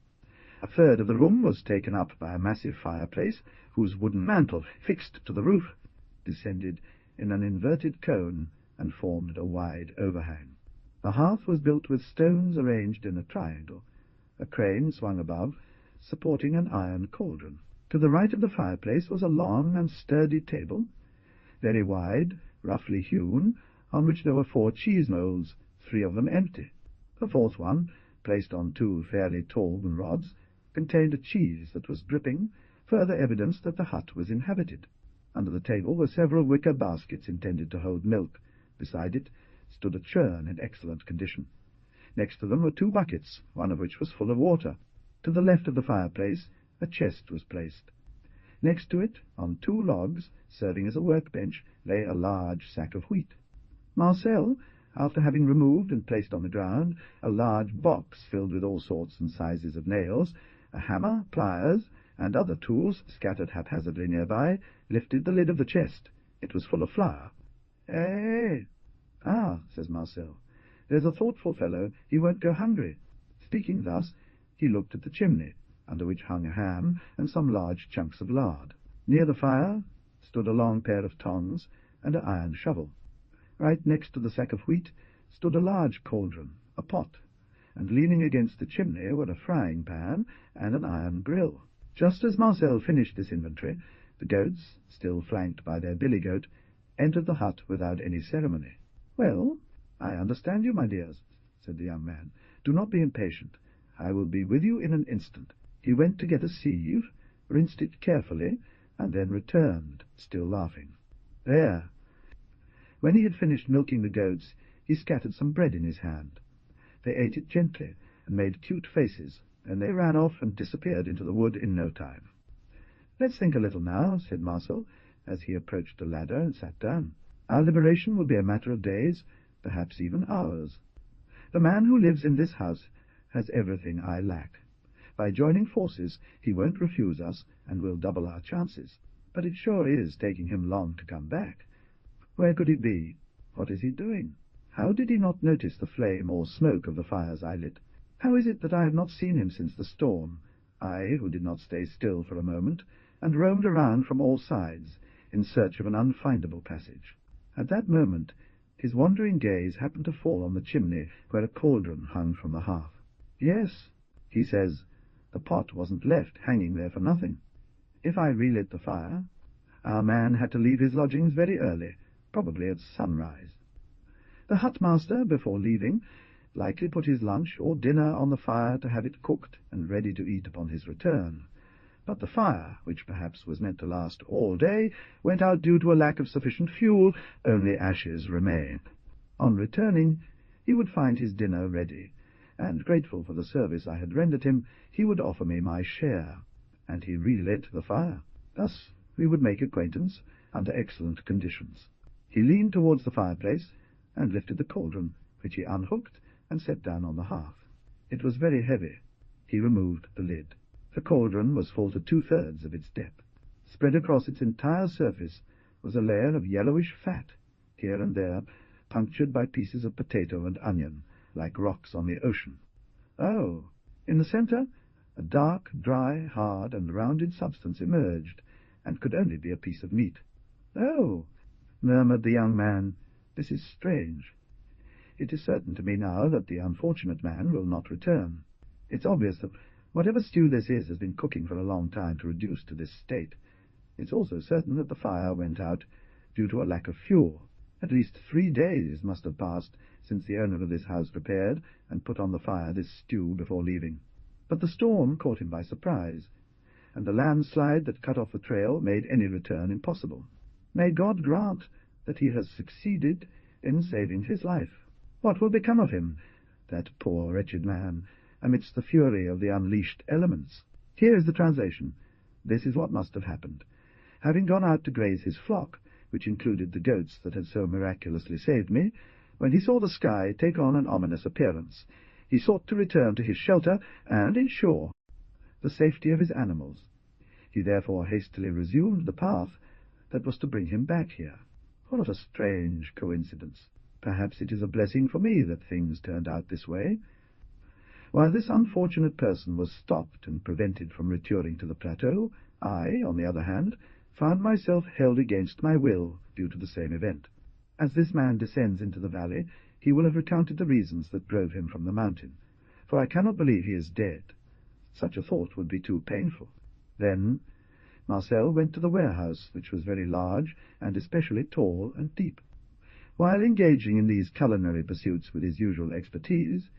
Speaker 1: A third of the room was taken up by a massive fireplace, whose wooden mantle, fixed to the roof, descended in an inverted cone and formed a wide overhang. The hearth was built with stones arranged in a triangle. A crane swung above, supporting an iron cauldron. To the right of the fireplace was a long and sturdy table, very wide, roughly hewn, on which there were 4 cheese moulds, 3 of them empty. The 4th one, placed on 2 fairly tall wooden rods, contained a cheese that was dripping, further evidence that the hut was inhabited. Under the table were several wicker baskets intended to hold milk. Beside it stood a churn in excellent condition. Next to them were 2 buckets, one of which was full of water. To the left of the fireplace a chest was placed. Next to it, on 2 logs, serving as a workbench, lay a large sack of wheat. Marcel, after having removed and placed on the ground a large box filled with all sorts and sizes of nails, a hammer, pliers, and other tools scattered haphazardly nearby, lifted the lid of the chest. It was full of flour. "Eh! Ah," says Marcel, "there's a thoughtful fellow, he won't go hungry." Speaking thus, he looked at the chimney, under which hung a ham and some large chunks of lard. Near the fire stood a long pair of tongs and an iron shovel. Right next to the sack of wheat stood a large cauldron, a pot, and leaning against the chimney were a frying pan and an iron grill. Just as Marcel finished this inventory, the goats, still flanked by their billy goat, entered the hut without any ceremony. "Well, I understand you, my dears," said the young man. "Do not be impatient. I will be with you in an instant." He went to get a sieve, rinsed it carefully, and then returned, still laughing. "There." When he had finished milking the goats, he scattered some bread in his hand. They ate it gently, and made cute faces, and they ran off and disappeared into the wood in no time. "Let's think a little now," said Marcel, as he approached the ladder and sat down. "Our liberation will be a matter of days, perhaps even hours. The man who lives in this house has everything I lack. By joining forces he won't refuse us, and will double our chances. But it sure is taking him long to come back. Where could he be? What is he doing? How did he not notice the flame or smoke of the fires I lit? How is it that I have not seen him since the storm, I who did not stay still for a moment, and roamed around from all sides in search of an unfindable passage?" At that moment his wandering gaze happened to fall on the chimney where a cauldron hung from the hearth. "Yes," he says, "the pot wasn't left hanging there for nothing. If I relit the fire, our man had to leave his lodgings very early, probably at sunrise. The hut-master, before leaving, likely put his lunch or dinner on the fire to have it cooked and ready to eat upon his return. But the fire, which perhaps was meant to last all day, went out due to a lack of sufficient fuel. Only ashes remained. On returning, he would find his dinner ready, and, grateful for the service I had rendered him, he would offer me my share, and he relit the fire. Thus we would make acquaintance under excellent conditions." He leaned towards the fireplace and lifted the cauldron, which he unhooked and set down on the hearth. It was very heavy. He removed the lid. The cauldron was full to 2/3 of its depth. Spread across its entire surface was a layer of yellowish fat, here and there punctured by pieces of potato and onion, like rocks on the ocean. Oh! In the centre, a dark, dry, hard, and rounded substance emerged, and could only be a piece of meat. "Oh!" murmured the young man, "this is strange. It is certain to me now that the unfortunate man will not return. It's obvious that whatever stew this is has been cooking for a long time to reduce to this state. It's also certain that the fire went out due to a lack of fuel. At least 3 days must have passed since the owner of this house prepared and put on the fire this stew before leaving. But the storm caught him by surprise, and the landslide that cut off the trail made any return impossible. May God grant that he has succeeded in saving his life. What will become of him, that poor wretched man, amidst the fury of the unleashed elements? Here is the translation. This is what must have happened. Having gone out to graze his flock, which included the goats that had so miraculously saved me, when he saw the sky take on an ominous appearance, he sought to return to his shelter and ensure the safety of his animals. He therefore hastily resumed the path that was to bring him back here. What a strange coincidence! Perhaps it is a blessing for me that things turned out this way. While this unfortunate person was stopped and prevented from returning to the plateau, I, on the other hand, found myself held against my will due to the same event. As this man descends into the valley, he will have recounted the reasons that drove him from the mountain, for I cannot believe he is dead. Such a thought would be too painful. Then Marcel went to the warehouse, which was very large and especially tall and deep. While engaging in these culinary pursuits with his usual expertise,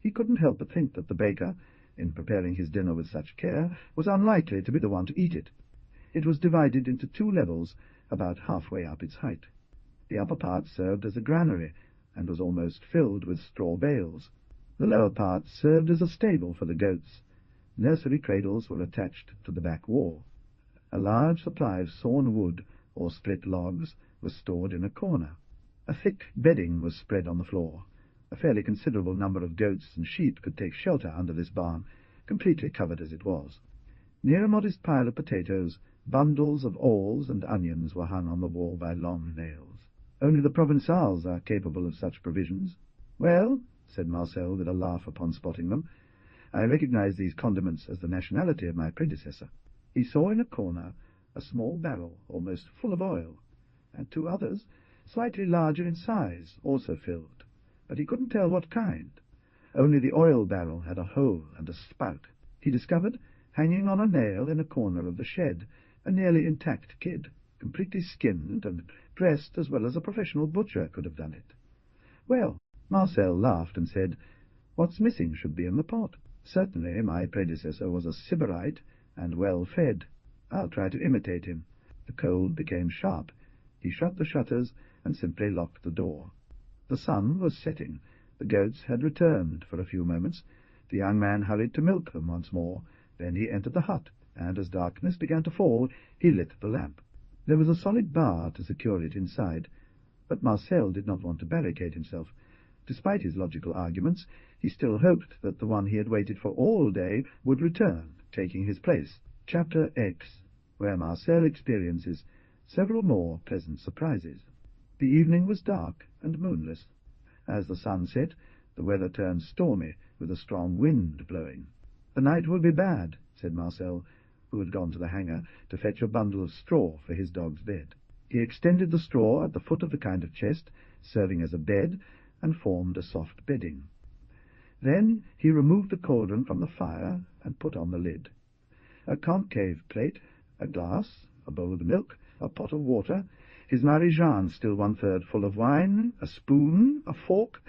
Speaker 1: he couldn't help but think that the baker, in preparing his dinner with such care, was unlikely to be the one to eat it. It was divided into 2 levels, about halfway up its height. The upper part served as a granary, and was almost filled with straw bales. The lower part served as a stable for the goats. Nursery cradles were attached to the back wall. A large supply of sawn wood or split logs was stored in a corner. A thick bedding was spread on the floor. A fairly considerable number of goats and sheep could take shelter under this barn, completely covered as it was. Near a modest pile of potatoes, bundles of awls and onions were hung on the wall by long nails. Only the Provençals are capable of such provisions. "Well," said Marcel, with a laugh upon spotting them, "I recognize these condiments as the nationality of my predecessor." He saw in a corner a small barrel almost full of oil, and two others, slightly larger in size, also filled, but he couldn't tell what kind. Only the oil barrel had a hole and a spout. He discovered, hanging on a nail in a corner of the shed, a nearly intact kid, completely skinned and dressed as well as a professional butcher could have done it. "Well," Marcel laughed and said, "what's missing should be in the pot. Certainly my predecessor was a Sybarite and well fed. I'll try to imitate him." The cold became sharp. He shut the shutters and simply locked the door. The sun was setting. The goats had returned for a few moments. The young man hurried to milk them once more. Then he entered the hut, and as darkness began to fall, he lit the lamp. There was a solid bar to secure it inside, but Marcel did not want to barricade himself. Despite his logical arguments, he still hoped that the one he had waited for all day would return, taking his place. Chapter X, where Marcel experiences several more pleasant surprises. The evening was dark and moonless. As the sun set, the weather turned stormy, with a strong wind blowing. "The night will be bad," said Marcel, who had gone to the hangar to fetch a bundle of straw for his dog's bed. He extended the straw at the foot of the kind of chest, serving as a bed, and formed a soft bedding. Then he removed the cauldron from the fire and put on the lid. A concave plate, a glass, a bowl of milk, a pot of water, his Marie-Jeanne still 1/3 full of wine, a spoon, a fork,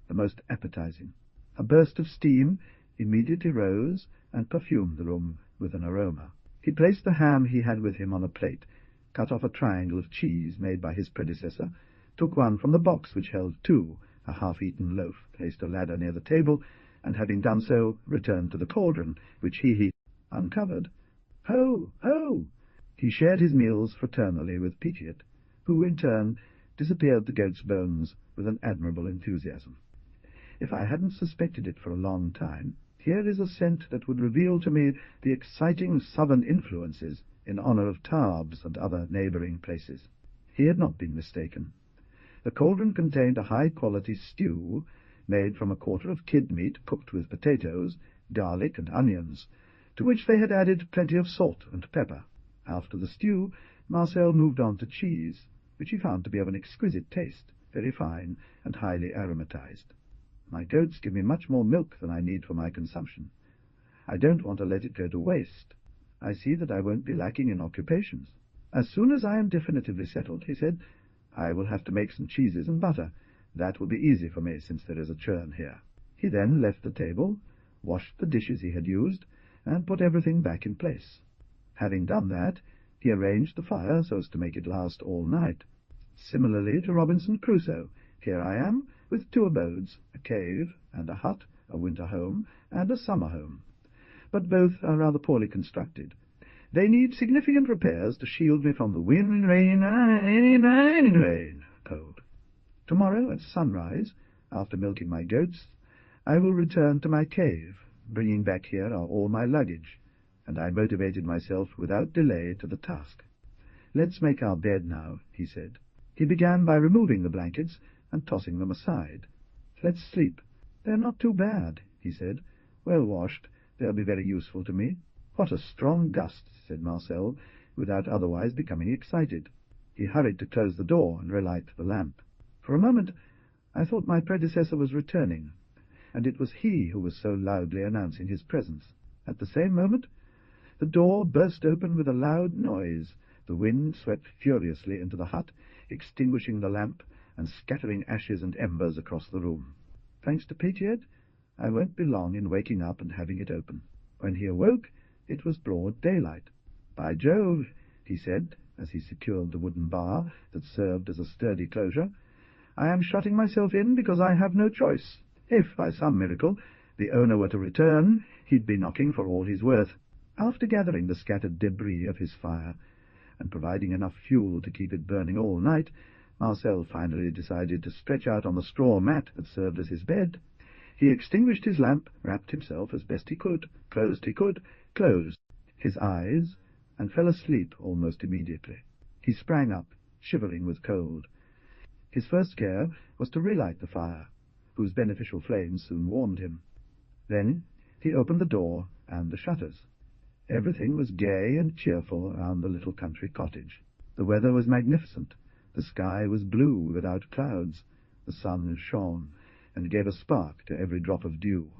Speaker 1: the most appetizing. A burst of steam immediately rose and perfumed the room with an aroma. He placed the ham he had with him on a plate, cut off a triangle of cheese made by his predecessor, took one from the box which held two, a half-eaten loaf, placed a ladder near the table, and having done so, returned to the cauldron, which he uncovered. "Ho! Ho!" He shared his meals fraternally with Petiot, who, in turn, disappeared the goat's bones with an admirable enthusiasm. If I hadn't suspected it for a long time, here is a scent that would reveal to me the exciting southern influences in honor of Tarbes and other neighboring places. He had not been mistaken. The cauldron contained a high-quality stew made from a quarter of kid meat cooked with potatoes, garlic, and onions, to which they had added plenty of salt and pepper. After the stew, Marcel moved on to cheese, which he found to be of an exquisite taste, very fine and highly aromatized. "My goats give me much more milk than I need for my consumption. I don't want to let it go to waste. I see that I won't be lacking in occupations. As soon as I am definitively settled," he said, "I will have to make some cheeses and butter. That will be easy for me, since there is a churn here." He then left the table, washed the dishes he had used, and put everything back in place. Having done that, he arranged the fire so as to make it last all night. Similarly to Robinson Crusoe, here I am, with two abodes, a cave and a hut, a winter home and a summer home. But both are rather poorly constructed. They need significant repairs to shield me from the wind, rain, cold. Tomorrow at sunrise, after milking my goats, I will return to my cave. Bringing back here are all my luggage, and I motivated myself without delay to the task. "Let's make our bed now," he said. He began by removing the blankets and tossing them aside. "Let's sleep. They're not too bad," he said. "Well washed, they'll be very useful to me." "What a strong gust," said Marcel, without otherwise becoming excited. He hurried to close the door and relight the lamp. For a moment I thought my predecessor was returning, and it was he who was so loudly announcing his presence. At the same moment the door burst open with a loud noise. The wind swept furiously into the hut, extinguishing the lamp and scattering ashes and embers across the room. Thanks to Petiot, I won't be long in waking up and having it open. When he awoke, it was broad daylight. "By Jove," he said, as he secured the wooden bar that served as a sturdy closure. "I am shutting myself in because I have no choice. If, by some miracle, the owner were to return, he'd be knocking for all he's worth." After gathering the scattered debris of his fire, and providing enough fuel to keep it burning all night, Marcel finally decided to stretch out on the straw mat that served as his bed. He extinguished his lamp, wrapped himself as best he could, closed his eyes, and fell asleep almost immediately. He sprang up, shivering with cold. His first care was to relight the fire, whose beneficial flames soon warmed him. Then he opened the door and the shutters. Everything was gay and cheerful around the little country cottage. The weather was magnificent. The sky was blue without clouds. The sun shone and gave a spark to every drop of dew.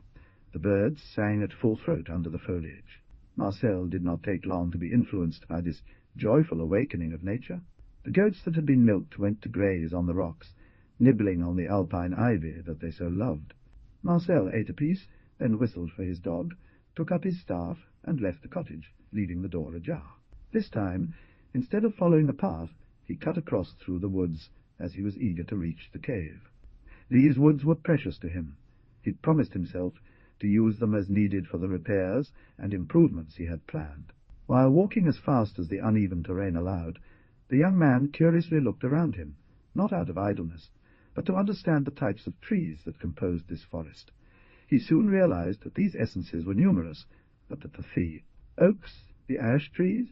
Speaker 1: The birds sang at full throat under the foliage. Marcel did not take long to be influenced by this joyful awakening of nature. The goats that had been milked went to graze on the rocks, nibbling on the alpine ivy that they so loved. Marcel ate a piece, then whistled for his dog, took up his staff, and left the cottage, leaving the door ajar. This time, instead of following the path, he cut across through the woods, as he was eager to reach the cave. These woods were precious to him. He had promised himself to use them as needed for the repairs and improvements he had planned. While walking as fast as the uneven terrain allowed, the young man curiously looked around him, not out of idleness, but to understand the types of trees that composed this forest. He soon realized that these essences were numerous, but that the oaks, the ash trees,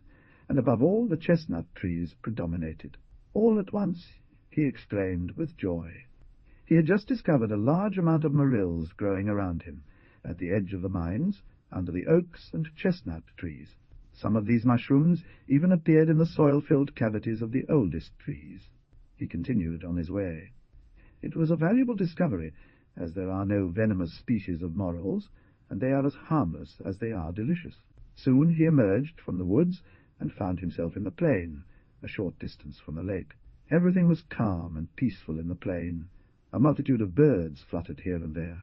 Speaker 1: and above all the chestnut trees predominated. All at once he exclaimed with joy. He had just discovered a large amount of morills growing around him, at the edge of the mines, under the oaks and chestnut trees. Some of these mushrooms even appeared in the soil-filled cavities of the oldest trees. He continued on his way. It was a valuable discovery, as there are no venomous species of morels, and they are as harmless as they are delicious. Soon he emerged from the woods and found himself in the plain, a short distance from the lake. Everything was calm and peaceful in the plain. A multitude of birds fluttered here and there.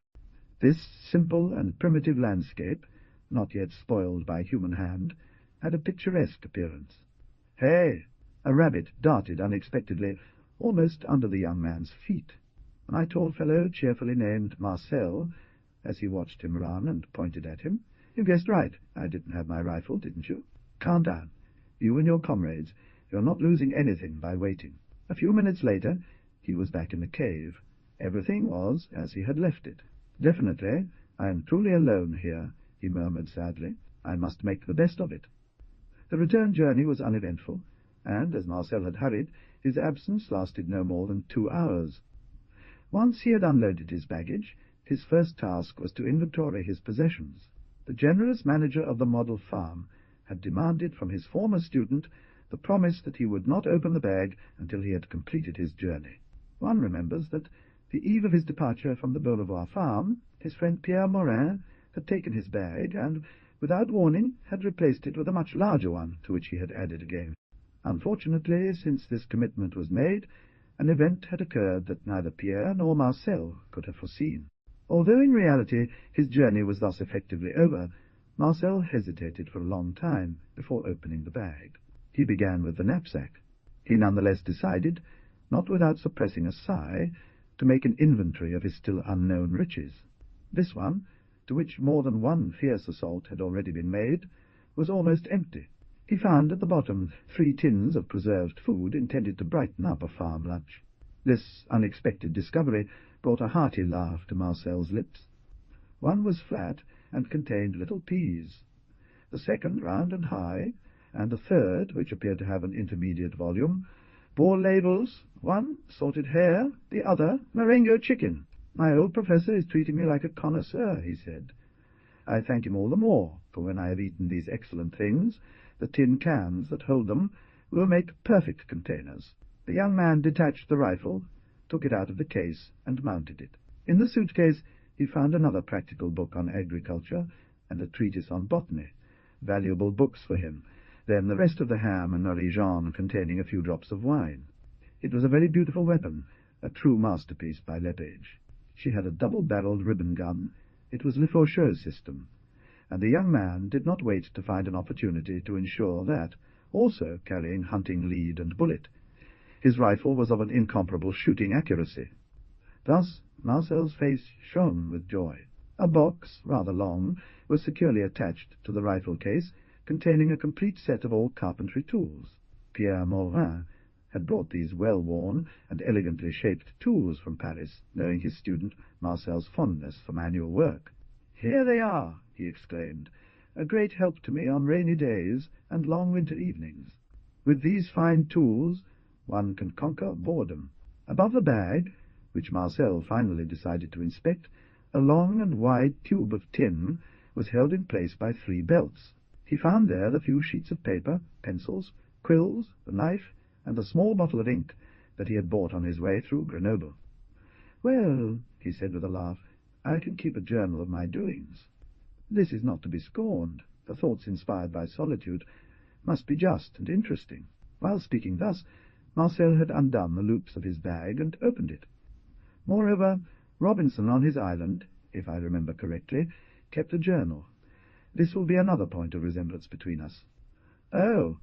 Speaker 1: This simple and primitive landscape, not yet spoiled by human hand, had a picturesque appearance. "Hey!" A rabbit darted unexpectedly, almost under the young man's feet. My tall fellow, cheerfully named Marcel, as he watched him run and pointed at him. "You guessed right. I didn't have my rifle, didn't you? Calm down. You and your comrades, you're not losing anything by waiting." A few minutes later, he was back in the cave. Everything was as he had left it. "Definitely, I am truly alone here," he murmured sadly. "I must make the best of it." The return journey was uneventful, and, as Marcel had hurried, his absence lasted no more than 2 hours. Once he had unloaded his baggage, his first task was to inventory his possessions. The generous manager of the model farm had demanded from his former student the promise that he would not open the bag until he had completed his journey. One remembers that, the eve of his departure from the Beaurevoir farm, his friend Pierre Morin had taken his bag and, without warning, had replaced it with a much larger one, to which he had added again. Unfortunately, since this commitment was made, an event had occurred that neither Pierre nor Marcel could have foreseen. Although in reality his journey was thus effectively over, Marcel hesitated for a long time before opening the bag. He began with the knapsack. He nonetheless decided, not without suppressing a sigh, to make an inventory of his still unknown riches. This one, to which more than one fierce assault had already been made, was almost empty. He found at the bottom 3 tins of preserved food intended to brighten up a farm lunch. This unexpected discovery brought a hearty laugh to Marcel's lips. One was flat and contained little peas, the second round and high, and the third, which appeared to have an intermediate volume, bore labels, one salted hare, the other Marengo chicken. "My old professor is treating me like a connoisseur," he said. "I thank him all the more, for when I have eaten these excellent things, the tin cans that hold them will make perfect containers." The young man detached the rifle, took it out of the case, and mounted it. In the suitcase he found another practical book on agriculture and a treatise on botany, valuable books for him, then the rest of the ham and norigeon containing a few drops of wine. It was a very beautiful weapon, a true masterpiece by Lepage. She had a double-barreled ribbon gun. It was Lefaucheux's system, and the young man did not wait to find an opportunity to ensure that, also carrying hunting lead and bullet. His rifle was of an incomparable shooting accuracy. Thus Marcel's face shone with joy. A box, rather long, was securely attached to the rifle case, containing a complete set of all carpentry tools. Pierre Morin had brought these well-worn and elegantly shaped tools from Paris, knowing his student Marcel's fondness for manual work. "Here they are," he exclaimed, "a great help to me on rainy days and long winter evenings. With these fine tools one can conquer boredom." Above the bag, which Marcel finally decided to inspect, a long and wide tube of tin was held in place by 3 belts. He found there the few sheets of paper, pencils, quills, the knife, and the small bottle of ink that he had bought on his way through Grenoble. "Well," he said with a laugh, "I can keep a journal of my doings. This is not to be scorned. The thoughts inspired by solitude must be just and interesting." While speaking thus, Marcel had undone the loops of his bag and opened it. Moreover, Robinson on his island, if I remember correctly, kept a journal. This will be another point of resemblance between us. Oh,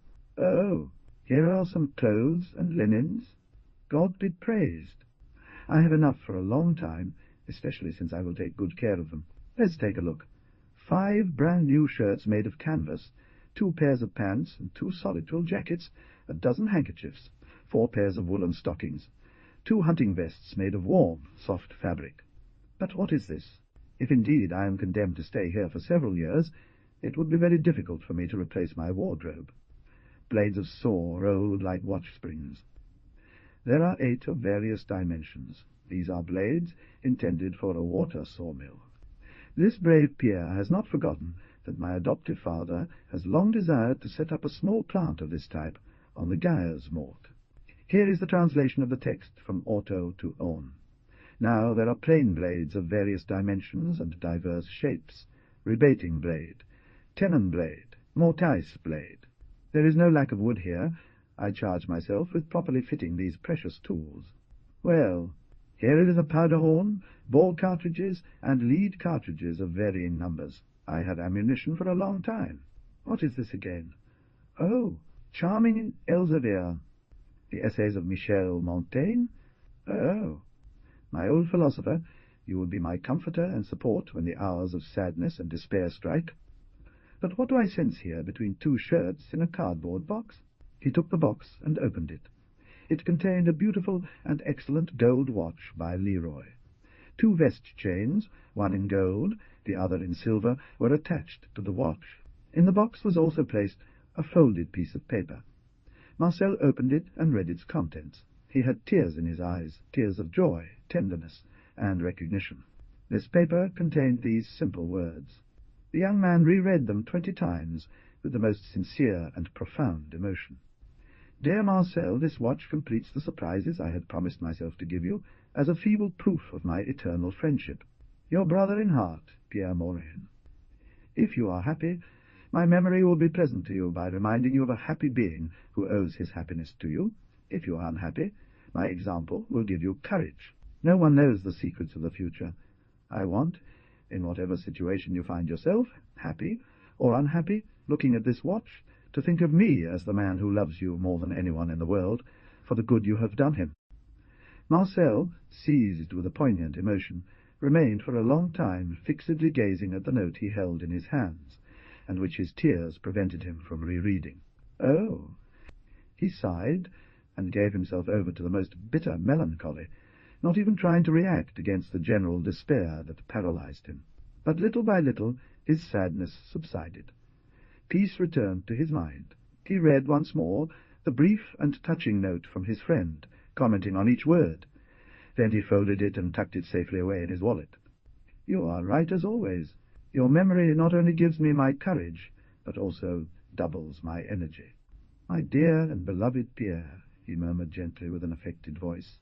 Speaker 1: here are some clothes and linens. God be praised. I have enough for a long time, especially since I will take good care of them. Let's take a look. 5 brand-new shirts made of canvas, 2 pairs of pants and 2 solid twill jackets, a dozen handkerchiefs, 4 pairs of woolen stockings, 2 hunting vests made of warm, soft fabric. But what is this? If indeed I am condemned to stay here for several years, it would be very difficult for me to replace my wardrobe. Blades of saw rolled like watch springs. There are 8 of various dimensions. These are blades intended for a water sawmill. This brave Pierre has not forgotten that my adoptive father has long desired to set up a small plant of this type on the Geiersmoort. Here is the translation of the text from Auto to On. Now there are plain blades of various dimensions and diverse shapes, rebating blade, tenon blade, mortice blade. There is no lack of wood here. I charge myself with properly fitting these precious tools. Well, here is a powder horn, ball cartridges, and lead cartridges of varying numbers. I had ammunition for a long time. What is this again? Oh, charming Elzevir. The essays of Michel Montaigne? Oh, my old philosopher, you will be my comforter and support when the hours of sadness and despair strike. But what do I sense here between 2 shirts in a cardboard box? He took the box and opened it. It contained a beautiful and excellent gold watch by Leroy. 2 vest chains, one in gold, the other in silver, were attached to the watch. In the box was also placed a folded piece of paper. Marcel opened it and read its contents. He had tears in his eyes, tears of joy, tenderness, and recognition. This paper contained these simple words. The young man reread them 20 times with the most sincere and profound emotion. "Dear Marcel, this watch completes the surprises I had promised myself to give you, as a feeble proof of my eternal friendship. Your brother in heart, Pierre Morin. If you are happy, my memory will be pleasant to you by reminding you of a happy being who owes his happiness to you. If you are unhappy, my example will give you courage. No one knows the secrets of the future. I want, in whatever situation you find yourself, happy or unhappy, looking at this watch, to think of me as the man who loves you more than anyone in the world, for the good you have done him." Marcel, seized with a poignant emotion, remained for a long time fixedly gazing at the note he held in his hands, and which his tears prevented him from rereading. Oh! He sighed, and gave himself over to the most bitter melancholy, not even trying to react against the general despair that paralyzed him. But little by little his sadness subsided. Peace returned to his mind. He read once more the brief and touching note from his friend, commenting on each word. Then he folded it and tucked it safely away in his wallet. "You are right as always. Your memory not only gives me my courage, but also doubles my energy." "My dear and beloved Pierre," he murmured gently with an affected voice,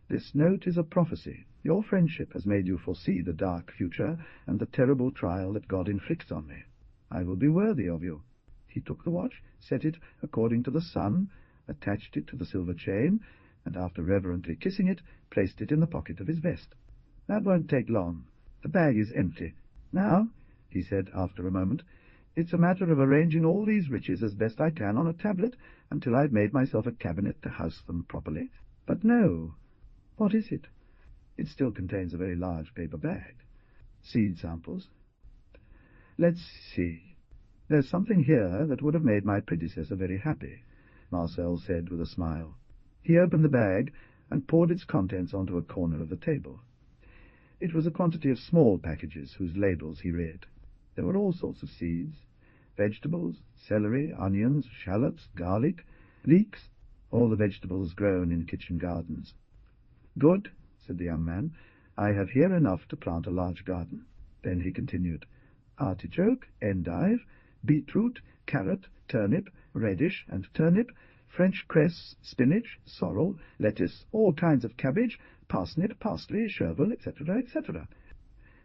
Speaker 1: "this note is a prophecy. Your friendship has made you foresee the dark future and the terrible trial that God inflicts on me. I will be worthy of you." He took the watch, set it according to the sun, attached it to the silver chain, and after reverently kissing it, placed it in the pocket of his vest. "That won't take long. The bag is empty. Now," he said after a moment, It's a matter of arranging all these riches as best I can on a tablet until I've made myself a cabinet to house them properly. But no. What is it? It still contains a very large paper bag. Seed samples. Let's see. There's something here that would have made my predecessor very happy, Marcel said with a smile. He opened the bag and poured its contents onto a corner of the table. It was a quantity of small packages whose labels he read. There were all sorts of seeds, vegetables, celery, onions, shallots, garlic, leeks, all the vegetables grown in kitchen gardens. Good, said the young man. I have here enough to plant a large garden. Then he continued, artichoke, endive, beetroot, carrot, turnip, radish and turnip, French cress, spinach, sorrel, lettuce, all kinds of cabbage, parsnip, parsley, chervil, etc., etc.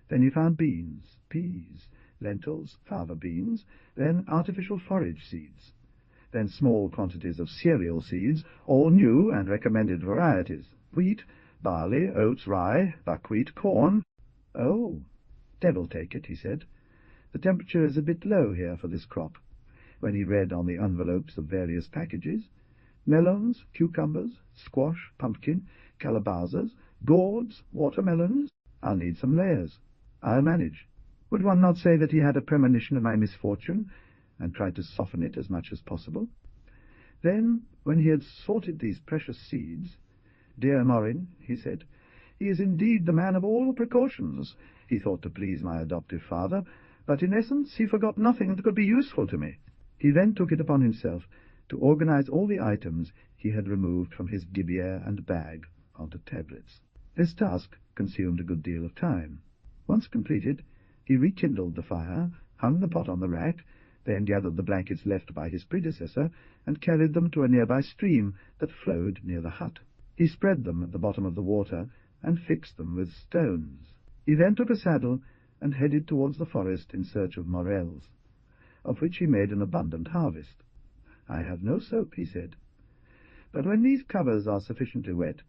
Speaker 1: Then he found beans, peas, lentils, fava beans, then artificial forage seeds, then small quantities of cereal seeds, all new and recommended varieties, wheat, barley, oats, rye, buckwheat, corn. Oh, devil take it, he said. The temperature is a bit low here for this crop. When he read on the envelopes of various packages, melons, cucumbers, squash, pumpkin, calabazas, gourds, watermelons. I'll need some layers. I'll manage. Would one not say that he had a premonition of my misfortune, and tried to soften it as much as possible? Then, when he had sorted these precious seeds, "Dear Morin," he said, "he is indeed the man of all precautions. He thought to please my adoptive father, but in essence he forgot nothing that could be useful to me." He then took it upon himself to organize all the items he had removed from his gibier and bag onto tablets. This task consumed a good deal of time. Once completed, he rekindled the fire, hung the pot on the rack, then gathered the blankets left by his predecessor, and carried them to a nearby stream that flowed near the hut. He spread them at the bottom of the water, and fixed them with stones. He then took a saddle, and headed towards the forest in search of morels, of which he made an abundant harvest. "I have no soap," he said, "but when these covers are sufficiently wet,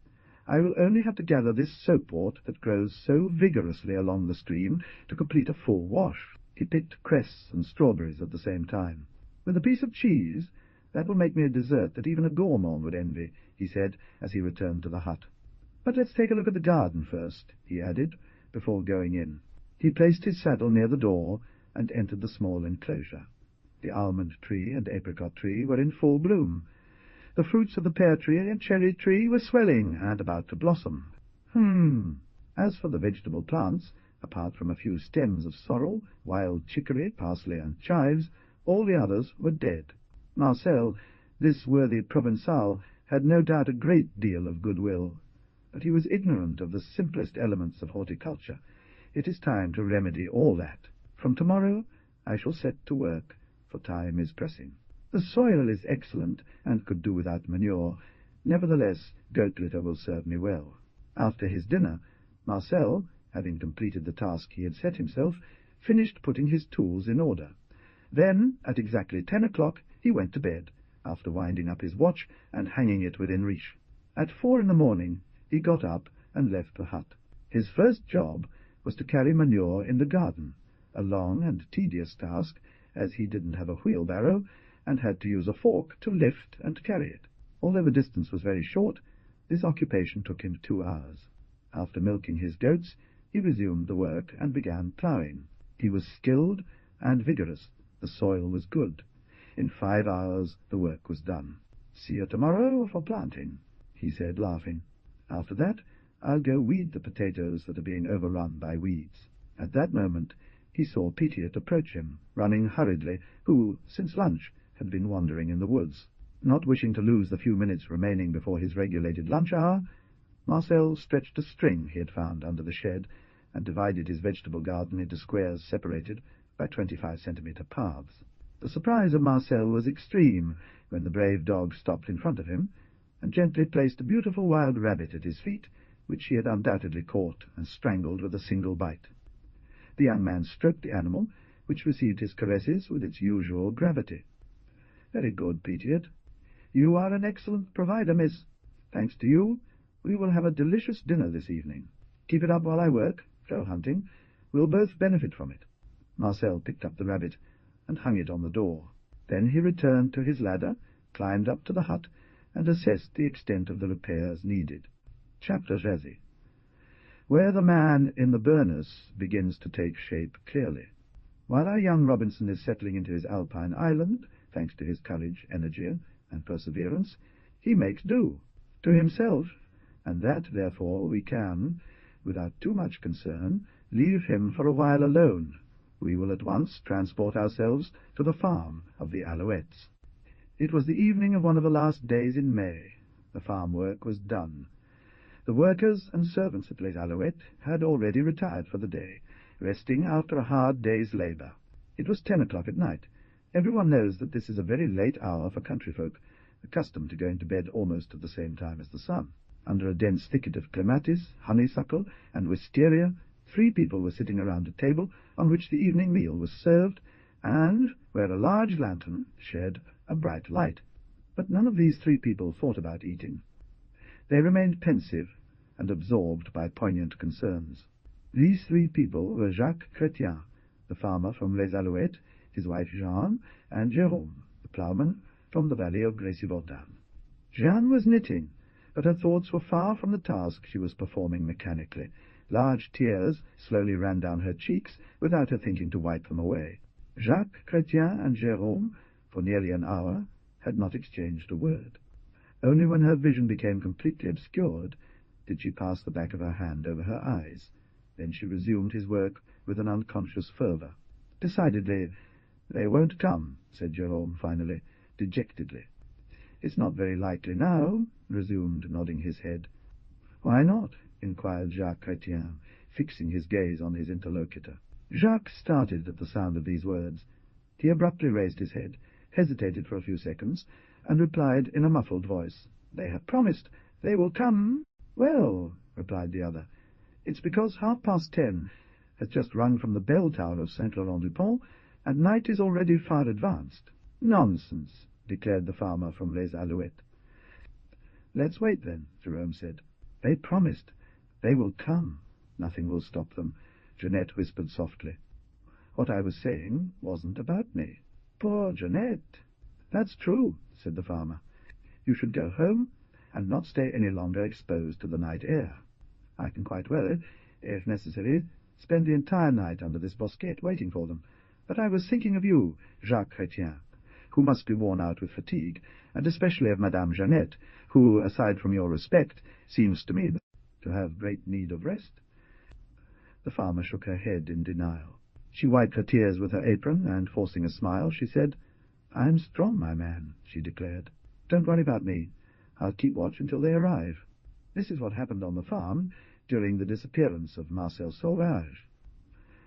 Speaker 1: I will only have to gather this soapwort that grows so vigorously along the stream to complete a full wash." He picked cress and strawberries at the same time. "With a piece of cheese, that will make me a dessert that even a gourmand would envy," he said, as he returned to the hut. "But let's take a look at the garden first," he added, before going in. He placed his saddle near the door, and entered the small enclosure. The almond tree and apricot tree were in full bloom. The fruits of the pear tree and cherry tree were swelling and about to blossom. As for the vegetable plants, apart from a few stems of sorrel, wild chicory, parsley, and chives, all the others were dead. Marcel, this worthy Provençal, had no doubt a great deal of goodwill, but he was ignorant of the simplest elements of horticulture. It is time to remedy all that. From tomorrow I shall set to work, for time is pressing. The soil is excellent, and could do without manure. Nevertheless, goat litter will serve me well. After his dinner, Marcel, having completed the task he had set himself, finished putting his tools in order. Then, at exactly 10 o'clock, he went to bed, after winding up his watch and hanging it within reach. At 4 in the morning, he got up and left the hut. His first job was to carry manure in the garden, a long and tedious task, as he didn't have a wheelbarrow, and had to use a fork to lift and carry it. Although the distance was very short, this occupation took him 2 hours. After milking his goats, he resumed the work and began ploughing. He was skilled and vigorous. The soil was good. In 5 hours the work was done. "See you tomorrow for planting," he said, laughing. "After that I'll go weed the potatoes that are being overrun by weeds." At that moment he saw Petiot approach him, running hurriedly, who, since lunch, had been wandering in the woods. Not wishing to lose the few minutes remaining before his regulated lunch hour, Marcel stretched a string he had found under the shed, and divided his vegetable garden into squares separated by 25-centimeter paths. The surprise of Marcel was extreme when the brave dog stopped in front of him, and gently placed a beautiful wild rabbit at his feet, which he had undoubtedly caught and strangled with a single bite. The young man stroked the animal, which received his caresses with its usual gravity. "Very good, Petiot. You are an excellent provider, miss. Thanks to you, we will have a delicious dinner this evening. Keep it up while I work. Go hunting. We'll both benefit from it." Marcel picked up the rabbit, and hung it on the door. Then he returned to his ladder, climbed up to the hut, and assessed the extent of the repairs needed. Chapter 13. Where the man in the burnous begins to take shape clearly. While our young Robinson is settling into his alpine island, thanks to his courage, energy, and perseverance, he makes do, to himself, and that, therefore, we can, without too much concern, leave him for a while alone. We will at once transport ourselves to the farm of the Alouettes. It was the evening of one of the last days in May. The farm work was done. The workers and servants at Les Alouettes had already retired for the day, resting after a hard day's labour. It was 10 o'clock at night. Everyone knows that this is a very late hour for country folk, accustomed to going to bed almost at the same time as the sun. Under a dense thicket of clematis, honeysuckle, and wisteria, 3 people were sitting around a table on which the evening meal was served, and where a large lantern shed a bright light. But none of these 3 people thought about eating. They remained pensive and absorbed by poignant concerns. These 3 people were Jacques Chrétien, the farmer from Les Alouettes, his wife Jeanne, and Jérôme, the ploughman from the valley of Grécy-Bordan. Jeanne was knitting, but her thoughts were far from the task she was performing mechanically. Large tears slowly ran down her cheeks without her thinking to wipe them away. Jacques Chrétien and Jérôme, for nearly an hour, had not exchanged a word. Only when her vision became completely obscured did she pass the back of her hand over her eyes. Then she resumed his work with an unconscious fervour. "Decidedly, they won't come," said Jérôme finally, dejectedly. "It's not very likely now," resumed, nodding his head. "Why not?" inquired Jacques Chrétien, fixing his gaze on his interlocutor. Jacques started at the sound of these words. He abruptly raised his head, hesitated for a few seconds, and replied in a muffled voice, "They have promised. They will come." "Well," replied the other, "it's because 10:30 has just rung from the bell tower of Saint-Laurent-du-Pont, and night is already far advanced." "Nonsense," declared the farmer from Les Alouettes. "Let's wait, then," Jérôme said. "They promised. They will come. Nothing will stop them," Jeanette whispered softly. "What I was saying wasn't about me." "Poor Jeanette!" "That's true," said the farmer. "You should go home and not stay any longer exposed to the night air. I can quite well, if necessary, spend the entire night under this bosquet waiting for them. But I was thinking of you, Jacques Chrétien, who must be worn out with fatigue, and especially of Madame Jeanette, who, aside from your respect, seems to me to have great need of rest." The farmer shook her head in denial. She wiped her tears with her apron, and, forcing a smile, she said, "I'm strong, my man," she declared. "Don't worry about me. I'll keep watch until they arrive." This is what happened on the farm during the disappearance of Marcel Sauvage.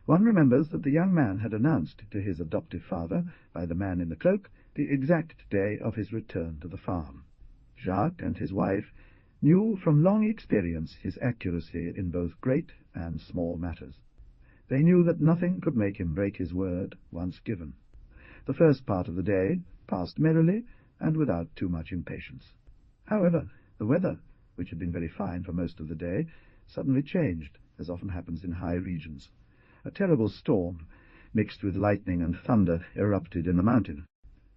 Speaker 1: One remembers that the young man had announced to his adoptive father, by the man in the cloak, the exact day of his return to the farm. Jacques and his wife knew from long experience his accuracy in both great and small matters. They knew that nothing could make him break his word once given. The first part of the day passed merrily and without too much impatience. However, the weather, which had been very fine for most of the day, suddenly changed, as often happens in high regions. A terrible storm, mixed with lightning and thunder, erupted in the mountain.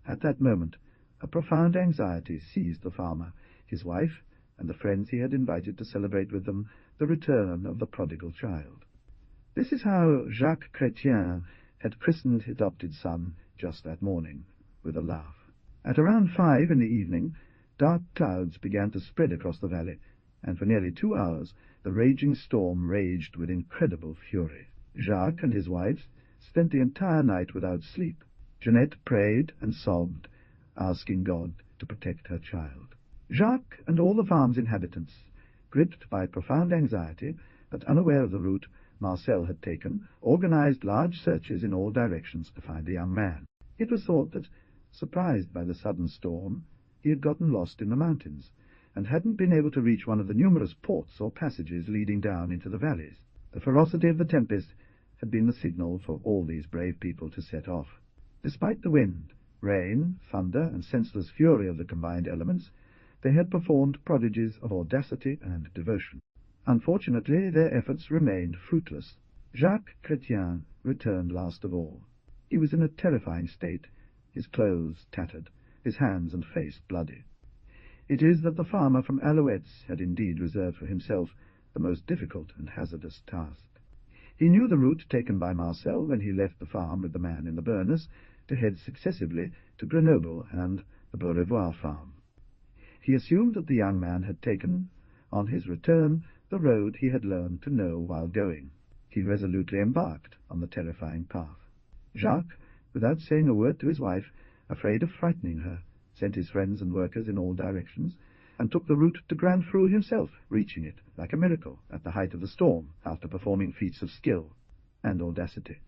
Speaker 1: At that moment, a profound anxiety seized the farmer, his wife, and the friends he had invited to celebrate with them the return of the prodigal child. This is how Jacques Chrétien had christened his adopted son just that morning, with a laugh. At around 5 in the evening, dark clouds began to spread across the valley, and for nearly 2 hours the raging storm raged with incredible fury. Jacques and his wife spent the entire night without sleep. Jeanette prayed and sobbed, asking God to protect her child. Jacques and all the farm's inhabitants, gripped by profound anxiety, but unaware of the route Marcel had taken, organized large searches in all directions to find the young man. It was thought that, surprised by the sudden storm, he had gotten lost in the mountains, and hadn't been able to reach one of the numerous ports or passages leading down into the valleys. The ferocity of the tempest had been the signal for all these brave people to set off. Despite the wind, rain, thunder, and senseless fury of the combined elements, they had performed prodigies of audacity and devotion. Unfortunately, their efforts remained fruitless. Jacques Chrétien returned last of all. He He was in a terrifying state, his clothes tattered, his hands and face bloody. It is that the farmer from Alouettes had indeed reserved for himself the most difficult and hazardous task. He knew the route taken by Marcel when he left the farm with the man in the burnous to head successively to Grenoble and the Beaurevoir farm. He assumed that the young man had taken, on his return, the road he had learned to know while going. He resolutely embarked on the terrifying path. Jacques, without saying a word to his wife, afraid of frightening her, sent his friends and workers in all directions, and took the route to Grand Fru himself, reaching it, like a miracle, at the height of the storm, after performing feats of skill and audacity.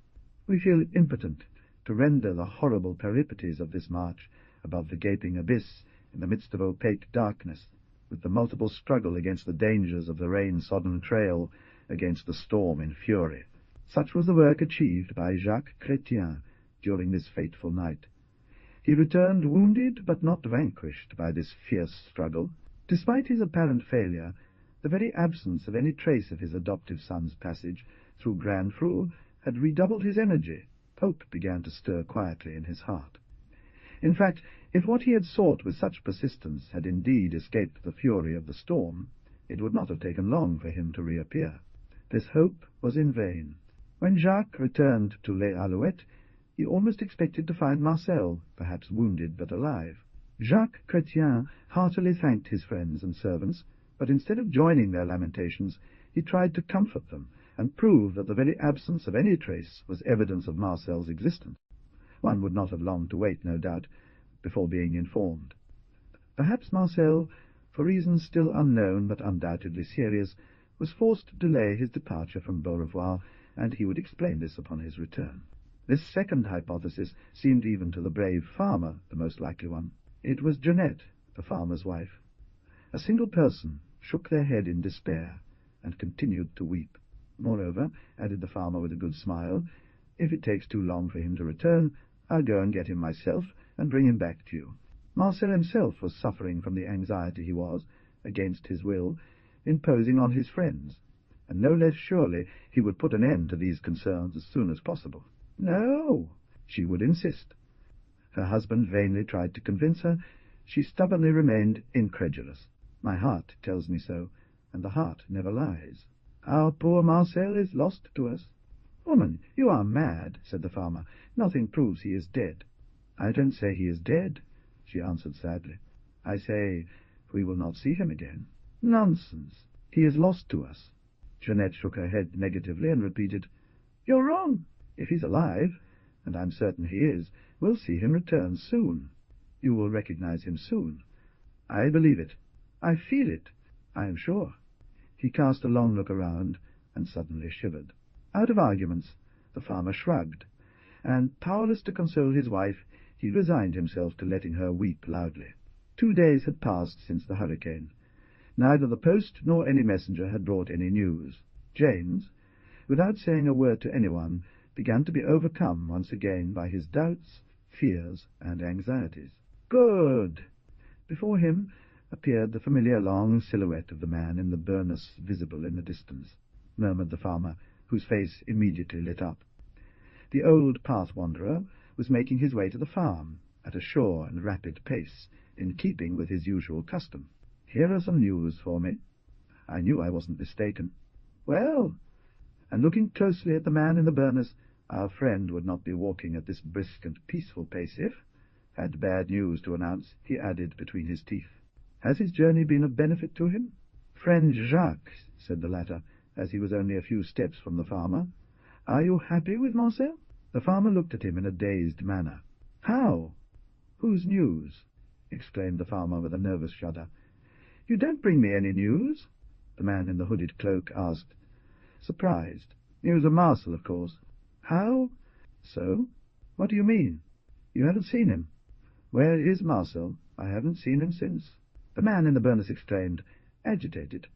Speaker 1: We feel impotent to render the horrible peripeties of this march above the gaping abyss, in the midst of opaque darkness, with the multiple struggle against the dangers of the rain-sodden trail, against the storm in fury. Such was the work achieved by Jacques Chrétien during this fateful night. He returned wounded but not vanquished by this fierce struggle. Despite his apparent failure, the very absence of any trace of his adoptive son's passage through Grand Fru had redoubled his energy. Hope began to stir quietly in his heart. In fact, if what he had sought with such persistence had indeed escaped the fury of the storm, it would not have taken long for him to reappear. This hope was in vain. When Jacques returned to Les Alouettes, he almost expected to find Marcel, perhaps wounded but alive. Jacques Chrétien heartily thanked his friends and servants, but instead of joining their lamentations, he tried to comfort them and prove that the very absence of any trace was evidence of Marcel's existence. One would not have long to wait, no doubt, before being informed. Perhaps Marcel, for reasons still unknown but undoubtedly serious, was forced to delay his departure from Beaurevoir, and he would explain this upon his return. This second hypothesis seemed even to the brave farmer the most likely one. It was Jeanette, the farmer's wife. A single person shook their head in despair and continued to weep. Moreover, added the farmer with a good smile, if it takes too long for him to return, I'll go and get him myself and bring him back to you. Marcel himself was suffering from the anxiety he was, against his will, imposing on his friends, and no less surely he would put an end to these concerns as soon as possible. No, she would insist. Her husband vainly tried to convince her. She stubbornly remained incredulous. My heart tells me so, and the heart never lies. Our poor Marcel is lost to us. Woman, you are mad, said the farmer. Nothing proves he is dead. I don't say he is dead, she answered sadly. I say we will not see him again. Nonsense. He is lost to us. Jeanette shook her head negatively and repeated, You're wrong. If he's alive, and I'm certain he is, we'll see him return soon. You will recognize him soon. I believe it. I feel it. I am sure. He cast a long look around and suddenly shivered. Out of arguments, the farmer shrugged, and, powerless to console his wife, he resigned himself to letting her weep loudly. 2 days had passed since the hurricane. Neither the post nor any messenger had brought any news. James, without saying a word to anyone, began to be overcome once again by his doubts, fears, and anxieties. Good! Before him appeared the familiar long silhouette of the man in the burnous visible in the distance, murmured the farmer, whose face immediately lit up. The old path-wanderer was making his way to the farm, at a sure and rapid pace, in keeping with his usual custom. Here are some news for me. I knew I wasn't mistaken. Well, and looking closely at the man in the burnous, our friend would not be walking at this brisk and peaceful pace if, had bad news to announce, he added between his teeth. Has his journey been of benefit to him? Friend Jacques, said the latter, as he was only a few steps from the farmer, are you happy with Marcel? The farmer looked at him in a dazed manner. How? Whose news? Exclaimed the farmer with a nervous shudder. You don't bring me any news? The man in the hooded cloak asked, surprised. News of Marcel, of course. How? So? What do you mean? You haven't seen him. Where is Marcel? I haven't seen him since. The man in the burnous exclaimed, agitated.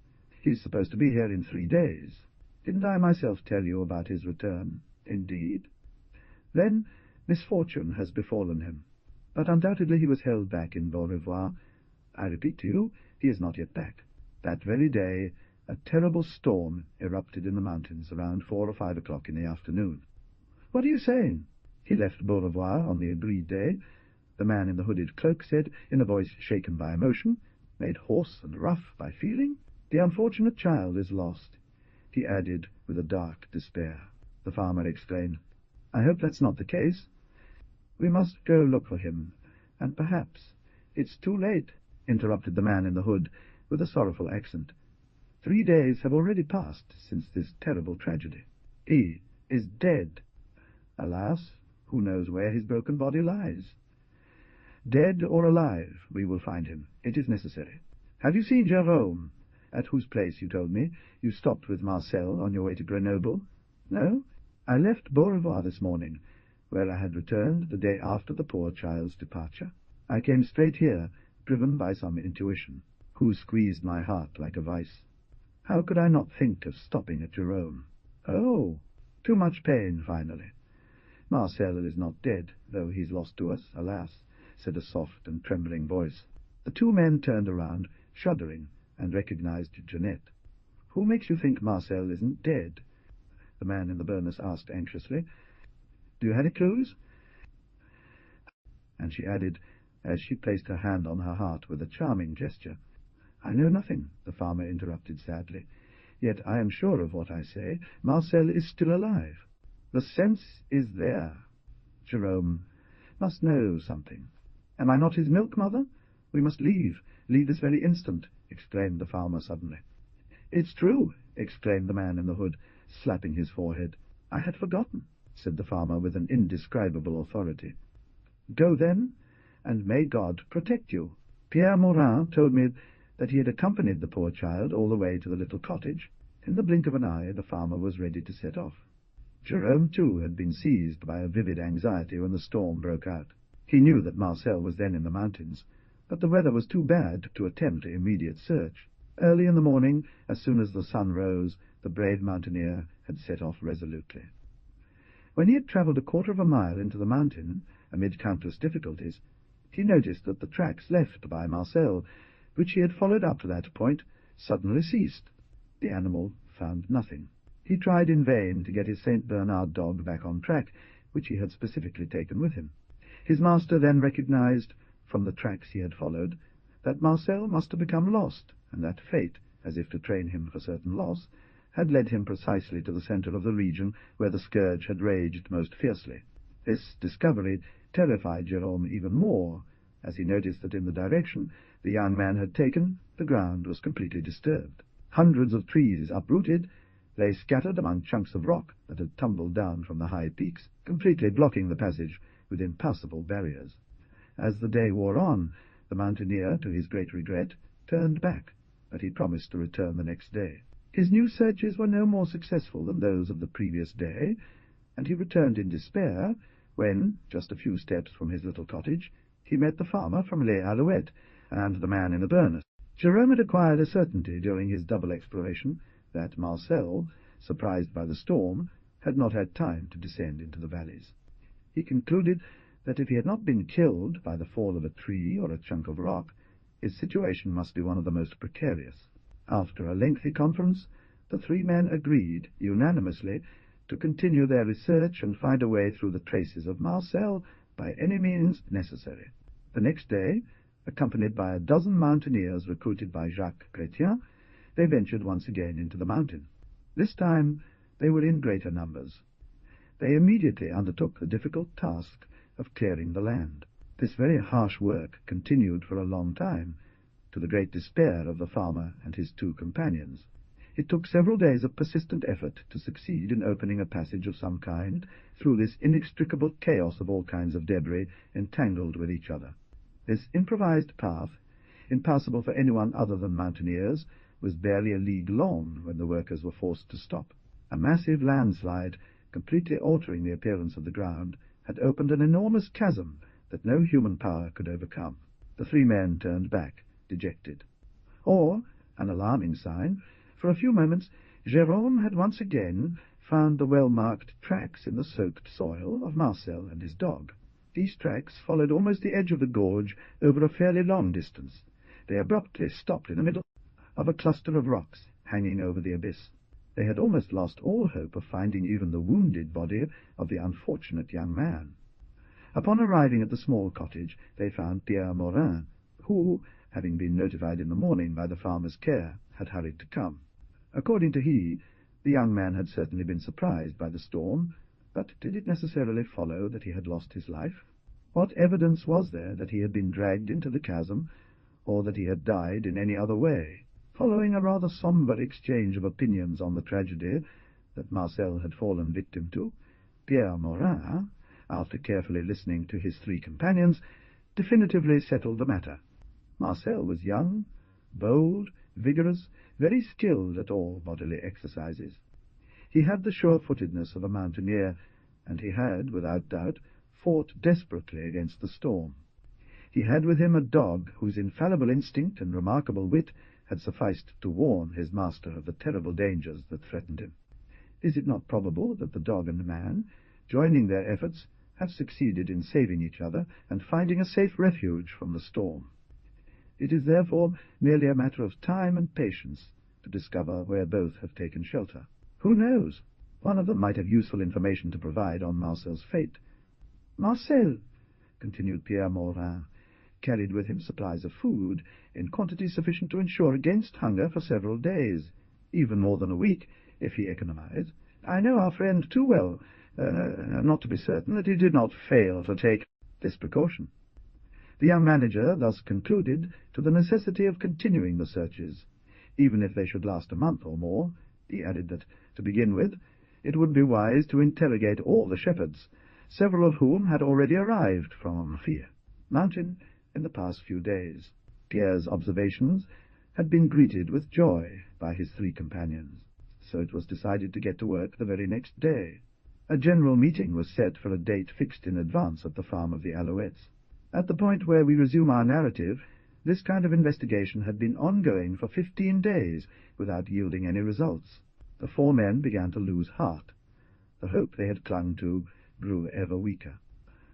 Speaker 1: He's supposed to be here in 3 days. Didn't I myself tell you about his return? Indeed. Then misfortune has befallen him. But undoubtedly he was held back in Beaurevoir. I repeat to you, he is not yet back. That very day, a terrible storm erupted in the mountains around 4 or 5 o'clock in the afternoon. What are you saying? He left Beaurevoir on the agreed day. The man in the hooded cloak said, in a voice shaken by emotion, made hoarse and rough by feeling, "The unfortunate child is lost." He added, with a dark despair. The farmer exclaimed, "I hope that's not the case. We must go look for him, and perhaps—" "It's too late," interrupted the man in the hood, with a sorrowful accent. 3 days have already passed since this terrible tragedy. He is dead. Alas, who knows where his broken body lies? Dead or alive, we will find him. It is necessary. Have you seen Jerome, at whose place, you told me, you stopped with Marcel on your way to Grenoble?" "No. I left Beaurevoir this morning, where I had returned the day after the poor child's departure. I came straight here, driven by some intuition, who squeezed my heart like a vice. How could I not think of stopping at Jerome? Oh, too much pain, finally. Marcel is not dead, though he's lost to us, alas," said a soft and trembling voice. The 2 men turned around, shuddering, and recognized Jeanette. "Who makes you think Marcel isn't dead?" the man in the burnous asked anxiously. "Do you have any clues?" And she added, as she placed her hand on her heart with a charming gesture. "I know nothing," the farmer interrupted sadly. "Yet I am sure of what I say. Marcel is still alive. The sense is there. Jerome must know something. Am I not his milk-mother? We must leave this very instant," exclaimed the farmer suddenly. "It's true," exclaimed the man in the hood, slapping his forehead. "I had forgotten," said the farmer with an indescribable authority. "Go, then, and may God protect you. Pierre Morin told me that he had accompanied the poor child all the way to the little cottage." In the blink of an eye the farmer was ready to set off. Jerome, too, had been seized by a vivid anxiety when the storm broke out. He knew that Marcel was then in the mountains, but the weather was too bad to attempt immediate search. Early in the morning, as soon as the sun rose, the brave mountaineer had set off resolutely. When he had travelled a quarter of a mile into the mountain, amid countless difficulties, he noticed that the tracks left by Marcel, which he had followed up to that point, suddenly ceased. The animal found nothing. He tried in vain to get his St. Bernard dog back on track, which he had specifically taken with him. His master then recognized, from the tracks he had followed, that Marcel must have become lost, and that fate, as if to train him for certain loss, had led him precisely to the centre of the region where the scourge had raged most fiercely. This discovery terrified Jerome even more, as he noticed that in the direction the young man had taken, the ground was completely disturbed. Hundreds of trees, uprooted, lay scattered among chunks of rock that had tumbled down from the high peaks, completely blocking the passage with impassable barriers. As the day wore on, the mountaineer, to his great regret, turned back, but he promised to return the next day. His new searches were no more successful than those of the previous day, and he returned in despair when, just a few steps from his little cottage, he met the farmer from Les Alouettes and the man in the burnous. Jerome had acquired a certainty during his double exploration that Marcel, surprised by the storm, had not had time to descend into the valleys. He concluded that if he had not been killed by the fall of a tree or a chunk of rock, his situation must be one of the most precarious. After a lengthy conference, the 3 men agreed unanimously to continue their research and find a way through the traces of Marcel by any means necessary. The next day, accompanied by a dozen mountaineers recruited by Jacques Chrétien, they ventured once again into the mountain. This time they were in greater numbers. They immediately undertook the difficult task of clearing the land. This very harsh work continued for a long time, to the great despair of the farmer and his 2 companions. It took several days of persistent effort to succeed in opening a passage of some kind through this inextricable chaos of all kinds of debris entangled with each other. This improvised path, impassable for anyone other than mountaineers, was barely a league long when the workers were forced to stop. A massive landslide, completely altering the appearance of the ground, had opened an enormous chasm that no human power could overcome. The 3 men turned back, dejected. Or, an alarming sign, for a few moments Jerome had once again found the well-marked tracks in the soaked soil of Marcel and his dog. These tracks followed almost the edge of the gorge over a fairly long distance. They abruptly stopped in the middle of a cluster of rocks hanging over the abyss. They had almost lost all hope of finding even the wounded body of the unfortunate young man. Upon arriving at the small cottage, they found Pierre Morin, who, having been notified in the morning by the farmer's care, had hurried to come. According to he, the young man had certainly been surprised by the storm, but did it necessarily follow that he had lost his life? What evidence was there that he had been dragged into the chasm, or that he had died in any other way? Following a rather sombre exchange of opinions on the tragedy that Marcel had fallen victim to, Pierre Morin, after carefully listening to his three companions, definitively settled the matter. Marcel was young, bold, vigorous, very skilled at all bodily exercises. He had the sure-footedness of a mountaineer, and he had, without doubt, fought desperately against the storm. He had with him a dog whose infallible instinct and remarkable wit had sufficed to warn his master of the terrible dangers that threatened him. Is it not probable that the dog and man, joining their efforts, have succeeded in saving each other and finding a safe refuge from the storm? It is therefore merely a matter of time and patience to discover where both have taken shelter. Who knows? One of them might have useful information to provide on Marcel's fate. Marcel, continued Pierre Morin, carried with him supplies of food in quantity sufficient to ensure against hunger for several days, even more than a week, if he economized. I know our friend too well not to be certain that he did not fail to take this precaution. The young manager thus concluded to the necessity of continuing the searches, even if they should last a month or more. He added that, to begin with, it would be wise to interrogate all the shepherds, several of whom had already arrived from Fia mountain in the past few days. Pierre's observations had been greeted with joy by his three companions, so it was decided to get to work the very next day. A general meeting was set for a date fixed in advance at the farm of the Alouettes. At the point where we resume our narrative, this kind of investigation had been ongoing for 15 days without yielding any results. The four men began to lose heart. The hope they had clung to grew ever weaker.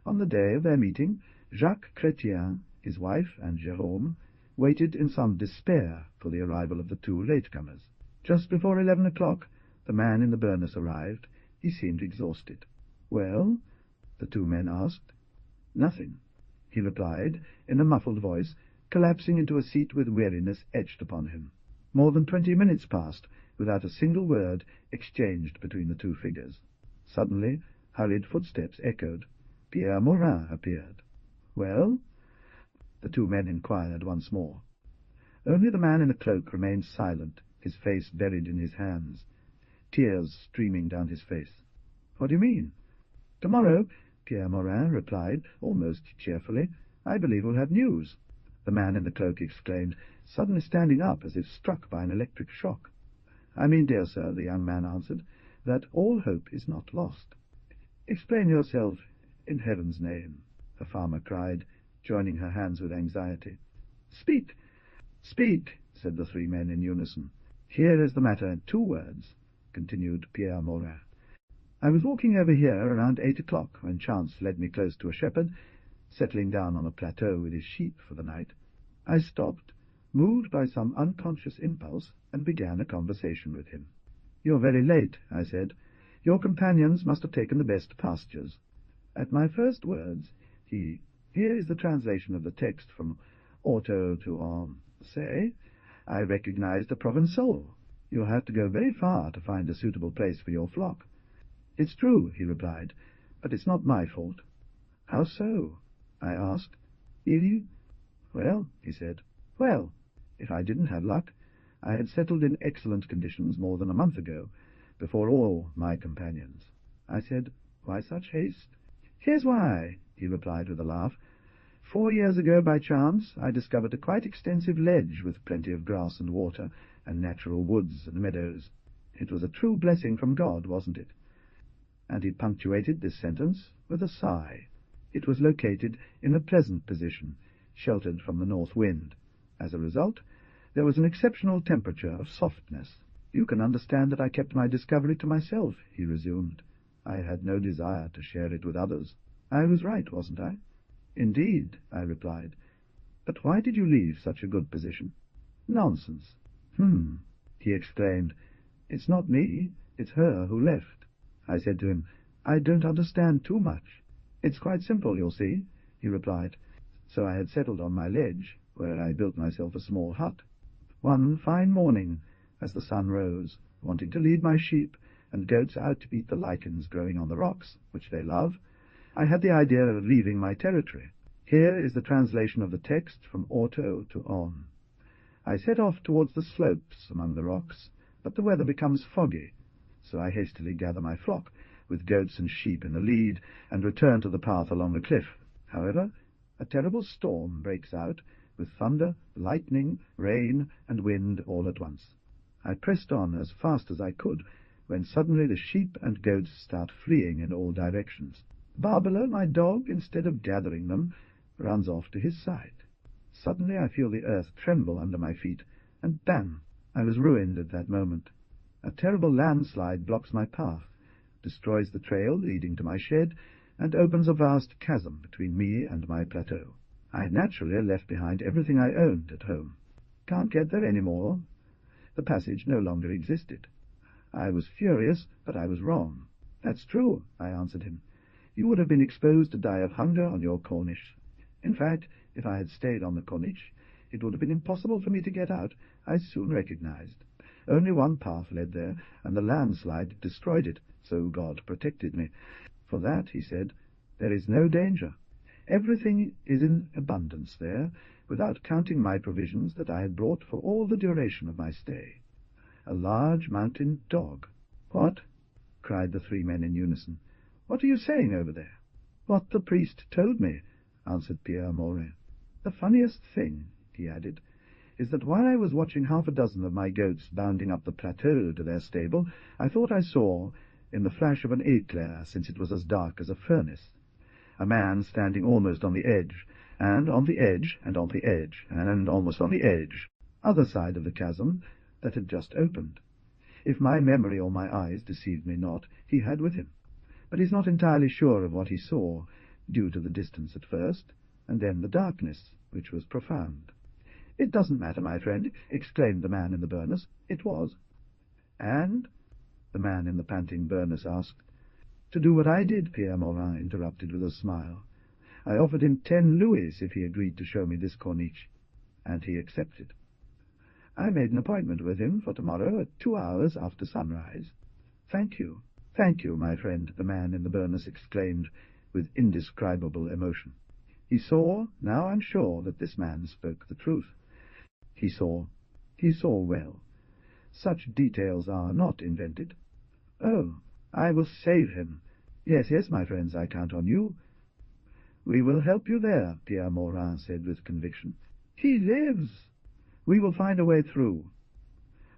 Speaker 1: On the day of their meeting, Jacques Chrétien, his wife, and Jérôme waited in some despair for the arrival of the two latecomers. Just before 11 o'clock, the man in the burnous arrived. He seemed exhausted. "Well?" the two men asked. "Nothing," he replied, in a muffled voice, collapsing into a seat with weariness etched upon him. More than 20 minutes passed without a single word exchanged between the two figures. Suddenly, hurried footsteps echoed. Pierre Morin appeared. "Well?" the two men inquired once more. Only the man in the cloak remained silent, his face buried in his hands, tears streaming down his face. "What do you mean?" "Tomorrow," Pierre Morin replied, almost cheerfully, "I believe we'll have news." The man in the cloak exclaimed, suddenly standing up as if struck by an electric shock. "I mean, dear sir," the young man answered, "that all hope is not lost." "Explain yourself, in heaven's name," the farmer cried, joining her hands with anxiety. "Speak! Speak!" said the three men in unison. "Here is the matter in 2 words," continued Pierre Morin. "I was walking over here around 8 o'clock when chance led me close to a shepherd, settling down on a plateau with his sheep for the night. I stopped, moved by some unconscious impulse, and began a conversation with him. 'You're very late,' I said. 'Your companions must have taken the best pastures.' At my first words, here is the translation of the text from auto to say, I recognized a Provençal. You'll have to go very far to find a suitable place for your flock." "It's true," he replied, "but it's not my fault." "How so?" I asked. "Well," he said, "well, if I didn't have luck, I had settled in excellent conditions more than a month ago, before all my companions." I said, "Why such haste?" "Here's why," he replied with a laugh. 4 years ago, by chance, I discovered a quite extensive ledge with plenty of grass and water, and natural woods and meadows. It was a true blessing from God, wasn't it?" And he punctuated this sentence with a sigh. It was located in a pleasant position, sheltered from the north wind. As a result, there was an exceptional temperature of softness. "You can understand that I kept my discovery to myself," he resumed. "I had no desire to share it with others. I was right, wasn't I?" "Indeed," I replied. "But why did you leave such a good position?" "Nonsense." He exclaimed. "It's not me, it's her who left." I said to him, "I don't understand too much." "It's quite simple, you'll see," he replied. So I had settled on my ledge, where I built myself a small hut. One fine morning, as the sun rose, wanting to lead my sheep and goats out to eat the lichens growing on the rocks, which they love, I had the idea of leaving my territory. Here is the translation of the text from auto to on. I set off towards the slopes among the rocks, but the weather becomes foggy, so I hastily gather my flock, with goats and sheep in the lead, and return to the path along the cliff. However, a terrible storm breaks out, with thunder, lightning, rain, and wind all at once. I pressed on as fast as I could, when suddenly the sheep and goats start fleeing in all directions. Barbara, my dog, instead of gathering them, runs off to his side. Suddenly I feel the earth tremble under my feet, and bang! I was ruined at that moment. A terrible landslide blocks my path, destroys the trail leading to my shed, and opens a vast chasm between me and my plateau. I naturally left behind everything I owned at home. Can't get there any more. The passage no longer existed. I was furious, but I was wrong. "That's true," I answered him. "You would have been exposed to die of hunger on your Corniche. In fact, if I had stayed on the Corniche, it would have been impossible for me to get out, I soon recognized. Only one path led there, and the landslide destroyed it, so God protected me. For that," he said, "there is no danger. Everything is in abundance there, without counting my provisions that I had brought for all the duration of my stay. A large mountain dog." "What?" cried the three men in unison. "What are you saying over there?" "What the priest told me," answered Pierre Moret. "The funniest thing," he added, "is that while I was watching half a dozen of my goats bounding up the plateau to their stable, I thought I saw, in the flash of an éclair, since it was as dark as a furnace, a man standing almost on the edge, and on the edge, and on the edge, and almost on the edge, other side of the chasm that had just opened. If my memory or my eyes deceived me not, he had with him. But he's not entirely sure of what he saw, due to the distance at first, and then the darkness, which was profound." "It doesn't matter, my friend," exclaimed the man in the burnous. "It was." "And?" the man in the panting burnous asked. "To do what I did," Pierre Morin interrupted with a smile. "I offered him 10 louis if he agreed to show me this Corniche, and he accepted. I made an appointment with him for tomorrow at 2 hours after sunrise." Thank you, my friend," the man in the burnous exclaimed with indescribable emotion. He saw, now I'm sure, that this man spoke the truth. He saw well. Such details are not invented. "Oh, I will save him. Yes, my friends, I count on you." "We will help you there," Pierre Morin said with conviction. "He lives. We will find a way through."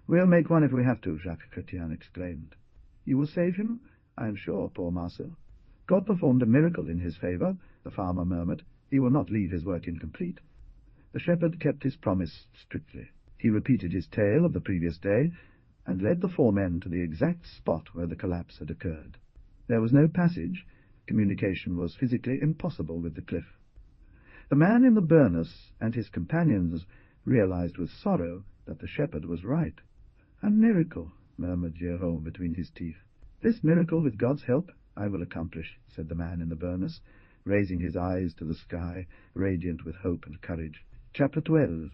Speaker 1: "We'll make one if we have to," Jacques Chrétien exclaimed. "You will save him, I am sure, poor Marcel." "God performed a miracle in his favor," the farmer murmured. "He will not leave his work incomplete." The shepherd kept his promise strictly. He repeated his tale of the previous day, and led the 4 men to the exact spot where the collapse had occurred. There was no passage. Communication was physically impossible with the cliff. The man in the burnous and his companions realized with sorrow that the shepherd was right. "A miracle," murmured Jérôme between his teeth. "This miracle, with God's help, I will accomplish," said the man in the burnous, raising his eyes to the sky, radiant with hope and courage. Chapter 12.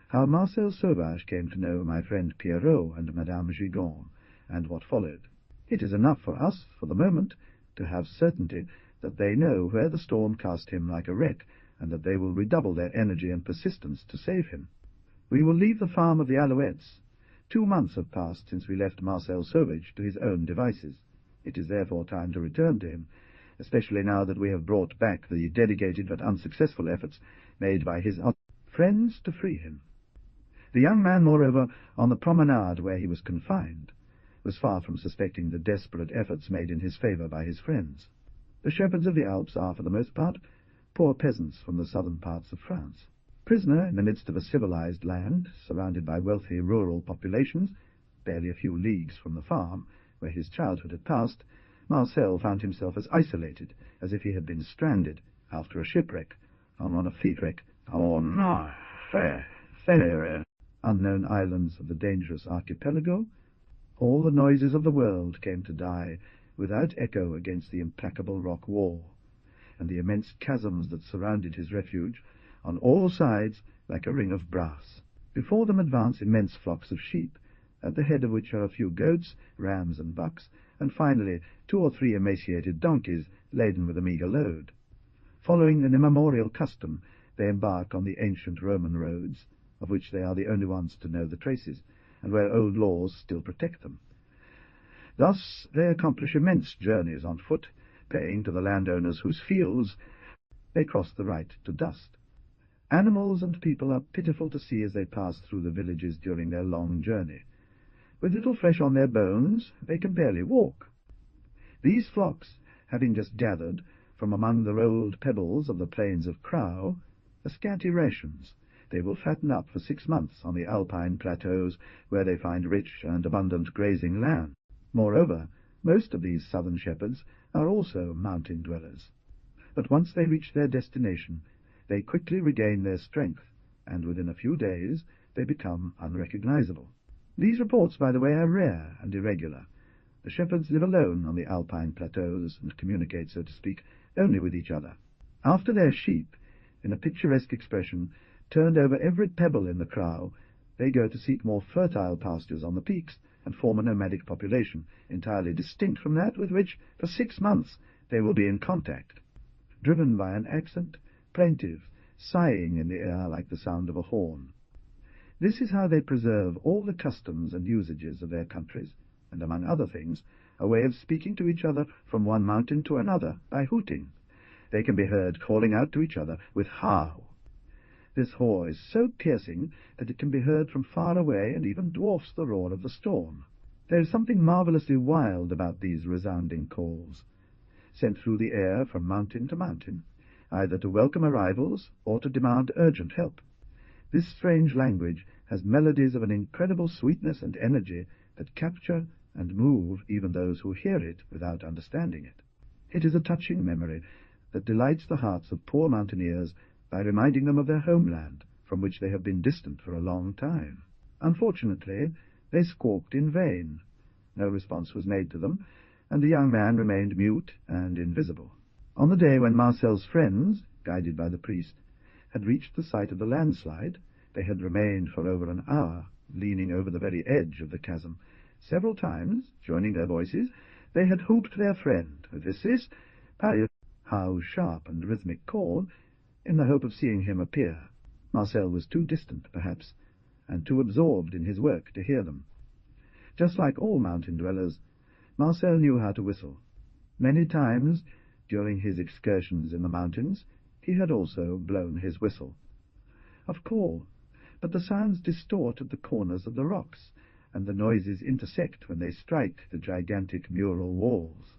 Speaker 1: How Marcel Sauvage came to know my friend Pierrot and Madame Gigon, and what followed. It is enough for us, for the moment, to have certainty that they know where the storm cast him like a wreck, and that they will redouble their energy and persistence to save him. We will leave the farm of the Alouettes. 2 months have passed since we left Marcel Sauvage to his own devices. It is therefore time to return to him, especially now that we have brought back the dedicated but unsuccessful efforts made by his friends to free him. The young man, moreover, on the promenade where he was confined, was far from suspecting the desperate efforts made in his favor by his friends. The shepherds of the Alps are, for the most part, poor peasants from the southern parts of France. Prisoner in the midst of a civilized land, surrounded by wealthy rural populations, barely a few leagues from the farm where his childhood had passed, Marcel found himself as isolated as if he had been stranded after a shipwreck on one of unknown islands of the dangerous archipelago, All the noises of the world came to die without echo against the implacable rock wall, and the immense chasms that surrounded his refuge, on all sides like a ring of brass. Before them advance immense flocks of sheep, at the head of which are a few goats, rams, and bucks, and finally 2 or 3 emaciated donkeys laden with a meagre load. Following an immemorial custom, they embark on the ancient Roman roads, of which they are the only ones to know the traces, and where old laws still protect them. Thus they accomplish immense journeys on foot, paying to the landowners whose fields they cross the right to dust. Animals and people are pitiful to see as they pass through the villages during their long journey. With little flesh on their bones, they can barely walk. These flocks, having just gathered, from among the rolled pebbles of the plains of Crow, a scanty rations, they will fatten up for 6 months on the alpine plateaus, where they find rich and abundant grazing land. Moreover, most of these southern shepherds are also mountain dwellers. But once they reach their destination, they quickly regain their strength, and within a few days they become unrecognizable. These reports, by the way, are rare and irregular. The shepherds live alone on the alpine plateaus, and communicate, so to speak, only with each other. After their sheep, in a picturesque expression, turned over every pebble in the Crow, they go to seek more fertile pastures on the peaks, and form a nomadic population, entirely distinct from that with which, for 6 months, they will be in contact. Driven by an accent, plaintive, sighing in the air like the sound of a horn. This is how they preserve all the customs and usages of their countries, and, among other things, a way of speaking to each other from one mountain to another by hooting. They can be heard calling out to each other with how. This haw is so piercing that it can be heard from far away and even dwarfs the roar of the storm. There is something marvelously wild about these resounding calls, sent through the air from mountain to mountain, either to welcome arrivals or to demand urgent help. This strange language has melodies of an incredible sweetness and energy that capture and move even those who hear it without understanding it. It is a touching memory that delights the hearts of poor mountaineers by reminding them of their homeland, from which they have been distant for a long time. Unfortunately, they squawked in vain. No response was made to them, and the young man remained mute and invisible. On the day when Marcel's friends, guided by the priest, had reached the site of the landslide, they had remained for over an hour, leaning over the very edge of the chasm. Several times, joining their voices, they had whooped their friend with this how sharp and rhythmic call, in the hope of seeing him appear. Marcel was too distant, perhaps, and too absorbed in his work to hear them. Just like all mountain dwellers, Marcel knew how to whistle. Many times, during his excursions in the mountains, he had also blown his whistle. Of course, but the sounds distort at the corners of the rocks, and the noises intersect when they strike the gigantic mural walls.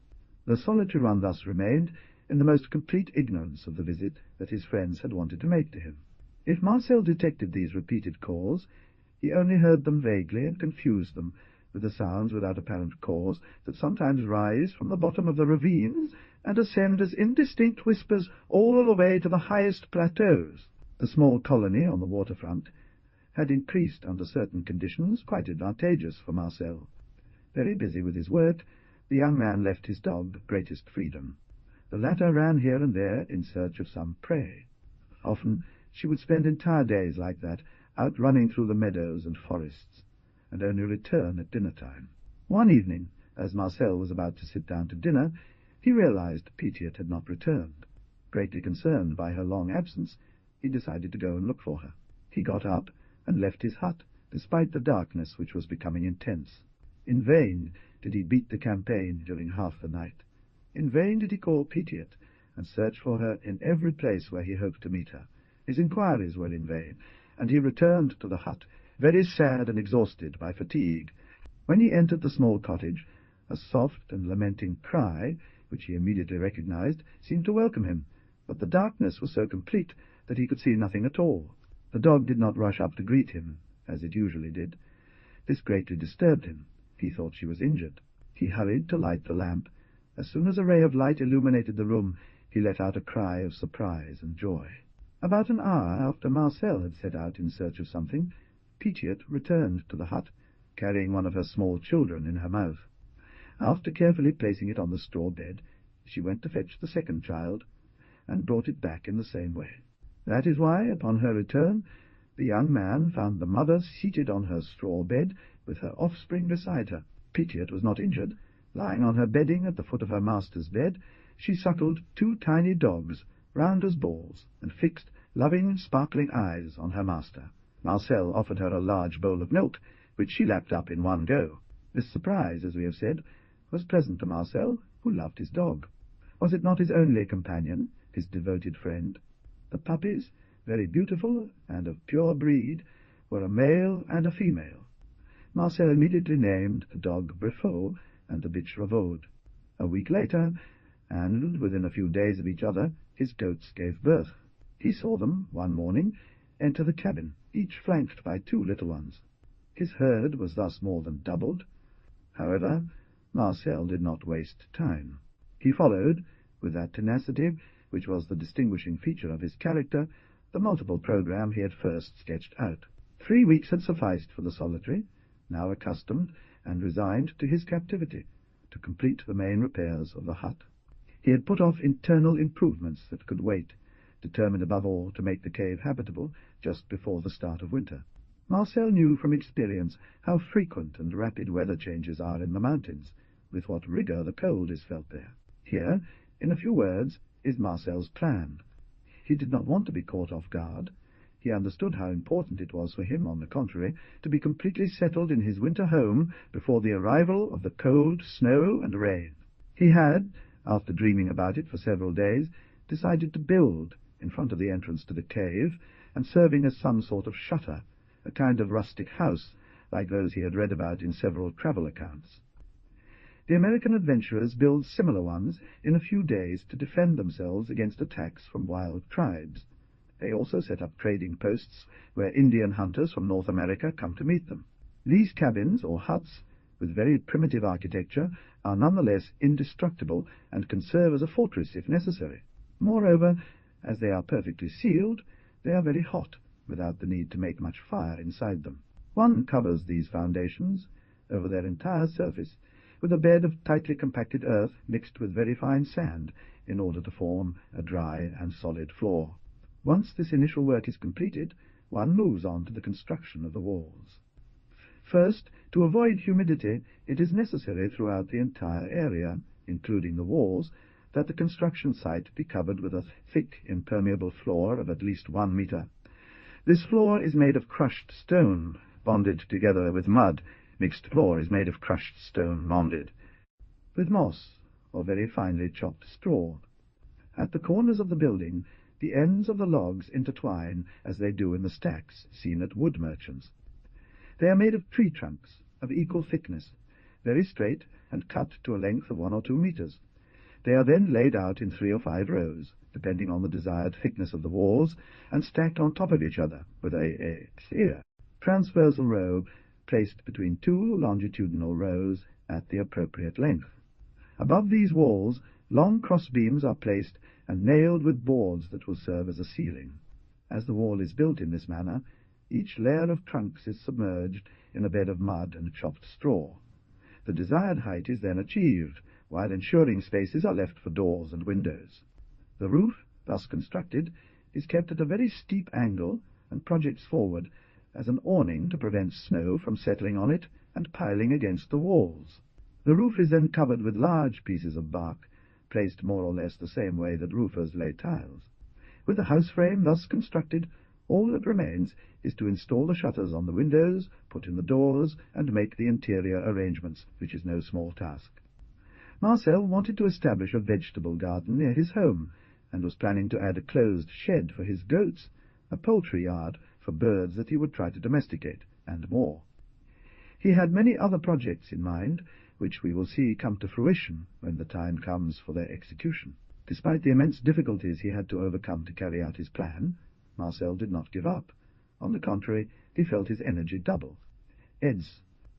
Speaker 1: The solitary one thus remained in the most complete ignorance of the visit that his friends had wanted to make to him. If Marcel detected these repeated calls, he only heard them vaguely and confused them with the sounds without apparent cause that sometimes rise from the bottom of the ravines and ascend as indistinct whispers all the way to the highest plateaus. The small colony on the waterfront had increased under certain conditions quite advantageous for Marcel. Very busy with his work, the young man left his dog greatest freedom. The latter ran here and there in search of some prey. Often she would spend entire days like that, out running through the meadows and forests, and only return at dinner-time. One evening, as Marcel was about to sit down to dinner, he realized Petiot had not returned. Greatly concerned by her long absence, he decided to go and look for her. He got up and left his hut, despite the darkness which was becoming intense. In vain did he beat the campaign during half the night. In vain did he call Petiot and search for her in every place where he hoped to meet her. His inquiries were in vain, and he returned to the hut, very sad and exhausted by fatigue. When he entered the small cottage, a soft and lamenting cry, which he immediately recognized, seemed to welcome him, but the darkness was so complete that he could see nothing at all. The dog did not rush up to greet him, as it usually did. This greatly disturbed him. He thought she was injured. He hurried to light the lamp. As soon as a ray of light illuminated the room, he let out a cry of surprise and joy. About an hour after Marcel had set out in search of something, Petiot returned to the hut, carrying one of her small children in her mouth. After carefully placing it on the straw bed, she went to fetch the second child, and brought it back in the same way. That is why, upon her return, the young man found the mother seated on her straw bed, with her offspring beside her. Pitiot was not injured. Lying on her bedding at the foot of her master's bed, she suckled 2 tiny dogs, round as balls, and fixed loving, sparkling eyes on her master. Marcel offered her a large bowl of milk, which she lapped up in one go. This surprise, as we have said, was pleasant to Marcel, who loved his dog. Was it not his only companion, his devoted friend? The puppies, very beautiful and of pure breed, were a male and a female. Marcel immediately named the dog Briffaut and the bitch Ravaud. A week later, and within a few days of each other, his goats gave birth. He saw them, one morning, enter the cabin, each flanked by 2 little ones. His herd was thus more than doubled. However, Marcel did not waste time. He followed, with that tenacity which was the distinguishing feature of his character, the multiple programme he had first sketched out. 3 weeks had sufficed for the solitary, now accustomed and resigned to his captivity, to complete the main repairs of the hut. He had put off internal improvements that could wait, determined above all to make the cave habitable just before the start of winter. Marcel knew from experience how frequent and rapid weather changes are in the mountains, with what rigour the cold is felt there. Here, in a few words, is Marcel's plan. He did not want to be caught off guard. He understood how important it was for him, on the contrary, to be completely settled in his winter home before the arrival of the cold, snow, and rain. He had, after dreaming about it for several days, decided to build, in front of the entrance to the cave, and serving as some sort of shutter, a kind of rustic house, like those he had read about in several travel accounts. The American adventurers build similar ones in a few days to defend themselves against attacks from wild tribes. They also set up trading posts where Indian hunters from North America come to meet them. These cabins, or huts, with very primitive architecture, are nonetheless indestructible and can serve as a fortress if necessary. Moreover, as they are perfectly sealed, they are very hot, without the need to make much fire inside them. One covers these foundations over their entire surface with a bed of tightly compacted earth mixed with very fine sand, in order to form a dry and solid floor. Once this initial work is completed, one moves on to the construction of the walls. First, to avoid humidity, it is necessary throughout the entire area, including the walls, that the construction site be covered with a thick, impermeable floor of at least 1 meter. This floor is made of crushed stone, bonded together with mud. Mixed floor is made of crushed stone bonded with moss or very finely chopped straw. At the corners of the building, the ends of the logs intertwine as they do in the stacks seen at wood merchants. They are made of tree trunks of equal thickness, very straight, and cut to a length of 1 or 2 meters. They are then laid out in 3 or 5 rows, depending on the desired thickness of the walls, and stacked on top of each other with a transversal row placed between 2 longitudinal rows at the appropriate length. Above these walls, long cross-beams are placed and nailed with boards that will serve as a ceiling. As the wall is built in this manner, each layer of trunks is submerged in a bed of mud and chopped straw. The desired height is then achieved, while ensuring spaces are left for doors and windows. The roof, thus constructed, is kept at a very steep angle and projects forward as an awning to prevent snow from settling on it and piling against the walls. The roof is then covered with large pieces of bark, placed more or less the same way that roofers lay tiles. With the house frame thus constructed, all that remains is to install the shutters on the windows, put in the doors, and make the interior arrangements, which is no small task. Marcel wanted to establish a vegetable garden near his home, and was planning to add a closed shed for his goats, a poultry yard for birds that he would try to domesticate, and more. He had many other projects in mind, which we will see come to fruition when the time comes for their execution. Despite the immense difficulties he had to overcome to carry out his plan, Marcel did not give up. On the contrary, he felt his energy double.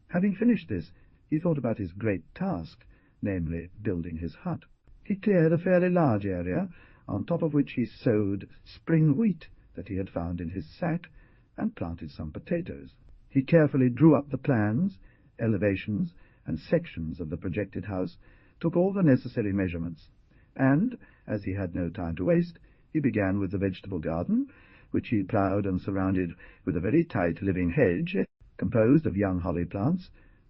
Speaker 1: Having finished this, he thought about his great task, namely building his hut. He cleared a fairly large area, on top of which he sowed spring wheat that he had found in his sack, and planted some potatoes. He carefully drew up the plans, elevations, and sections of the projected house, took all the necessary measurements, and, as he had no time to waste, he began with the vegetable garden, which he ploughed and surrounded with a very tight living hedge, composed of young holly plants,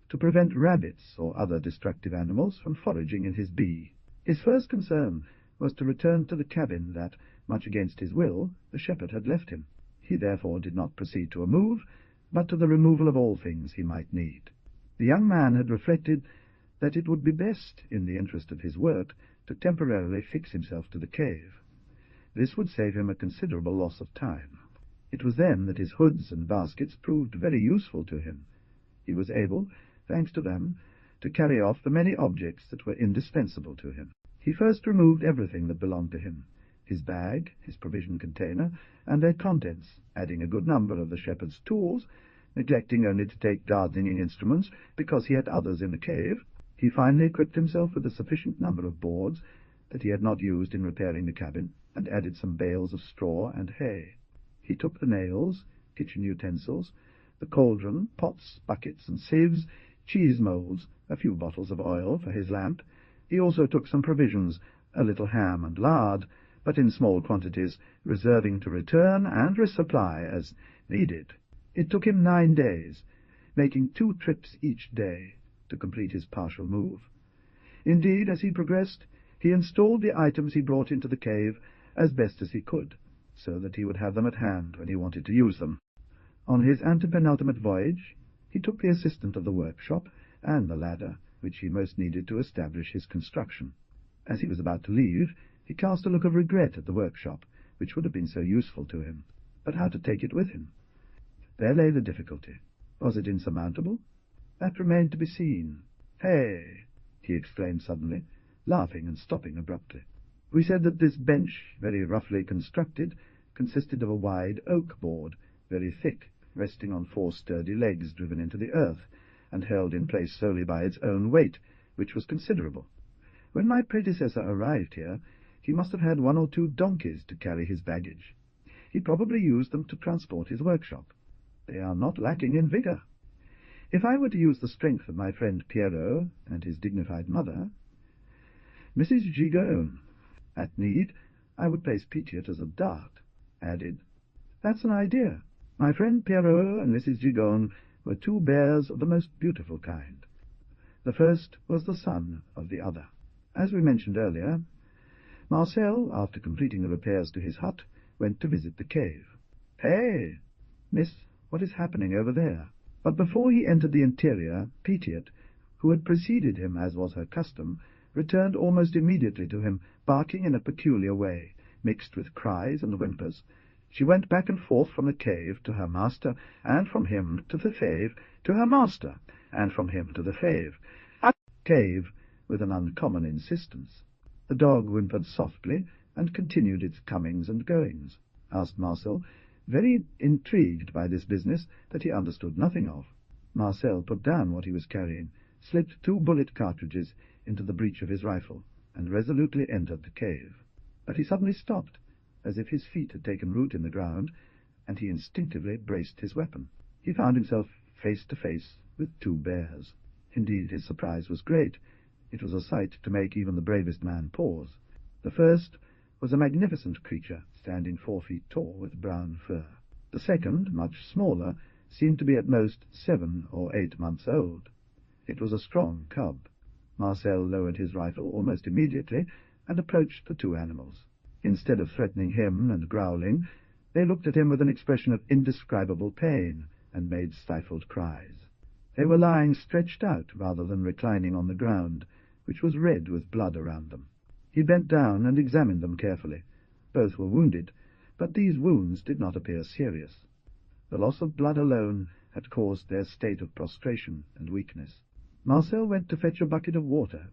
Speaker 1: to prevent rabbits or other destructive animals from foraging in his bee. His first concern was to return to the cabin that, much against his will, the shepherd had left him. He therefore did not proceed to a move, but to the removal of all things he might need. The young man had reflected that it would be best, in the interest of his work, to temporarily fix himself to the cave. This would save him a considerable loss of time. It was then that his hoods and baskets proved very useful to him. He was able, thanks to them, to carry off the many objects that were indispensable to him. He first removed everything that belonged to him, his bag, his provision container, and their contents, adding a good number of the shepherd's tools, neglecting only to take gardening instruments because he had others in the cave. He finally equipped himself with a sufficient number of boards that he had not used in repairing the cabin, and added some bales of straw and hay. He took the nails, kitchen utensils, the cauldron, pots, buckets, and sieves, cheese moulds, a few bottles of oil for his lamp. He also took some provisions, a little ham and lard, but in small quantities, reserving to return and resupply as needed. It took him 9 days, making 2 trips each day, to complete his partial move. Indeed, as he progressed, he installed the items he brought into the cave as best as he could, so that he would have them at hand when he wanted to use them. On his antepenultimate voyage, he took the assistant of the workshop and the ladder, which he most needed to establish his construction. As he was about to leave, he cast a look of regret at the workshop, which would have been so useful to him. But how to take it with him? There lay the difficulty. Was it insurmountable? That remained to be seen. "Hey!" he exclaimed suddenly, laughing and stopping abruptly. We said that this bench, very roughly constructed, consisted of a wide oak board, very thick, resting on 4 sturdy legs driven into the earth, and held in place solely by its own weight, which was considerable. When my predecessor arrived here, he must have had 1 or 2 donkeys to carry his baggage. He probably used them to transport his workshop. They are not lacking in vigour. If I were to use the strength of my friend Pierrot and his dignified mother, Mrs. Gigon, at need, I would place Petiot as a dart, added, "That's an idea." My friend Pierrot and Mrs. Gigon were 2 bears of the most beautiful kind. The first was the son of the other. As we mentioned earlier, Marcel, after completing the repairs to his hut, went to visit the cave. "Hey, miss, what is happening over there?" But before he entered the interior, Petiot, who had preceded him as was her custom, returned almost immediately to him, barking in a peculiar way, mixed with cries and whimpers. She went back and forth from the cave to her master, and from him to the cave, to her master, and from him to the cave, with an uncommon insistence. The dog whimpered softly, and continued its comings and goings. Asked Marcel, very intrigued by this business that he understood nothing of. Marcel put down what he was carrying, slipped 2 bullet cartridges into the breech of his rifle, and resolutely entered the cave. But he suddenly stopped, as if his feet had taken root in the ground, and he instinctively braced his weapon. He found himself face to face with 2 bears. Indeed, his surprise was great. It was a sight to make even the bravest man pause. The first was a magnificent creature, standing 4 feet tall, with brown fur. The second, much smaller, seemed to be at most 7 or 8 months old. It was a strong cub. Marcel lowered his rifle almost immediately and approached the 2 animals. Instead of threatening him and growling, they looked at him with an expression of indescribable pain and made stifled cries. They were lying stretched out rather than reclining on the ground, which was red with blood around them. He bent down and examined them carefully. Both were wounded, but these wounds did not appear serious. The loss of blood alone had caused their state of prostration and weakness. Marcel went to fetch a bucket of water,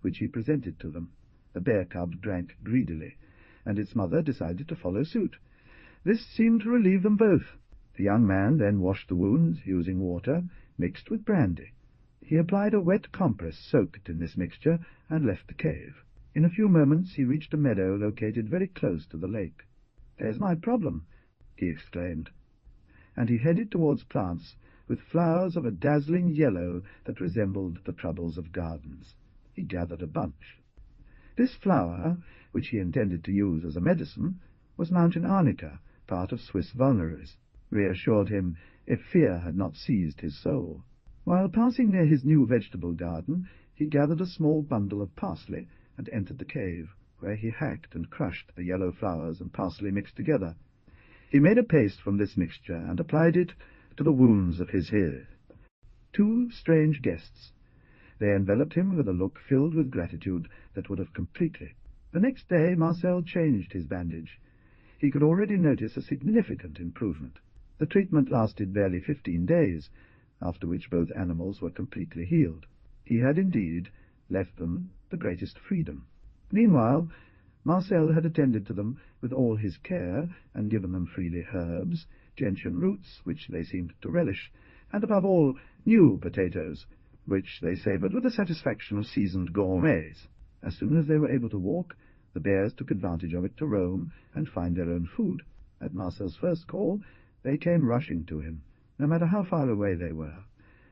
Speaker 1: which he presented to them. The bear cub drank greedily, and its mother decided to follow suit. This seemed to relieve them both. The young man then washed the wounds, using water mixed with brandy. He applied a wet compress soaked in this mixture and left the cave. In a few moments he reached a meadow located very close to the lake. "There's my problem," he exclaimed, and he headed towards plants with flowers of a dazzling yellow that resembled the troubles of gardens. He gathered a bunch. This flower, which he intended to use as a medicine, was mountain arnica, part of Swiss vulnerars, reassured him if fear had not seized his soul. While passing near his new vegetable garden, he gathered a small bundle of parsley and entered the cave, where he hacked and crushed the yellow flowers and parsley mixed together. He made a paste from this mixture and applied it to the wounds of his head. Two strange guests. They enveloped him with a look filled with gratitude that would have completely. The next day Marcel changed his bandage. He could already notice a significant improvement. The treatment lasted barely 15 days, after which both animals were completely healed. He had indeed left them the greatest freedom. Meanwhile, Marcel had attended to them with all his care, and given them freely herbs, gentian roots, which they seemed to relish, and above all, new potatoes, which they savoured with the satisfaction of seasoned gourmets. As soon as they were able to walk, the bears took advantage of it to roam and find their own food. At Marcel's first call, they came rushing to him, no matter how far away they were.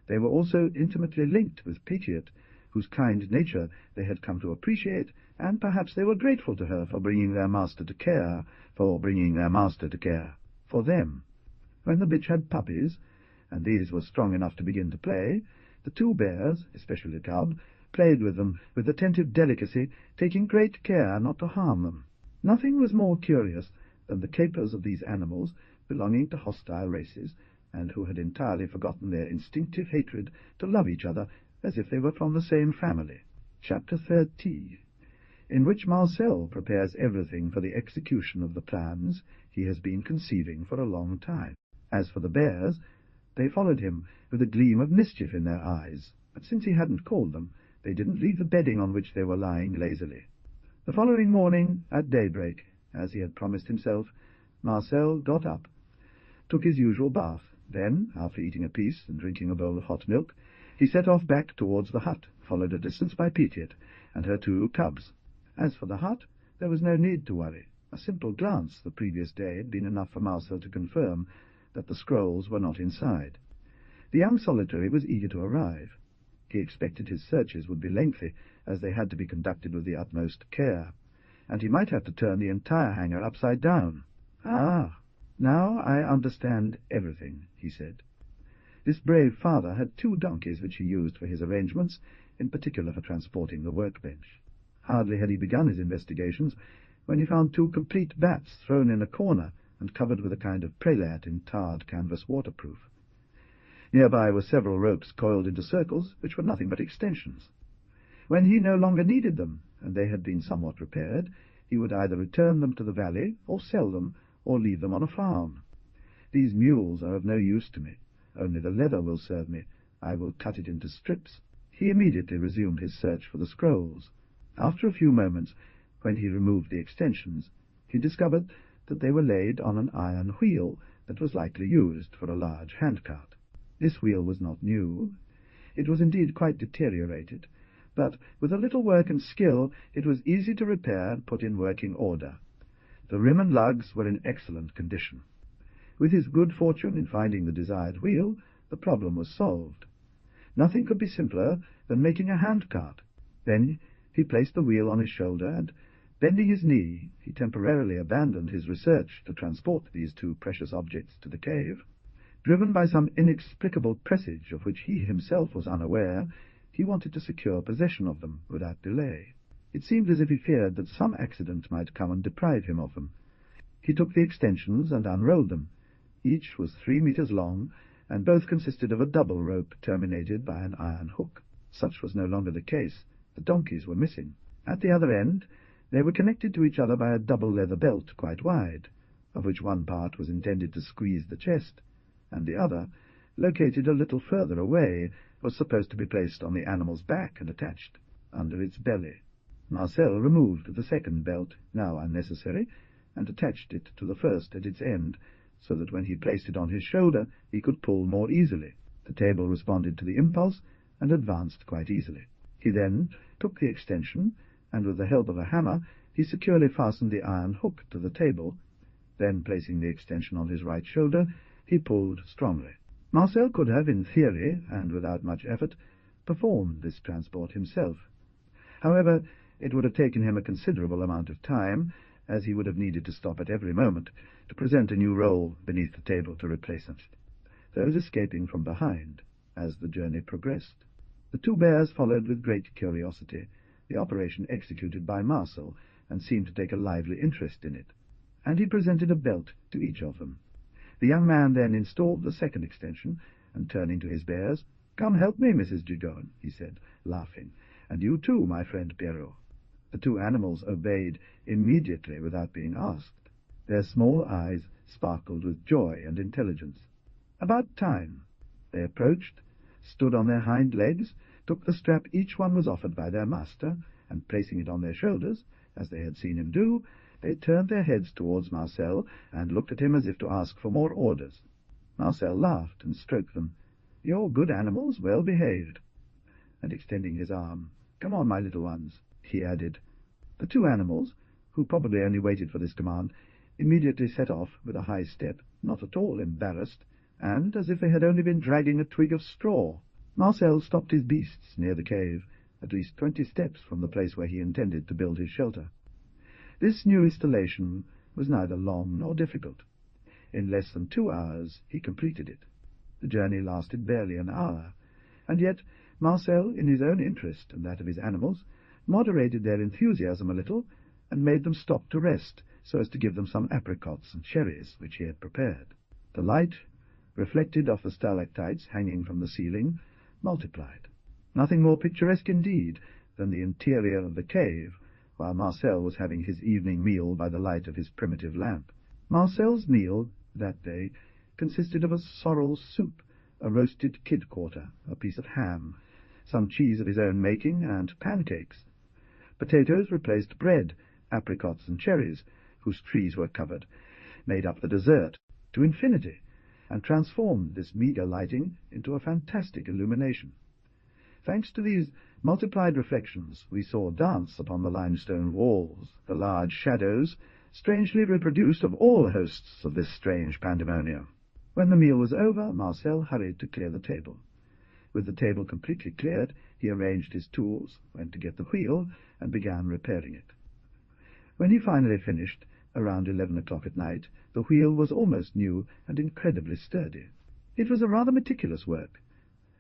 Speaker 1: They were also intimately linked with Patriot, whose kind nature they had come to appreciate, and perhaps they were grateful to her for bringing their master to care for them. When the bitch had puppies, and these were strong enough to begin to play, the two bears, especially Cub, played with them with attentive delicacy, taking great care not to harm them. Nothing was more curious than the capers of these animals belonging to hostile races, and who had entirely forgotten their instinctive hatred to love each other as if they were from the same family. Chapter 13, in which Marcel prepares everything for the execution of the plans he has been conceiving for a long time. As for the bears, they followed him with a gleam of mischief in their eyes, but since he hadn't called them, they didn't leave the bedding on which they were lying lazily. The following morning, at daybreak, as he had promised himself, Marcel got up, took his usual bath. Then, after eating a piece and drinking a bowl of hot milk, he set off back towards the hut, followed a distance by Patriot and her two cubs. As for the hut, there was no need to worry. A simple glance the previous day had been enough for Marcel to confirm that the scrolls were not inside. The young solitary was eager to arrive. He expected his searches would be lengthy, as they had to be conducted with the utmost care, and he might have to turn the entire hangar upside down. "Ah, now I understand everything," he said. This brave father had 2 donkeys which he used for his arrangements, in particular for transporting the workbench. Hardly had he begun his investigations when he found 2 complete bats thrown in a corner and covered with a kind of prelat in tarred canvas waterproof. Nearby were several ropes coiled into circles, which were nothing but extensions. When he no longer needed them, and they had been somewhat repaired, he would either return them to the valley, or sell them, or leave them on a farm. "These mules are of no use to me. Only the leather will serve me. I will cut it into strips." He immediately resumed his search for the scrolls. After a few moments, when he removed the extensions, he discovered that they were laid on an iron wheel that was likely used for a large handcart. This wheel was not new. It was indeed quite deteriorated, but with a little work and skill it was easy to repair and put in working order. The rim and lugs were in excellent condition. With his good fortune in finding the desired wheel, the problem was solved. Nothing could be simpler than making a handcart. Then he placed the wheel on his shoulder, and, bending his knee, he temporarily abandoned his research to transport these 2 precious objects to the cave. Driven by some inexplicable presage of which he himself was unaware, he wanted to secure possession of them without delay. It seemed as if he feared that some accident might come and deprive him of them. He took the extensions and unrolled them. Each was 3 meters long, and both consisted of a double rope terminated by an iron hook. Such was no longer the case. The donkeys were missing. At the other end, they were connected to each other by a double leather belt quite wide, of which one part was intended to squeeze the chest, and the other, located a little further away, was supposed to be placed on the animal's back and attached under its belly. Marcel removed the second belt, now unnecessary, and attached it to the first at its end, so that when he placed it on his shoulder he could pull more easily. The table responded to the impulse and advanced quite easily. He then took the extension, and with the help of a hammer he securely fastened the iron hook to the table. Then, placing the extension on his right shoulder, he pulled strongly. Marcel could have, in theory, and without much effort, performed this transport himself. However, it would have taken him a considerable amount of time, as he would have needed to stop at every moment to present a new roll beneath the table to replace it, those escaping from behind as the journey progressed. The two bears followed with great curiosity the operation executed by Marcel, and seemed to take a lively interest in it, and he presented a belt to each of them. The young man then installed the second extension, and turning to his bears, "Come help me, Mrs. Gigon," he said, laughing, "and you too, my friend Pierrot." The two animals obeyed immediately without being asked. Their small eyes sparkled with joy and intelligence. About time. They approached, stood on their hind legs, took the strap each one was offered by their master, and placing it on their shoulders, as they had seen him do, they turned their heads towards Marcel, and looked at him as if to ask for more orders. Marcel laughed and stroked them. "You're good animals, well behaved." And extending his arm, "Come on, my little ones," he added. The two animals, who probably only waited for this command, immediately set off with a high step, not at all embarrassed, and as if they had only been dragging a twig of straw. Marcel stopped his beasts near the cave, at least 20 steps from the place where he intended to build his shelter. This new installation was neither long nor difficult. In less than 2 hours he completed it. The journey lasted barely an hour, and yet Marcel, in his own interest and that of his animals, moderated their enthusiasm a little, and made them stop to rest, so as to give them some apricots and cherries which he had prepared. The light, reflected off the stalactites hanging from the ceiling, multiplied. Nothing more picturesque indeed than the interior of the cave, while Marcel was having his evening meal by the light of his primitive lamp. Marcel's meal that day consisted of a sorrel soup, a roasted kid-quarter, a piece of ham, some cheese of his own making, and pancakes. Potatoes replaced bread, apricots and cherries, whose trees were covered, made up the dessert to infinity, and transformed this meagre lighting into a fantastic illumination. Thanks to these multiplied reflections, we saw dance upon the limestone walls the large shadows, strangely reproduced of all hosts of this strange pandemonium. When the meal was over, Marcel hurried to clear the table. With the table completely cleared, he arranged his tools, went to get the wheel, and began repairing it. When he finally finished, around 11 o'clock at night, the wheel was almost new and incredibly sturdy. It was a rather meticulous work,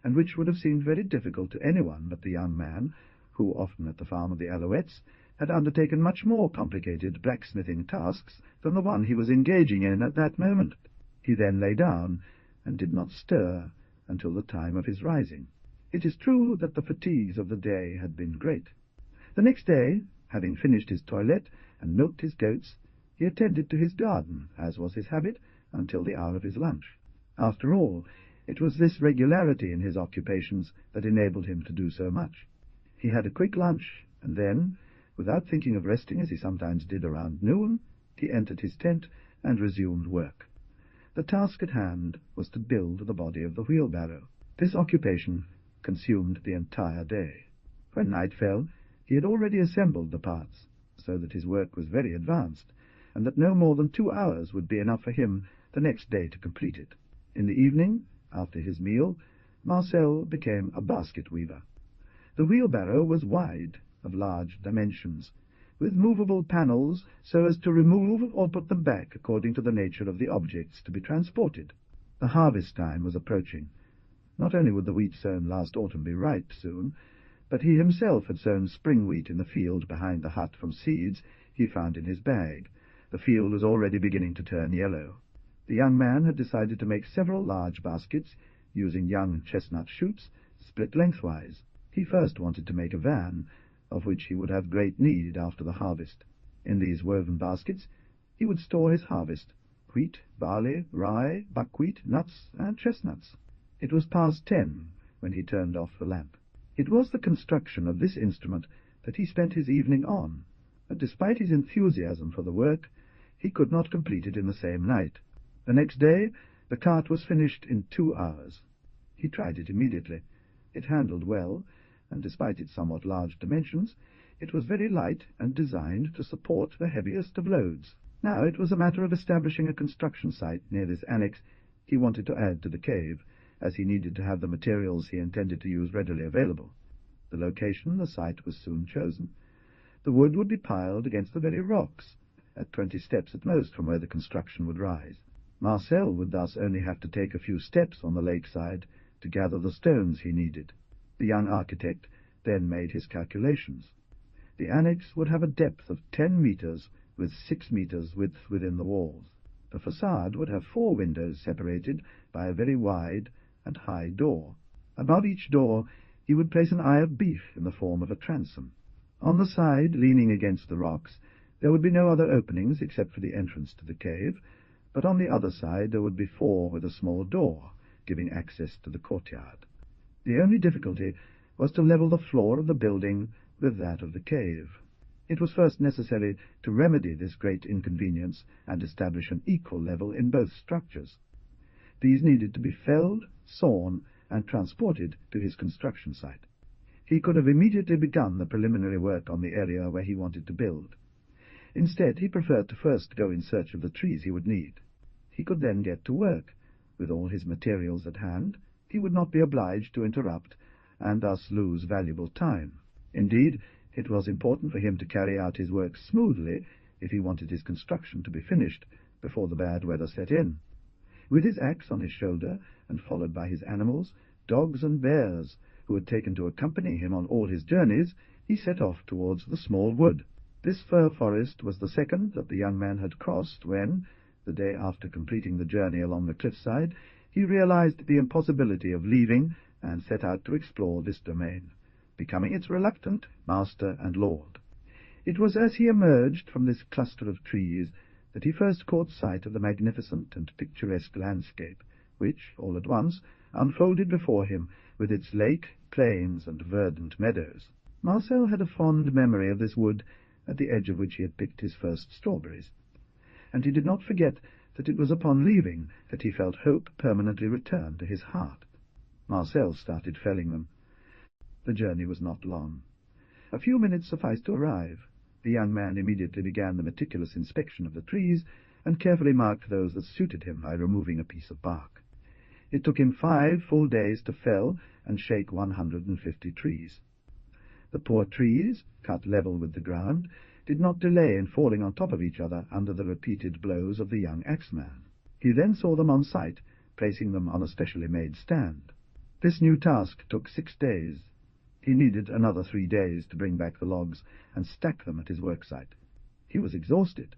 Speaker 1: and which would have seemed very difficult to anyone but the young man, who, often at the farm of the Alouettes, had undertaken much more complicated blacksmithing tasks than the one he was engaging in at that moment. He then lay down, and did not stir until the time of his rising. It is true that the fatigues of the day had been great. The next day, having finished his toilette and milked his goats, he attended to his garden, as was his habit, until the hour of his lunch. After all, it was this regularity in his occupations that enabled him to do so much. He had a quick lunch, and then, without thinking of resting as he sometimes did around noon, he entered his tent and resumed work. The task at hand was to build the body of the wheelbarrow. This occupation consumed the entire day. When night fell, he had already assembled the parts, so that his work was very advanced, and that no more than 2 hours would be enough for him the next day to complete it. In the evening, after his meal, Marcel became a basket weaver. The wheelbarrow was wide, of large dimensions, with movable panels so as to remove or put them back according to the nature of the objects to be transported. The harvest time was approaching. Not only would the wheat sown last autumn be ripe soon, but he himself had sown spring wheat in the field behind the hut from seeds he found in his bag. The field was already beginning to turn yellow. The young man had decided to make several large baskets, using young chestnut shoots, split lengthwise. He first wanted to make a van, of which he would have great need after the harvest. In these woven baskets he would store his harvest, wheat, barley, rye, buckwheat, nuts, and chestnuts. It was past 10 when he turned off the lamp. It was the construction of this instrument that he spent his evening on, but despite his enthusiasm for the work, he could not complete it in the same night. The next day the cart was finished in 2 hours. He tried it immediately. It handled well, and despite its somewhat large dimensions, it was very light and designed to support the heaviest of loads. Now it was a matter of establishing a construction site near this annex he wanted to add to the cave, as he needed to have the materials he intended to use readily available. The location, the site, was soon chosen. The wood would be piled against the very rocks, at 20 steps at most from where the construction would rise. Marcel would thus only have to take a few steps on the lakeside to gather the stones he needed. The young architect then made his calculations. The annex would have a depth of 10 meters, with 6 meters width within the walls. The facade would have 4 windows separated by a very wide and high door. Above each door he would place an eye of beef in the form of a transom. On the side, leaning against the rocks, there would be no other openings except for the entrance to the cave, but on the other side there would be 4 with a small door, giving access to the courtyard. The only difficulty was to level the floor of the building with that of the cave. It was first necessary to remedy this great inconvenience and establish an equal level in both structures. These needed to be felled, sawn, and transported to his construction site. He could have immediately begun the preliminary work on the area where he wanted to build. Instead, he preferred to first go in search of the trees he would need. He could then get to work. With all his materials at hand, he would not be obliged to interrupt, and thus lose valuable time. Indeed, it was important for him to carry out his work smoothly if he wanted his construction to be finished before the bad weather set in. With his axe on his shoulder, and followed by his animals, dogs and bears, who had taken to accompany him on all his journeys, he set off towards the small wood. This fir forest was the second that the young man had crossed when, the day after completing the journey along the cliffside, he realized the impossibility of leaving and set out to explore this domain, becoming its reluctant master and lord. It was as he emerged from this cluster of trees that he first caught sight of the magnificent and picturesque landscape, which, all at once, unfolded before him with its lake, plains, and verdant meadows. Marcel had a fond memory of this wood, at the edge of which he had picked his first strawberries, and he did not forget that it was upon leaving that he felt hope permanently return to his heart. Marcel started felling them. The journey was not long. A few minutes sufficed to arrive. The young man immediately began the meticulous inspection of the trees, and carefully marked those that suited him by removing a piece of bark. It took him 5 full days to fell and shake 150 trees. The poor trees, cut level with the ground, did not delay in falling on top of each other under the repeated blows of the young axeman. He then saw them on sight, placing them on a specially made stand. This new task took 6 days. He needed another 3 days to bring back the logs and stack them at his work site. He was exhausted,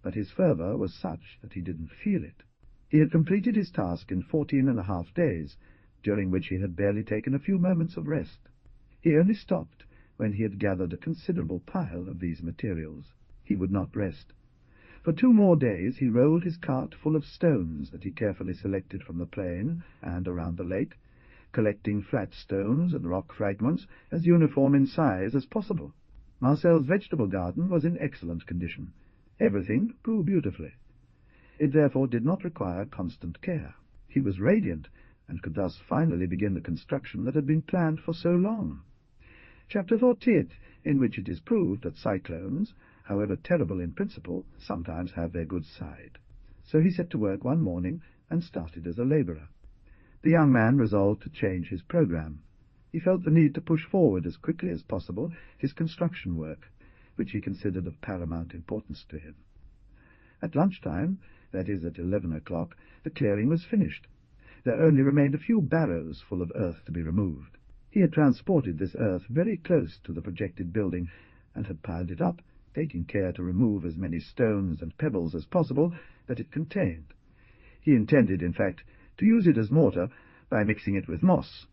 Speaker 1: but his fervour was such that he didn't feel it. He had completed his task in 14.5 days, during which he had barely taken a few moments of rest. He only stopped when he had gathered a considerable pile of these materials. He would not rest. For 2 more days he rolled his cart full of stones that he carefully selected from the plain and around the lake, collecting flat stones and rock fragments as uniform in size as possible. Marcel's vegetable garden was in excellent condition. Everything grew beautifully. It therefore did not require constant care. He was radiant, and could thus finally begin the construction that had been planned for so long. Chapter 48, in which it is proved that cyclones, however terrible in principle, sometimes have their good side. So he set to work one morning and started as a labourer. The young man resolved to change his programme. He felt the need to push forward as quickly as possible his construction work, which he considered of paramount importance to him. At lunchtime, that is at 11 o'clock, the clearing was finished. There only remained a few barrows full of earth to be removed. He had transported this earth very close to the projected building, and had piled it up, taking care to remove as many stones and pebbles as possible that it contained. He intended, in fact, to use it as mortar by mixing it with moss.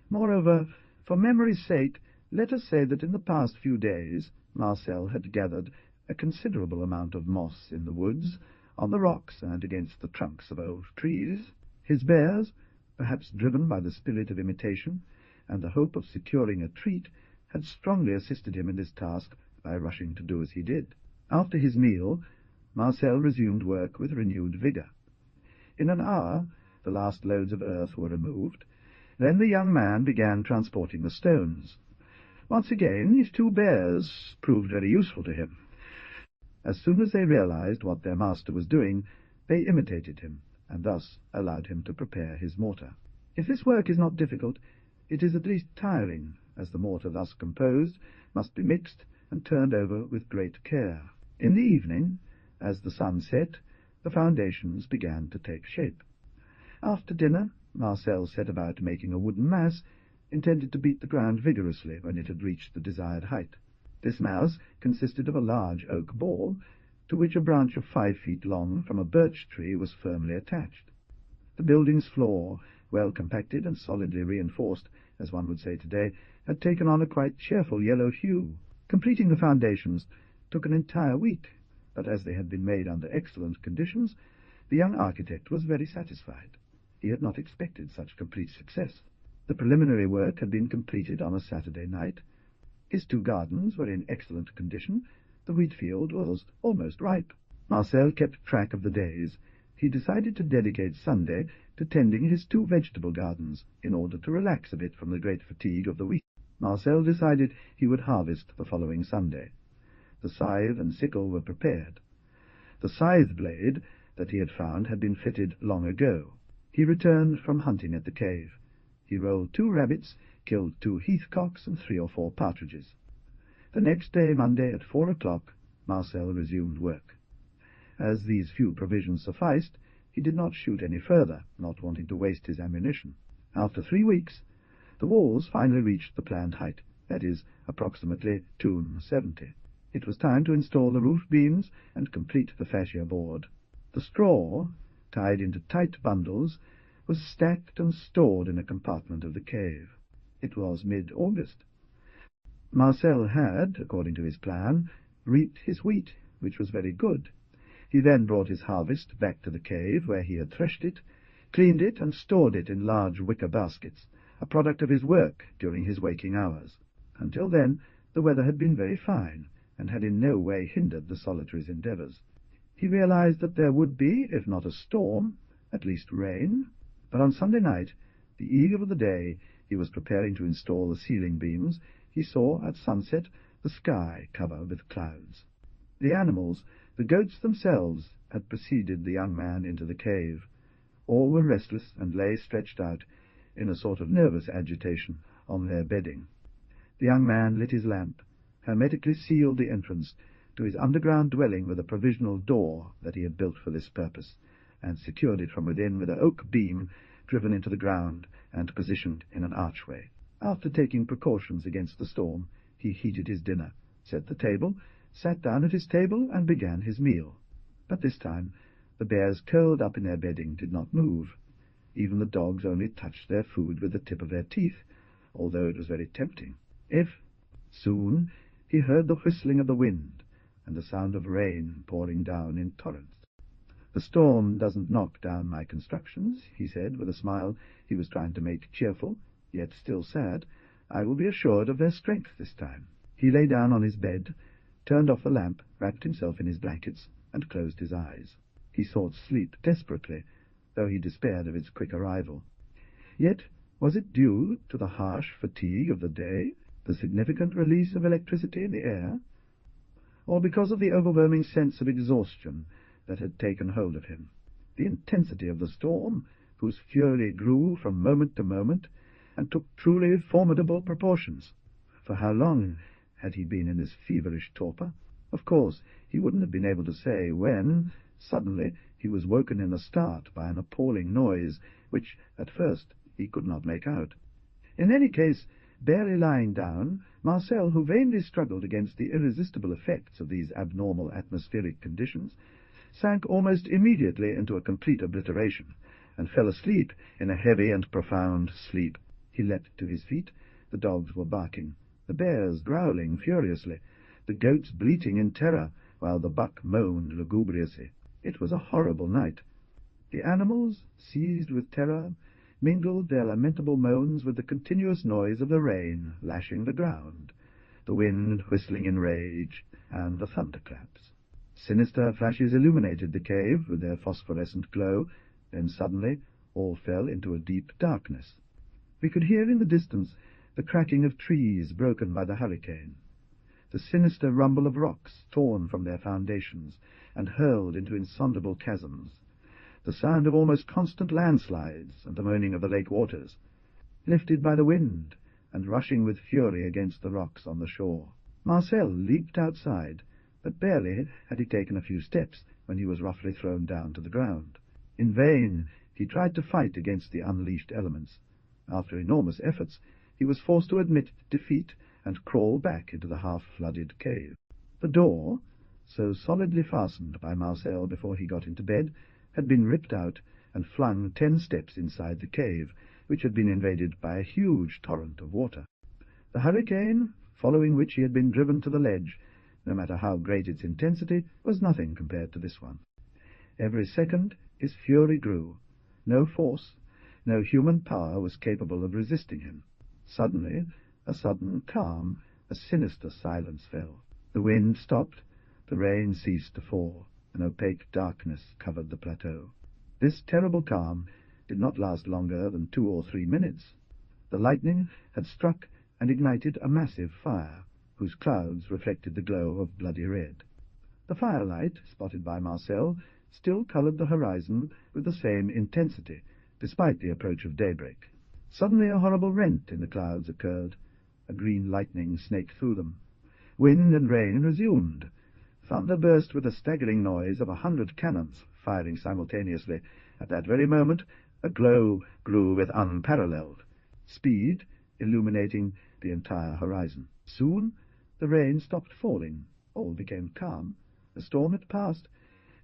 Speaker 1: Moreover, for memory's sake, let us say that in the past few days Marcel had gathered a considerable amount of moss in the woods, on the rocks, and against the trunks of old trees. His bears, perhaps driven by the spirit of imitation and the hope of securing a treat, had strongly assisted him in this task by rushing to do as he did. After his meal, Marcel resumed work with renewed vigour. In an hour the last loads of earth were removed. Then the young man began transporting the stones. Once again his 2 bears proved very useful to him. As soon as they realized what their master was doing, they imitated him, and thus allowed him to prepare his mortar. If this work is not difficult, it is at least tiring, as the mortar thus composed must be mixed and turned over with great care. In the evening, as the sun set, the foundations began to take shape. After dinner, Marcel set about making a wooden mass, intended to beat the ground vigorously when it had reached the desired height. This mass consisted of a large oak ball, to which a branch of 5 feet long from a birch tree was firmly attached. The building's floor, well compacted and solidly reinforced, as one would say today, had taken on a quite cheerful yellow hue. Completing the foundations took an entire week, but as they had been made under excellent conditions, the young architect was very satisfied. He had not expected such complete success. The preliminary work had been completed on a Saturday night. His 2 gardens were in excellent condition. The wheat field was almost ripe. Marcel kept track of the days. He decided to dedicate Sunday to tending his 2 vegetable gardens, in order to relax a bit from the great fatigue of the week. Marcel decided he would harvest the following Sunday. The scythe and sickle were prepared. The scythe blade that he had found had been fitted long ago. He returned from hunting at the cave. He rolled 2 rabbits, killed 2 heathcocks, and 3 or 4 partridges. The next day, Monday, at 4 o'clock, Marcel resumed work. As these few provisions sufficed, he did not shoot any further, not wanting to waste his ammunition. After 3 weeks, the walls finally reached the planned height, that is, approximately 270. It was time to install the roof beams and complete the fascia board. The straw, tied into tight bundles, was stacked and stored in a compartment of the cave. It was mid-August. Marcel had, according to his plan, reaped his wheat, which was very good. He then brought his harvest back to the cave, where he had threshed it, cleaned it, and stored it in large wicker baskets, a product of his work during his waking hours. Until then, the weather had been very fine, and had in no way hindered the solitary's endeavours. He realized that there would be, if not a storm, at least rain. But on Sunday night, the eve of the day he was preparing to install the ceiling beams, he saw at sunset the sky covered with clouds. The animals, the goats themselves, had preceded the young man into the cave. All were restless and lay stretched out in a sort of nervous agitation on their bedding. The young man lit his lamp, hermetically sealed the entrance to his underground dwelling with a provisional door that he had built for this purpose, and secured it from within with an oak beam driven into the ground and positioned in an archway. After taking precautions against the storm, he heated his dinner, set the table, sat down at his table, and began his meal. But this time the bears, curled up in their bedding, did not move. Even the dogs only touched their food with the tip of their teeth, although it was very tempting. Soon he heard the whistling of the wind and the sound of rain pouring down in torrents. "The storm doesn't knock down my constructions," he said with a smile he was trying to make cheerful, yet still sad. "I will be assured of their strength this time." He lay down on his bed, turned off the lamp, wrapped himself in his blankets, and closed his eyes. He sought sleep desperately, though he despaired of its quick arrival. Yet was it due to the harsh fatigue of the day, the significant release of electricity in the air, or because of the overwhelming sense of exhaustion that had taken hold of him? The intensity of the storm, whose fury grew from moment to moment, and took truly formidable proportions. For how long had he been in this feverish torpor? Of course, he wouldn't have been able to say when, suddenly, he was woken in a start by an appalling noise, which, at first, he could not make out. In any case, barely lying down, Marcel, who vainly struggled against the irresistible effects of these abnormal atmospheric conditions, sank almost immediately into a complete obliteration, and fell asleep in a heavy and profound sleep. He leapt to his feet. The dogs were barking, the bears growling furiously, the goats bleating in terror, while the buck moaned lugubriously. It was a horrible night. The animals, seized with terror, mingled their lamentable moans with the continuous noise of the rain lashing the ground, the wind whistling in rage, and the thunderclaps. Sinister flashes illuminated the cave with their phosphorescent glow. Then suddenly all fell into a deep darkness. We could hear in the distance the cracking of trees broken by the hurricane, the sinister rumble of rocks torn from their foundations and hurled into insondable chasms, the sound of almost constant landslides and the moaning of the lake waters, lifted by the wind and rushing with fury against the rocks on the shore. Marcel leaped outside, but barely had he taken a few steps when he was roughly thrown down to the ground. In vain he tried to fight against the unleashed elements. After enormous efforts, he was forced to admit defeat and crawl back into the half-flooded cave. The door, so solidly fastened by Marcel before he got into bed, had been ripped out and flung 10 steps inside the cave, which had been invaded by a huge torrent of water. The hurricane, following which he had been driven to the ledge, no matter how great its intensity, was nothing compared to this one. Every second his fury grew. No force, no human power was capable of resisting him. Suddenly, a sudden calm, a sinister silence fell. The wind stopped, the rain ceased to fall, an opaque darkness covered the plateau. This terrible calm did not last longer than 2 or 3 minutes. The lightning had struck and ignited a massive fire, whose clouds reflected the glow of bloody red. The firelight, spotted by Marcel, still coloured the horizon with the same intensity, despite the approach of daybreak. Suddenly a horrible rent in the clouds occurred. A green lightning snaked through them. Wind and rain resumed. Thunder burst with the staggering noise of 100 cannons firing simultaneously. At that very moment a glow grew with unparalleled speed, illuminating the entire horizon. Soon the rain stopped falling. All became calm. The storm had passed,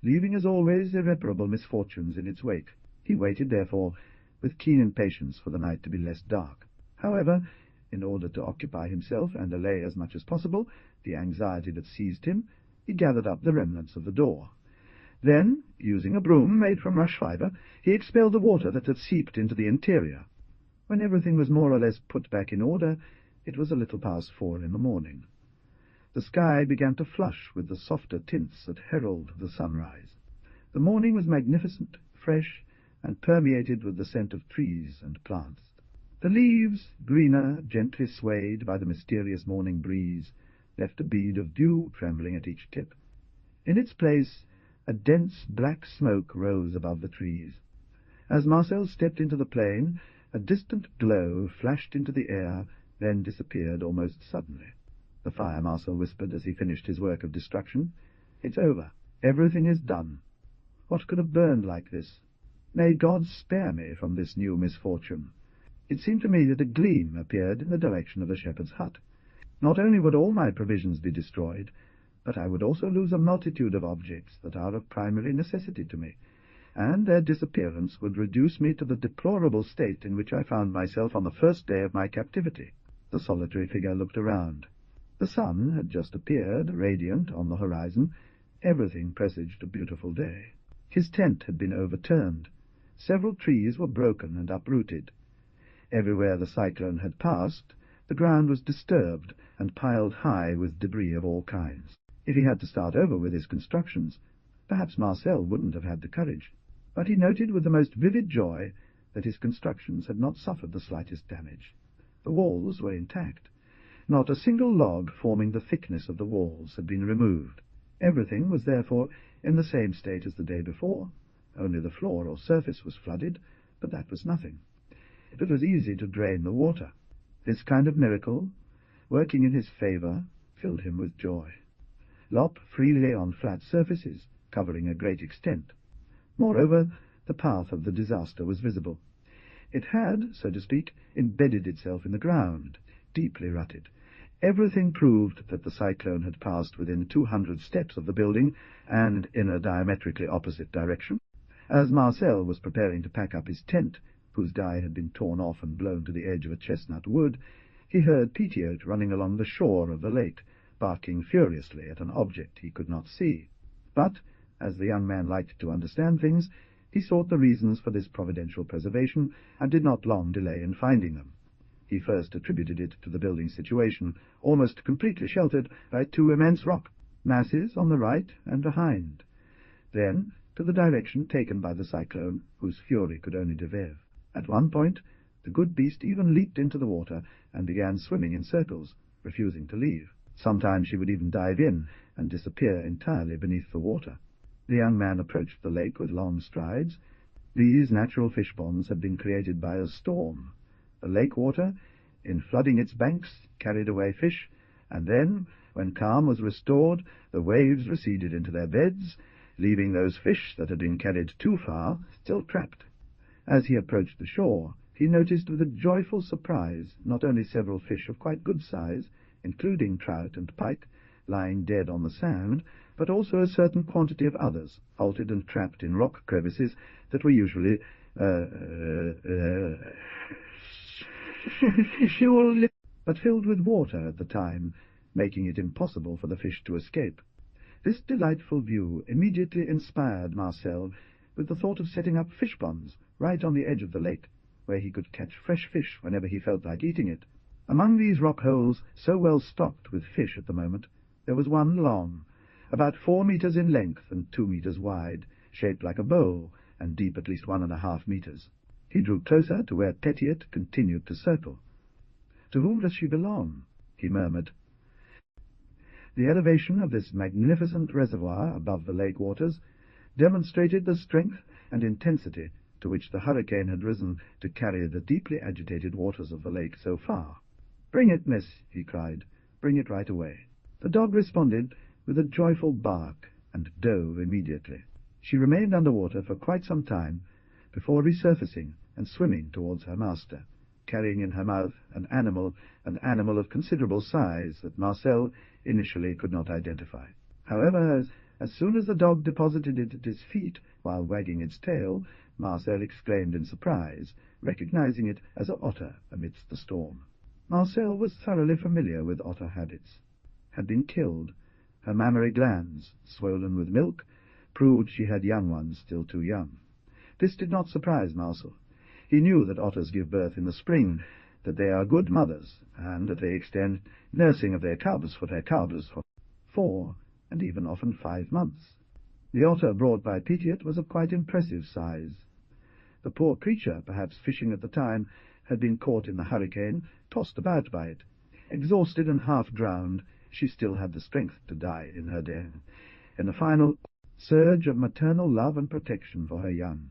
Speaker 1: leaving as always irreparable misfortunes in its wake. He waited, therefore, with keen impatience for the night to be less dark. However, in order to occupy himself and allay as much as possible the anxiety that seized him, he gathered up the remnants of the door. Then, using a broom made from rush fibre, he expelled the water that had seeped into the interior. When everything was more or less put back in order, it was a little past 4 in the morning. The sky began to flush with the softer tints that herald the sunrise. The morning was magnificent, fresh, and permeated with the scent of trees and plants. The leaves, greener, gently swayed by the mysterious morning breeze, left a bead of dew trembling at each tip. In its place, a dense black smoke rose above the trees. As Marcel stepped into the plain, a distant glow flashed into the air, then disappeared almost suddenly. The fire marshal whispered as he finished his work of destruction. "It's over. Everything is done. What could have burned like this? May God spare me from this new misfortune." It seemed to me that a gleam appeared in the direction of the shepherd's hut. Not only would all my provisions be destroyed, but I would also lose a multitude of objects that are of primary necessity to me, and their disappearance would reduce me to the deplorable state in which I found myself on the first day of my captivity. The solitary figure looked around. The sun had just appeared, radiant, on the horizon. Everything presaged a beautiful day. His tent had been overturned. Several trees were broken and uprooted. Everywhere the cyclone had passed, the ground was disturbed and piled high with debris of all kinds. If he had to start over with his constructions, perhaps Marcel wouldn't have had the courage. But he noted with the most vivid joy that his constructions had not suffered the slightest damage. The walls were intact. Not a single log forming the thickness of the walls had been removed. Everything was therefore in the same state as the day before. Only the floor or surface was flooded, but that was nothing. It was easy to drain the water. This kind of miracle, working in his favour, filled him with joy. Lop freely on flat surfaces, covering a great extent. Moreover, the path of the disaster was visible. It had, so to speak, embedded itself in the ground, deeply rutted. Everything proved that the cyclone had passed within 200 steps of the building, and in a diametrically opposite direction. As Marcel was preparing to pack up his tent, whose guy had been torn off and blown to the edge of a chestnut wood, he heard Petiote running along the shore of the lake, barking furiously at an object he could not see. But, as the young man liked to understand things, he sought the reasons for this providential preservation, and did not long delay in finding them. He first attributed it to the building's situation, almost completely sheltered by 2 immense rock masses on the right and behind. Then to the direction taken by the cyclone, whose fury could only deviate. At one point the good beast even leaped into the water and began swimming in circles, refusing to leave. Sometimes she would even dive in and disappear entirely beneath the water. The young man approached the lake with long strides. These natural fish ponds had been created by a storm. The lake water, in flooding its banks, carried away fish, and then, when calm was restored, the waves receded into their beds, leaving those fish that had been carried too far still trapped. As he approached the shore, he noticed with a joyful surprise not only several fish of quite good size, including trout and pike, lying dead on the sand, but also a certain quantity of others, halted and trapped in rock crevices that were usually but filled with water at the time, making it impossible for the fish to escape. This delightful view immediately inspired Marcel with the thought of setting up fish ponds right on the edge of the lake, where he could catch fresh fish whenever he felt like eating it. Among these rock holes, so well stocked with fish at the moment, there was one long, about 4 meters in length and 2 meters wide, shaped like a bowl, and deep at least 1.5 meters. He drew closer to where Petiot continued to circle. "To whom does she belong?" he murmured. The elevation of this magnificent reservoir above the lake waters demonstrated the strength and intensity to which the hurricane had risen to carry the deeply agitated waters of the lake so far. "Bring it, miss," he cried. "Bring it right away." The dog responded with a joyful bark and dove immediately. She remained under water for quite some time before resurfacing and swimming towards her master, carrying in her mouth an animal of considerable size that Marcel initially could not identify. However, as soon as the dog deposited it at his feet while wagging its tail, Marcel exclaimed in surprise, recognizing it as an otter amidst the storm. Marcel was thoroughly familiar with otter habits. Had been killed. Her mammary glands, swollen with milk, proved she had young ones still too young. This did not surprise Marcel. He knew that otters give birth in the spring, that they are good mothers, and that they extend nursing of their cubs for 4 and even often 5 months. The otter brought by Petiot was of quite impressive size. The poor creature, perhaps fishing at the time, had been caught in the hurricane, tossed about by it. Exhausted and half-drowned, she still had the strength to die in her day, in a final surge of maternal love and protection for her young.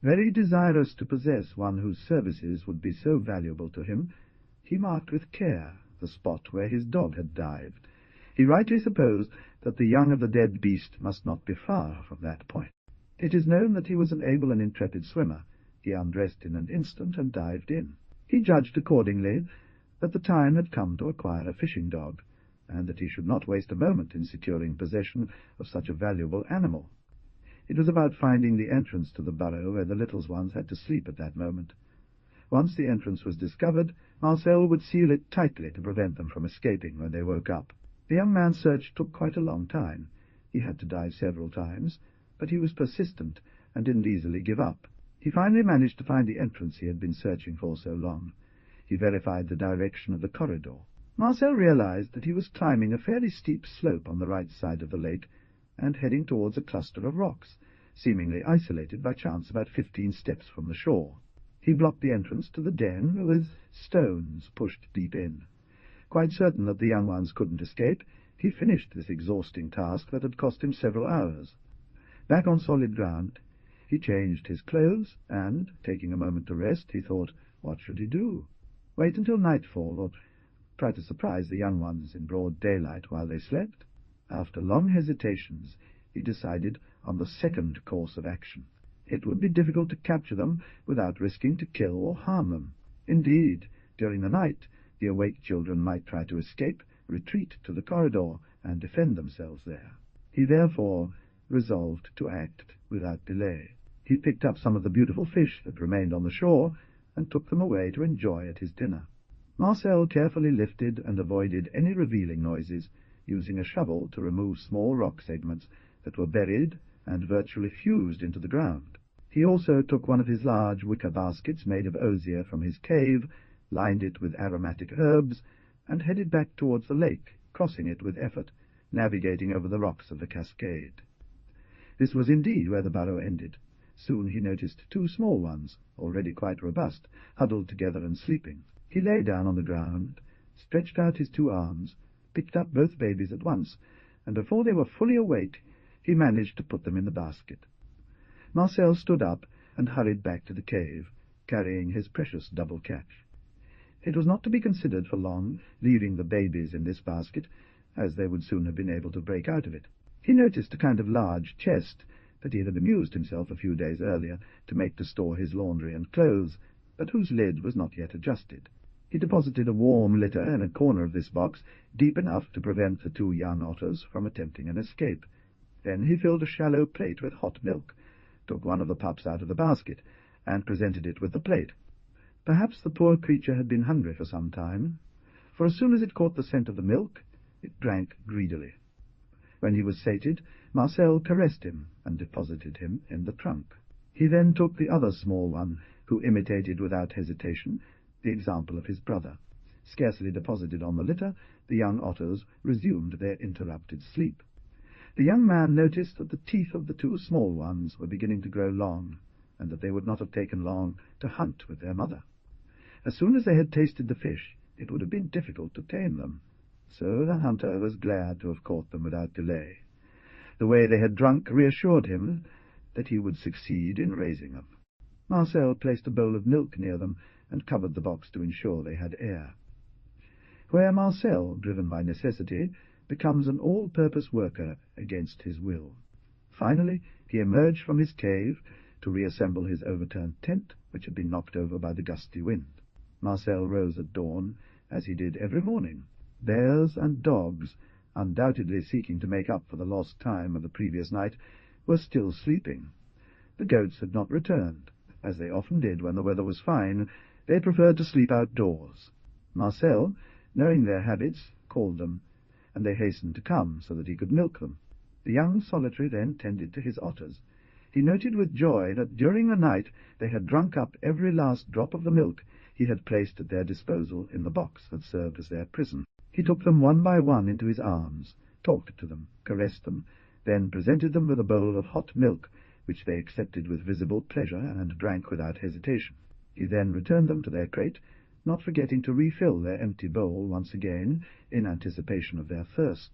Speaker 1: Very desirous to possess one whose services would be so valuable to him, he marked with care the spot where his dog had dived. He rightly supposed that the young of the dead beast must not be far from that point. It is known that he was an able and intrepid swimmer. He undressed in an instant and dived in. He judged accordingly that the time had come to acquire a fishing dog, and that he should not waste a moment in securing possession of such a valuable animal. It was about finding the entrance to the burrow where the little ones had to sleep at that moment. Once the entrance was discovered, Marcel would seal it tightly to prevent them from escaping when they woke up. The young man's search took quite a long time. He had to dive several times, but he was persistent and didn't easily give up. He finally managed to find the entrance he had been searching for so long. He verified the direction of the corridor. Marcel realized that he was climbing a fairly steep slope on the right side of the lake and heading towards a cluster of rocks, seemingly isolated by chance about 15 steps from the shore. He blocked the entrance to the den with stones pushed deep in. Quite certain that the young ones couldn't escape, he finished this exhausting task that had cost him several hours. Back on solid ground, he changed his clothes, and, taking a moment to rest, he thought, what should he do? Wait until nightfall, or try to surprise the young ones in broad daylight while they slept? After long hesitations, he decided on the second course of action. It would be difficult to capture them without risking to kill or harm them. Indeed, during the night, the awake children might try to escape, retreat to the corridor, and defend themselves there. He therefore resolved to act without delay. He picked up some of the beautiful fish that remained on the shore and took them away to enjoy at his dinner. Marcel carefully lifted and avoided any revealing noises, using a shovel to remove small rock segments that were buried and virtually fused into the ground. He also took one of his large wicker baskets made of osier from his cave, lined it with aromatic herbs, and headed back towards the lake, crossing it with effort, navigating over the rocks of the cascade. This was indeed where the burrow ended. Soon he noticed 2 small ones, already quite robust, huddled together and sleeping. He lay down on the ground, stretched out his 2 arms, picked up both babies at once, and before they were fully awake, he managed to put them in the basket. Marcel stood up and hurried back to the cave, carrying his precious double catch. It was not to be considered for long leaving the babies in this basket, as they would soon have been able to break out of it. He noticed a kind of large chest that he had amused himself a few days earlier to make to store his laundry and clothes, but whose lid was not yet adjusted. He deposited a warm litter in a corner of this box, deep enough to prevent the two young otters from attempting an escape. Then he filled a shallow plate with hot milk, took one of the pups out of the basket, and presented it with the plate. Perhaps the poor creature had been hungry for some time, for as soon as it caught the scent of the milk, it drank greedily. When he was sated, Marcel caressed him and deposited him in the trunk. He then took the other small one, who imitated without hesitation the example of his brother. Scarcely deposited on the litter, the young otters resumed their interrupted sleep. The young man noticed that the teeth of the two small ones were beginning to grow long, and that they would not have taken long to hunt with their mother. As soon as they had tasted the fish, it would have been difficult to tame them, so the hunter was glad to have caught them without delay. The way they had drunk reassured him that he would succeed in raising them. Marcel placed a bowl of milk near them and covered the box to ensure they had air. Where Marcel, driven by necessity, becomes an all-purpose worker against his will. Finally, he emerged from his cave to reassemble his overturned tent, which had been knocked over by the gusty wind. Marcel rose at dawn, as he did every morning. Bears and dogs, undoubtedly seeking to make up for the lost time of the previous night, were still sleeping. The goats had not returned. As they often did when the weather was fine, they preferred to sleep outdoors. Marcel, knowing their habits, called them, and they hastened to come so that he could milk them. The young solitary then tended to his otters. He noted with joy that during the night they had drunk up every last drop of the milk he had placed at their disposal in the box that served as their prison. He took them one by one into his arms, talked to them, caressed them, then presented them with a bowl of hot milk, which they accepted with visible pleasure and drank without hesitation. He then returned them to their crate, not forgetting to refill their empty bowl once again in anticipation of their thirst.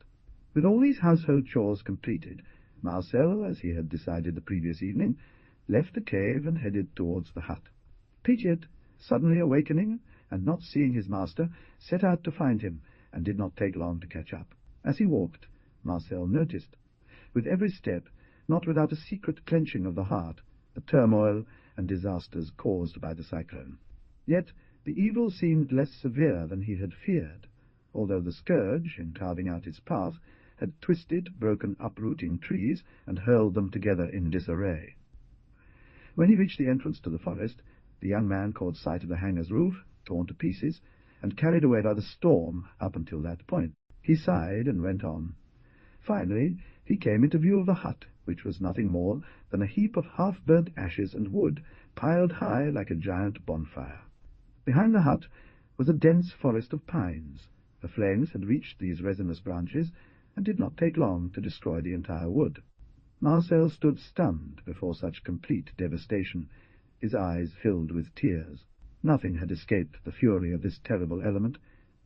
Speaker 1: With all these household chores completed, Marcel, as he had decided the previous evening, left the cave and headed towards the hut. Pichot, suddenly awakening and not seeing his master, set out to find him, and did not take long to catch up. As he walked, Marcel noticed, with every step, not without a secret clenching of the heart, the turmoil and disasters caused by the cyclone. Yet the evil seemed less severe than he had feared, although the scourge, in carving out its path, had twisted, broken uprooting trees and hurled them together in disarray. When he reached the entrance to the forest, the young man caught sight of the hangar's roof, torn to pieces, and carried away by the storm up until that point. He sighed and went on. Finally, he came into view of the hut, which was nothing more than a heap of half-burnt ashes and wood, piled high like a giant bonfire. Behind the hut was a dense forest of pines. The flames had reached these resinous branches, and did not take long to destroy the entire wood. Marcel stood stunned before such complete devastation, his eyes filled with tears. Nothing had escaped the fury of this terrible element.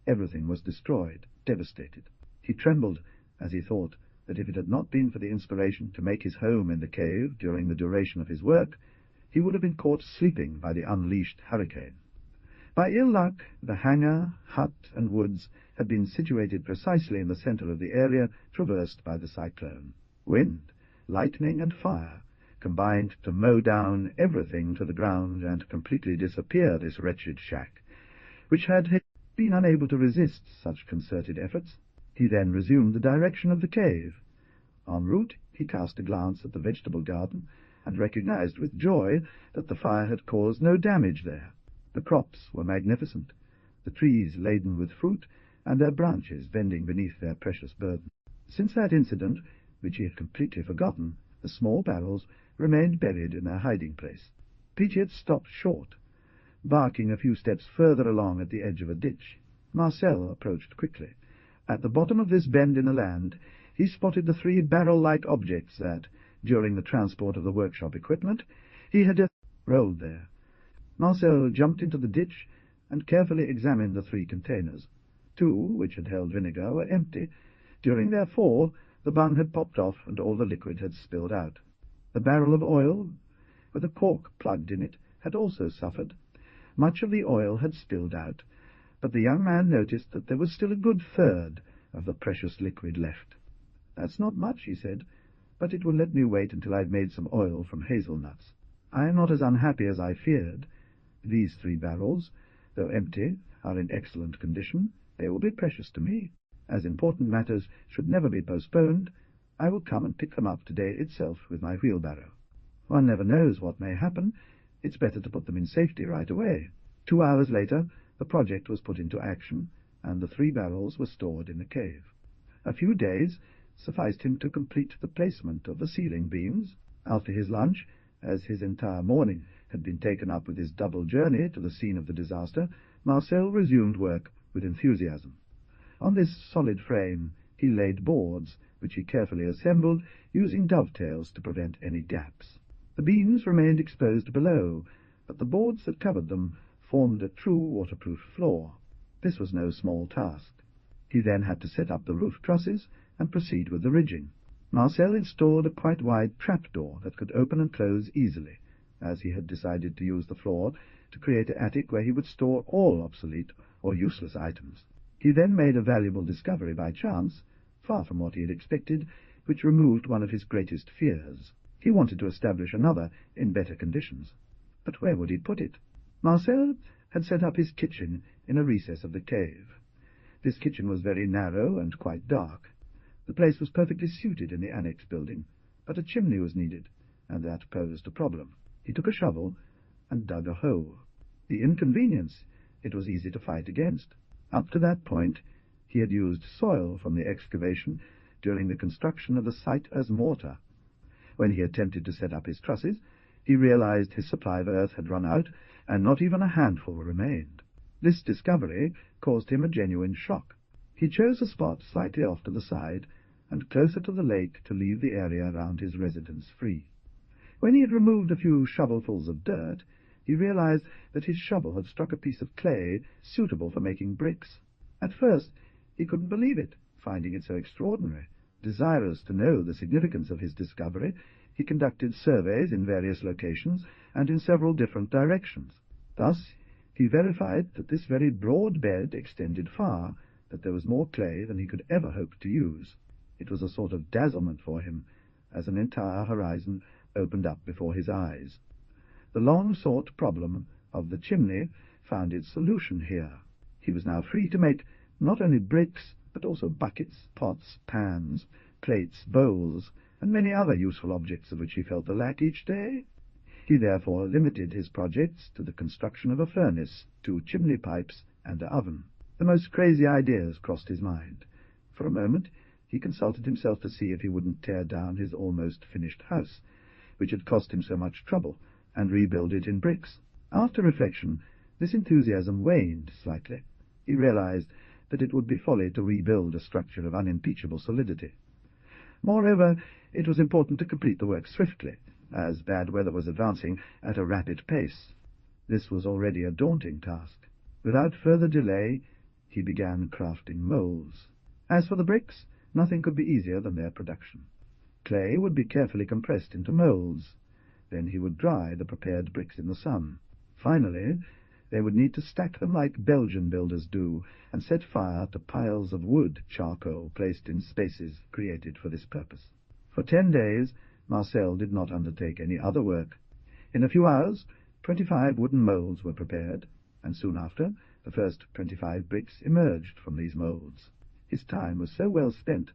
Speaker 1: Everything was destroyed, devastated. He trembled as he thought that if it had not been for the inspiration to make his home in the cave during the duration of his work, he would have been caught sleeping by the unleashed hurricane. By ill luck, the hangar, hut, and woods had been situated precisely in the center of the area traversed by the cyclone. Wind, lightning, and fire combined to mow down everything to the ground and completely disappear this wretched shack, which had been unable to resist such concerted efforts. He then resumed the direction of the cave. En route, he cast a glance at the vegetable garden, and recognized with joy that the fire had caused no damage there. The crops were magnificent, the trees laden with fruit, and their branches bending beneath their precious burden. Since that incident, which he had completely forgotten, the small barrels remained buried in their hiding-place. Pichot stopped short, barking a few steps further along at the edge of a ditch. Marcel approached quickly. At the bottom of this bend in the land, he spotted the three barrel-like objects that, during the transport of the workshop equipment, he had rolled there. Marcel jumped into the ditch and carefully examined the three containers. Two, which had held vinegar, were empty. During their fall, the bung had popped off and all the liquid had spilled out. The barrel of oil, with a cork plugged in it, had also suffered. Much of the oil had spilled out, but the young man noticed that there was still a good third of the precious liquid left. "That's not much," he said, "but it will let me wait until I've made some oil from hazelnuts. I am not as unhappy as I feared. These 3 barrels, though empty, are in excellent condition. They will be precious to me. As important matters should never be postponed, I will come and pick them up today itself with my wheelbarrow. One never knows what may happen. It's better to put them in safety right away." 2 hours later, the project was put into action, and the 3 barrels were stored in the cave. A few days sufficed him to complete the placement of the ceiling beams. After his lunch, as his entire morning had been taken up with his double journey to the scene of the disaster, Marcel resumed work with enthusiasm. On this solid frame he laid boards, which he carefully assembled, using dovetails to prevent any gaps. The beams remained exposed below, but the boards that covered them formed a true waterproof floor. This was no small task. He then had to set up the roof trusses and proceed with the ridging. Marcel installed a quite wide trapdoor that could open and close easily, as he had decided to use the floor to create an attic where he would store all obsolete or useless items. He then made a valuable discovery by chance, far from what he had expected, which removed one of his greatest fears. He wanted to establish another in better conditions. But where would he put it? Marcel had set up his kitchen in a recess of the cave. This kitchen was very narrow and quite dark. The place was perfectly suited in the annex building, but a chimney was needed, and that posed a problem. He took a shovel and dug a hole. The inconvenience it was easy to fight against. Up to that point he had used soil from the excavation during the construction of the site as mortar. When he attempted to set up his trusses, he realized his supply of earth had run out, and not even a handful remained. This discovery caused him a genuine shock. He chose a spot slightly off to the side, and closer to the lake, to leave the area round his residence free. When he had removed a few shovelfuls of dirt, he realized that his shovel had struck a piece of clay suitable for making bricks. At first he couldn't believe it, finding it so extraordinary. Desirous to know the significance of his discovery, he conducted surveys in various locations and in several different directions. Thus he verified that this very broad bed extended far, that there was more clay than he could ever hope to use. It was a sort of dazzlement for him, as an entire horizon opened up before his eyes. The long-sought problem of the chimney found its solution here. He was now free to make not only bricks, but also buckets, pots, pans, plates, bowls, and many other useful objects of which he felt the lack each day. He therefore limited his projects to the construction of a furnace, 2 chimney pipes, and an oven. The most crazy ideas crossed his mind. For a moment he consulted himself to see if he wouldn't tear down his almost finished house, which had cost him so much trouble, and rebuild it in bricks. After reflection, this enthusiasm waned slightly. He realized that it would be folly to rebuild a structure of unimpeachable solidity. Moreover, it was important to complete the work swiftly, as bad weather was advancing at a rapid pace. This was already a daunting task. Without further delay, he began crafting molds. As for the bricks, nothing could be easier than their production. Clay would be carefully compressed into molds. Then he would dry the prepared bricks in the sun. Finally, they would need to stack them like Belgian builders do, and set fire to piles of wood charcoal placed in spaces created for this purpose. For 10 days Marcel did not undertake any other work. In a few hours 25 wooden molds were prepared, and soon after the first 25 bricks emerged from these molds. His time was so well spent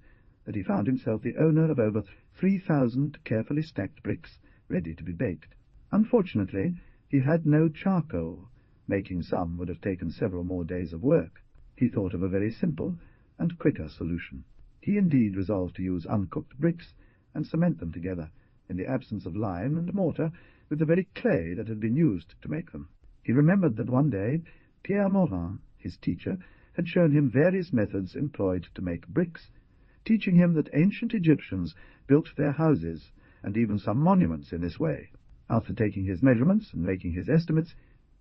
Speaker 1: that he found himself the owner of over 3,000 carefully stacked bricks ready to be baked. Unfortunately, he had no charcoal. Making some would have taken several more days of work. He thought of a very simple and quicker solution. He indeed resolved to use uncooked bricks and cement them together, in the absence of lime and mortar, with the very clay that had been used to make them. He remembered that one day Pierre Morin, his teacher, had shown him various methods employed to make bricks, teaching him that ancient Egyptians built their houses and even some monuments in this way. After taking his measurements and making his estimates,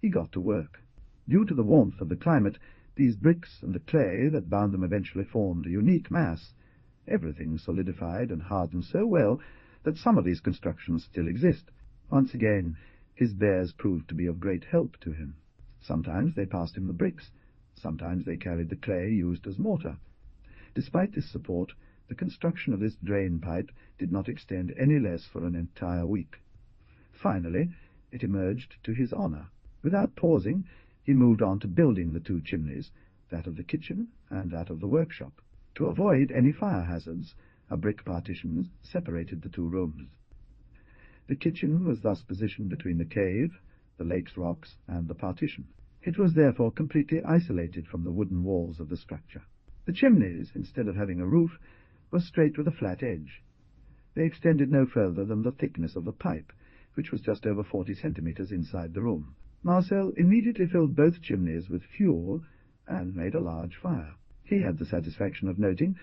Speaker 1: he got to work. Due to the warmth of the climate, these bricks and the clay that bound them eventually formed a unique mass. Everything solidified and hardened so well that some of these constructions still exist. Once again, his bears proved to be of great help to him. Sometimes they passed him the bricks, sometimes they carried the clay used as mortar. Despite this support, the construction of this drain-pipe did not extend any less for an entire week. Finally, it emerged to his honor. Without pausing, he moved on to building the two chimneys, that of the kitchen and that of the workshop. To avoid any fire hazards, a brick partition separated the two rooms. The kitchen was thus positioned between the cave, the lake's rocks, and the partition. It was therefore completely isolated from the wooden walls of the structure. The chimneys, instead of having a roof, were straight with a flat edge. They extended no further than the thickness of the pipe, which was just over 40 centimeters inside the room. Marcel immediately filled both chimneys with fuel and made a large fire. He had the satisfaction of noting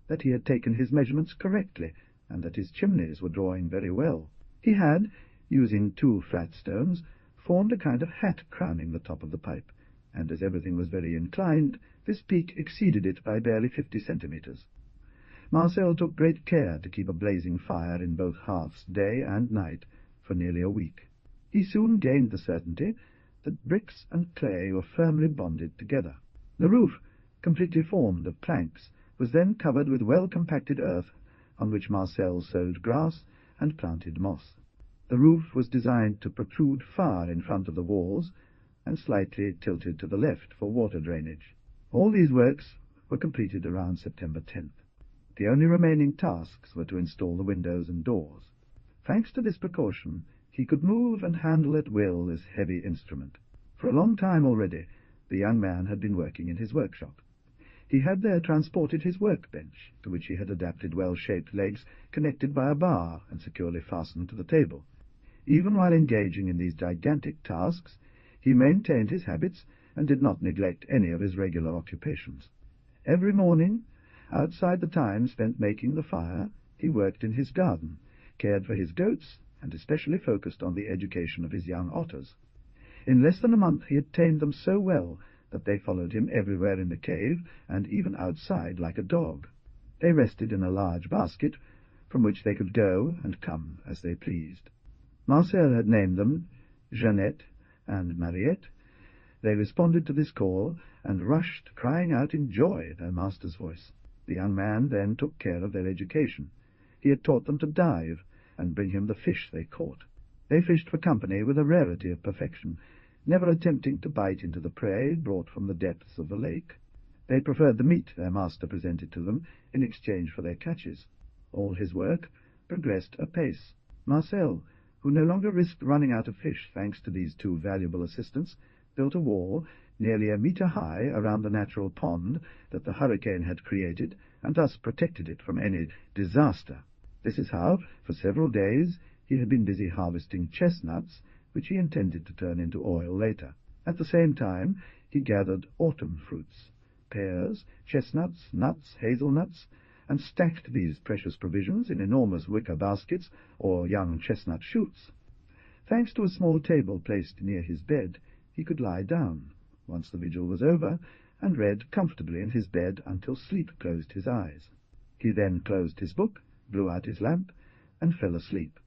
Speaker 1: that he had taken his measurements correctly, and that his chimneys were drawing very well. He had, using 2 flat stones, formed a kind of hat crowning the top of the pipe, and as everything was very inclined, this peak exceeded it by barely 50 centimeters. Marcel took great care to keep a blazing fire in both hearths day and night for nearly a week. He soon gained the certainty that bricks and clay were firmly bonded together. The roof, completely formed of planks, was then covered with well-compacted earth, on which Marcel sowed grass and planted moss. The roof was designed to protrude far in front of the walls, and slightly tilted to the left for water drainage. All these works were completed around September 10th. The only remaining tasks were to install the windows and doors. Thanks to this precaution, he could move and handle at will this heavy instrument. For a long time already, the young man had been working in his workshop. He had there transported his workbench, to which he had adapted well-shaped legs connected by a bar and securely fastened to the table. Even while engaging in these gigantic tasks, he maintained his habits and did not neglect any of his regular occupations. Every morning, outside the time spent making the fire, he worked in his garden, cared for his goats, and especially focused on the education of his young otters. In less than a month he had tamed them so well that they followed him everywhere in the cave, and even outside like a dog. They rested in a large basket, from which they could go and come as they pleased. Marcel had named them Jeannette and Mariette. They responded to this call, and rushed, crying out in joy, their master's voice. The young man then took care of their education. He had taught them to dive, and bring him the fish they caught. They fished for company with a rarity of perfection, never attempting to bite into the prey brought from the depths of the lake. They preferred the meat their master presented to them in exchange for their catches. All his work progressed apace. Marcel, who no longer risked running out of fish thanks to these 2 valuable assistants, built a wall nearly a meter high around the natural pond that the hurricane had created, and thus protected it from any disaster. This is how, for several days, he had been busy harvesting chestnuts, which he intended to turn into oil later. At the same time, he gathered autumn fruits, pears, chestnuts, nuts, hazelnuts, and stacked these precious provisions in enormous wicker baskets or young chestnut shoots. Thanks to a small table placed near his bed, he could lie down, once the vigil was over, and read comfortably in his bed until sleep closed his eyes. He then closed his book, blew out his lamp, and fell asleep.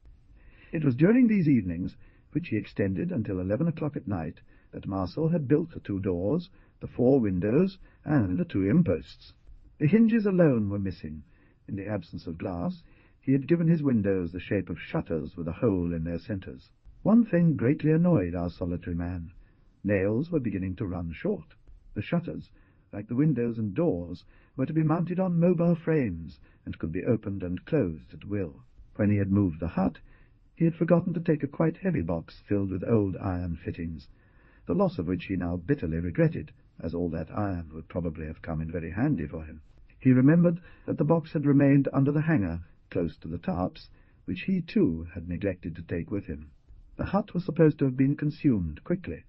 Speaker 1: It was during these evenings, which he extended until 11 o'clock at night, that Marcel had built the 2 doors, the 4 windows, and the 2 imposts. The hinges alone were missing. In the absence of glass, he had given his windows the shape of shutters with a hole in their centres. One thing greatly annoyed our solitary man. Nails were beginning to run short. The shutters, like the windows and doors, were to be mounted on mobile frames, and could be opened and closed at will. When he had moved the hut, he had forgotten to take a quite heavy box filled with old iron fittings, the loss of which he now bitterly regretted, as all that iron would probably have come in very handy for him. He remembered that the box had remained under the hanger, close to the tarps, which he, too, had neglected to take with him. The hut was supposed to have been consumed quickly,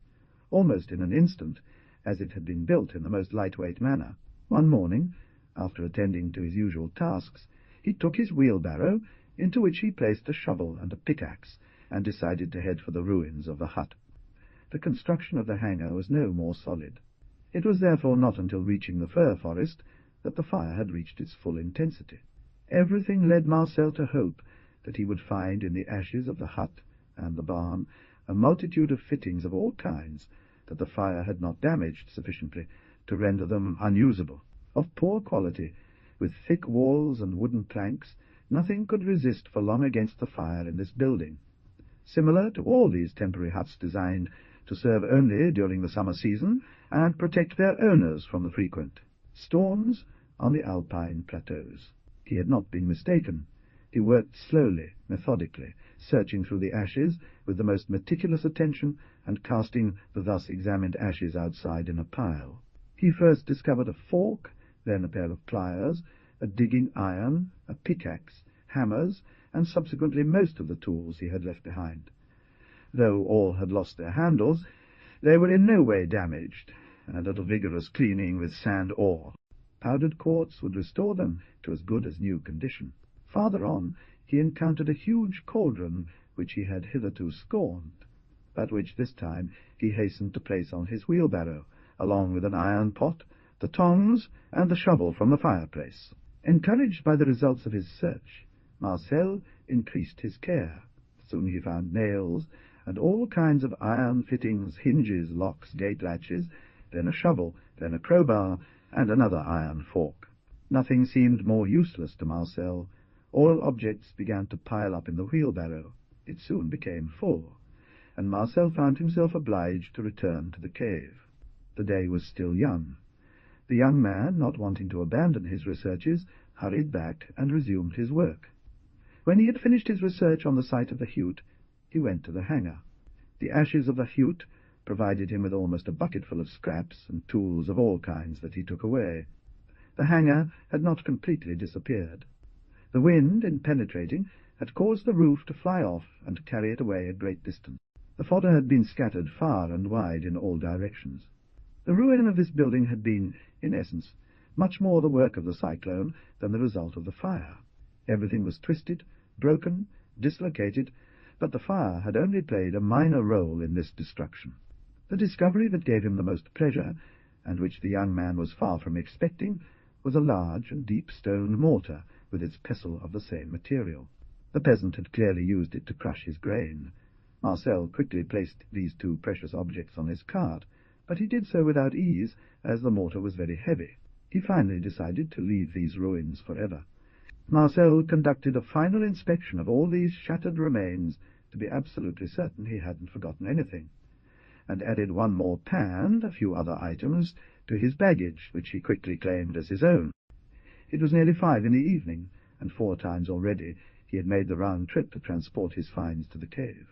Speaker 1: almost in an instant, as it had been built in the most lightweight manner. One morning, after attending to his usual tasks, he took his wheelbarrow, into which he placed a shovel and a pickaxe, and decided to head for the ruins of the hut. The construction of the hangar was no more solid. It was therefore not until reaching the fir forest that the fire had reached its full intensity. Everything led Marcel to hope that he would find in the ashes of the hut and the barn a multitude of fittings of all kinds that the fire had not damaged sufficiently to render them unusable. Of poor quality, with thick walls and wooden planks, nothing could resist for long against the fire in this building. Similar to all these temporary huts designed to serve only during the summer season and protect their owners from the frequent storms on the alpine plateaus. He had not been mistaken. He worked slowly, methodically, searching through the ashes with the most meticulous attention and casting the thus examined ashes outside in a pile. He first discovered a fork, then a pair of pliers, a digging iron, a pickaxe, hammers, and subsequently most of the tools he had left behind. Though all had lost their handles, they were in no way damaged, and a little vigorous cleaning with sand ore, powdered quartz, would restore them to as good as new condition. Farther on, he encountered a huge cauldron which he had hitherto scorned, but which this time he hastened to place on his wheelbarrow, along with an iron pot, the tongs, and the shovel from the fireplace. Encouraged by the results of his search, Marcel increased his care. Soon he found nails, and all kinds of iron fittings, hinges, locks, gate latches, then a shovel, then a crowbar, and another iron fork. Nothing seemed more useless to Marcel. All objects began to pile up in the wheelbarrow. It soon became full, and Marcel found himself obliged to return to the cave. The day was still young. The young man, not wanting to abandon his researches, hurried back and resumed his work. When he had finished his research on the site of the Hute, he went to the hangar. The ashes of the Hute provided him with almost a bucketful of scraps and tools of all kinds that he took away. The hangar had not completely disappeared. The wind, in penetrating, had caused the roof to fly off and carry it away a great distance. The fodder had been scattered far and wide in all directions. The ruin of this building had been, in essence, much more the work of the cyclone than the result of the fire. Everything was twisted, broken, dislocated, but the fire had only played a minor role in this destruction. The discovery that gave him the most pleasure, and which the young man was far from expecting, was a large and deep stone mortar with its pestle of the same material. The peasant had clearly used it to crush his grain. Marcel quickly placed these two precious objects on his cart, but he did so without ease, as the mortar was very heavy. He finally decided to leave these ruins forever. Marcel conducted a final inspection of all these shattered remains to be absolutely certain he hadn't forgotten anything, and added one more pan, a few other items, to his baggage, which he quickly claimed as his own. It was nearly 5 in the evening, and 4 times already he had made the round trip to transport his finds to the cave.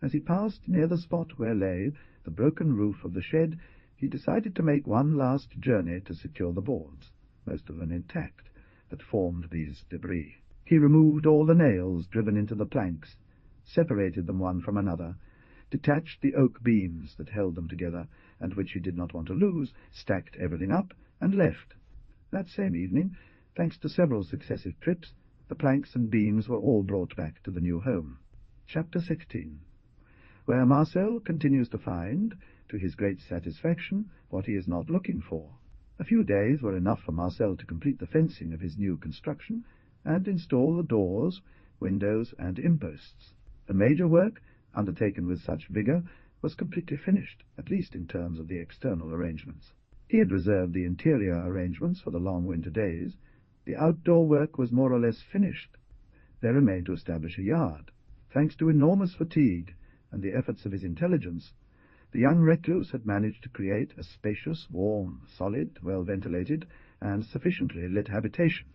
Speaker 1: As he passed near the spot where lay the broken roof of the shed, he decided to make one last journey to secure the boards, most of them intact, that formed these debris. He removed all the nails driven into the planks, separated them one from another, detached the oak beams that held them together, and which he did not want to lose, stacked everything up, and left. That same evening, thanks to several successive trips, the planks and beams were all brought back to the new home. Chapter 16, where Marcel continues to find, to his great satisfaction, what he is not looking for. A few days were enough for Marcel to complete the fencing of his new construction and install the doors, windows, and imposts. The major work, undertaken with such vigor, was completely finished, at least in terms of the external arrangements. He had reserved the interior arrangements for the long winter days. The outdoor work was more or less finished. There remained to establish a yard. Thanks to enormous fatigue and the efforts of his intelligence, the young recluse had managed to create a spacious, warm, solid, well-ventilated, and sufficiently lit habitation.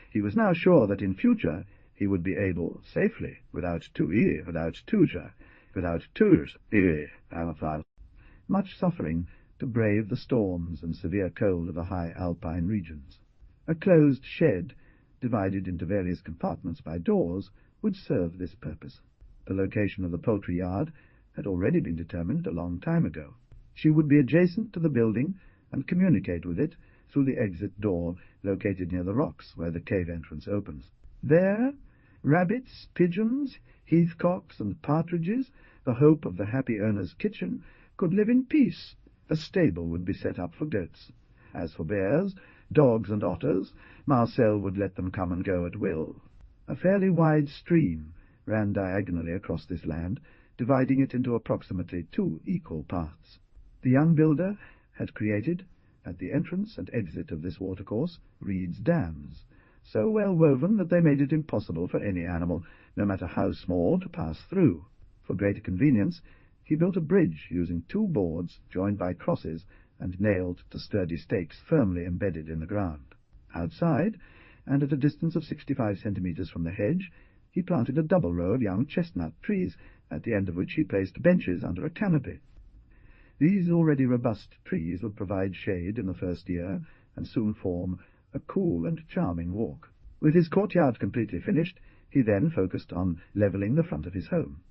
Speaker 1: He was now sure that in future he would be able, safely, without much suffering, to brave the storms and severe cold of the high alpine regions. A closed shed, divided into various compartments by doors, would serve this purpose. The location of the poultry yard had already been determined a long time ago. She would be adjacent to the building and communicate with it through the exit door located near the rocks where the cave entrance opens. There, rabbits, pigeons, heathcocks, and partridges, the hope of the happy owner's kitchen, could live in peace. A stable would be set up for goats. As for bears, dogs, and otters, Marcel would let them come and go at will. A fairly wide stream ran diagonally across this land, dividing it into approximately 2 equal parts. The young builder had created, at the entrance and exit of this watercourse, reeds dams, so well woven that they made it impossible for any animal, no matter how small, to pass through. For greater convenience, he built a bridge using 2 boards joined by crosses and nailed to sturdy stakes firmly embedded in the ground. Outside, and at a distance of 65 centimetres from the hedge, he planted a double row of young chestnut trees, at the end of which he placed benches under a canopy. These already robust trees would provide shade in the first year, and soon form a cool and charming walk. With his courtyard completely finished, he then focused on levelling the front of his home.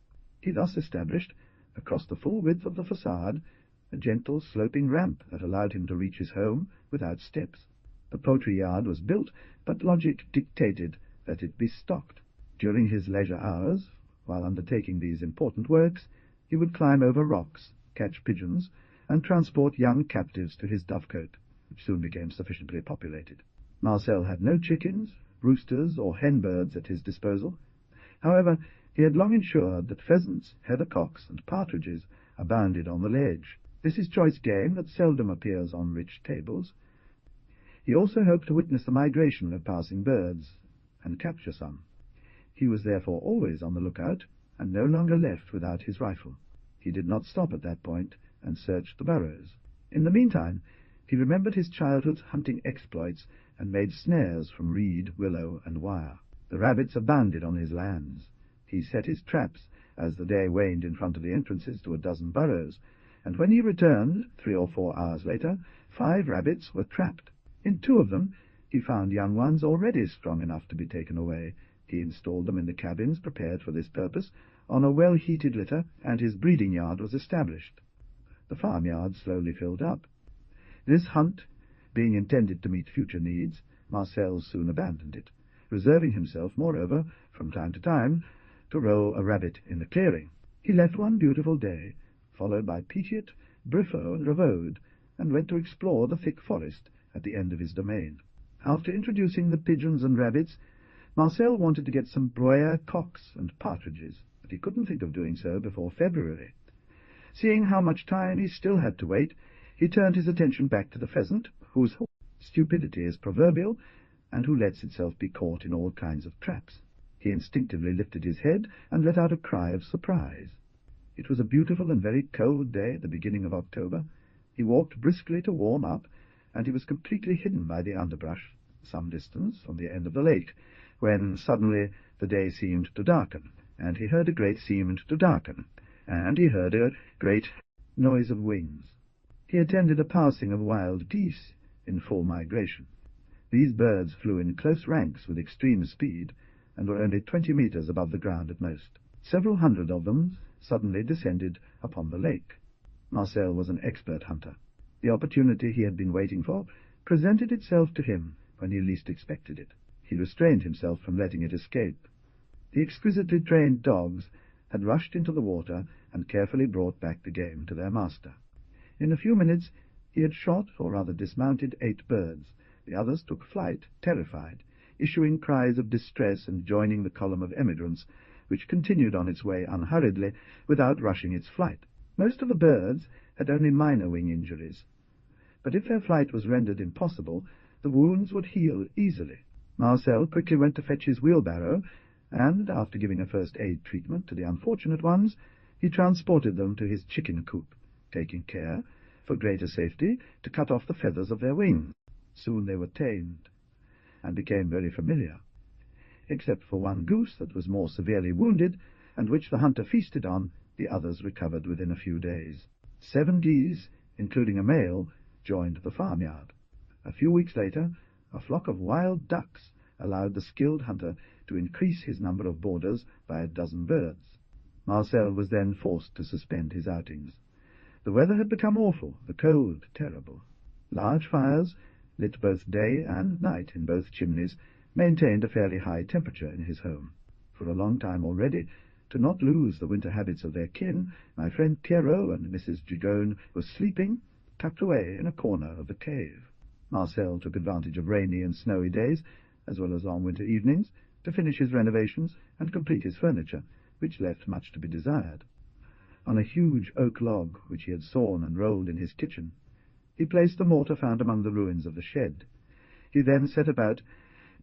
Speaker 1: He thus established, across the full width of the facade, a gentle sloping ramp that allowed him to reach his home without steps. The poultry yard was built, but logic dictated that it be stocked. During his leisure hours, while undertaking these important works, he would climb over rocks, catch pigeons, and transport young captives to his dovecote, which soon became sufficiently populated. Marcel had no chickens, roosters, or hen birds at his disposal. However, he had long ensured that pheasants, heathercocks, and partridges abounded on the ledge. This is choice game that seldom appears on rich tables. He also hoped to witness the migration of passing birds, and capture some. He was therefore always on the lookout, and no longer left without his rifle. He did not stop at that point, and searched the burrows. In the meantime, he remembered his childhood's hunting exploits, and made snares from reed, willow, and wire. The rabbits abounded on his lands. He set his traps, as the day waned in front of the entrances to a dozen burrows, and when he returned, 3 or 4 hours later, 5 rabbits were trapped. In 2 of them he found young ones already strong enough to be taken away. He installed them in the cabins prepared for this purpose, on a well-heated litter, and his breeding yard was established. The farmyard slowly filled up. This hunt, being intended to meet future needs, Marcel soon abandoned it, reserving himself, moreover, from time to time, to row a rabbit in the clearing. He left one beautiful day, followed by Petiot, Briffaut, and Ravaud, and went to explore the thick forest at the end of his domain. After introducing the pigeons and rabbits, Marcel wanted to get some broyer cocks and partridges, but he couldn't think of doing so before February. Seeing how much time he still had to wait, he turned his attention back to the pheasant, whose stupidity is proverbial, and who lets itself be caught in all kinds of traps. He instinctively lifted his head and let out a cry of surprise. It was a beautiful and very cold day at the beginning of October. He walked briskly to warm up, and he was completely hidden by the underbrush, some distance from the end of the lake, when suddenly the day seemed to darken, and he heard a great noise of wings. He attended a passing of wild geese in full migration. These birds flew in close ranks with extreme speed, and were only 20 meters above the ground at most. Several hundred of them suddenly descended upon the lake. Marcel was an expert hunter. The opportunity he had been waiting for presented itself to him when he least expected it. He restrained himself from letting it escape. The exquisitely trained dogs had rushed into the water and carefully brought back the game to their master. In a few minutes he had shot, or rather dismounted, 8 birds. The others took flight, terrified, issuing cries of distress and joining the column of emigrants, which continued on its way unhurriedly, without rushing its flight. Most of the birds had only minor wing injuries, but if their flight was rendered impossible, the wounds would heal easily. Marcel quickly went to fetch his wheelbarrow, and, after giving a first-aid treatment to the unfortunate ones, he transported them to his chicken coop, taking care, for greater safety, to cut off the feathers of their wings. Soon they were tamed, and became very familiar. Except for one goose that was more severely wounded, and which the hunter feasted on, the others recovered within a few days. 7 geese, including a male, joined the farmyard. A few weeks later, a flock of wild ducks allowed the skilled hunter to increase his number of boarders by 12 birds. Marcel was then forced to suspend his outings. The weather had become awful, the cold terrible. Large fires, lit both day and night in both chimneys, maintained a fairly high temperature in his home. For a long time already, to not lose the winter habits of their kin, my friend Pierrot and Mrs. Gigon were sleeping, tucked away in a corner of the cave. Marcel took advantage of rainy and snowy days, as well as long winter evenings, to finish his renovations and complete his furniture, which left much to be desired. On a huge oak log, which he had sawn and rolled in his kitchen, he placed the mortar found among the ruins of the shed. He then set about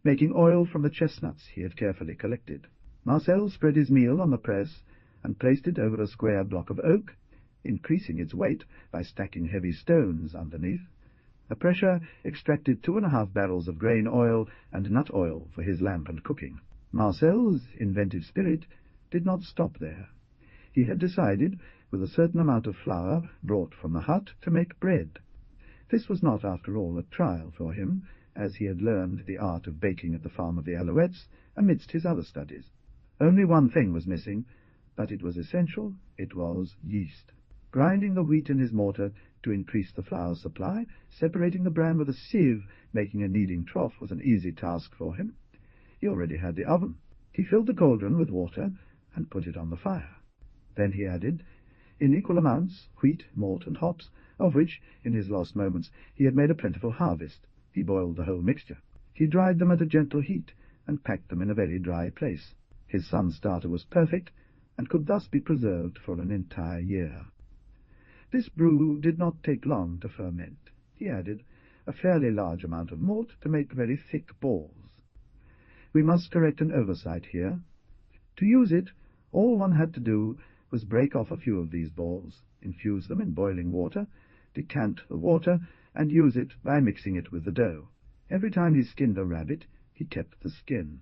Speaker 1: making oil from the chestnuts he had carefully collected. Marcel spread his meal on the press and placed it over a square block of oak, increasing its weight by stacking heavy stones underneath. The pressure extracted 2.5 barrels of grain oil and nut oil for his lamp and cooking. Marcel's inventive spirit did not stop there. He had decided, with a certain amount of flour brought from the hut, to make bread. This was not, after all, a trial for him, as he had learned the art of baking at the farm of the Alouettes amidst his other studies. Only one thing was missing, but it was essential. It was yeast. Grinding the wheat in his mortar to increase the flour supply, separating the bran with a sieve, making a kneading trough was an easy task for him. He already had the oven. He filled the cauldron with water and put it on the fire. Then he added, in equal amounts, wheat, malt, and hops, of which, in his lost moments, he had made a plentiful harvest. He boiled the whole mixture. He dried them at a gentle heat, and packed them in a very dry place. His sun's starter was perfect, and could thus be preserved for an entire year. This brew did not take long to ferment. He added a fairly large amount of malt to make very thick balls. We must correct an oversight here. To use it, all one had to do was break off a few of these balls, infuse them in boiling water, decant the water, and use it by mixing it with the dough. Every time he skinned a rabbit, he kept the skin.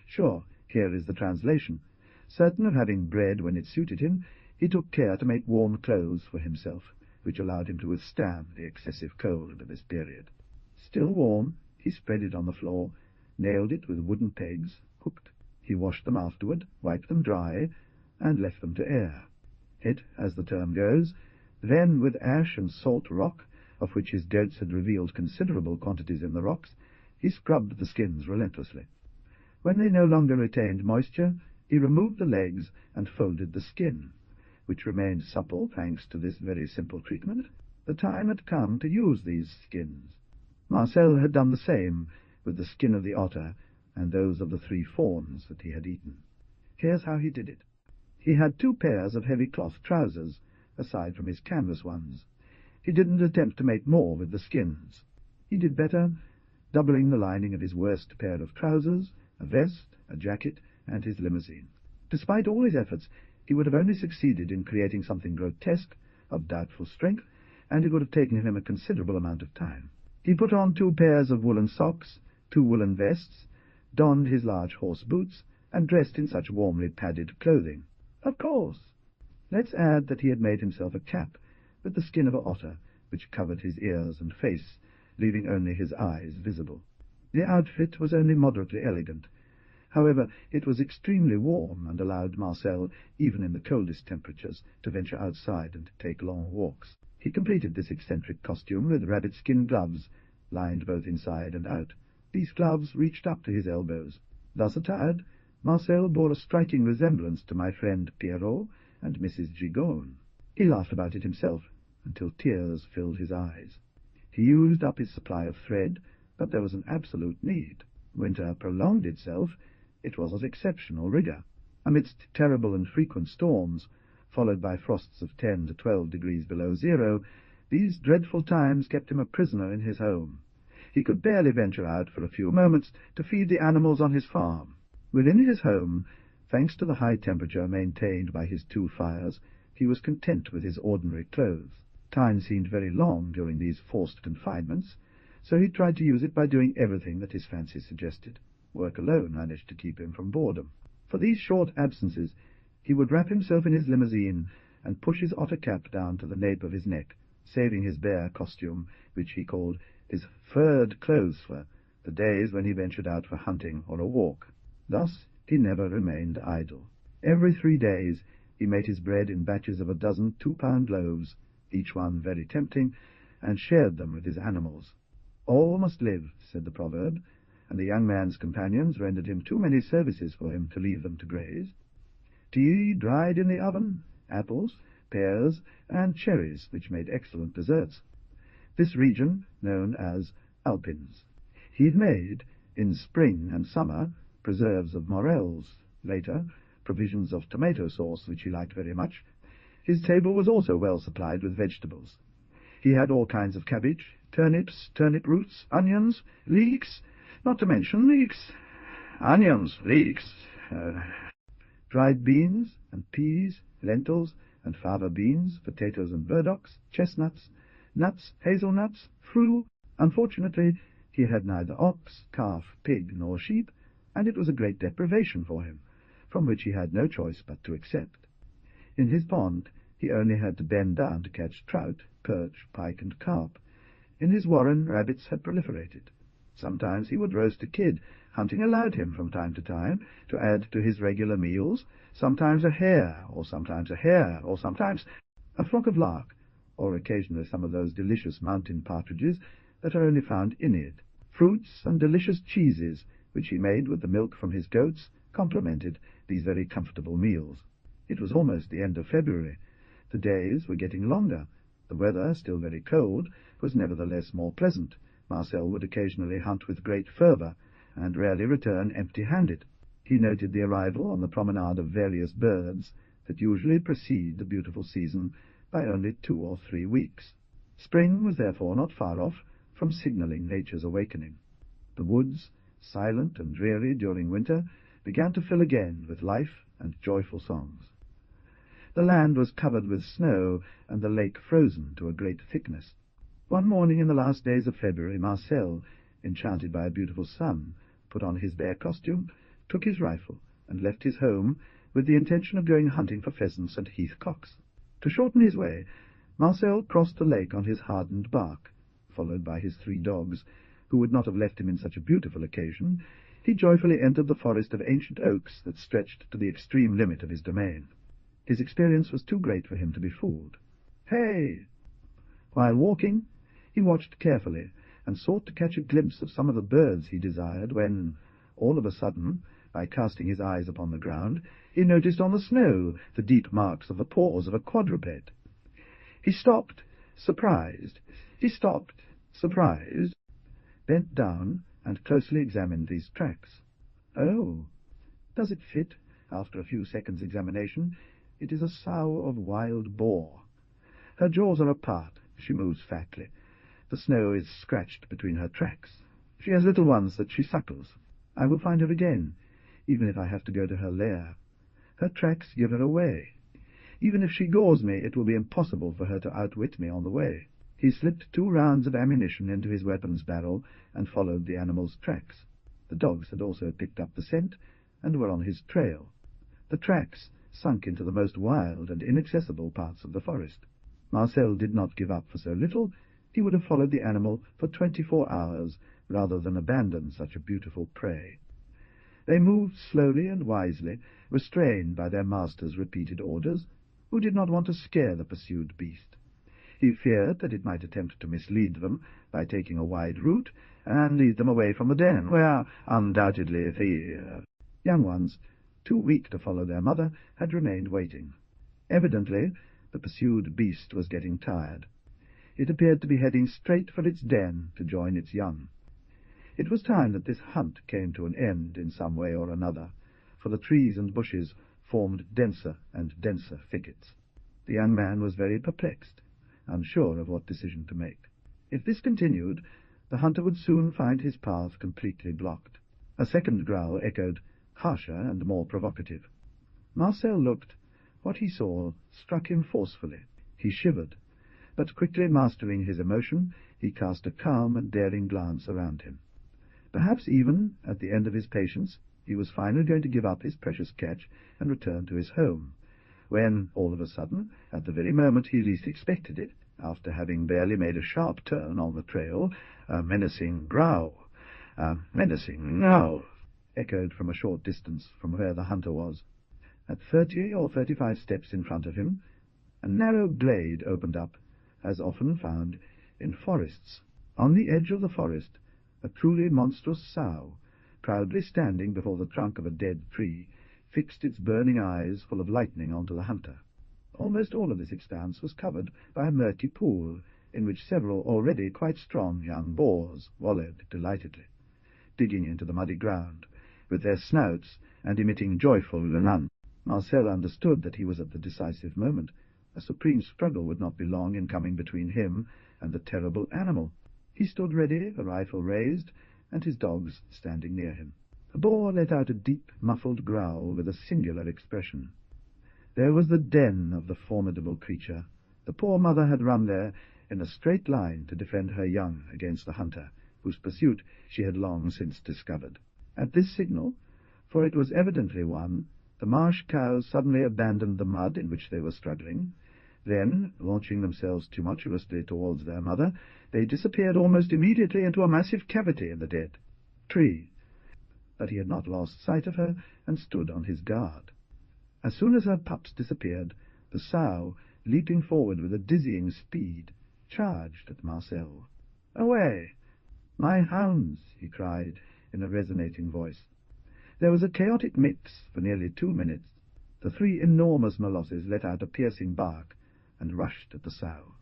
Speaker 1: Sure, here is the translation. Certain of having bread when it suited him, he took care to make warm clothes for himself, which allowed him to withstand the excessive cold of this period. Still warm, he spread it on the floor, nailed it with wooden pegs, hooked. He washed them afterward, wiped them dry, and left them to air. It, as the term goes, then with ash and salt rock, of which his goats had revealed considerable quantities in the rocks, he scrubbed the skins relentlessly. When they no longer retained moisture, he removed the legs and folded the skin, which remained supple thanks to this very simple treatment. The time had come to use these skins. Marcel had done the same with the skin of the otter and those of the 3 fawns that he had eaten. Here's how he did it. He had 2 pairs of heavy cloth trousers, aside from his canvas ones. He didn't attempt to make more with the skins. He did better, doubling the lining of his worst pair of trousers, a vest, a jacket, and his limousine. Despite all his efforts, he would have only succeeded in creating something grotesque, of doubtful strength, and it would have taken him a considerable amount of time. He put on 2 pairs of woolen socks, 2 woolen vests, donned his large horse boots, and dressed in such warmly padded clothing. Of course! Let's add that he had made himself a cap with the skin of an otter, which covered his ears and face, leaving only his eyes visible. The outfit was only moderately elegant. However, it was extremely warm, and allowed Marcel, even in the coldest temperatures, to venture outside and take long walks. He completed this eccentric costume with rabbit-skin gloves, lined both inside and out. These gloves reached up to his elbows. Thus attired, Marcel bore a striking resemblance to my friend Pierrot and Mrs. Gigon. He laughed about it himself, until tears filled his eyes. He used up his supply of thread, but there was an absolute need. Winter prolonged itself. It was of exceptional rigour. Amidst terrible and frequent storms, followed by frosts of 10 to 12 degrees below zero, these dreadful times kept him a prisoner in his home. He could barely venture out for a few moments to feed the animals on his farm. Within his home, thanks to the high temperature maintained by his 2 fires, he was content with his ordinary clothes. Time seemed very long during these forced confinements, so he tried to use it by doing everything that his fancy suggested. Work alone managed to keep him from boredom. For these short absences, he would wrap himself in his limousine and push his otter cap down to the nape of his neck, saving his bear costume, which he called his furred clothes for the days when he ventured out for hunting or a walk. Thus he never remained idle. Every 3 days he made his bread in batches of a dozen 2-pound loaves, each one very tempting, and shared them with his animals. All must live, said the proverb, and the young man's companions rendered him too many services for him to leave them to graze. Tea dried in the oven, apples, pears, and cherries, which made excellent desserts. This region known as Alpines. He made, in spring and summer, preserves of morels, later provisions of tomato sauce, which he liked very much. His table was also well supplied with vegetables. He had all kinds of cabbage, turnips, turnip roots, onions, leeks, not to mention leeks, onions, leeks, dried beans and peas, lentils and fava beans, potatoes and burdocks, chestnuts, nuts, hazelnuts, fruit. Unfortunately, he had neither ox, calf, pig, nor sheep, and it was a great deprivation for him, from which he had no choice but to accept. In his pond he only had to bend down to catch trout, perch, pike, and carp. In his warren rabbits had proliferated. Sometimes he would roast a kid. Hunting allowed him from time to add to his regular meals, sometimes a hare, or sometimes a hare, or sometimes a flock of lark, or occasionally some of those delicious mountain partridges that are only found in it. Fruits and delicious cheeses, which he made with the milk from his goats, complemented these very comfortable meals. It was almost the end of February. The days were getting longer. The weather, still very cold, was nevertheless more pleasant. Marcel would occasionally hunt with great fervour, and rarely return empty-handed. He noted the arrival on the promenade of various birds that usually precede the beautiful season by only 2 or 3 weeks. Spring was therefore not far off from signalling nature's awakening. The woods, silent and dreary during winter, began to fill again with life and joyful songs. The land was covered with snow, and the lake frozen to a great thickness. One morning in the last days of February, Marcel, enchanted by a beautiful sun, put on his bear costume, took his rifle, and left his home with the intention of going hunting for pheasants and heath-cocks. To shorten his way, Marcel crossed the lake on his hardened bark. Followed by his 3 dogs, who would not have left him in such a beautiful occasion, he joyfully entered the forest of ancient oaks that stretched to the extreme limit of his domain. His experience was too great for him to be fooled. Hey! While walking, he watched carefully, and sought to catch a glimpse of some of the birds he desired, when, all of a sudden, by casting his eyes upon the ground, he noticed on the snow the deep marks of the paws of a quadruped. He stopped, surprised. He stopped, surprised, bent down, and closely examined these tracks. Oh, does it fit? After a few seconds' examination, it is a sow of wild boar. Her jaws are apart. She moves fatly. The snow is scratched between her tracks. She has little ones that she suckles. I will find her again, even if I have to go to her lair. Her tracks give her away. Even if she gores me, it will be impossible for her to outwit me on the way. He slipped 2 rounds of ammunition into his weapon's barrel and followed the animal's tracks. The dogs had also picked up the scent and were on his trail. The tracks sunk into the most wild and inaccessible parts of the forest. Marcel did not give up for so little. He would have followed the animal for 24 hours rather than abandon such a beautiful prey. They moved slowly and wisely, restrained by their master's repeated orders, who did not want to scare the pursued beast. He feared that it might attempt to mislead them by taking a wide route and lead them away from the den, where undoubtedly the young ones, too weak to follow their mother, had remained waiting. Evidently, the pursued beast was getting tired. It appeared to be heading straight for its den to join its young. It was time that this hunt came to an end in some way or another, for the trees and bushes formed denser and denser thickets. The young man was very perplexed, unsure of what decision to make. If this continued, the hunter would soon find his path completely blocked. A second growl echoed, harsher and more provocative. Marcel looked. What he saw struck him forcefully. He shivered, but quickly mastering his emotion, he cast a calm and daring glance around him. Perhaps even, at the end of his patience, he was finally going to give up his precious catch and return to his home, when, all of a sudden, at the very moment he least expected it, after having barely made a sharp turn on the trail, a menacing growl, a menacing growl, echoed from a short distance from where the hunter was. At 30 or 35 steps in front of him, a narrow glade opened up, as often found in forests. On the edge of the forest, a truly monstrous sow, proudly standing before the trunk of a dead tree, fixed its burning eyes full of lightning onto the hunter. Almost all of this expanse was covered by a murky pool, in which several already quite strong young boars wallowed delightedly, digging into the muddy ground, with their snouts, and emitting joyful renun. Marcel understood that he was at the decisive moment. A supreme struggle would not be long in coming between him and the terrible animal. He stood ready, the rifle raised, and his dogs standing near him. The boar let out a deep, muffled growl with a singular expression. There was the den of the formidable creature. The poor mother had run there in a straight line to defend her young against the hunter, whose pursuit she had long since discovered. At this signal, for it was evidently one, the marsh cows suddenly abandoned the mud in which they were struggling. Then, launching themselves tumultuously towards their mother, they disappeared almost immediately into a massive cavity in the dead tree. But he had not lost sight of her, and stood on his guard. As soon as her pups disappeared, the sow, leaping forward with a dizzying speed, charged at Marcel. "Away! My hounds!" he cried in a resonating voice. There was a chaotic mix for nearly 2 minutes. The 3 enormous molosses let out a piercing bark and rushed at the sow.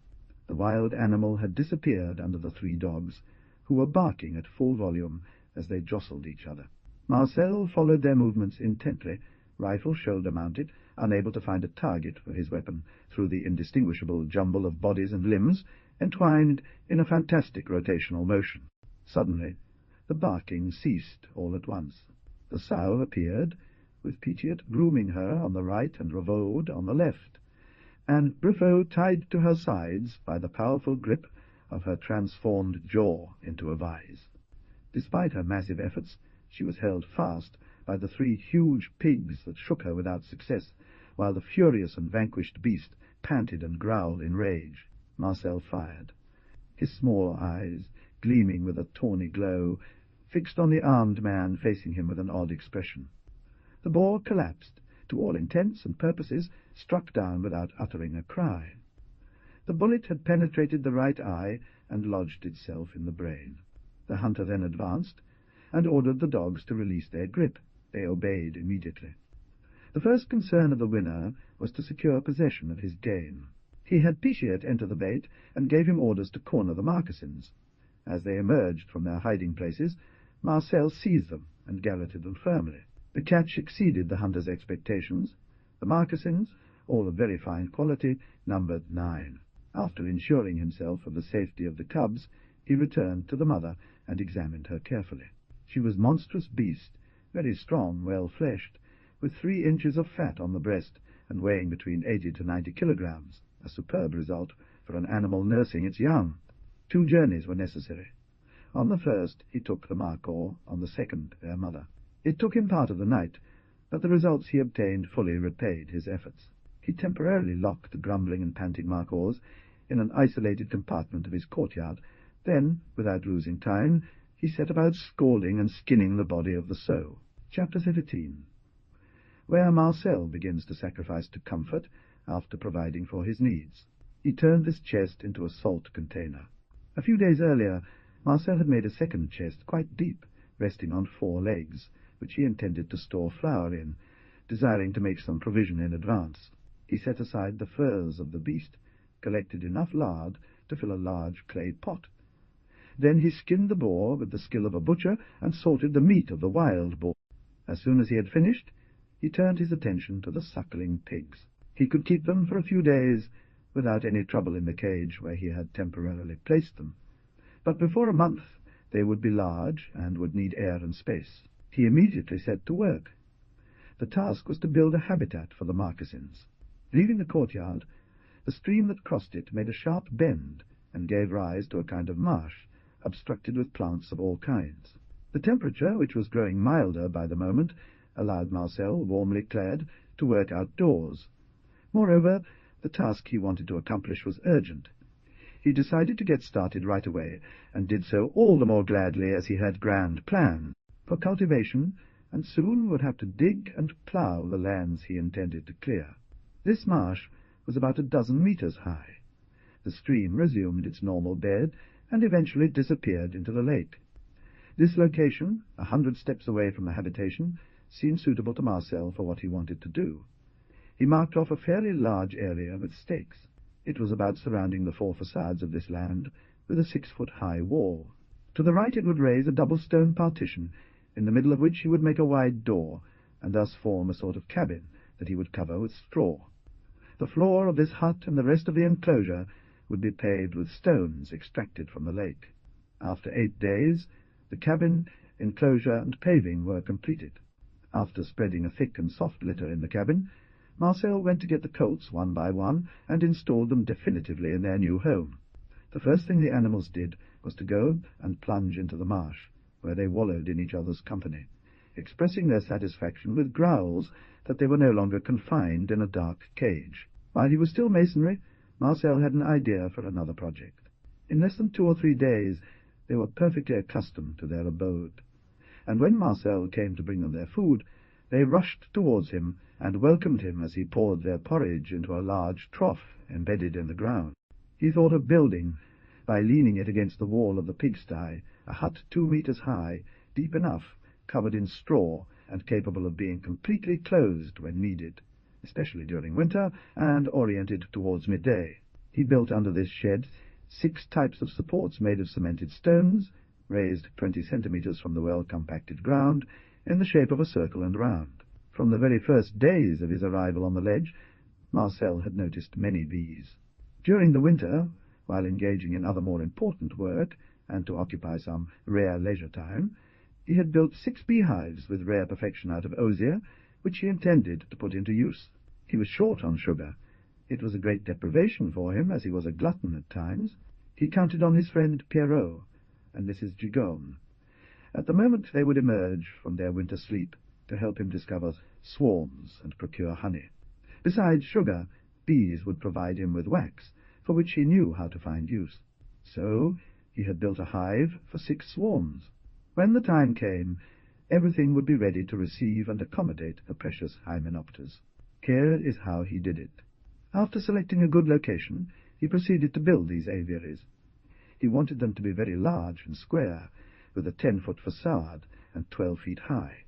Speaker 1: The wild animal had disappeared under the 3 dogs, who were barking at full volume as they jostled each other. Marcel followed their movements intently, rifle shoulder-mounted, unable to find a target for his weapon through the indistinguishable jumble of bodies and limbs entwined in a fantastic rotational motion. Suddenly, the barking ceased all at once. The sow appeared, with Petiot grooming her on the right and Ravaud on the left, and Briffaut tied to her sides by the powerful grip of her transformed jaw into a vise. Despite her massive efforts, she was held fast by the 3 huge pigs that shook her without success, while the furious and vanquished beast panted and growled in rage. Marcel fired, his small eyes, gleaming with a tawny glow, fixed on the armed man facing him with an odd expression. The boar collapsed, to all intents and purposes struck down without uttering a cry. The bullet had penetrated the right eye and lodged itself in the brain. The hunter then advanced, and ordered the dogs to release their grip. They obeyed immediately. The first concern of the winner was to secure possession of his game. He had Petiot enter the bait, and gave him orders to corner the moccasins. As they emerged from their hiding-places, Marcel seized them and garroted them firmly. The catch exceeded the hunter's expectations. The moccasins, all of very fine quality, numbered 9. After ensuring himself of the safety of the cubs, he returned to the mother and examined her carefully. She was a monstrous beast, very strong, well-fleshed, with 3 inches of fat on the breast, and weighing between 80 to 90 kilograms, a superb result for an animal nursing its young. 2 journeys were necessary. On the first he took the markhor, on the second their mother. It took him part of the night, but the results he obtained fully repaid his efforts. He temporarily locked the grumbling and panting markhors in an isolated compartment of his courtyard. Then, without losing time, he set about scalding and skinning the body of the sow. Chapter 17. Where Marcel begins to sacrifice to comfort after providing for his needs. He turned this chest into a salt container. A few days earlier, Marcel had made a second chest, quite deep, resting on 4 legs, which he intended to store flour in, desiring to make some provision in advance. He set aside the furs of the beast, collected enough lard to fill a large clay pot. Then he skinned the boar with the skill of a butcher, and salted the meat of the wild boar. As soon as he had finished, he turned his attention to the suckling pigs. He could keep them for a few days without any trouble in the cage where he had temporarily placed them. But before a month they would be large, and would need air and space. He immediately set to work. The task was to build a habitat for the moccasins. Leaving the courtyard, the stream that crossed it made a sharp bend, and gave rise to a kind of marsh, obstructed with plants of all kinds. The temperature, which was growing milder by the moment, allowed Marcel, warmly clad, to work outdoors. Moreover, the task he wanted to accomplish was urgent. He decided to get started right away, and did so all the more gladly as he had grand plans for cultivation, and soon would have to dig and plough the lands he intended to clear. This marsh was about a dozen meters high. The stream resumed its normal bed, and eventually disappeared into the lake. This location, 100 steps away from the habitation, seemed suitable to Marcel for what he wanted to do. He marked off a fairly large area with stakes. It was about surrounding the 4 facades of this land with a 6-foot-high wall. To the right it would raise a double stone partition, in the middle of which he would make a wide door, and thus form a sort of cabin that he would cover with straw. The floor of this hut and the rest of the enclosure would be paved with stones extracted from the lake. After 8 days, the cabin, enclosure, and paving were completed. After spreading a thick and soft litter in the cabin, Marcel went to get the colts one by one and installed them definitively in their new home. The first thing the animals did was to go and plunge into the marsh, where they wallowed in each other's company, expressing their satisfaction with growls that they were no longer confined in a dark cage. While he was still masonry, Marcel had an idea for another project. In less than 2 or 3 days they were perfectly accustomed to their abode, and when Marcel came to bring them their food, they rushed towards him and welcomed him as he poured their porridge into a large trough embedded in the ground. He thought of building, by leaning it against the wall of the pigsty, a hut 2 meters high, deep enough, covered in straw, and capable of being completely closed when needed, especially during winter, and oriented towards midday. He built under this shed 6 types of supports made of cemented stones, raised 20 centimeters from the well-compacted ground, in the shape of a circle and round. From the very first days of his arrival on the ledge, Marcel had noticed many bees. During the winter, while engaging in other more important work, and to occupy some rare leisure time, he had built 6 beehives with rare perfection out of osier, which he intended to put into use. He was short on sugar. It was a great deprivation for him, as he was a glutton at times. He counted on his friend Pierrot and Mrs. Gigon. At the moment they would emerge from their winter sleep to help him discover swarms and procure honey. Besides sugar, bees would provide him with wax, for which he knew how to find use. So he had built a hive for 6 swarms. When the time came, everything would be ready to receive and accommodate the precious hymenopters. Here is how he did it. After selecting a good location, he proceeded to build these aviaries. He wanted them to be very large and square, with a 10-foot facade and 12 feet high.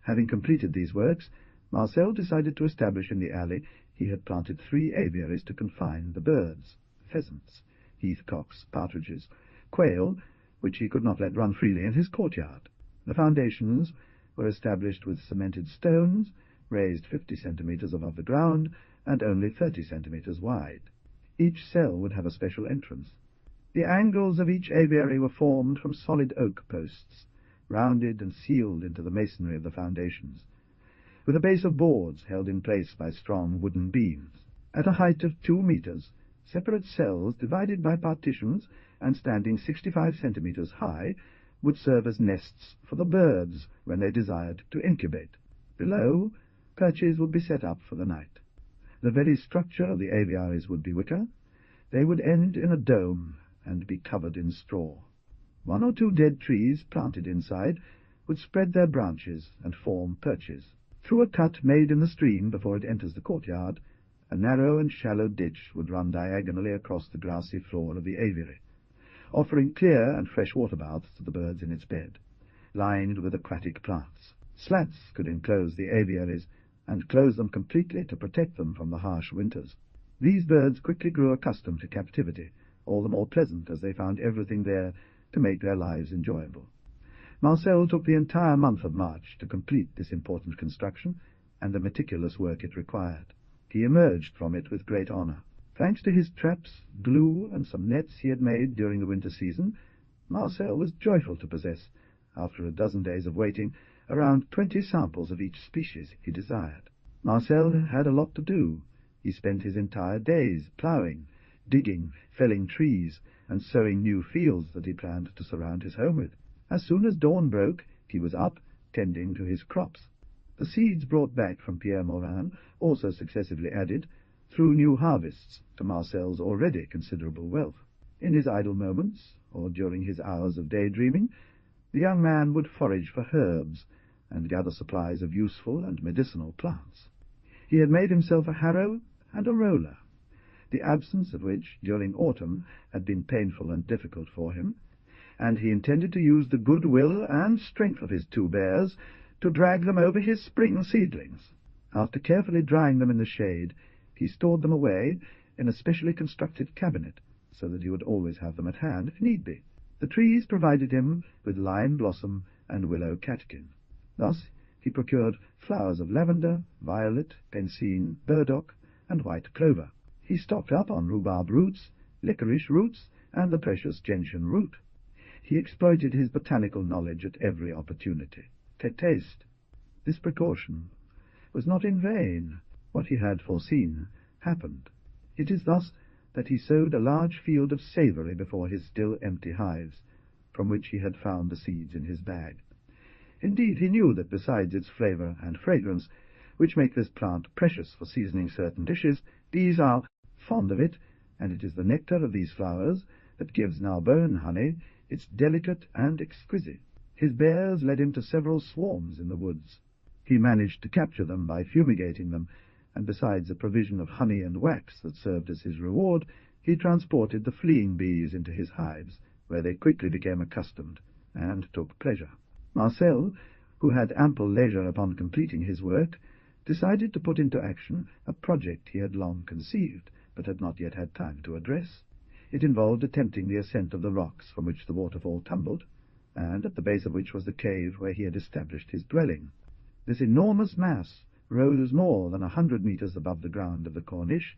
Speaker 1: Having completed these works, Marcel decided to establish in the alley he had planted 3 aviaries to confine the birds: pheasants, heathcocks, partridges, quail, which he could not let run freely in his courtyard. The foundations were established with cemented stones, raised 50 centimeters above the ground, and only 30 centimeters wide. Each cell would have a special entrance. The angles of each aviary were formed from solid oak posts, rounded and sealed into the masonry of the foundations, with a base of boards held in place by strong wooden beams. At a height of 2 meters, separate cells, divided by partitions and standing 65 centimeters high, would serve as nests for the birds when they desired to incubate. Below, perches would be set up for the night. The very structure of the aviaries would be wicker. They would end in a dome and be covered in straw. 1 or 2 dead trees planted inside would spread their branches and form perches. Through a cut made in the stream before it enters the courtyard, a narrow and shallow ditch would run diagonally across the grassy floor of the aviary, offering clear and fresh water baths to the birds in its bed, lined with aquatic plants. Slats could enclose the aviaries and close them completely to protect them from the harsh winters. These birds quickly grew accustomed to captivity, all the more pleasant as they found everything there to make their lives enjoyable. Marcel took the entire month of March to complete this important construction and the meticulous work it required. He emerged from it with great honor. Thanks to his traps, glue, and some nets he had made during the winter season, Marcel was joyful to possess, after a dozen days of waiting, around 20 samples of each species he desired. Marcel had a lot to do. He spent his entire days ploughing, digging, felling trees, and sowing new fields that he planned to surround his home with. As soon as dawn broke, he was up, tending to his crops. The seeds brought back from Pierre Morin also successively added, through new harvests, to Marcel's already considerable wealth. In his idle moments, or during his hours of daydreaming, the young man would forage for herbs and gather supplies of useful and medicinal plants. He had made himself a harrow and a roller, the absence of which during autumn had been painful and difficult for him, and he intended to use the good will and strength of his 2 bears to drag them over his spring seedlings. After carefully drying them in the shade, he stored them away in a specially constructed cabinet, so that he would always have them at hand if need be. The trees provided him with lime blossom and willow catkin. Thus he procured flowers of lavender, violet, pensine, burdock, and white clover. He stocked up on rhubarb roots, licorice roots, and the precious gentian root. He exploited his botanical knowledge at every opportunity. Taste. This precaution was not in vain. What he had foreseen happened. It is thus that he sowed a large field of savory before his still empty hives, from which he had found the seeds in his bag. Indeed, he knew that besides its flavour and fragrance, which make this plant precious for seasoning certain dishes, bees are fond of it, and it is the nectar of these flowers that gives Narbonne honey its delicate and exquisite. His bears led him to several swarms in the woods. He managed to capture them by fumigating them, and besides a provision of honey and wax that served as his reward, he transported the fleeing bees into his hives, where they quickly became accustomed and took pleasure. Marcel, who had ample leisure upon completing his work, decided to put into action a project he had long conceived, but had not yet had time to address. It involved attempting the ascent of the rocks from which the waterfall tumbled, and at the base of which was the cave where he had established his dwelling. This enormous mass rose more than 100 meters above the ground of the corniche,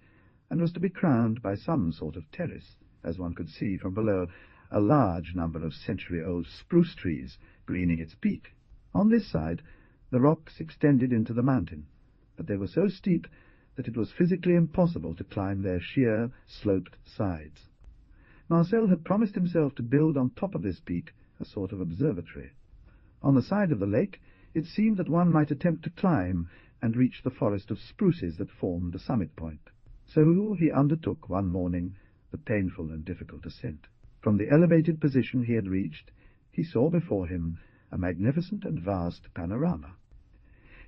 Speaker 1: and was to be crowned by some sort of terrace, as one could see from below a large number of century-old spruce trees greening its peak. On this side the rocks extended into the mountain, but they were so steep that it was physically impossible to climb their sheer, sloped sides. Marcel had promised himself to build on top of this peak a sort of observatory. On the side of the lake it seemed that one might attempt to climb and reach the forest of spruces that formed the summit point. So he undertook one morning the painful and difficult ascent. From the elevated position he had reached, he saw before him a magnificent and vast panorama.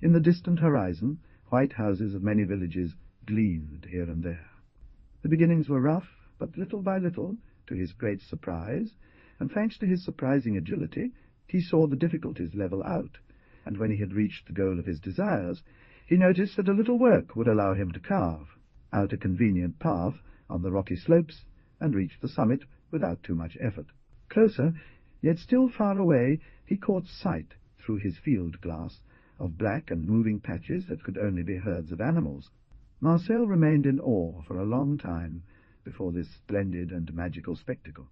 Speaker 1: In the distant horizon, white houses of many villages gleamed here and there. The beginnings were rough, but little by little, to his great surprise, and thanks to his surprising agility, he saw the difficulties level out, and when he had reached the goal of his desires, he noticed that a little work would allow him to carve out a convenient path on the rocky slopes and reach the summit without too much effort. Closer, yet still far away, he caught sight, through his field glass, of black and moving patches that could only be herds of animals. Marcel remained in awe for a long time before this splendid and magical spectacle.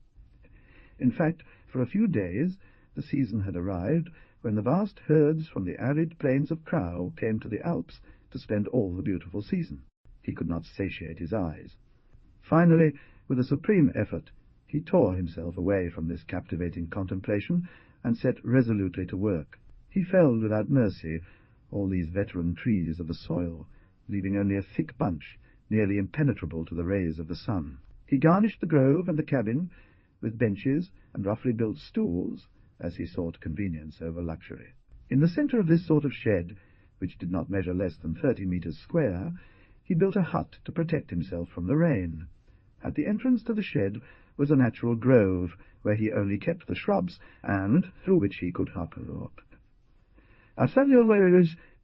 Speaker 1: In fact, for a few days the season had arrived when the vast herds from the arid plains of Crau came to the Alps to spend all the beautiful season. He could not satiate his eyes. Finally, with a supreme effort, he tore himself away from this captivating contemplation and set resolutely to work. He felled without mercy all these veteran trees of the soil, leaving only a thick bunch, nearly impenetrable to the rays of the sun. He garnished the grove and the cabin with benches and roughly built stools, as he sought convenience over luxury. In the centre of this sort of shed, which did not measure less than 30 meters square, he built a hut to protect himself from the rain. At the entrance to the shed was a natural grove, where he only kept the shrubs, and through which he could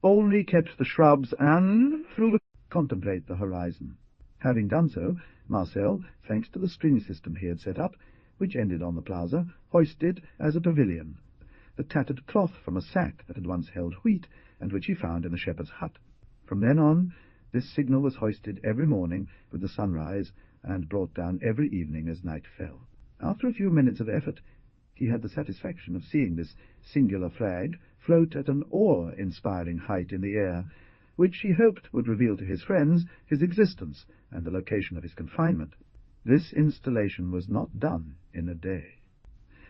Speaker 1: only kept the shrubs, and contemplate the horizon. Having done so, Marcel, thanks to the string system he had set up, which ended on the plaza, hoisted as a pavilion the tattered cloth from a sack that had once held wheat, and which he found in the shepherd's hut. From then on, this signal was hoisted every morning with the sunrise, and brought down every evening as night fell. After a few minutes of effort, he had the satisfaction of seeing this singular flag float at an awe-inspiring height in the air, which he hoped would reveal to his friends his existence and the location of his confinement. This installation was not done in a day.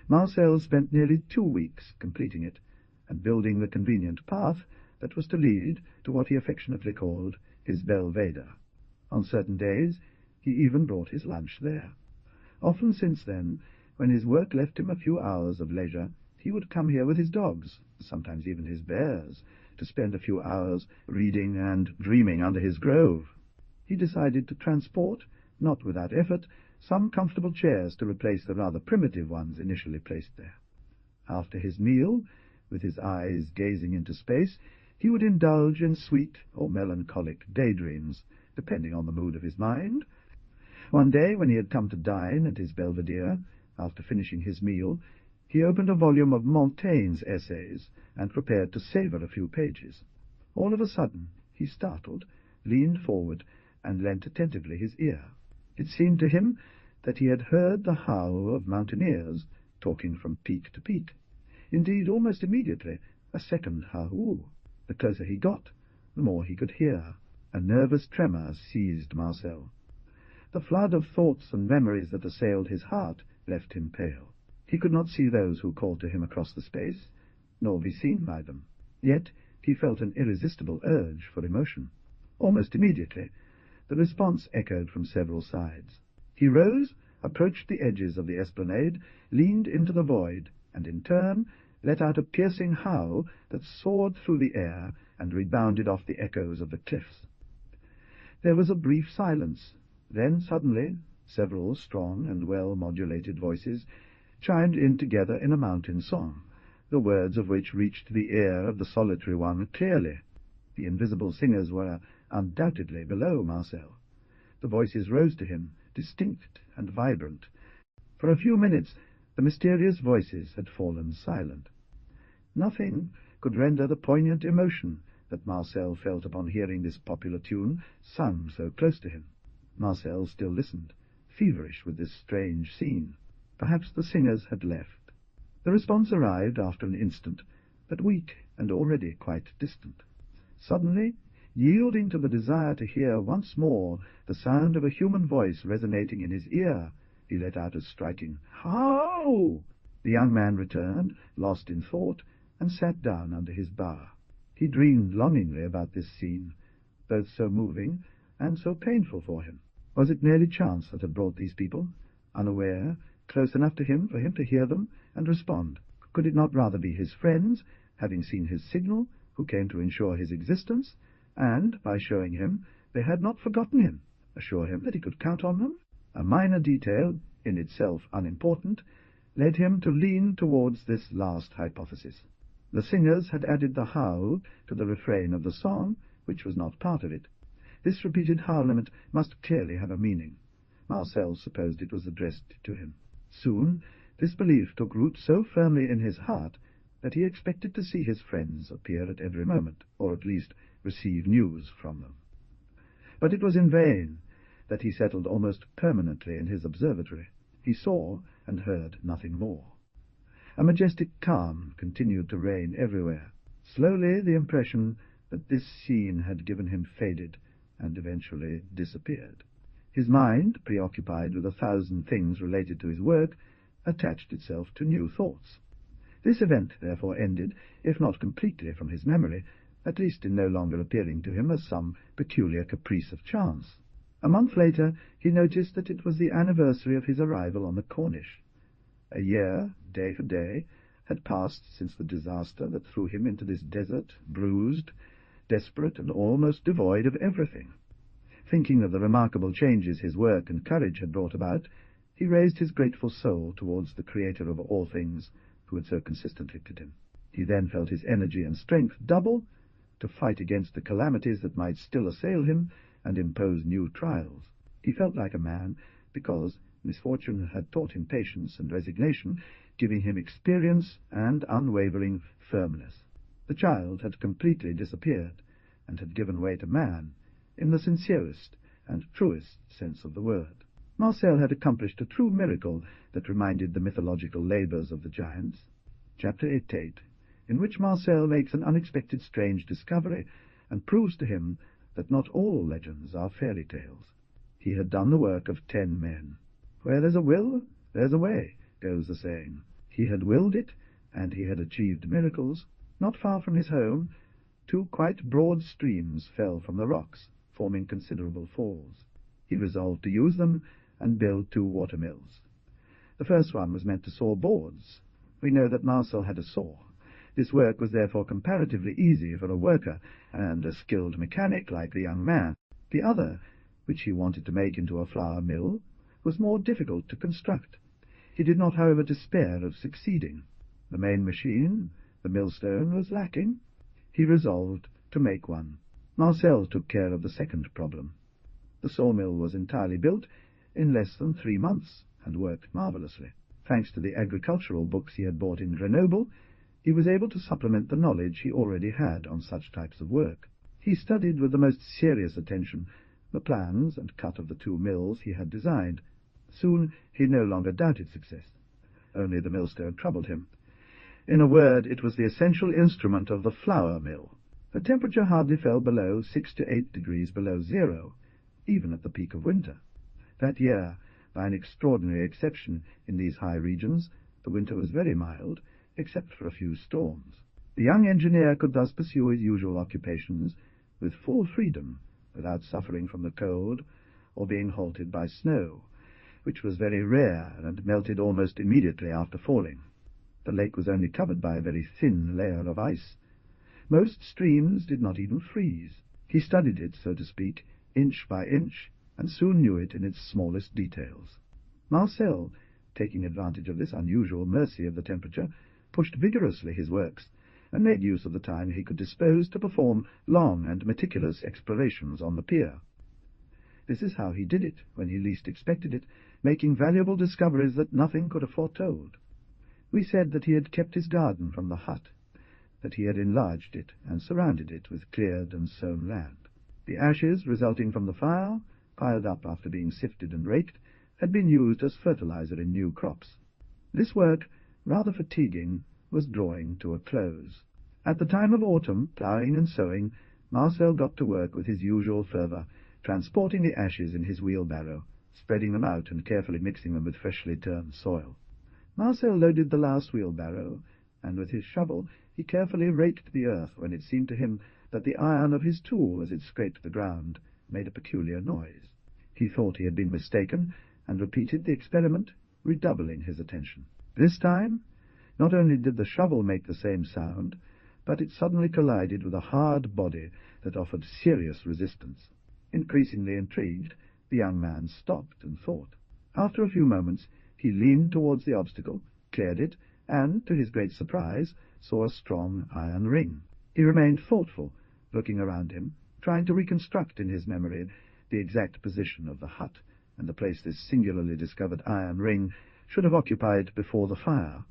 Speaker 1: Marcel spent nearly 2 weeks completing it, and building the convenient path that was to lead to what he affectionately called his belvedere. On certain days he even brought his lunch there. Often since then, when his work left him a few hours of leisure, he would come here with his dogs, sometimes even his bears, to spend a few hours reading and dreaming under his grove. He decided to transport, not without effort, some comfortable chairs to replace the rather primitive ones initially placed there. After his meal, with his eyes gazing into space, he would indulge in sweet or melancholic daydreams, depending on the mood of his mind. One day, when he had come to dine at his belvedere, after finishing his meal, He opened a volume of Montaigne's essays and prepared to savour a few pages. All of a sudden he startled, leaned forward, and lent attentively his ear. It seemed to him that he had heard the howl of mountaineers talking from peak to peak. Indeed, almost immediately, a second howl. The closer he got, the more he could hear. A nervous tremor seized Marcel. The flood of thoughts and memories that assailed his heart left him pale. He could not see those who called to him across the space, nor be seen by them. Yet he felt an irresistible urge for emotion. Almost immediately, the response echoed from several sides. He rose, approached the edges of the esplanade, leaned into the void, and in turn let out a piercing howl that soared through the air and rebounded off the echoes of the cliffs. There was a brief silence. Then suddenly several strong and well-modulated voices chimed in together in a mountain song, the words of which reached the ear of the solitary one clearly. The invisible singers were undoubtedly below Marcel. The voices rose to him, distinct and vibrant. For a few minutes the mysterious voices had fallen silent. Nothing could render the poignant emotion that Marcel felt upon hearing this popular tune sung so close to him. Marcel still listened, feverish with this strange scene. Perhaps the singers had left. The response arrived after an instant, but weak and already quite distant. Suddenly, yielding to the desire to hear once more the sound of a human voice resonating in his ear, he let out a striking "How!" The young man returned, lost in thought, and sat down under his bough. He dreamed longingly about this scene, both so moving and so painful for him. Was it merely chance that had brought these people, unaware, close enough to him for him to hear them and respond? Could it not rather be his friends, having seen his signal, who came to ensure his existence, and, by showing him, they had not forgotten him, assure him that he could count on them? A minor detail, in itself unimportant, led him to lean towards this last hypothesis. The singers had added the howl to the refrain of the song, which was not part of it. This repeated howlement must clearly have a meaning. Marcel supposed it was addressed to him. Soon this belief took root so firmly in his heart that he expected to see his friends appear at every moment, or at least receive news from them. But it was in vain that he settled almost permanently in his observatory. He saw and heard nothing more. A majestic calm continued to reign everywhere. Slowly the impression that this scene had given him faded, and eventually disappeared. His mind, preoccupied with 1,000 things related to his work, attached itself to new thoughts. This event therefore ended, if not completely from his memory, at least in no longer appearing to him as some peculiar caprice of chance. A month later he noticed that it was the anniversary of his arrival on the Corniche. A year, day for day, had passed since the disaster that threw him into this desert, bruised, desperate, and almost devoid of everything. Thinking of the remarkable changes his work and courage had brought about, he raised his grateful soul towards the Creator of all things, who had so consistently lifted him. He then felt his energy and strength double to fight against the calamities that might still assail him and impose new trials. He felt like a man because misfortune had taught him patience and resignation, giving him experience and unwavering firmness. The child had completely disappeared, and had given way to man, in the sincerest and truest sense of the word. Marcel had accomplished a true miracle that reminded the mythological labours of the giants. Chapter 88, in which Marcel makes an unexpected strange discovery, and proves to him that not all legends are fairy tales. He had done the work of 10 men. Where there's a will, there's a way, goes the saying. He had willed it, and he had achieved miracles. Not far from his home, 2 quite broad streams fell from the rocks, forming considerable falls. He resolved to use them and build 2 watermills. The first one was meant to saw boards. We know that Marcel had a saw. This work was therefore comparatively easy for a worker and a skilled mechanic like the young man. The other, which he wanted to make into a flour mill, was more difficult to construct. He did not, however, despair of succeeding. The main machine, the millstone, was lacking. He resolved to make one. Marcel took care of the second problem. The sawmill was entirely built in less than 3 months, and worked marvellously. Thanks to the agricultural books he had bought in Grenoble, he was able to supplement the knowledge he already had on such types of work. He studied with the most serious attention the plans and cut of the 2 mills he had designed. Soon he no longer doubted success. Only the millstone troubled him. In a word, it was the essential instrument of the flour mill. The temperature hardly fell below 6 to 8 degrees below zero, even at the peak of winter. That year, by an extraordinary exception in these high regions, the winter was very mild, except for a few storms. The young engineer could thus pursue his usual occupations with full freedom, without suffering from the cold or being halted by snow, which was very rare and melted almost immediately after falling. The lake was only covered by a very thin layer of ice. Most streams did not even freeze. He studied it, so to speak, inch by inch, and soon knew it in its smallest details. Marcel, taking advantage of this unusual mercy of the temperature, pushed vigorously his works, and made use of the time he could dispose to perform long and meticulous explorations on the pier. This is how he did it when he least expected it, making valuable discoveries that nothing could have foretold. We said that he had kept his garden from the hut, that he had enlarged it and surrounded it with cleared and sown land. The ashes resulting from the fire, piled up after being sifted and raked, had been used as fertilizer in new crops. This work, rather fatiguing, was drawing to a close. At the time of autumn, ploughing and sowing, Marcel got to work with his usual fervour, transporting the ashes in his wheelbarrow, spreading them out and carefully mixing them with freshly turned soil. Marcel loaded the last wheelbarrow, and with his shovel he carefully raked the earth when it seemed to him that the iron of his tool, as it scraped the ground, made a peculiar noise. He thought he had been mistaken, and repeated the experiment, redoubling his attention. This time, not only did the shovel make the same sound, but it suddenly collided with a hard body that offered serious resistance. Increasingly intrigued, the young man stopped and thought. After a few moments, he leaned towards the obstacle, cleared it, and, to his great surprise, saw a strong iron ring. He remained thoughtful, looking around him, trying to reconstruct in his memory the exact position of the hut and the place this singularly discovered iron ring should have occupied before the fire.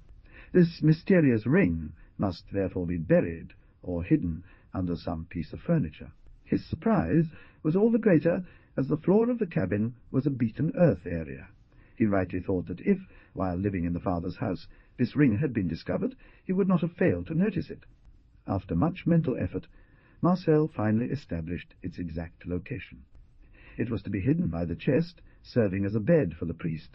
Speaker 1: This mysterious ring must therefore be buried or hidden under some piece of furniture. His surprise was all the greater as the floor of the cabin was a beaten earth area. He rightly thought that if, while living in the father's house, this ring had been discovered, he would not have failed to notice it. After much mental effort, Marcel finally established its exact location. It was to be hidden by the chest, serving as a bed for the priest,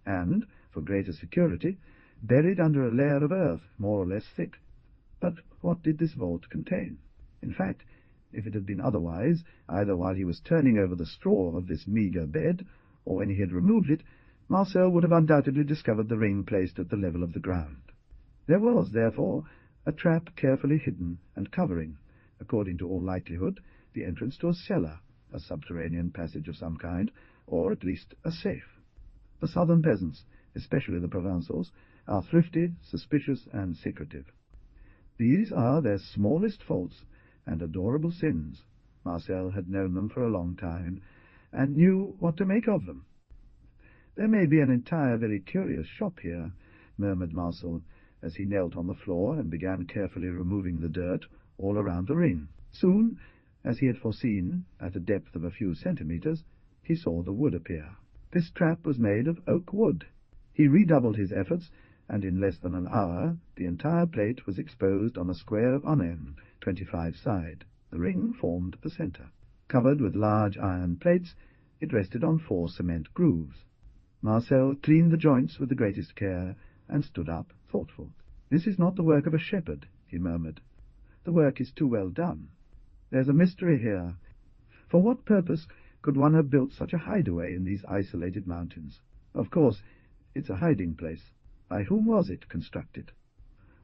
Speaker 1: and, for greater security, buried under a layer of earth more or less thick. But what did this vault contain? In fact, if it had been otherwise, either while he was turning over the straw of this meagre bed, or when he had removed it, Marcel would have undoubtedly discovered the ring placed at the level of the ground. There was, therefore, a trap carefully hidden and covering, according to all likelihood, the entrance to a cellar, a subterranean passage of some kind, or at least a safe. The southern peasants, especially the Provençals, are thrifty, suspicious, and secretive. These are their smallest faults and adorable sins. Marcel had known them for a long time, and knew what to make of them. "There may be an entire very curious shop here," murmured Marcel, as he knelt on the floor and began carefully removing the dirt all around the ring. Soon, as he had foreseen, at a depth of a few centimeters, he saw the wood appear. This trap was made of oak wood. He redoubled his efforts, and in less than an hour the entire plate was exposed on a square of Onnen, 25-side. The ring formed the centre. Covered with large iron plates, it rested on 4 cement grooves. Marcel cleaned the joints with the greatest care, and stood up, thoughtful. "This is not the work of a shepherd," he murmured. "The work is too well done. There's a mystery here. For what purpose could one have built such a hideaway in these isolated mountains? Of course, it's a hiding place. By whom was it constructed?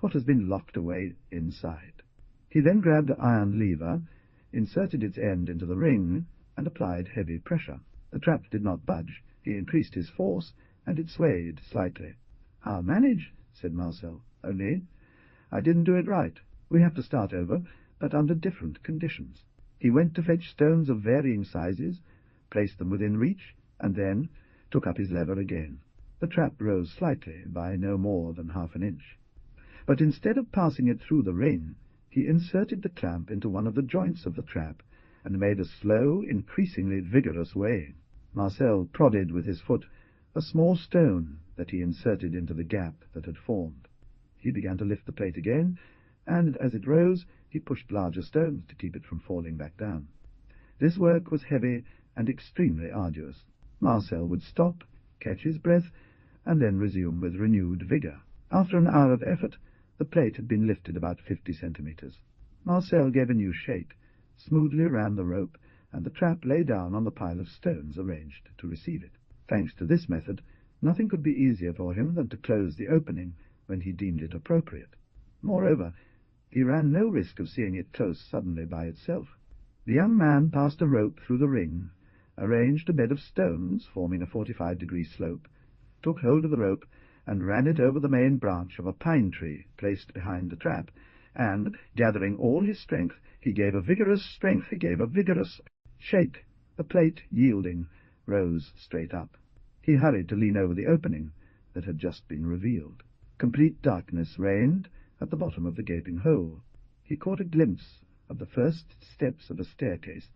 Speaker 1: What has been locked away inside?" He then grabbed an iron lever, inserted its end into the ring, and applied heavy pressure. The trap did not budge. He increased his force, and it swayed slightly. "I'll manage," said Marcel. "Only I didn't do it right. We have to start over, but under different conditions." He went to fetch stones of varying sizes, placed them within reach, and then took up his lever again. The trap rose slightly, by no more than half an inch. But instead of passing it through the ring, he inserted the clamp into one of the joints of the trap, and made a slow, increasingly vigorous way. Marcel prodded with his foot a small stone that he inserted into the gap that had formed. He began to lift the plate again, and as it rose, he pushed larger stones to keep it from falling back down. This work was heavy and extremely arduous. Marcel would stop, catch his breath, and then resume with renewed vigour. After an hour of effort, the plate had been lifted about 50 centimetres. Marcel gave a new shake, smoothly ran the rope, and the trap lay down on the pile of stones arranged to receive it. Thanks to this method, nothing could be easier for him than to close the opening when he deemed it appropriate. Moreover, he ran no risk of seeing it close suddenly by itself. The young man passed a rope through the ring, arranged a bed of stones forming a 45-degree slope, took hold of the rope, and ran it over the main branch of a pine tree placed behind the trap, and, gathering all his strength, he gave a vigorous shake. The plate, yielding, rose straight up. He hurried to lean over the opening that had just been revealed. Complete darkness reigned at the bottom of the gaping hole. He caught a glimpse of the first steps of a staircase,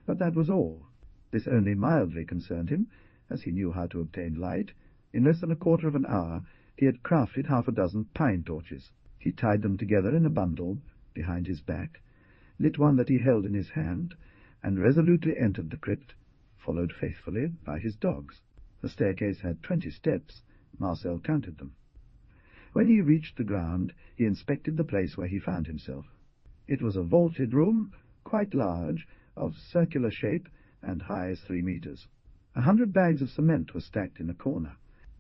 Speaker 1: but that was all. This only mildly concerned him, as he knew how to obtain light. In less than a quarter of an hour he had crafted half a dozen pine torches. He tied them together in a bundle behind his back, lit one that he held in his hand, and resolutely entered the crypt, followed faithfully by his dogs. The staircase had 20 steps. Marcel counted them. When he reached the ground, he inspected the place where he found himself. It was a vaulted room, quite large, of circular shape, and high as 3 meters. 100 bags of cement were stacked in a corner.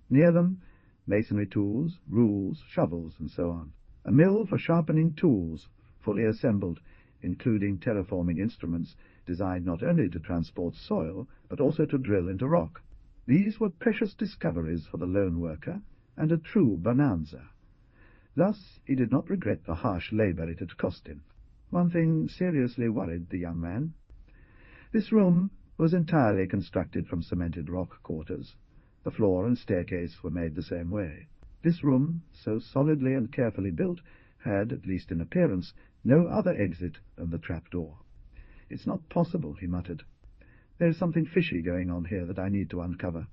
Speaker 1: Near them, masonry tools, rules, shovels, and so on. A mill for sharpening tools, fully assembled, including terraforming instruments designed not only to transport soil, but also to drill into rock. These were precious discoveries for the lone worker, and a true bonanza. Thus he did not regret the harsh labour it had cost him. One thing seriously worried the young man. This room was entirely constructed from cemented rock quarters. The floor and staircase were made the same way. This room, so solidly and carefully built, had, at least in appearance, no other exit than the trapdoor. "It's not possible," he muttered. "There is something fishy going on here that I need to uncover.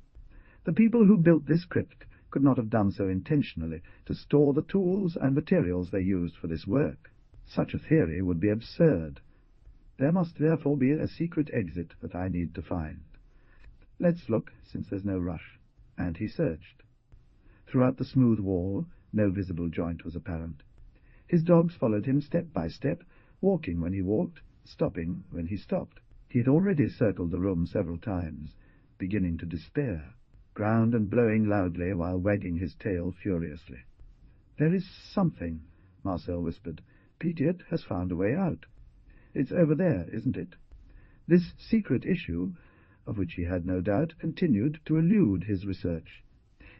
Speaker 1: The people who built this crypt could not have done so intentionally to store the tools and materials they used for this work. Such a theory would be absurd. There must therefore be a secret exit that I need to find. Let's look, since there's no rush." And he searched. Throughout the smooth wall, no visible joint was apparent. His dogs followed him step by step, walking when he walked, stopping when he stopped. He had already circled the room several times, beginning to despair, ground and blowing loudly while wagging his tail furiously. "There is something," Marcel whispered. "Petiot has found a way out. It's over there, isn't it?" This secret issue, of which he had no doubt, continued to elude his research.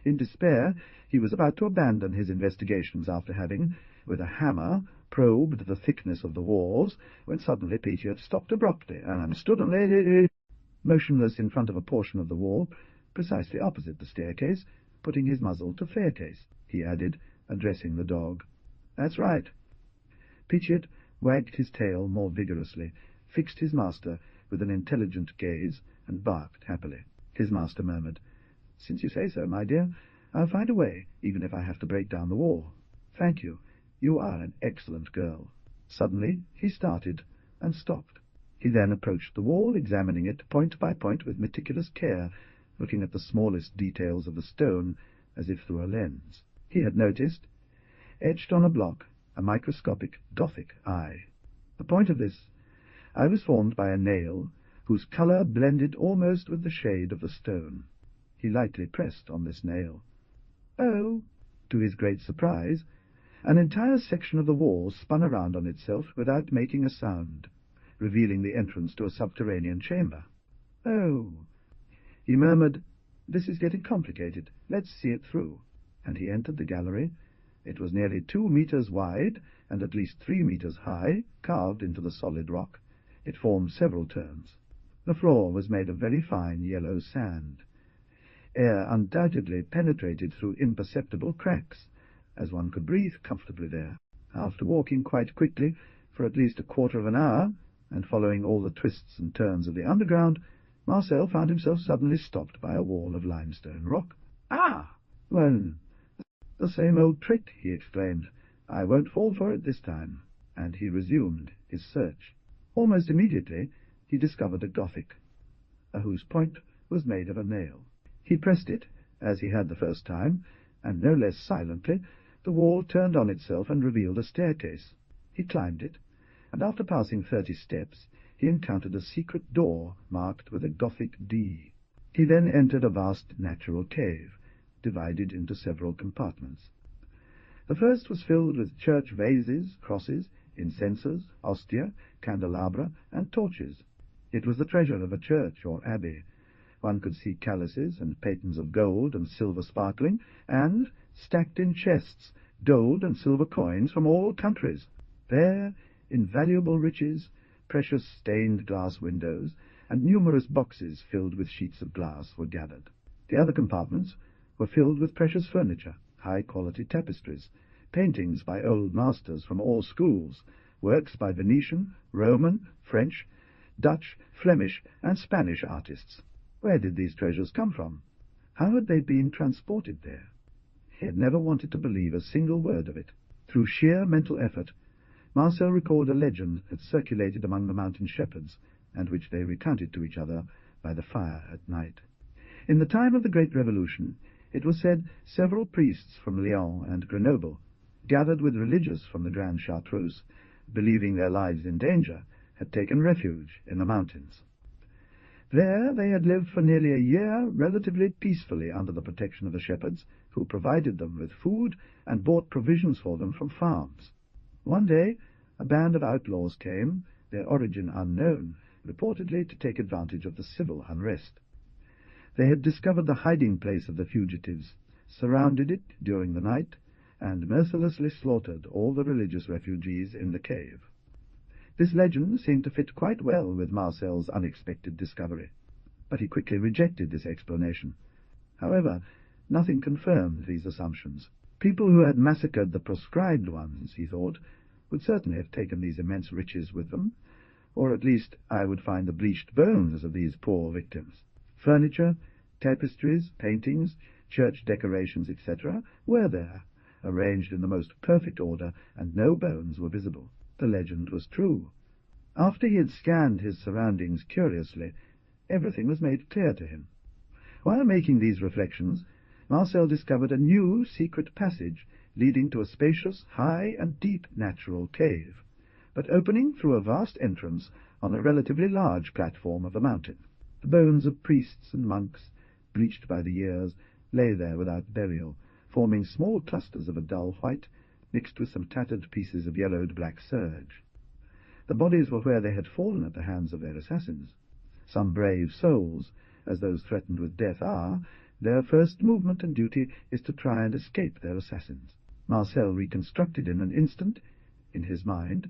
Speaker 1: In despair, he was about to abandon his investigations after having, with a hammer, probed the thickness of the walls, when suddenly Petiot stopped abruptly and stood motionless in front of a portion of the wall, precisely opposite the staircase, putting his muzzle to staircase. He added, addressing the dog, "That's right." Petiot wagged his tail more vigorously, fixed his master with an intelligent gaze, and barked happily. His master murmured, "Since you say so, my dear, I'll find a way, even if I have to break down the wall. Thank you. You are an excellent girl." Suddenly he started and stopped. He then approached the wall, examining it point by point with meticulous care, looking at the smallest details of the stone as if through a lens. He had noticed, etched on a block, a microscopic Gothic eye. The point of this eye was formed by a nail whose colour blended almost with the shade of the stone. He lightly pressed on this nail. Oh! To his great surprise, an entire section of the wall spun around on itself without making a sound, revealing the entrance to a subterranean chamber. "Oh!" He murmured, "This is getting complicated. Let's see it through." And he entered the gallery. It was nearly 2 meters wide and at least 3 meters high, carved into the solid rock. It formed several turns. The floor was made of very fine yellow sand. Air undoubtedly penetrated through imperceptible cracks, as one could breathe comfortably there. After walking quite quickly for at least a quarter of an hour, and following all the twists and turns of the underground, Marcel found himself suddenly stopped by a wall of limestone rock. "Ah! Well, the same old trick," he exclaimed. "I won't fall for it this time." And he resumed his search. Almost immediately he discovered a Gothic, whose point was made of a nail. He pressed it, as he had the first time, and no less silently the wall turned on itself and revealed a staircase. He climbed it, and after passing 30 steps, he encountered a secret door marked with a Gothic D. He then entered a vast natural cave, divided into several compartments. The first was filled with church vases, crosses, incensers, ostia, candelabra, and torches. It was the treasure of a church or abbey. One could see chalices and patens of gold and silver sparkling, and, stacked in chests, gold and silver coins from all countries. There, invaluable riches, precious stained glass windows, and numerous boxes filled with sheets of glass were gathered. The other compartments were filled with precious furniture, high-quality tapestries, paintings by old masters from all schools, works by Venetian, Roman, French, Dutch, Flemish, and Spanish artists. Where did these treasures come from? How had they been transported there? He had never wanted to believe a single word of it. Through sheer mental effort, Marcel recalled a legend that circulated among the mountain shepherds, and which they recounted to each other by the fire at night. In the time of the Great Revolution, it was said several priests from Lyon and Grenoble, gathered with religious from the Grande Chartreuse, believing their lives in danger, had taken refuge in the mountains. There they had lived for nearly a year relatively peacefully under the protection of the shepherds, who provided them with food and bought provisions for them from farms. One day a band of outlaws came, their origin unknown, reportedly to take advantage of the civil unrest. They had discovered the hiding place of the fugitives, surrounded it during the night, and mercilessly slaughtered all the religious refugees in the cave. This legend seemed to fit quite well with Marcel's unexpected discovery, but he quickly rejected this explanation. However, nothing confirmed these assumptions. People who had massacred the proscribed ones, he thought, would certainly have taken these immense riches with them, or at least I would find the bleached bones of these poor victims. Furniture, tapestries, paintings, church decorations, etc., were there, arranged in the most perfect order, and no bones were visible. The legend was true. After he had scanned his surroundings curiously, everything was made clear to him. While making these reflections, Marcel discovered a new secret passage leading to a spacious, high and deep natural cave, but opening through a vast entrance on a relatively large platform of the mountain. The bones of priests and monks, bleached by the years, lay there without burial, forming small clusters of a dull white, mixed with some tattered pieces of yellowed black serge. The bodies were where they had fallen at the hands of their assassins. Some brave souls, as those threatened with death are, their first movement and duty is to try and escape their assassins. Marcel reconstructed in an instant, in his mind,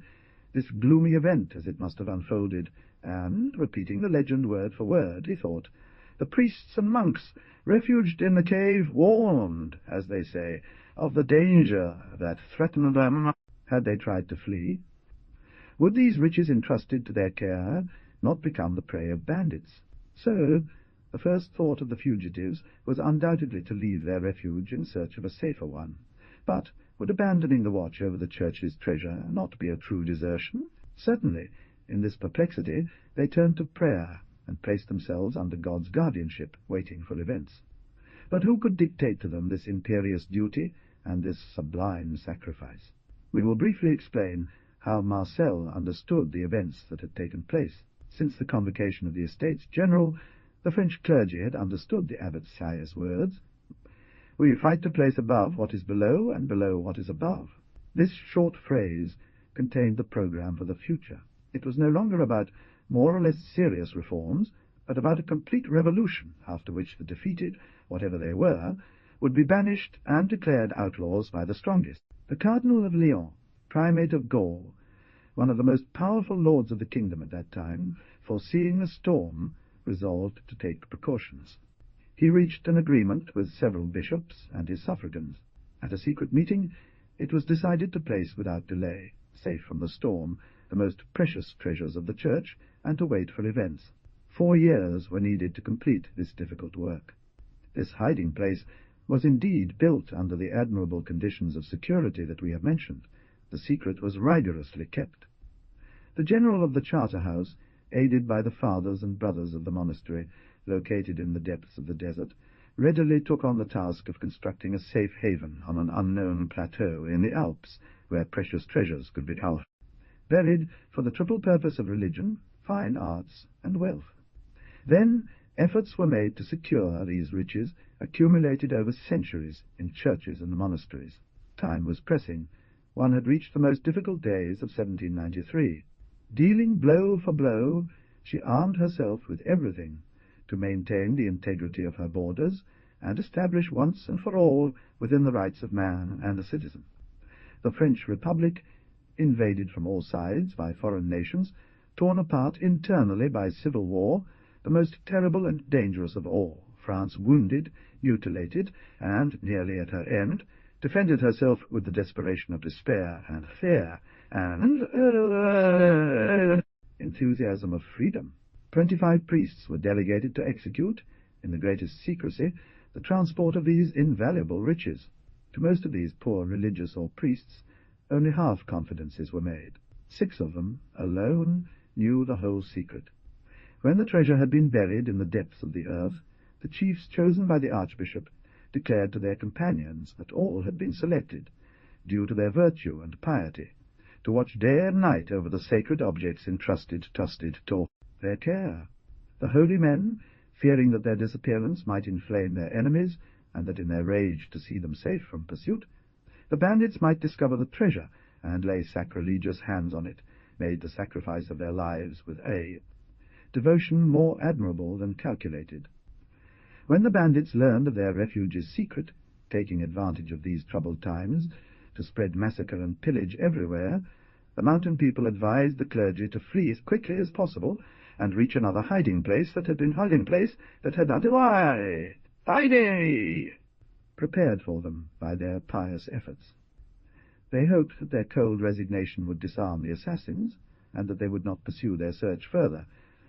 Speaker 1: this gloomy event as it must have unfolded, and, repeating the legend word for word, he thought, the priests and monks, refuged in the cave, warned, as they say, of the danger that threatened them had they tried to flee. Would these riches entrusted to their care not become the prey of bandits? So, the first thought of the fugitives was undoubtedly to leave their refuge in search of a safer one. But would abandoning the watch over the church's treasure not be a true desertion? Certainly. In this perplexity, they turned to prayer and placed themselves under God's guardianship, waiting for events. But who could dictate to them this imperious duty and this sublime sacrifice? We will briefly explain how Marcel understood the events that had taken place. Since the convocation of the Estates General, the French clergy had understood the abbot Sieyes' words, "We fight to place above what is below and below what is above." This short phrase contained the program for the future. It was no longer about more or less serious reforms, but about a complete revolution, after which the defeated, whatever they were, would be banished and declared outlaws by the strongest. The Cardinal of Lyon, primate of Gaul, one of the most powerful lords of the kingdom at that time, foreseeing a storm, resolved to take precautions. He reached an agreement with several bishops and his suffragans. At a secret meeting, it was decided to place without delay, safe from the storm, the most precious treasures of the church, and to wait for events. 4 years were needed to complete this difficult work. This hiding-place was indeed built under the admirable conditions of security that we have mentioned. The secret was rigorously kept. The general of the Charterhouse, aided by the fathers and brothers of the monastery, located in the depths of the desert, readily took on the task of constructing a safe haven on an unknown plateau in the Alps, where precious treasures could be found, buried for the triple purpose of religion, fine arts, and wealth. Then efforts were made to secure these riches accumulated over centuries in churches and monasteries. Time was pressing. One had reached the most difficult days of 1793. Dealing blow for blow, she armed herself with everything to maintain the integrity of her borders and establish once and for all within the rights of man and the citizen. The French Republic, invaded from all sides by foreign nations, torn apart internally by civil war, the most terrible and dangerous of all, France wounded, mutilated, and, nearly at her end, defended herself with the desperation of despair and fear and enthusiasm of freedom. 25 priests were delegated to execute, in the greatest secrecy, the transport of these invaluable riches. To most of these poor religious or priests, only half confidences were made. 6 of them alone knew the whole secret. When the treasure had been buried in the depths of the earth, the chiefs chosen by the archbishop declared to their companions that all had been selected, due to their virtue and piety, to watch day and night over the sacred objects entrusted to their care. The holy men, fearing that their disappearance might inflame their enemies, and that in their rage to see them safe from pursuit, the bandits might discover the treasure and lay sacrilegious hands on it, made the sacrifice of their lives with devotion more admirable than calculated. When the bandits learned of their refuge's secret, taking advantage of these troubled times to spread massacre and pillage everywhere, the mountain people advised the clergy to flee as quickly as possible and reach another hiding-place that had been prepared for them by their pious efforts. They hoped that their cold resignation would disarm the assassins, and that they would not pursue their search further,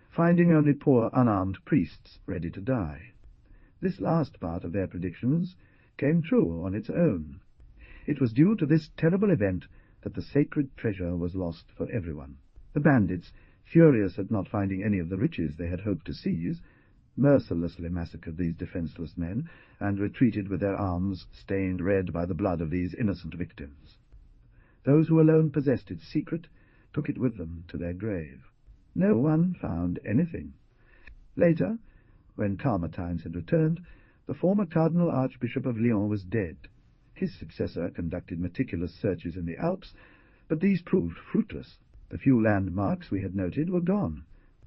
Speaker 1: finding only poor unarmed priests ready to die. This last part of their predictions came true on its own. It was due to this terrible event that the sacred treasure was lost for everyone. The bandits, furious at not finding any of the riches they had hoped to seize, mercilessly massacred these defenseless men, and retreated with their arms stained red by the blood of these innocent victims. Those who alone possessed its secret took it with them to their grave. No one found anything. Later, when calmer times had returned, the former Cardinal Archbishop of Lyon was dead. His successor conducted meticulous searches in the Alps, but these proved fruitless. The few landmarks we had noted were gone.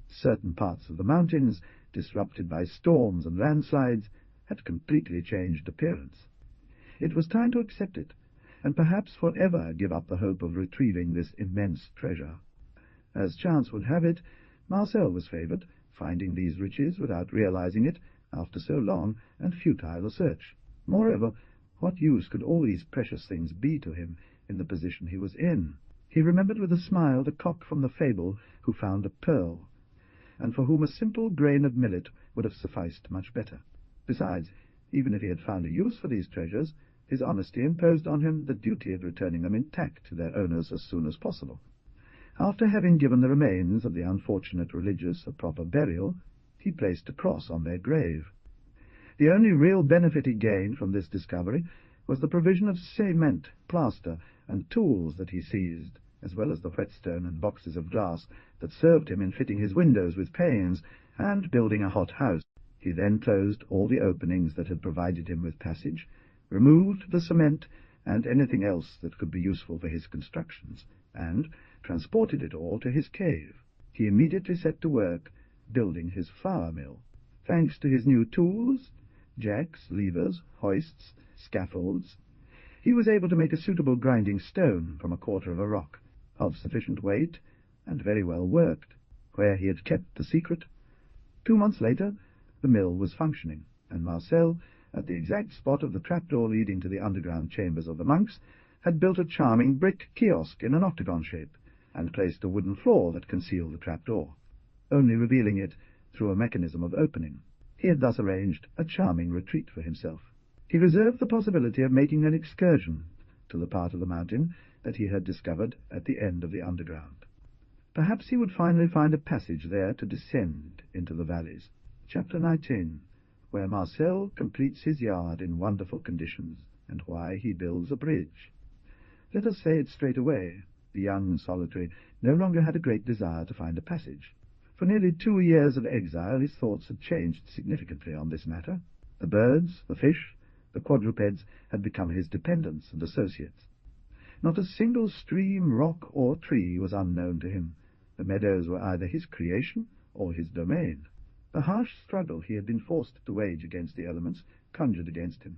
Speaker 1: Certain parts of the mountains, disrupted by storms and landslides, had completely changed appearance. It was time to accept it, and perhaps forever give up the hope of retrieving this immense treasure. As chance would have it, Marcel was favored, finding these riches without realizing it after so long and futile a search. Moreover, what use could all these precious things be to him in the position he was in? He remembered with a smile the cock from the fable who found a pearl, and for whom a simple grain of millet would have sufficed much better. Besides, even if he had found a use for these treasures, his honesty imposed on him the duty of returning them intact to their owners as soon as possible. After having given the remains of the unfortunate religious a proper burial, he placed a cross on their grave. The only real benefit he gained from this discovery was the provision of cement, plaster, and tools that he seized, as well as the whetstone and boxes of glass that served him in fitting his windows with panes and building a hot house. He then closed all the openings that had provided him with passage, removed the cement and anything else that could be useful for his constructions, and transported it all to his cave. He immediately set to work building his flour mill. Thanks to his new tools, jacks, levers, hoists, scaffolds, he was able to make a suitable grinding stone from a quarter of a rock, of sufficient weight and very well worked, where he had kept the secret. 2 months later, the mill was functioning. and Marcel, at the exact spot of the trapdoor leading to the underground chambers of the monks, had built a charming brick kiosk in an octagon shape, and placed a wooden floor that concealed the trapdoor, only revealing it through a mechanism of opening. He had thus arranged a charming retreat for himself. He reserved the possibility of making an excursion to the part of the mountain that he had discovered at the end of the underground. Perhaps he would finally find a passage there to descend into the valleys. Chapter 19, where Marcel completes his yard in wonderful conditions, and why he builds a bridge. Let us say it straight away. The young solitary no longer had a great desire to find a passage. For nearly 2 years of exile his thoughts had changed significantly on this matter. The birds, the fish, the quadrupeds had become his dependents and associates. Not a single stream, rock, or tree was unknown to him. The meadows were either his creation or his domain. The harsh struggle he had been forced to wage against the elements conjured against him.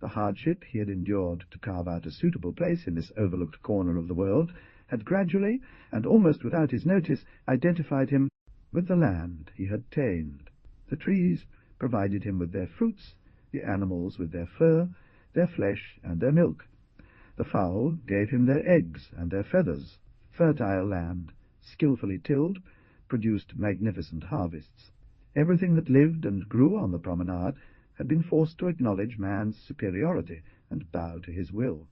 Speaker 1: The hardship he had endured to carve out a suitable place in this overlooked corner of the world had gradually, and almost without his notice, identified him with the land he had tamed. The trees provided him with their fruits, the animals with their fur, their flesh, and their milk. The fowl gave him their eggs and their feathers. Fertile land, skilfully tilled, produced magnificent harvests. Everything that lived and grew on the promenade had been forced to acknowledge man's superiority and bow to his will.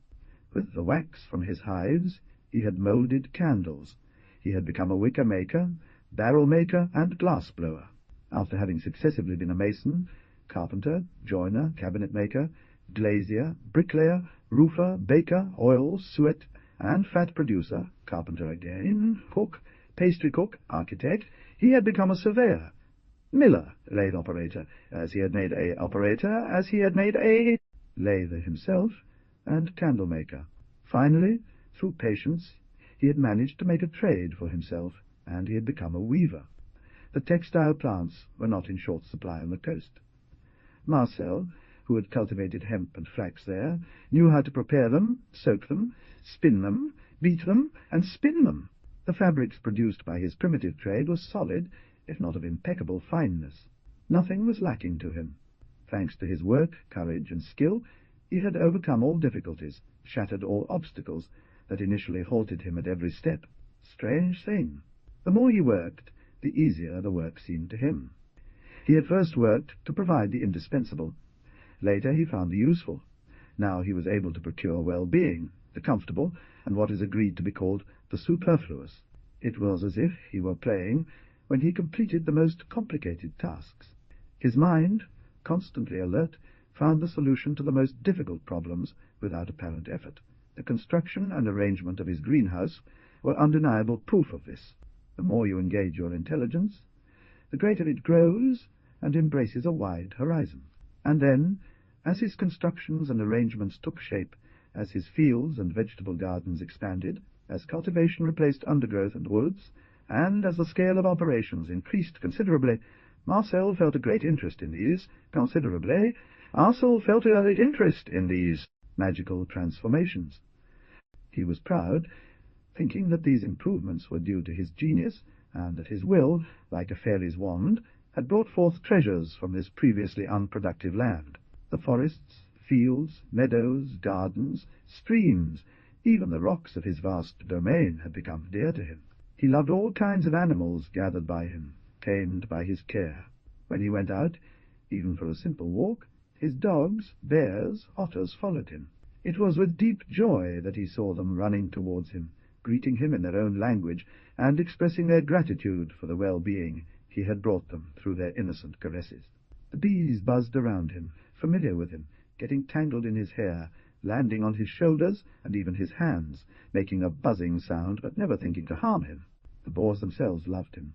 Speaker 1: With the wax from his hives he had moulded candles. He had become a wicker-maker, barrel-maker, and glass-blower. After having successively been a mason, carpenter, joiner, cabinet-maker, glazier, bricklayer, roofer, baker, oil, suet, and fat producer, carpenter again, cook, pastry cook, architect, he had become a surveyor, miller, lathe operator, as he had made a operator, as he had made a lather himself, and candle-maker. Finally, through patience, he had managed to make a trade for himself, and he had become a weaver. The textile plants were not in short supply on the coast. Marcel, who had cultivated hemp and flax there, knew how to prepare them, soak them, spin them, beat them, and spin them. The fabrics produced by his primitive trade were solid, if not of impeccable fineness. Nothing was lacking to him. Thanks to his work, courage, and skill, he had overcome all difficulties, shattered all obstacles that initially halted him at every step. Strange thing! The more he worked, the easier the work seemed to him. He had first worked to provide the indispensable. Later he found the useful. Now he was able to procure well-being, the comfortable, and what is agreed to be called the superfluous. It was as if he were playing when he completed the most complicated tasks. His mind, constantly alert, found the solution to the most difficult problems without apparent effort. The construction and arrangement of his greenhouse were undeniable proof of this. The more you engage your intelligence, the greater it grows and embraces a wide horizon. And then, as his constructions and arrangements took shape, as his fields and vegetable gardens expanded, as cultivation replaced undergrowth and woods, and as the scale of operations increased considerably, Marcel felt a great interest in these magical transformations. He was proud, thinking that these improvements were due to his genius, and that his will, like a fairy's wand, had brought forth treasures from this previously unproductive land. The forests, fields, meadows, gardens, streams, even the rocks of his vast domain had become dear to him. He loved all kinds of animals gathered by him, tamed by his care. When he went out, even for a simple walk, his dogs, bears, otters followed him. It was with deep joy that he saw them running towards him, greeting him in their own language, and expressing their gratitude for the well-being he had brought them through their innocent caresses. The bees buzzed around him, familiar with him, getting tangled in his hair, landing on his shoulders and even his hands, making a buzzing sound but never thinking to harm him. The boars themselves loved him.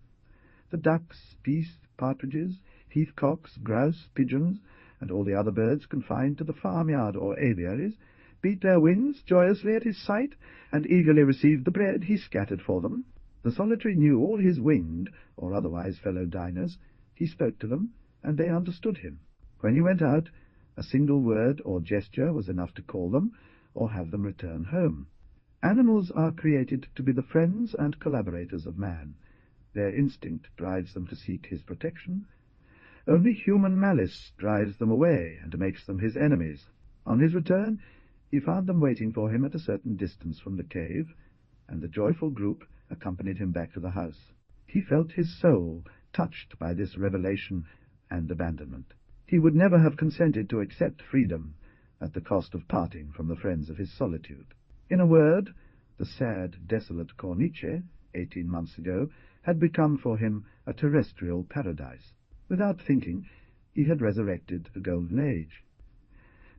Speaker 1: The ducks, geese, partridges, heathcocks, grouse, pigeons, and all the other birds confined to the farmyard or aviaries beat their wings joyously at his sight, and eagerly received the bread he scattered for them. The solitary knew all his winged, or otherwise fellow diners. He spoke to them, and they understood him. When he went out, a single word or gesture was enough to call them, or have them return home. Animals are created to be the friends and collaborators of man. Their instinct drives them to seek his protection. Only human malice drives them away and makes them his enemies. On his return, he found them waiting for him at a certain distance from the cave, and the joyful group accompanied him back to the house. He felt his soul touched by this revelation and abandonment. He would never have consented to accept freedom at the cost of parting from the friends of his solitude. In a word, the sad, desolate Cornice, 18 months ago, had become for him a terrestrial paradise. Without thinking, he had resurrected a golden age.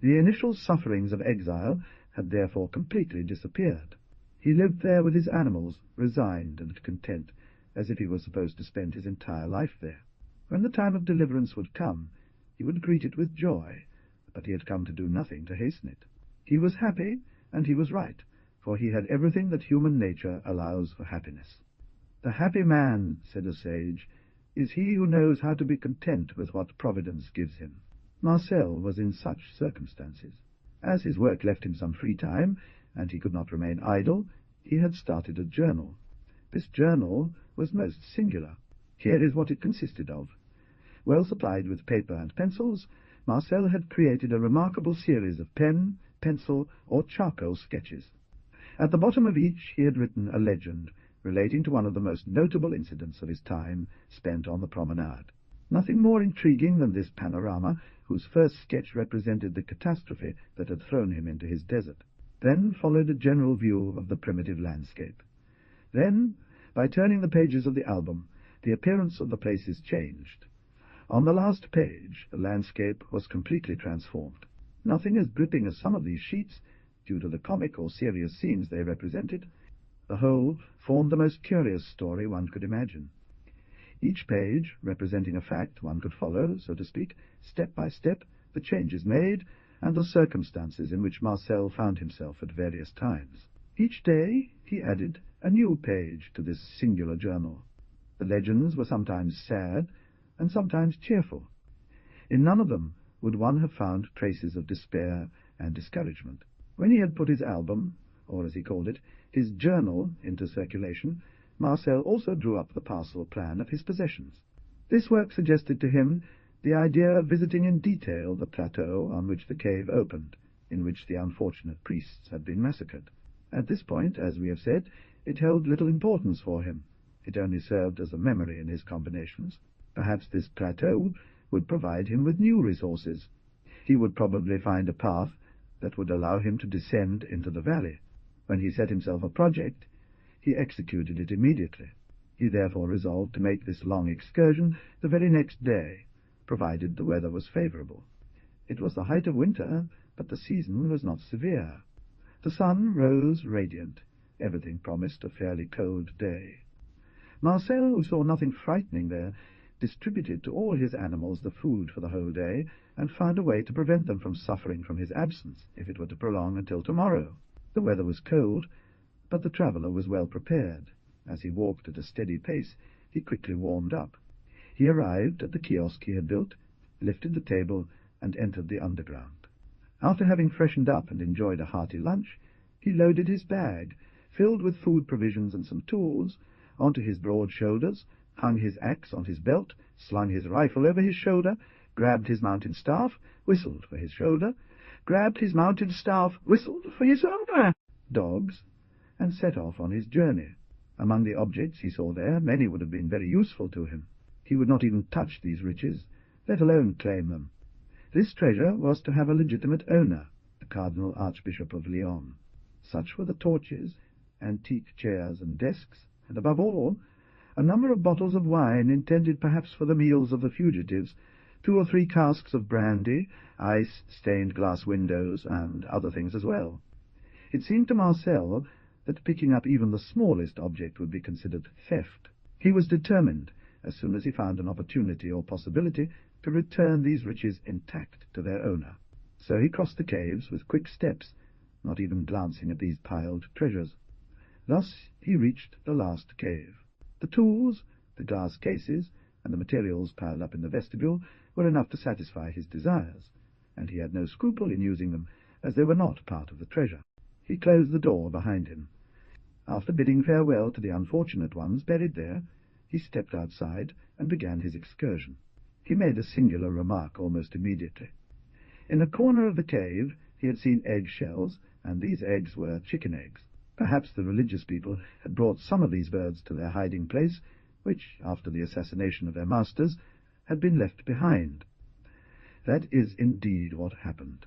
Speaker 1: The initial sufferings of exile had therefore completely disappeared. He lived there with his animals, resigned and content, as if he were supposed to spend his entire life there. When the time of deliverance would come, he would greet it with joy, but he had come to do nothing to hasten it. He was happy, and he was right, for he had everything that human nature allows for happiness. "The happy man," said a sage, "is he who knows how to be content with what Providence gives him." Marcel was in such circumstances. As his work left him some free time, and he could not remain idle, he had started a journal. This journal was most singular. Here is what it consisted of. Well supplied with paper and pencils, Marcel had created a remarkable series of pen, pencil, or charcoal sketches. At the bottom of each he had written a legend relating to one of the most notable incidents of his time spent on the promenade. Nothing more intriguing than this panorama, whose first sketch represented the catastrophe that had thrown him into his desert. Then followed a general view of the primitive landscape. Then, by turning the pages of the album, the appearance of the places changed. On the last page, the landscape was completely transformed. Nothing as gripping as some of these sheets, due to the comic or serious scenes they represented. The whole formed the most curious story one could imagine. Each page representing a fact one could follow, so to speak, step by step, the changes made, and the circumstances in which Marcel found himself at various times. Each day he added a new page to this singular journal. The legends were sometimes sad and sometimes cheerful. In none of them would one have found traces of despair and discouragement. When he had put his album, or as he called it, his journal, into circulation, Marcel also drew up the parcel plan of his possessions. This work suggested to him the idea of visiting in detail the plateau on which the cave opened, in which the unfortunate priests had been massacred. At this point, as we have said, it held little importance for him. It only served as a memory in his combinations. Perhaps this plateau would provide him with new resources. He would probably find a path that would allow him to descend into the valley. When he set himself a project, he executed it immediately. He therefore resolved to make this long excursion the very next day, provided the weather was favorable. It was the height of winter, but the season was not severe. The sun rose radiant. Everything promised a fairly cold day. Marcel, who saw nothing frightening there, distributed to all his animals the food for the whole day, and found a way to prevent them from suffering from his absence, if it were to prolong until tomorrow. The weather was cold, but the traveller was well prepared. As he walked at a steady pace, he quickly warmed up. He arrived at the kiosk he had built, lifted the table, and entered the underground. After having freshened up and enjoyed a hearty lunch, he loaded his bag, filled with food provisions and some tools, onto his broad shoulders, hung his axe on his belt, slung his rifle over his shoulder, grabbed his mountain staff, whistled for his shoulder, grabbed his mountain staff, whistled for his shoulder, dogs, and set off on his journey. Among the objects he saw there, many would have been very useful to him. He would not even touch these riches, let alone claim them. This treasure was to have a legitimate owner, the Cardinal Archbishop of Lyons. Such were the torches, antique chairs and desks, and above all, a number of bottles of wine intended perhaps for the meals of the fugitives, 2 or 3 casks of brandy, ice, stained glass windows, and other things as well. It seemed to Marcel that picking up even the smallest object would be considered theft. He was determined, as soon as he found an opportunity or possibility, to return these riches intact to their owner. So he crossed the caves with quick steps, not even glancing at these piled treasures. Thus he reached the last cave. The tools, the glass cases, and the materials piled up in the vestibule were enough to satisfy his desires, and he had no scruple in using them, as they were not part of the treasure. He closed the door behind him. After bidding farewell to the unfortunate ones buried there, he stepped outside and began his excursion. He made a singular remark almost immediately. In a corner of the cave he had seen egg-shells, and these eggs were chicken eggs. Perhaps the religious people had brought some of these birds to their hiding-place, which, after the assassination of their masters, had been left behind. That is indeed what happened.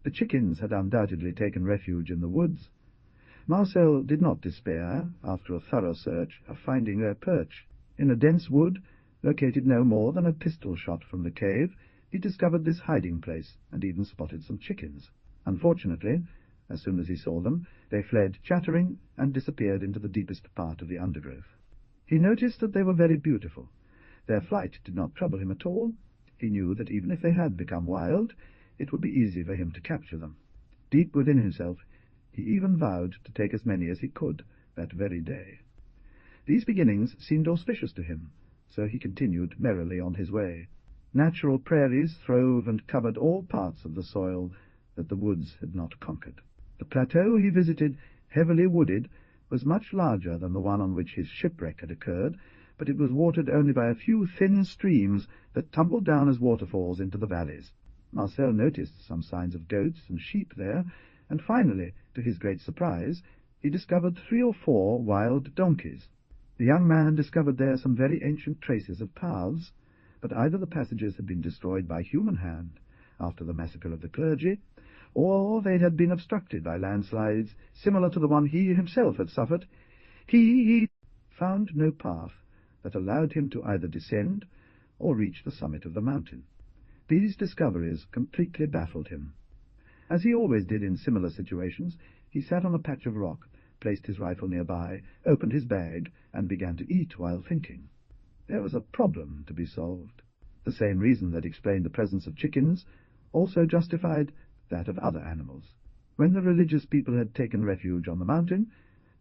Speaker 1: The chickens had undoubtedly taken refuge in the woods. Marcel did not despair, after a thorough search, of finding their perch. In a dense wood, located no more than a pistol-shot from the cave, he discovered this hiding-place, and even spotted some chickens. Unfortunately, as soon as he saw them, they fled chattering and disappeared into the deepest part of the undergrowth. He noticed that they were very beautiful. Their flight did not trouble him at all. He knew that even if they had become wild, it would be easy for him to capture them. Deep within himself, he even vowed to take as many as he could that very day. These beginnings seemed auspicious to him, so he continued merrily on his way. Natural prairies throve and covered all parts of the soil that the woods had not conquered. The plateau he visited, heavily wooded, was much larger than the one on which his shipwreck had occurred, but it was watered only by a few thin streams that tumbled down as waterfalls into the valleys. Marcel noticed some signs of goats and sheep there, and finally, to his great surprise, he discovered 3 or 4 wild donkeys. The young man discovered there some very ancient traces of paths, but either the passages had been destroyed by human hand after the massacre of the clergy, or they had been obstructed by landslides similar to the one he himself had suffered. He found no path that allowed him to either descend or reach the summit of the mountain. These discoveries completely baffled him. As he always did in similar situations, he sat on a patch of rock, placed his rifle nearby, opened his bag, and began to eat while thinking. There was a problem to be solved. The same reason that explained the presence of chickens also justified that of other animals. When the religious people had taken refuge on the mountain,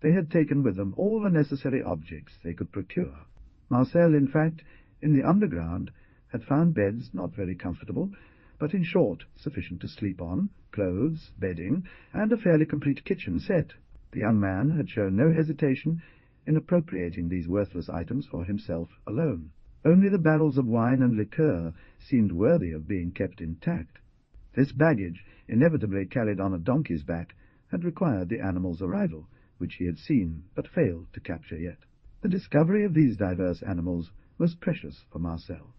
Speaker 1: they had taken with them all the necessary objects they could procure. Marcel, in fact, in the underground, had found beds not very comfortable, but in short sufficient to sleep on, clothes, bedding, and a fairly complete kitchen set. The young man had shown no hesitation in appropriating these worthless items for himself alone. Only the barrels of wine and liqueur seemed worthy of being kept intact. This baggage, inevitably carried on a donkey's back, had required the animal's arrival, which he had seen but failed to capture yet. The discovery of these diverse animals was precious for Marcel,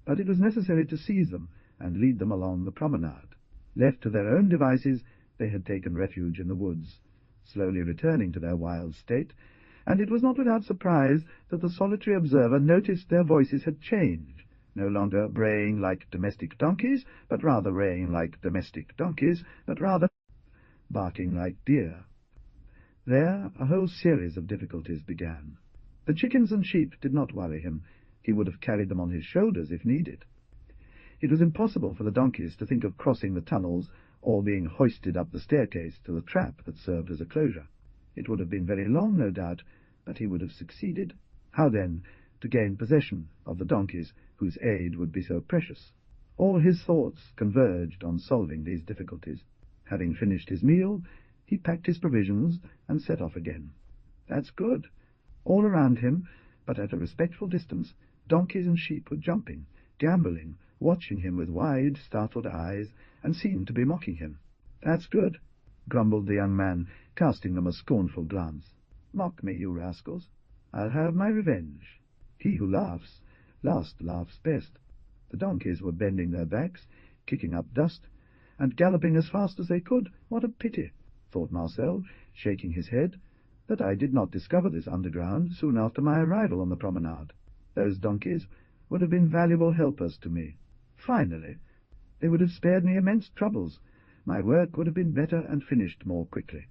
Speaker 1: but it was necessary to seize them and lead them along the promenade. Left to their own devices, they had taken refuge in the woods, slowly returning to their wild state, and it was not without surprise that the solitary observer noticed their voices had changed, no longer braying like domestic donkeys, but rather braying like domestic donkeys, but rather barking like deer. There a whole series of difficulties began. The chickens and sheep did not worry him. He would have carried them on his shoulders if needed. It was impossible for the donkeys to think of crossing the tunnels or being hoisted up the staircase to the trap that served as a closure. It would have been very long, no doubt, but he would have succeeded. How, then, to gain possession of the donkeys whose aid would be so precious? All his thoughts converged on solving these difficulties. Having finished his meal, he packed his provisions and set off again. That's good. All around him, but at a respectful distance, donkeys and sheep were jumping, gambolling, watching him with wide, startled eyes, and seemed to be mocking him. That's good, grumbled the young man, casting them a scornful glance. Mock me, you rascals. I'll have my revenge. He who laughs last laughs best. The donkeys were bending their backs, kicking up dust, and galloping as fast as they could. What a pity, thought Marcel, shaking his head, that I did not discover this underground soon after my arrival on the promenade. Those donkeys would have been valuable helpers to me. Finally, they would have spared me immense troubles. My work would have been better and finished more quickly.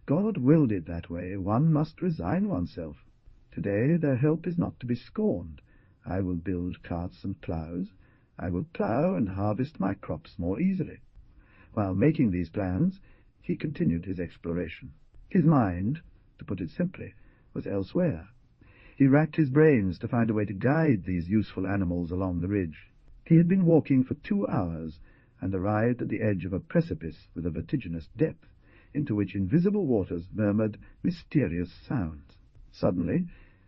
Speaker 1: God willed it that way. One must resign oneself. Today their help is not to be scorned. I will build carts and ploughs. I will plough and harvest my crops more easily. While making these plans, he continued his exploration. His mind, to put it simply, was elsewhere. He racked his brains to find a way to guide these useful animals along the ridge. He had been walking for 2 hours, and arrived at the edge of a precipice with a vertiginous depth, into which invisible waters murmured mysterious sounds. Suddenly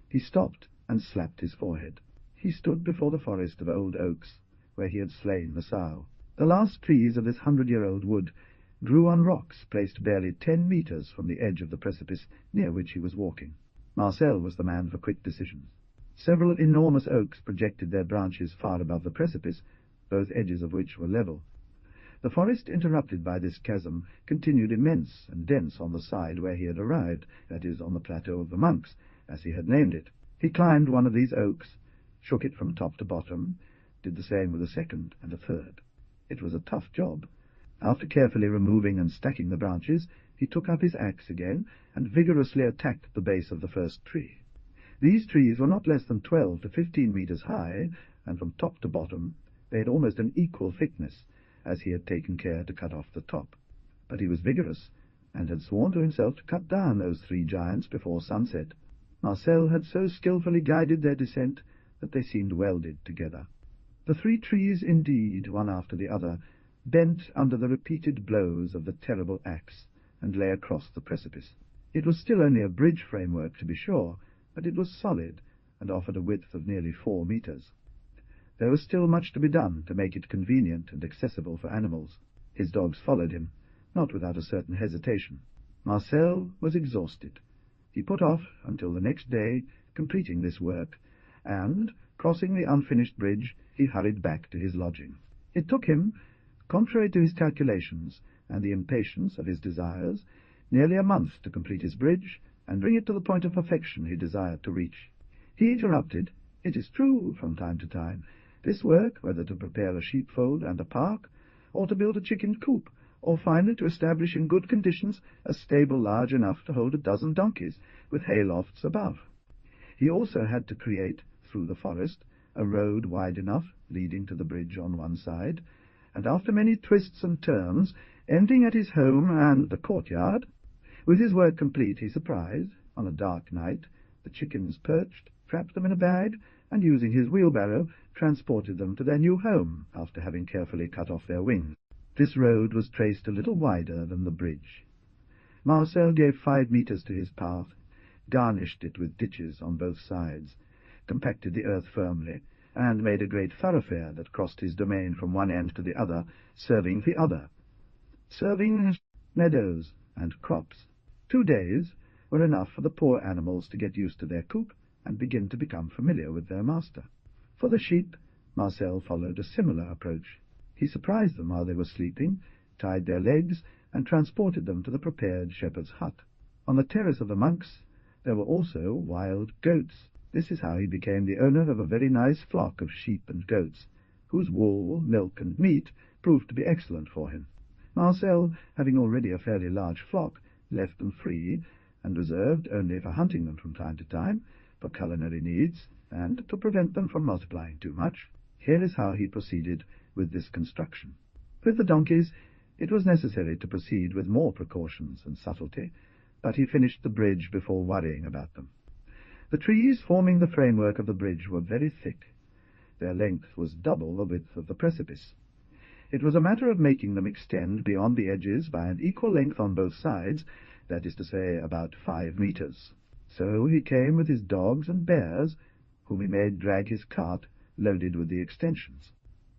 Speaker 1: he stopped and slapped his forehead. He stood before the forest of old oaks, where he had slain the sow. The last trees of this 100-year-old wood grew on rocks placed barely 10 meters from the edge of the precipice near which he was walking. Marcel was the man for quick decisions. Several enormous oaks projected their branches far above the precipice, both edges of which were level. The forest interrupted by this chasm continued immense and dense on the side where he had arrived, that is, on the plateau of the monks, as he had named it. He climbed one of these oaks, shook it from top to bottom, did the same with a second and a third. It was a tough job. After carefully removing and stacking the branches, he took up his axe again and vigorously attacked the base of the first tree. These trees were not less than 12 to 15 meters high, and from top to bottom they had almost an equal thickness, as he had taken care to cut off the top. But he was vigorous, and had sworn to himself to cut down those 3 giants before sunset. Marcel had so skilfully guided their descent that they seemed welded together. The 3 trees, indeed, one after the other, bent under the repeated blows of the terrible axe, and lay across the precipice. It was still only a bridge framework, to be sure, but it was solid, and offered a width of nearly 4 meters. There was still much to be done to make it convenient and accessible for animals. His dogs followed him, not without a certain hesitation. Marcel was exhausted. He put off until the next day, completing this work, and, crossing the unfinished bridge, he hurried back to his lodging. It took him, contrary to his calculations and the impatience of his desires, nearly a month to complete his bridge and bring it to the point of perfection he desired to reach. He interrupted, it is true, from time to time, this work, whether to prepare a sheepfold and a park, or to build a chicken coop, or finally to establish in good conditions a stable large enough to hold 12 donkeys, with haylofts above. He also had to create, through the forest, a road wide enough, leading to the bridge on one side, and after many twists and turns, ending at his home and the courtyard. With his work complete, he surprised, on a dark night, the chickens perched, trapped them in a bag, and using his wheelbarrow, transported them to their new home, after having carefully cut off their wings. This road was traced a little wider than the bridge. Marcel gave 5 meters to his path, garnished it with ditches on both sides, compacted the earth firmly, and made a great thoroughfare that crossed his domain from one end to the other, serving the other, serving meadows and crops. 2 days were enough for the poor animals to get used to their coop and begin to become familiar with their master. For the sheep, Marcel followed a similar approach. He surprised them while they were sleeping, tied their legs, and transported them to the prepared shepherd's hut. On the terrace of the monks there were also wild goats. This is how he became the owner of a very nice flock of sheep and goats, whose wool, milk, and meat proved to be excellent for him. Marcel, having already a fairly large flock, left them free, and reserved only for hunting them from time to time, for culinary needs, and to prevent them from multiplying too much. Here is how he proceeded with this construction. With the donkeys, it was necessary to proceed with more precautions and subtlety, but he finished the bridge before worrying about them. The trees forming the framework of the bridge were very thick. Their length was double the width of the precipice. It was a matter of making them extend beyond the edges by an equal length on both sides, that is to say, about 5 meters. So he came with his dogs and bears, whom he made drag his cart loaded with the extensions.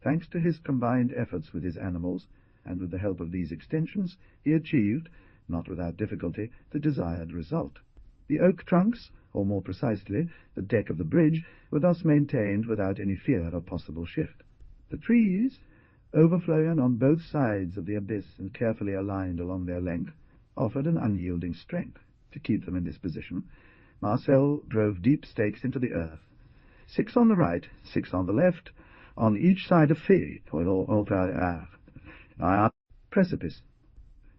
Speaker 1: Thanks to his combined efforts with his animals, and with the help of these extensions, he achieved, not without difficulty, the desired result. The oak trunks, or more precisely, the deck of the bridge, were thus maintained without any fear of possible shift. The trees, overflowing on both sides of the abyss and carefully aligned along their length, offered an unyielding strength. To keep them in this position, Marcel drove deep stakes into the earth, 6 on the right, 6 on the left, on each side of the precipice.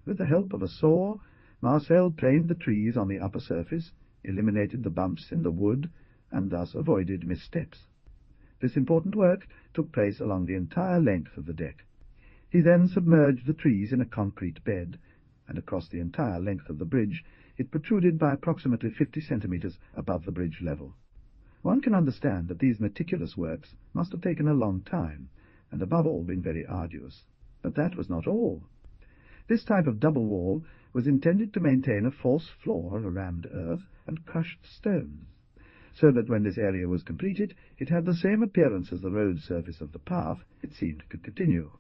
Speaker 1: With the help of a saw, Marcel planed the trees on the upper surface, eliminated the bumps in the wood, and thus avoided missteps. This important work took place along the entire length of the deck. He then submerged the trees in a concrete bed, and across the entire length of the bridge it protruded by approximately 50 centimeters above the bridge level. One can understand that these meticulous works must have taken a long time, and above all been very arduous. But that was not all. This type of double wall was intended to maintain a false floor of rammed earth and crushed stones. so that when this area was completed, it had the same appearance as the road surface of the path it seemed to continue.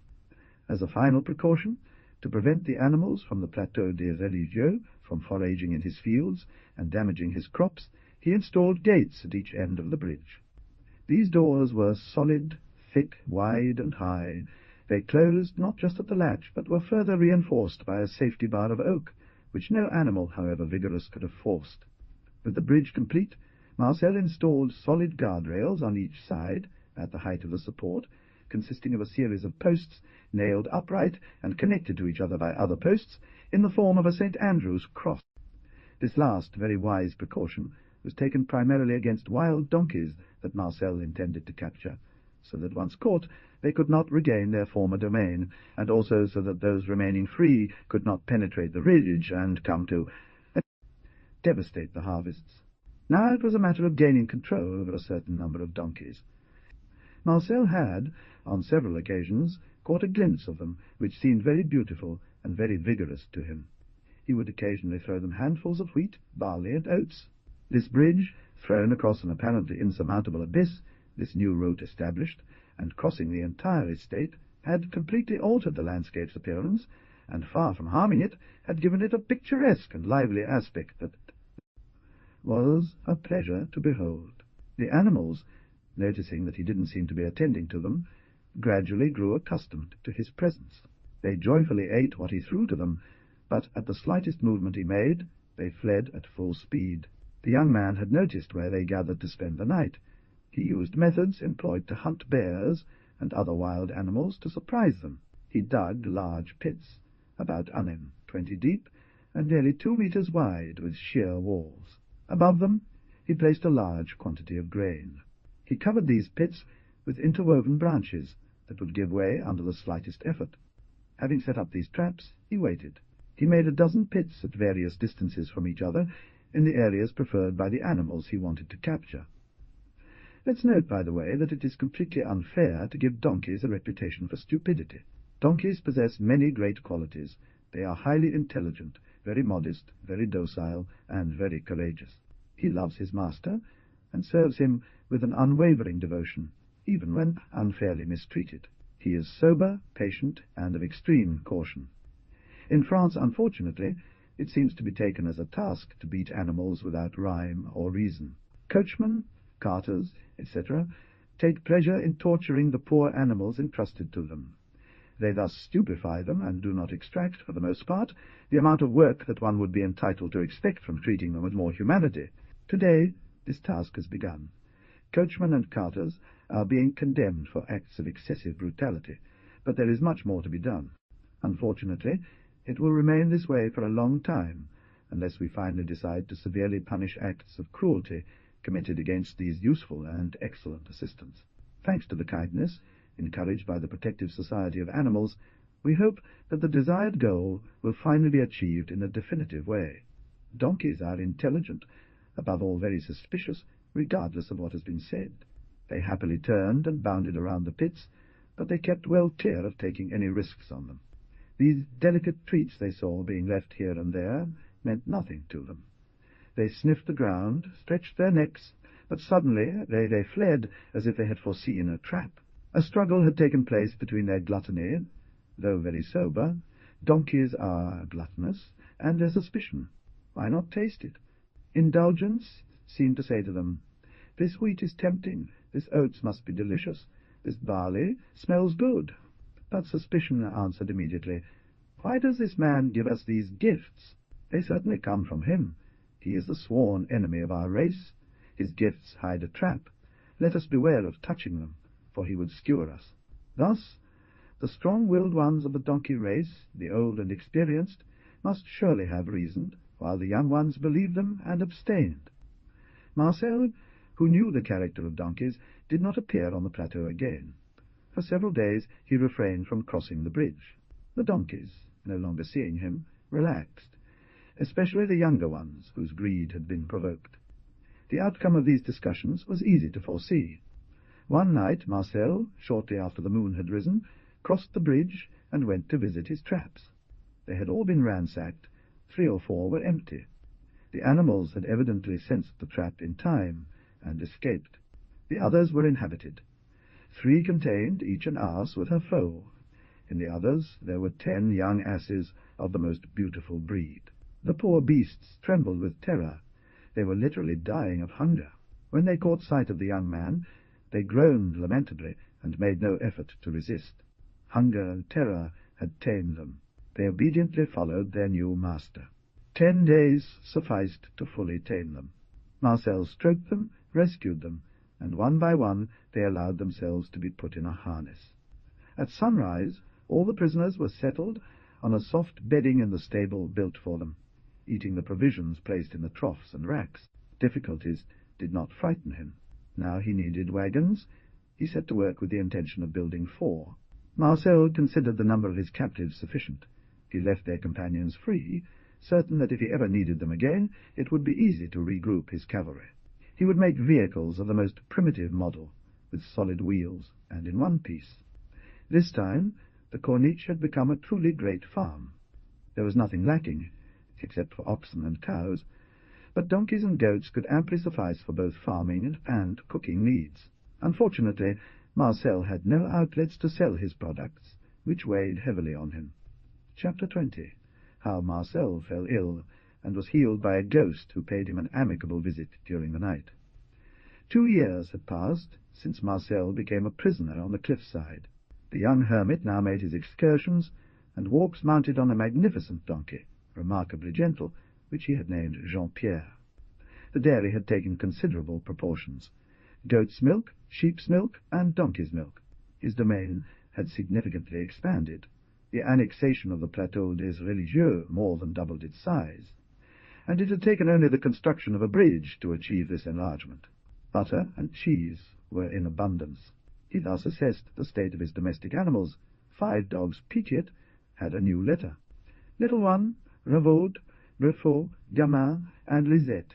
Speaker 1: As a final precaution, to prevent the animals from the Plateau des Religieux from foraging in his fields and damaging his crops, he installed gates at each end of the bridge. These doors were solid, thick, wide, and high. They closed not just at the latch, but were further reinforced by a safety bar of oak, which no animal, however vigorous, could have forced. With the bridge complete, Marcel installed solid guardrails on each side, at the height of the support, consisting of a series of posts nailed upright and connected to each other by other posts, in the form of a St. Andrew's cross. This last very wise precaution was taken primarily against wild donkeys that Marcel intended to capture, so that once caught they could not regain their former domain, and also so that those remaining free could not penetrate the ridge and come to devastate the harvests. Now it was a matter of gaining control over a certain number of donkeys. Marcel had, on several occasions, caught a glimpse of them, which seemed very beautiful and very vigorous to him. He would occasionally throw them handfuls of wheat, barley, and oats. This bridge, thrown across an apparently insurmountable abyss, this new route established, and crossing the entire estate, had completely altered the landscape's appearance, and, far from harming it, had given it a picturesque and lively aspect that was a pleasure to behold. The animals, noticing that he didn't seem to be attending to them, gradually grew accustomed to his presence. They joyfully ate what he threw to them, but at the slightest movement he made, they fled at full speed. The young man had noticed where they gathered to spend the night. He used methods employed to hunt bears and other wild animals to surprise them. He dug large pits, about 20 deep, and nearly 2 meters wide, with sheer walls. Above them he placed a large quantity of grain. He covered these pits with interwoven branches that would give way under the slightest effort. Having set up these traps, he waited. He made a dozen pits at various distances from each other, in the areas preferred by the animals he wanted to capture. Let's note, by the way, that it is completely unfair to give donkeys a reputation for stupidity. Donkeys possess many great qualities. They are highly intelligent, very modest, very docile, and very courageous. He loves his master, and serves him with an unwavering devotion, even when unfairly mistreated. He is sober, patient, and of extreme caution. In France, unfortunately, it seems to be taken as a task to beat animals without rhyme or reason. Coachmen, carters, etc., take pleasure in torturing the poor animals entrusted to them. They thus stupefy them, and do not extract, for the most part, the amount of work that one would be entitled to expect from treating them with more humanity. Today, this task has begun. Coachmen and carters are being condemned for acts of excessive brutality, but there is much more to be done. Unfortunately, it will remain this way for a long time, unless we finally decide to severely punish acts of cruelty committed against these useful and excellent assistants. Thanks to the kindness encouraged by the Protective Society of Animals, we hope that the desired goal will finally be achieved in a definitive way. Donkeys are intelligent, above all very suspicious, regardless of what has been said. They happily turned and bounded around the pits, but they kept well clear of taking any risks on them. These delicate treats they saw being left here and there meant nothing to them. They sniffed the ground, stretched their necks, but suddenly they fled as if they had foreseen a trap. A struggle had taken place between their gluttony, though very sober. Donkeys are gluttonous, and their suspicion. Why not taste it? Indulgence seemed to say to them, "This wheat is tempting, this oats must be delicious, this barley smells good." But suspicion answered immediately, "Why does this man give us these gifts? They certainly come from him. He is the sworn enemy of our race. His gifts hide a trap. Let us beware of touching them, for he would skewer us." Thus, the strong-willed ones of the donkey race, the old and experienced, must surely have reasoned, while the young ones believed them and abstained. Marcel, who knew the character of donkeys, did not appear on the plateau again. For several days he refrained from crossing the bridge. The donkeys, no longer seeing him, relaxed, especially the younger ones, whose greed had been provoked. The outcome of these discussions was easy to foresee. One night Marcel, shortly after the moon had risen, crossed the bridge and went to visit his traps. They had all been ransacked. 3 or 4 were empty. The animals had evidently sensed the trap in time, and escaped. The others were inhabited. 3 contained each an ass with her foal. In the others there were 10 young asses of the most beautiful breed. The poor beasts trembled with terror. They were literally dying of hunger. When they caught sight of the young man, they groaned lamentably and made no effort to resist. Hunger and terror had tamed them. They obediently followed their new master. 10 days sufficed to fully tame them. Marcel stroked them, rescued them, and one by one they allowed themselves to be put in a harness. At sunrise all the prisoners were settled on a soft bedding in the stable built for them, eating the provisions placed in the troughs and racks. Difficulties did not frighten him. Now he needed wagons. He set to work with the intention of building 4. Marcel considered the number of his captives sufficient. He left their companions free, certain that if he ever needed them again, it would be easy to regroup his cavalry. He would make vehicles of the most primitive model, with solid wheels, and in one piece. This time the Corniche had become a truly great farm. There was nothing lacking, except for oxen and cows, but donkeys and goats could amply suffice for both farming and cooking needs. Unfortunately, Marcel had no outlets to sell his products, which weighed heavily on him. Chapter 20. How Marcel fell ill, and was healed by a ghost who paid him an amicable visit during the night. 2 years had passed since Marcel became a prisoner on the cliffside. The young hermit now made his excursions, and walks mounted on a magnificent donkey, remarkably gentle, which he had named Jean-Pierre. The dairy had taken considerable proportions: goat's milk, sheep's milk, and donkey's milk. His domain had significantly expanded. The annexation of the Plateau des Religieux more than doubled its size, and it had taken only the construction of a bridge to achieve this enlargement. Butter and cheese were in abundance. He thus assessed the state of his domestic animals. 5 dogs, Pitiot, had a new litter. Little One, Ravaud, Breffaut, Gamin, and Lisette.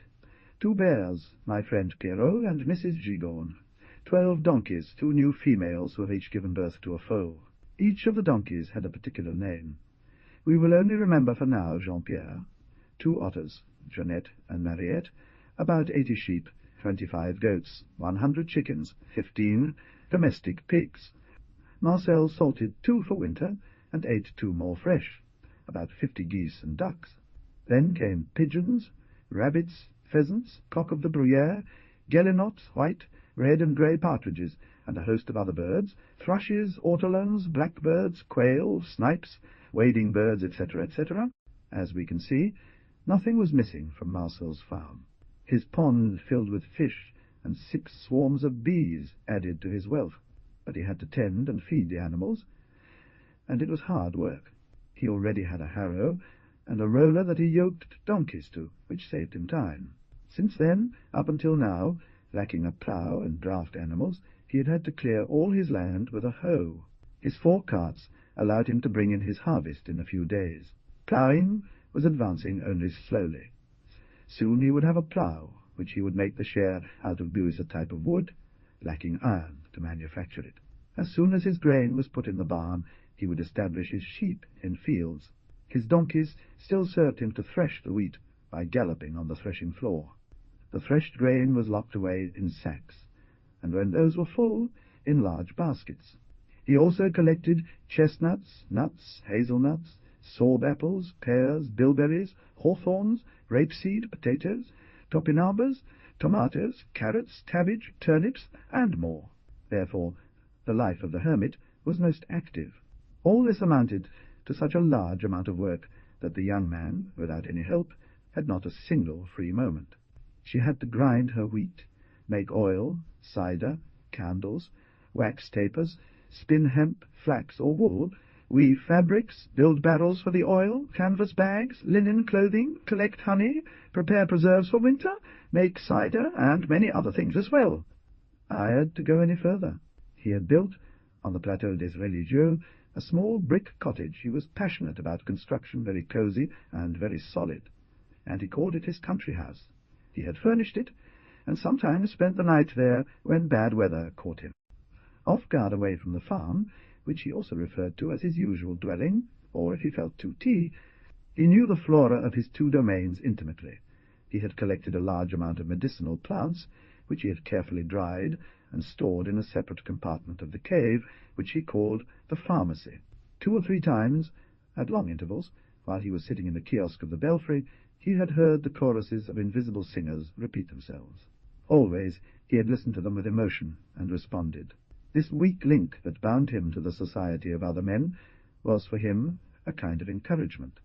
Speaker 1: 2 bears, my friend Pierrot and Mrs. Gigon. 12 donkeys, 2 new females who have each given birth to a foal. Each of the donkeys had a particular name. We will only remember for now Jean-Pierre. 2 otters, Jeanette and Mariette, about 80 sheep, 25 goats, 100 chickens, 15 domestic pigs. Marcel salted 2 for winter, and ate 2 more fresh, about 50 geese and ducks. Then came pigeons, rabbits, pheasants, cock of the Bruyere, guillemots, white, red and grey partridges, and a host of other birds, thrushes, ortolans, blackbirds, quail, snipes, wading birds, etc., etc. As we can see, nothing was missing from Marcel's farm. His pond filled with fish, and 6 swarms of bees added to his wealth, but he had to tend and feed the animals, and it was hard work. He already had a harrow and a roller that he yoked donkeys to, which saved him time. Since then, up until now, lacking a plough and draught animals, he had had to clear all his land with a hoe. His 4 carts allowed him to bring in his harvest in a few days. Ploughing was advancing only slowly. Soon he would have a plough, which he would make the share out of a type of wood, lacking iron to manufacture it. As soon as his grain was put in the barn, he would establish his sheep in fields. His donkeys still served him to thresh the wheat by galloping on the threshing floor. The threshed grain was locked away in sacks, and when those were full, in large baskets. He also collected chestnuts, nuts, hazelnuts, sorb apples, pears, bilberries, hawthorns, rapeseed, potatoes, topinamburs, tomatoes, carrots, cabbage, turnips, and more. Therefore, the life of the hermit was most active. All this amounted to such a large amount of work that the young man, without any help, had not a single free moment. She had to grind her wheat, make oil, cider, candles, wax tapers, spin hemp, flax, or wool, weave fabrics, build barrels for the oil, canvas bags, linen clothing, collect honey, prepare preserves for winter, make cider, and many other things as well. I had to go any further. He had built, on the Plateau des Religieux, a small brick cottage. He was passionate about construction, very cosy and very solid, and he called it his country house. He had furnished it, and sometimes spent the night there when bad weather caught him. Off guard away from the farm, which he also referred to as his usual dwelling, or if he felt too tea, he knew the flora of his 2 domains intimately. He had collected a large amount of medicinal plants, which he had carefully dried and stored in a separate compartment of the cave, which he called the pharmacy. 2 or 3 times, at long intervals, while he was sitting in the kiosk of the belfry, he had heard the choruses of invisible singers repeat themselves. Always he had listened to them with emotion and responded. This weak link that bound him to the society of other men was for him a kind of encouragement.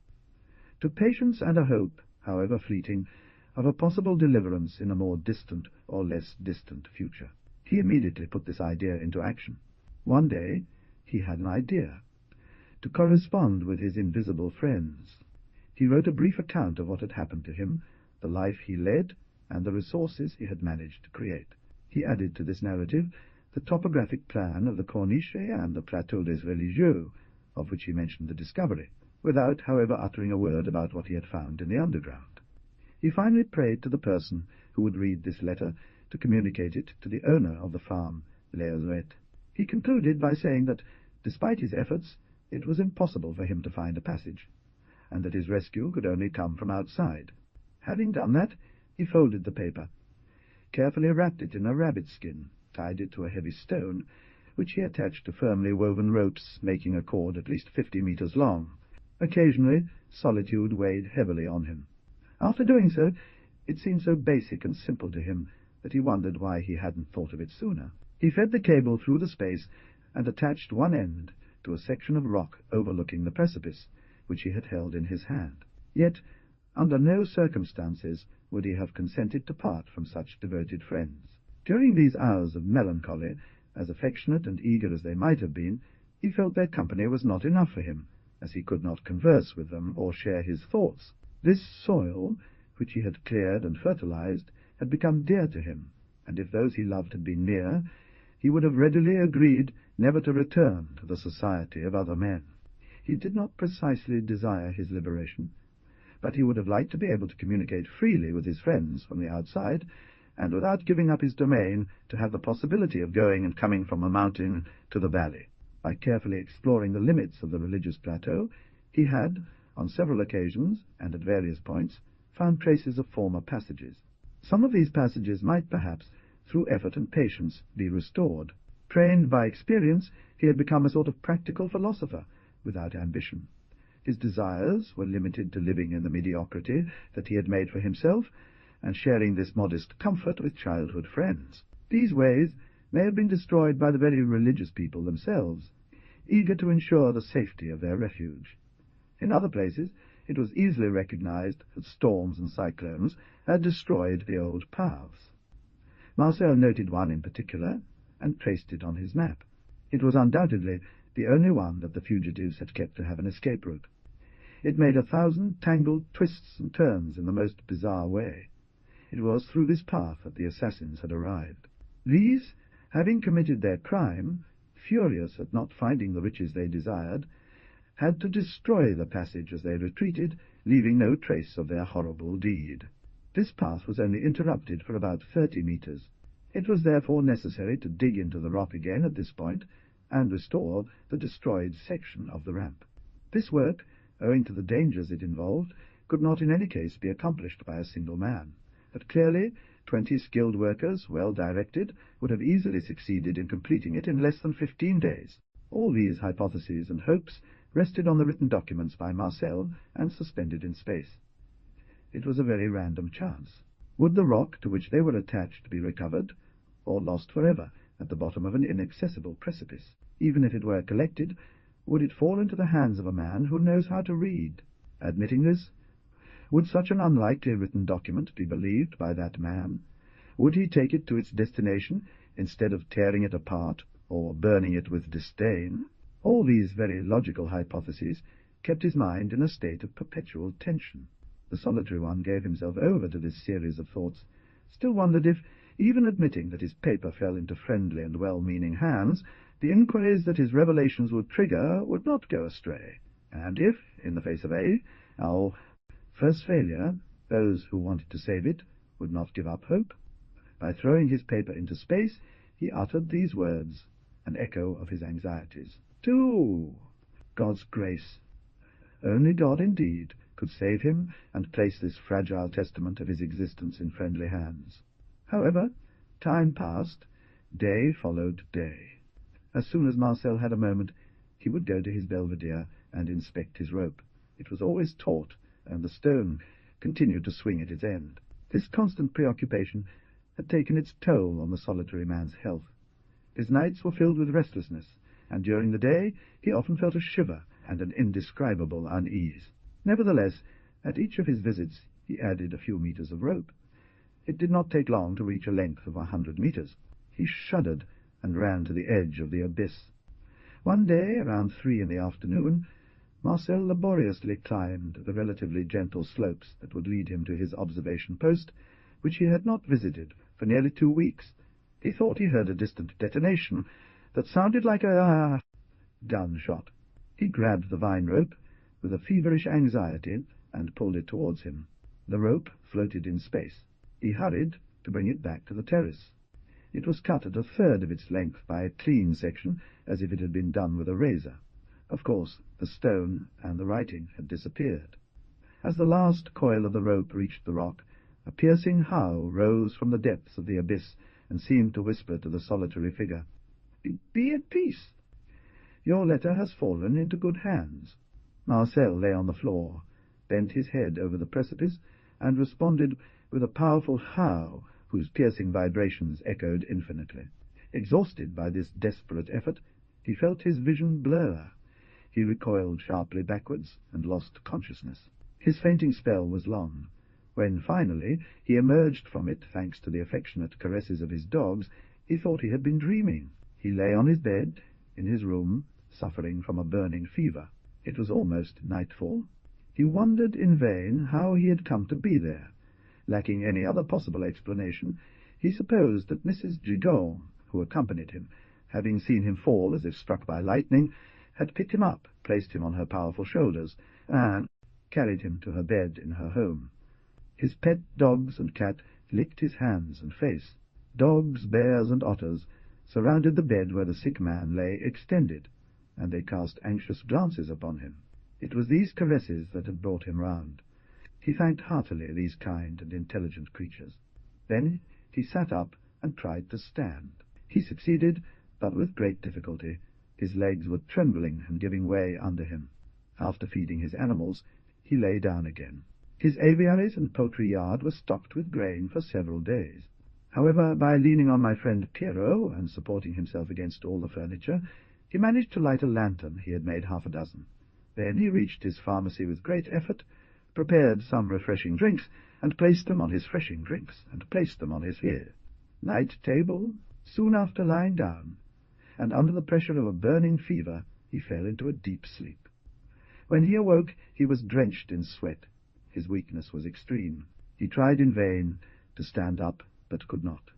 Speaker 1: To patience and a hope, however fleeting, of a possible deliverance in a more distant or less distant future. He immediately put this idea into action. One day he had an idea to correspond with his invisible friends. He wrote a brief account of what had happened to him, the life he led, and the resources he had managed to create. He added to this narrative the topographic plan of the Corniche and the Plateau des Religieux, of which he mentioned the discovery, without, however, uttering a word about what he had found in the underground. He finally prayed to the person who would read this letter to communicate it to the owner of the farm, L'Auzette. He concluded by saying that, despite his efforts, it was impossible for him to find a passage, and that his rescue could only come from outside. Having done that, he folded the paper, carefully wrapped it in a rabbit skin, tied it to a heavy stone, which he attached to firmly woven ropes making a cord at least 50 meters long. Occasionally, solitude weighed heavily on him. After doing so, it seemed so basic and simple to him that he wondered why he hadn't thought of it sooner. He fed the cable through the space and attached one end to a section of rock overlooking the precipice, which he had held in his hand. Yet, under no circumstances would he have consented to part from such devoted friends. During these hours of melancholy, as affectionate and eager as they might have been, he felt their company was not enough for him, as he could not converse with them or share his thoughts. This soil, which he had cleared and fertilized, had become dear to him, and if those he loved had been near, he would have readily agreed never to return to the society of other men. He did not precisely desire his liberation, but he would have liked to be able to communicate freely with his friends from the outside, and without giving up his domain, to have the possibility of going and coming from a mountain to the valley. By carefully exploring the limits of the religious plateau, he had, on several occasions, and at various points, found traces of former passages. Some of these passages might perhaps, through effort and patience, be restored. Trained by experience, he had become a sort of practical philosopher, without ambition. His desires were limited to living in the mediocrity that he had made for himself, and sharing this modest comfort with childhood friends. These ways may have been destroyed by the very religious people themselves, eager to ensure the safety of their refuge. In other places it was easily recognized that storms and cyclones had destroyed the old paths. Marcel noted one in particular, and traced it on his map. It was undoubtedly the only one that the fugitives had kept to have an escape route. It made 1,000 tangled twists and turns in the most bizarre way. It was through this path that the assassins had arrived. These, having committed their crime, furious at not finding the riches they desired, had to destroy the passage as they retreated, leaving no trace of their horrible deed. This path was only interrupted for about 30 meters. It was therefore necessary to dig into the rock again at this point and restore the destroyed section of the ramp. This work, owing to the dangers it involved, could not in any case be accomplished by a single man, but clearly 20 skilled workers, well directed, would have easily succeeded in completing it in less than 15 days. All these hypotheses and hopes rested on the written documents by Marcel and suspended in space. It was a very random chance. Would the rock to which they were attached be recovered, or lost forever at the bottom of an inaccessible precipice? Even if it were collected, would it fall into the hands of a man who knows how to read? Admitting this, would such an unlikely written document be believed by that man? Would he take it to its destination instead of tearing it apart or burning it with disdain? All these very logical hypotheses kept his mind in a state of perpetual tension. The solitary one gave himself over to this series of thoughts, still wondered if, even admitting that his paper fell into friendly and well-meaning hands, the inquiries that his revelations would trigger would not go astray, and if, in the face of our first failure, those who wanted to save it would not give up hope. By throwing his paper into space, he uttered these words, an echo of his anxieties. "To God's grace. Only God, indeed, could save him and place this fragile testament of his existence in friendly hands. However, Time passed. Day followed day. As soon as Marcel had a moment, he would go to his belvedere and inspect his rope. It was always taut, and the stone continued to swing at its end. This constant preoccupation had taken its toll on the solitary man's health. His nights were filled with restlessness, and during the day he often felt a shiver and an indescribable unease. Nevertheless, at each of his visits he added a few meters of rope. It did not take long to reach a length of 100 meters. He shuddered and ran to the edge of the abyss. One day, around 3 in the afternoon, Marcel laboriously climbed the relatively gentle slopes that would lead him to his observation post, which he had not visited for nearly 2 weeks. He thought he heard a distant detonation that sounded like a gunshot. He grabbed the vine rope with a feverish anxiety and pulled it towards him. The rope floated in space. He hurried to bring it back to the terrace. It was cut at 1/3 of its length by a clean section, as if it had been done with a razor. Of course, the stone and the writing had disappeared. As the last coil of the rope reached the rock, a piercing howl rose from the depths of the abyss and seemed to whisper to the solitary figure, "Be at peace. Your letter has fallen into good hands." Marcel lay on the floor, bent his head over the precipice, and responded with a powerful howl whose piercing vibrations echoed infinitely. Exhausted by this desperate effort, he felt his vision blur. He recoiled sharply backwards and lost consciousness. His fainting spell was long. When finally he emerged from it, thanks to the affectionate caresses of his dogs, he thought he had been dreaming. He lay on his bed in his room, suffering from a burning fever. It was almost nightfall. He wondered in vain how he had come to be there. Lacking any other possible explanation, he supposed that Mrs. Gigot, who accompanied him, having seen him fall as if struck by lightning, had picked him up, placed him on her powerful shoulders, and carried him to her bed in her home. His pet dogs and cat licked his hands and face. Dogs, bears, and otters surrounded the bed where the sick man lay extended, and they cast anxious glances upon him. It was these caresses that had brought him round. He thanked heartily these kind and intelligent creatures. Then he sat up and tried to stand. He succeeded, but with great difficulty. His legs were trembling and giving way under him. After feeding his animals, he lay down again. His aviaries and poultry yard were stocked with grain for several days. However, by leaning on my friend Pierrot and supporting himself against all the furniture, he managed to light a lantern he had made 6. Then he reached his pharmacy with great effort, prepared some refreshing drinks, and placed them on his night table. Soon after lying down, and under the pressure of a burning fever, he fell into a deep sleep. When he awoke, he was drenched in sweat. His weakness was extreme. He tried in vain to stand up, but could not.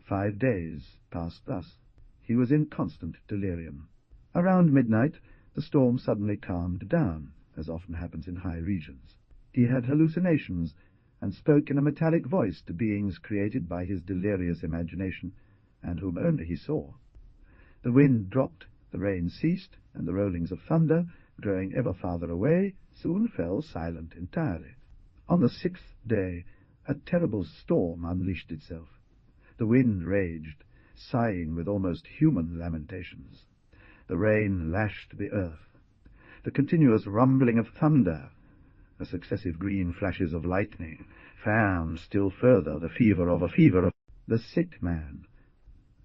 Speaker 1: 5 days passed thus. He was in constant delirium. Around midnight, the storm suddenly calmed down, as often happens in high regions. He had hallucinations, and spoke in a metallic voice to beings created by his delirious imagination, and whom only he saw. The wind dropped, the rain ceased, and the rollings of thunder, growing ever farther away, soon fell silent entirely. On the 6th day, a terrible storm unleashed itself. The wind raged, sighing with almost human lamentations. The rain lashed the earth. The continuous rumbling of thunder, the successive green flashes of lightning, fanned still further the fever of the sick man.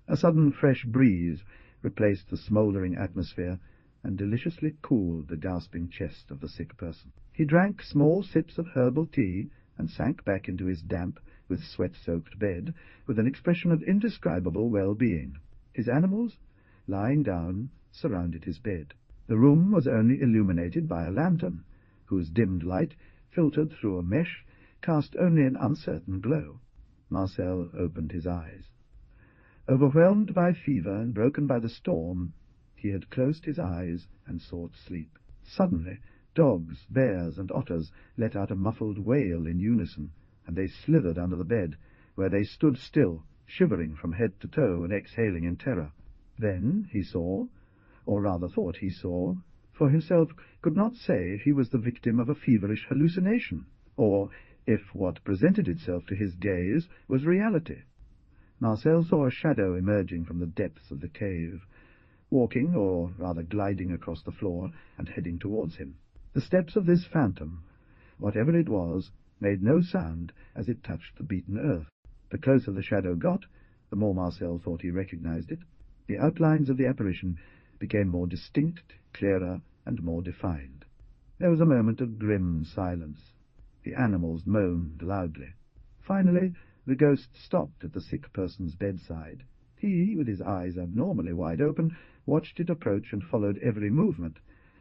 Speaker 1: A sudden fresh breeze replaced the smouldering atmosphere and deliciously cooled the gasping chest of the sick person. He drank small sips of herbal tea and sank back into his damp, with sweat-soaked bed, with an expression of indescribable well-being. His animals, lying down, surrounded his bed. The room was only illuminated by a lantern, whose dimmed light, filtered through a mesh, cast only an uncertain glow. Marcel opened his eyes. Overwhelmed by fever and broken by the storm, he had closed his eyes and sought sleep. Suddenly, dogs, bears, and otters let out a muffled wail in unison, and they slithered under the bed, where they stood still, shivering from head to toe and exhaling in terror. Then he saw, or rather thought he saw, for himself could not say if he was the victim of a feverish hallucination, or if what presented itself to his gaze was reality. Marcel saw a shadow emerging from the depths of the cave, walking, or rather gliding across the floor and heading towards him. The steps of this phantom, whatever it was, made no sound as it touched the beaten earth. The closer the shadow got, the more Marcel thought he recognized it. The outlines of the apparition became more distinct, clearer, and more defined. There was a moment of grim silence. The animals moaned loudly. Finally, the ghost stopped at the sick person's bedside. He, with his eyes abnormally wide open, watched it approach and followed every movement,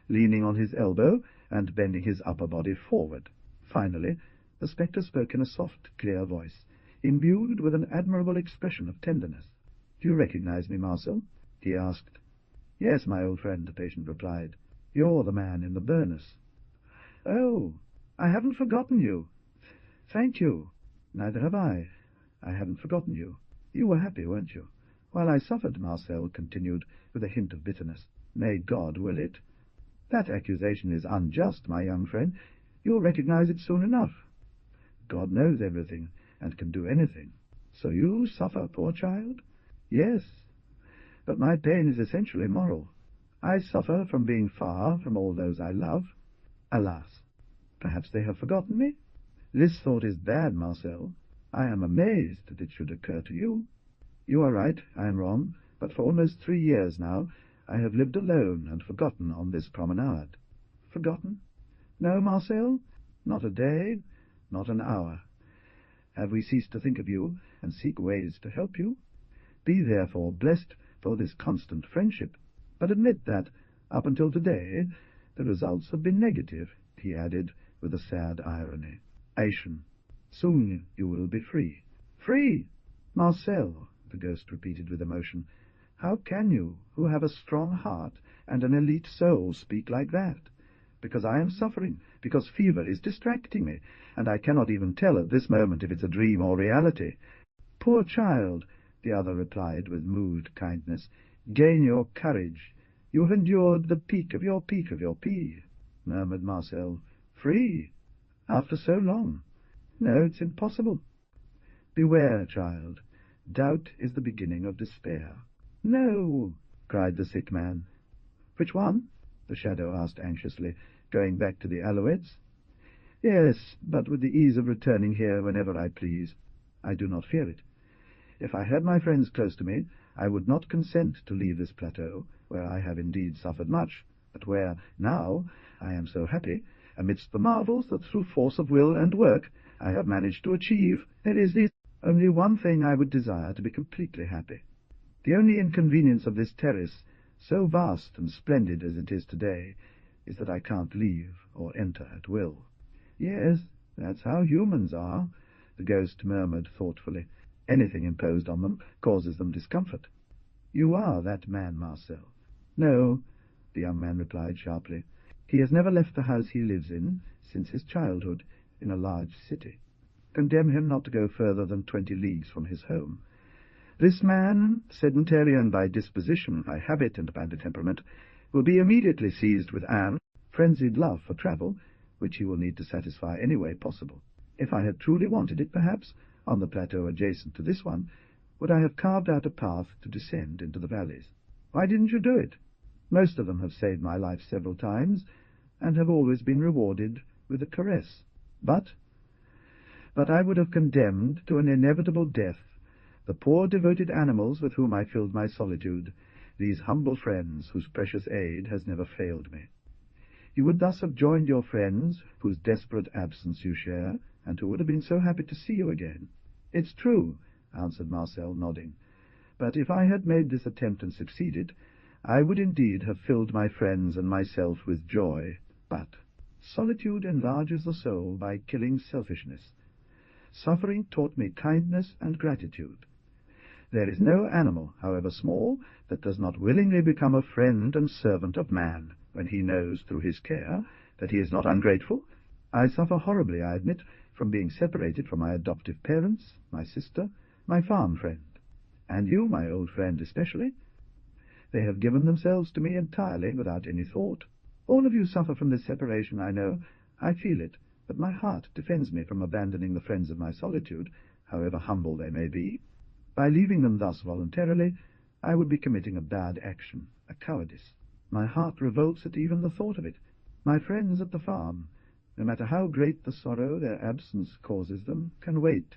Speaker 1: leaning on his elbow and bending his upper body forward. Finally, the spectre spoke in a soft, clear voice, imbued with an admirable expression of tenderness. "Do you recognize me, Marcel?" he asked. "Yes, my old friend," the patient replied. "You're the man in the burnous." "Oh, I haven't forgotten you." "Thank you." "Neither have I. I haven't forgotten you. You were happy, weren't you?" "While I suffered," Marcel continued, with a hint of bitterness. "May God will it." "That accusation is unjust, my young friend. You'll recognize it soon enough." "God knows everything, and can do anything." "So you suffer, poor child?" "Yes, but my pain is essentially moral. I suffer from being far from all those I love. Alas, perhaps they have forgotten me? This thought is bad, Marcel. I am amazed that it should occur to you. You are right, I am wrong, but for almost 3 years now I have lived alone and forgotten on this promenade." "Forgotten?" "No, Marcel, not a day, not an hour. Have we ceased to think of you and seek ways to help you? Be therefore blessed for this constant friendship. But admit that, up until today, the results have been negative," he added with a sad irony. "Aishan, soon you will be free." "Free? Marcel," the ghost repeated with emotion, "how can you, who have a strong heart and an elite soul, speak like that? Because I am suffering, because fever is distracting me, and I cannot even tell at this moment if it's a dream or reality." "Poor child," the other replied with moved kindness, "gain your courage. You have endured the peak of your peak of your peak," murmured Marcel. "Free? After so long? No, it's impossible." "Beware, child. Doubt is the beginning of despair." "No," cried the sick man. "Which one?" the shadow asked anxiously, going back to the alouettes. "Yes, but with the ease of returning here whenever I please. I do not fear it. If I had my friends close to me, I would not consent to leave this plateau, where I have indeed suffered much, but where, now, I am so happy, amidst the marvels that through force of will and work I have managed to achieve. There is only one thing I would desire to be completely happy. The only inconvenience of this terrace, so vast and splendid as it is today, is that I can't leave or enter at will." "Yes, that's how humans are," the ghost murmured thoughtfully. "Anything imposed on them causes them discomfort." "You are that man, Marcel." "No," the young man replied sharply. "He has never left the house he lives in since his childhood, in a large city. Condemn him not to go further than 20 leagues from his home. This man, sedentarian by disposition, by habit, and by the temperament, will be immediately seized with an frenzied love for travel, which he will need to satisfy any way possible. If I had truly wanted it, perhaps, on the plateau adjacent to this one, would I have carved out a path to descend into the valleys? Why didn't you do it? Most of them have saved my life several times, and have always been rewarded with a caress. But I would have condemned to an inevitable death the poor devoted animals with whom I filled my solitude, these humble friends whose precious aid has never failed me. You would thus have joined your friends, whose desperate absence you share, and who would have been so happy to see you again." "It's true," answered Marcel, nodding. "But if I had made this attempt and succeeded, I would indeed have filled my friends and myself with joy. But solitude enlarges the soul by killing selfishness. Suffering taught me kindness and gratitude. There is no animal, however small, that does not willingly become a friend and servant of man, when he knows, through his care, that he is not ungrateful. I suffer horribly, I admit, from being separated from my adoptive parents, my sister, my farm friend, and you, my old friend, especially. They have given themselves to me entirely, without any thought. All of you suffer from this separation, I know. I feel it, but my heart defends me from abandoning the friends of my solitude, however humble they may be. By leaving them thus voluntarily, I would be committing a bad action, a cowardice. My heart revolts at even the thought of it. My friends at the farm, no matter how great the sorrow their absence causes them, can wait.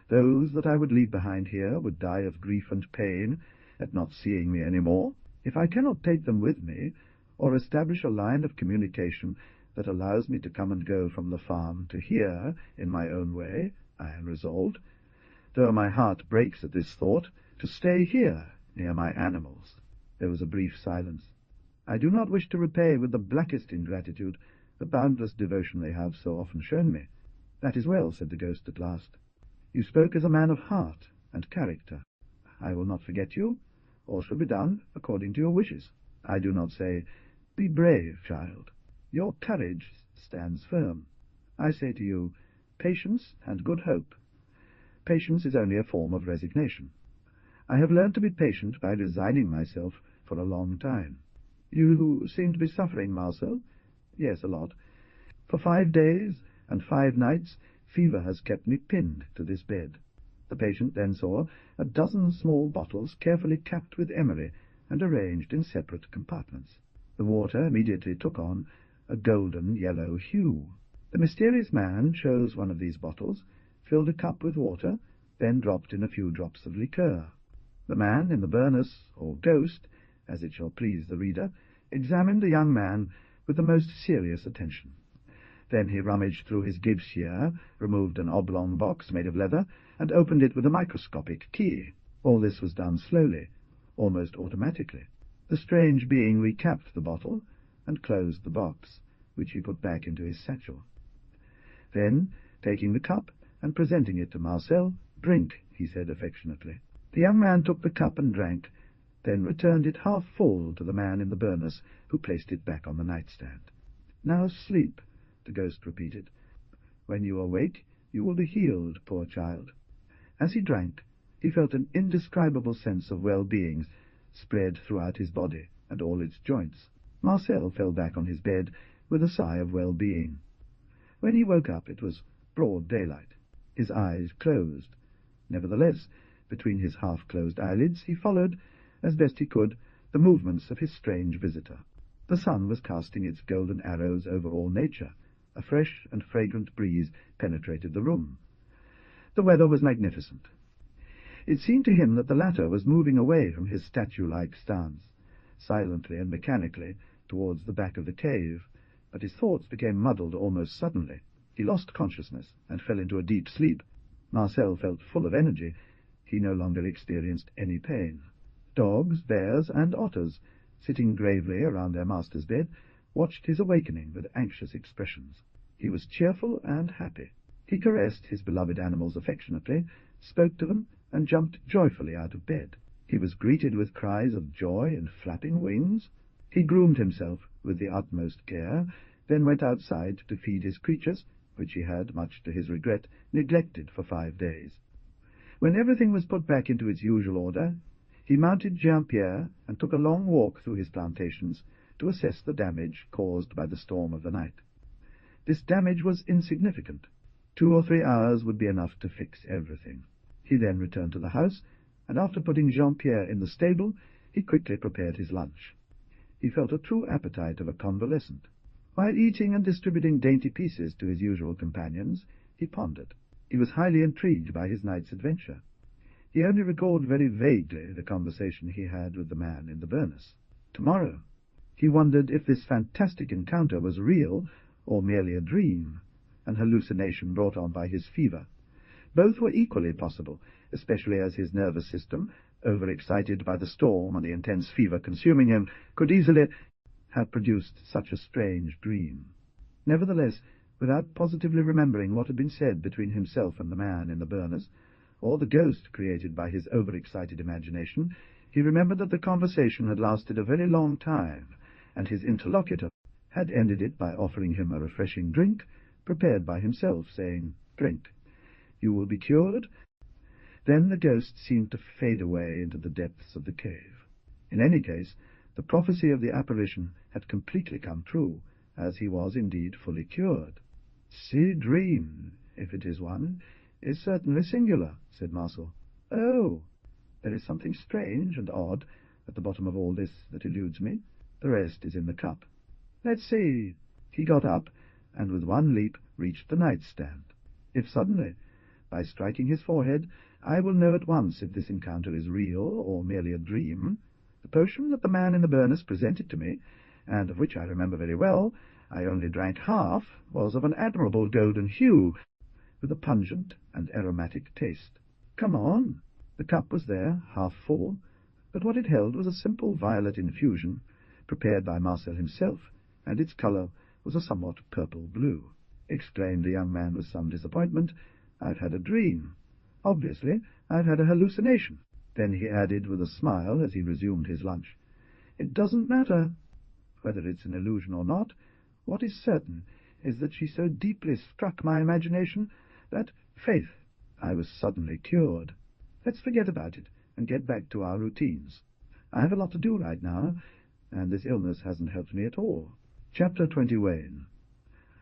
Speaker 1: Those that I would leave behind here would die of grief and pain at not seeing me any more. If I cannot take them with me, or establish a line of communication that allows me to come and go from the farm to here in my own way, I am resolved, though my heart breaks at this thought, to stay here near my animals. There was a brief silence. I do not wish to repay with the blackest ingratitude the boundless devotion they have so often shown me. That is well, said the ghost at last. You spoke as a man of heart and character. I will not forget you. All shall be done according to your wishes. I do not say, be brave, child. Your courage stands firm. I say to you, patience and good hope. Patience is only a form of resignation. I have learned to be patient by resigning myself for a long time. You seem to be suffering, Marcel. Yes, a lot. For 5 days and 5 nights, fever has kept me pinned to this bed. The patient then saw a dozen small bottles carefully capped with emery and arranged in separate compartments. The water immediately took on a golden yellow hue. The mysterious man chose one of these bottles, filled a cup with water, then dropped in a few drops of liqueur. The man in the burnous, or ghost, as it shall please the reader, examined the young man with the most serious attention. Then he rummaged through his gibbs shear, removed an oblong box made of leather, and opened it with a microscopic key. All this was done slowly, almost automatically. The strange being recapped the bottle and closed the box, which he put back into his satchel. Then, taking the cup and presenting it to Marcel, "Drink," he said affectionately. The young man took the cup and drank, then returned it half full to the man in the burnous, who placed it back on the nightstand. "Now sleep," the ghost repeated. "When you awake, you will be healed, poor child." As he drank, he felt an indescribable sense of well-being spread throughout his body and all its joints. Marcel fell back on his bed with a sigh of well-being. When he woke up, it was broad daylight. His eyes closed. Nevertheless, between his half-closed eyelids, he followed, as best he could, the movements of his strange visitor. The sun was casting its golden arrows over all nature. A fresh and fragrant breeze penetrated the room. The weather was magnificent. It seemed to him that the latter was moving away from his statue-like stance, silently and mechanically, towards the back of the cave, but his thoughts became muddled almost suddenly. He lost consciousness and fell into a deep sleep. Marcel felt full of energy. He no longer experienced any pain. Dogs, bears, and otters, sitting gravely around their master's bed, watched his awakening with anxious expressions. He was cheerful and happy. He caressed his beloved animals affectionately, spoke to them, and jumped joyfully out of bed. He was greeted with cries of joy and flapping wings. He groomed himself with the utmost care, then went outside to feed his creatures, which he had, much to his regret, neglected for 5 days. When everything was put back into its usual order, he mounted Jean-Pierre and took a long walk through his plantations to assess the damage caused by the storm of the night. This damage was insignificant. 2 or 3 hours would be enough to fix everything. He then returned to the house, and after putting Jean-Pierre in the stable, he quickly prepared his lunch. He felt a true appetite of a convalescent. While eating and distributing dainty pieces to his usual companions, he pondered. He was highly intrigued by his night's adventure. He only recalled very vaguely the conversation he had with the man in the burnous. Tomorrow, he wondered if this fantastic encounter was real or merely a dream, an hallucination brought on by his fever. Both were equally possible, especially as his nervous system, overexcited by the storm and the intense fever consuming him, could easily have produced such a strange dream. Nevertheless, without positively remembering what had been said between himself and the man in the burnous, or the ghost created by his overexcited imagination, he remembered that the conversation had lasted a very long time, and his interlocutor had ended it by offering him a refreshing drink, prepared by himself, saying, "Drink. You will be cured." Then the ghost seemed to fade away into the depths of the cave. In any case, the prophecy of the apparition had completely come true, as he was indeed fully cured. "The dream, if it is one, is certainly singular," said Marcel. Oh, there is something strange and odd at the bottom of all this that eludes me. The rest is in the cup. Let's see. He got up, and with one leap reached the nightstand. If suddenly, by striking his forehead, I will know at once if this encounter is real or merely a dream. The potion that the man in the burnous presented to me, and of which I remember very well, I only drank half, was of an admirable golden hue, with a pungent and aromatic taste. Come on! The cup was there, half full, but what it held was a simple violet infusion, prepared by Marcel himself, and its colour was a somewhat purple-blue. Exclaimed the young man with some disappointment, "I've had a dream. Obviously, I've had a hallucination." Then he added with a smile as he resumed his lunch, "It doesn't matter whether it's an illusion or not. What is certain is that she so deeply struck my imagination that, faith, I was suddenly cured. Let's forget about it and get back to our routines. I have a lot to do right now, and this illness hasn't helped me at all." Chapter 21.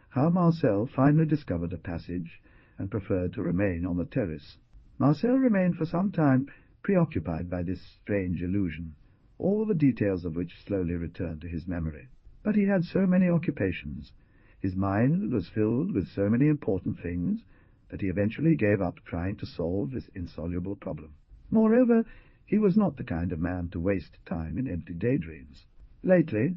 Speaker 1: How Marcel finally discovered a passage and preferred to remain on the terrace. Marcel remained for some time preoccupied by this strange illusion, all the details of which slowly returned to his memory. But he had so many occupations, his mind was filled with so many important things, that he eventually gave up trying to solve this insoluble problem. Moreover, he was not the kind of man to waste time in empty daydreams. Lately,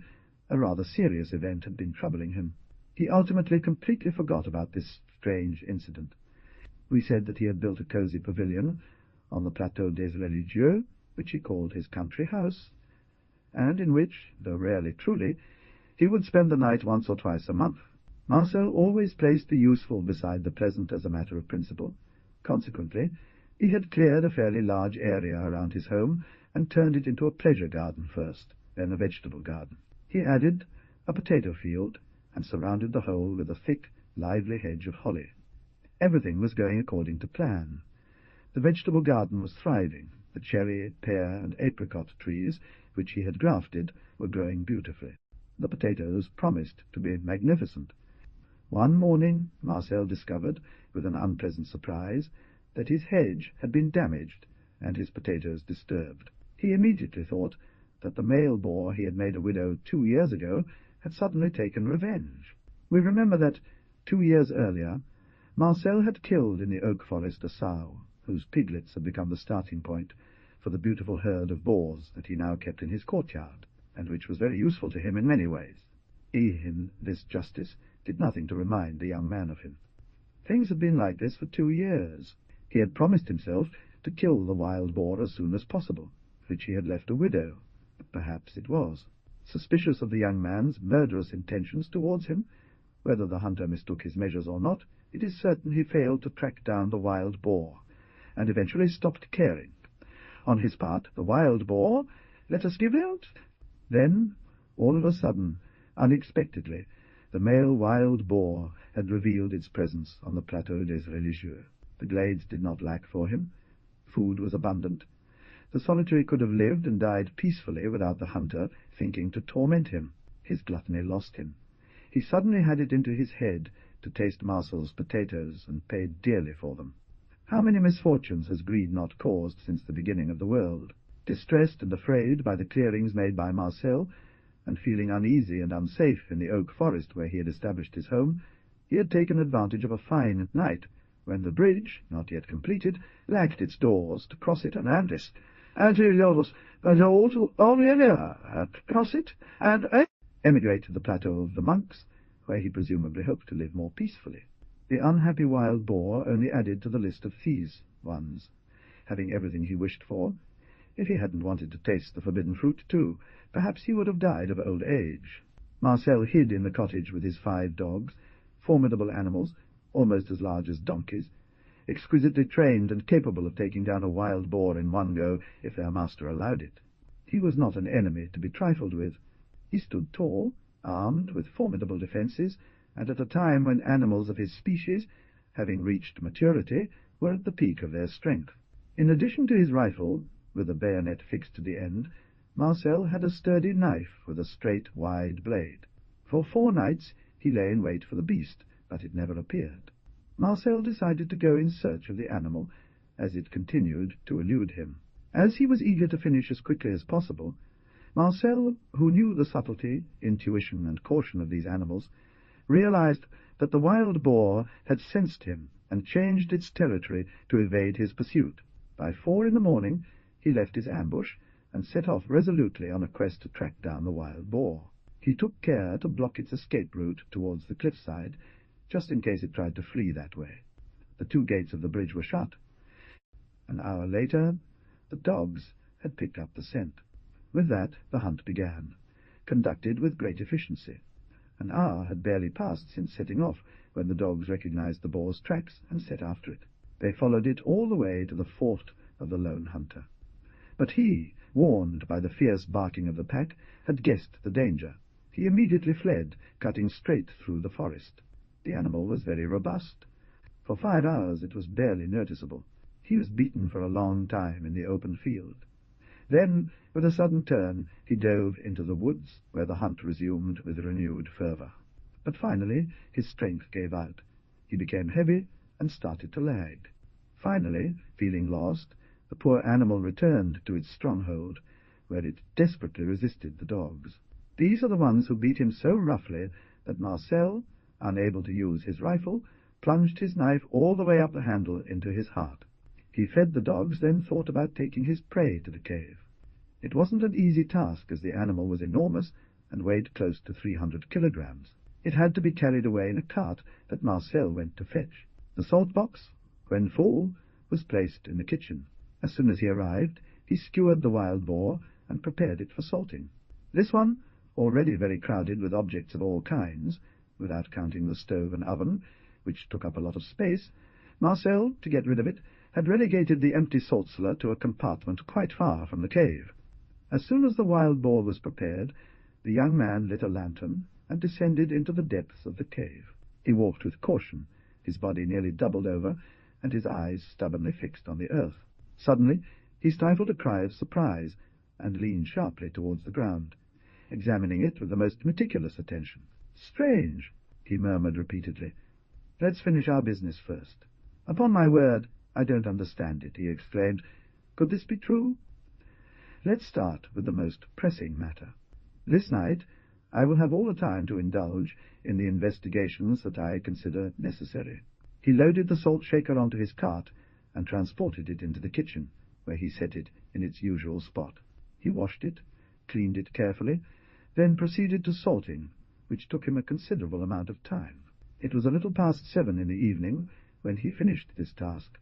Speaker 1: a rather serious event had been troubling him. He ultimately completely forgot about this strange incident. We said that he had built a cosy pavilion on the Plateau des Religieux, which he called his country house, and in which, though rarely truly, he would spend the night once or twice a month. Marcel always placed the useful beside the pleasant as a matter of principle. Consequently, he had cleared a fairly large area around his home and turned it into a pleasure garden first, then a vegetable garden. He added a potato field and surrounded the whole with a thick, lively hedge of holly. Everything was going according to plan. The vegetable garden was thriving. The cherry, pear, and apricot trees, which he had grafted, were growing beautifully. The potatoes promised to be magnificent. One morning Marcel discovered, with an unpleasant surprise, that his hedge had been damaged and his potatoes disturbed. He immediately thought that the male boar he had made a widow 2 years ago had suddenly taken revenge. We remember that 2 years earlier Marcel had killed in the oak forest a sow, whose piglets had become the starting point for the beautiful herd of boars that he now kept in his courtyard, and which was very useful to him in many ways. He, in this justice, did nothing to remind the young man of him. Things had been like this for 2 years. He had promised himself to kill the wild boar as soon as possible, which he had left a widow. Perhaps it was. Suspicious of the young man's murderous intentions towards him, whether the hunter mistook his measures or not, it is certain he failed to track down the wild boar, and eventually stopped caring. On his part, the wild boar let us give out. Then, all of a sudden, unexpectedly, the male wild boar had revealed its presence on the Plateau des Religieux. The glades did not lack for him. Food was abundant. The solitary could have lived and died peacefully without the hunter thinking to torment him. His gluttony lost him. He suddenly had it into his head to taste Marcel's potatoes, and paid dearly for them. How many misfortunes has greed not caused since the beginning of the world? Distressed and afraid by the clearings made by Marcel, and feeling uneasy and unsafe in the oak forest where he had established his home, he had taken advantage of a fine night, when the bridge, not yet completed, lacked its doors to cross it, and emigrate to the Plateau of the Monks, where he presumably hoped to live more peacefully. The unhappy wild boar only added to the list of these ones, having everything he wished for. If he hadn't wanted to taste the forbidden fruit, too, perhaps he would have died of old age. Marcel hid in the cottage with his 5 dogs, formidable animals, almost as large as donkeys, exquisitely trained and capable of taking down a wild boar in one go if their master allowed it. He was not an enemy to be trifled with. He stood tall, armed with formidable defences, and at a time when animals of his species, having reached maturity, were at the peak of their strength. In addition to his rifle, with a bayonet fixed to the end, Marcel had a sturdy knife with a straight, wide blade. For 4 nights he lay in wait for the beast, but it never appeared. Marcel decided to go in search of the animal, as it continued to elude him. As he was eager to finish as quickly as possible, Marcel, who knew the subtlety, intuition, and caution of these animals, realized that the wild boar had sensed him and changed its territory to evade his pursuit. By 4 in the morning he left his ambush and set off resolutely on a quest to track down the wild boar. He took care to block its escape route towards the cliffside, just in case it tried to flee that way. The 2 gates of the bridge were shut. An hour later, the dogs had picked up the scent. With that, the hunt began, conducted with great efficiency. An hour had barely passed since setting off, when the dogs recognized the boar's tracks and set after it. They followed it all the way to the fort of the lone hunter. But he, warned by the fierce barking of the pack, had guessed the danger. He immediately fled, cutting straight through the forest. The animal was very robust. For 5 hours it was barely noticeable. He was beaten for a long time in the open field. Then, with a sudden turn, he dove into the woods, where the hunt resumed with renewed fervor. But finally his strength gave out. He became heavy and started to lag. Finally, feeling lost, the poor animal returned to its stronghold, where it desperately resisted the dogs. These are the ones who beat him so roughly that Marcel, unable to use his rifle, plunged his knife all the way up the handle into his heart. He fed the dogs, then thought about taking his prey to the cave. It wasn't an easy task, as the animal was enormous and weighed close to 300 kilograms. It had to be carried away in a cart that Marcel went to fetch. The salt box, when full, was placed in the kitchen. As soon as he arrived, he skewered the wild boar and prepared it for salting. This one, already very crowded with objects of all kinds, without counting the stove and oven, which took up a lot of space, Marcel, to get rid of it, had relegated the empty salt cellar to a compartment quite far from the cave. As soon as the wild boar was prepared, the young man lit a lantern and descended into the depths of the cave. He walked with caution, his body nearly doubled over, and his eyes stubbornly fixed on the earth. Suddenly he stifled a cry of surprise, and leaned sharply towards the ground, examining it with the most meticulous attention. "Strange," he murmured repeatedly. "Let's finish our business first. Upon my word, I don't understand it," he exclaimed. "Could this be true? Let's start with the most pressing matter. This night I will have all the time to indulge in the investigations that I consider necessary." He loaded the salt shaker onto his cart and transported it into the kitchen, where he set it in its usual spot. He washed it, cleaned it carefully, then proceeded to salting, which took him a considerable amount of time. It was a little past 7 in the evening when he finished this task.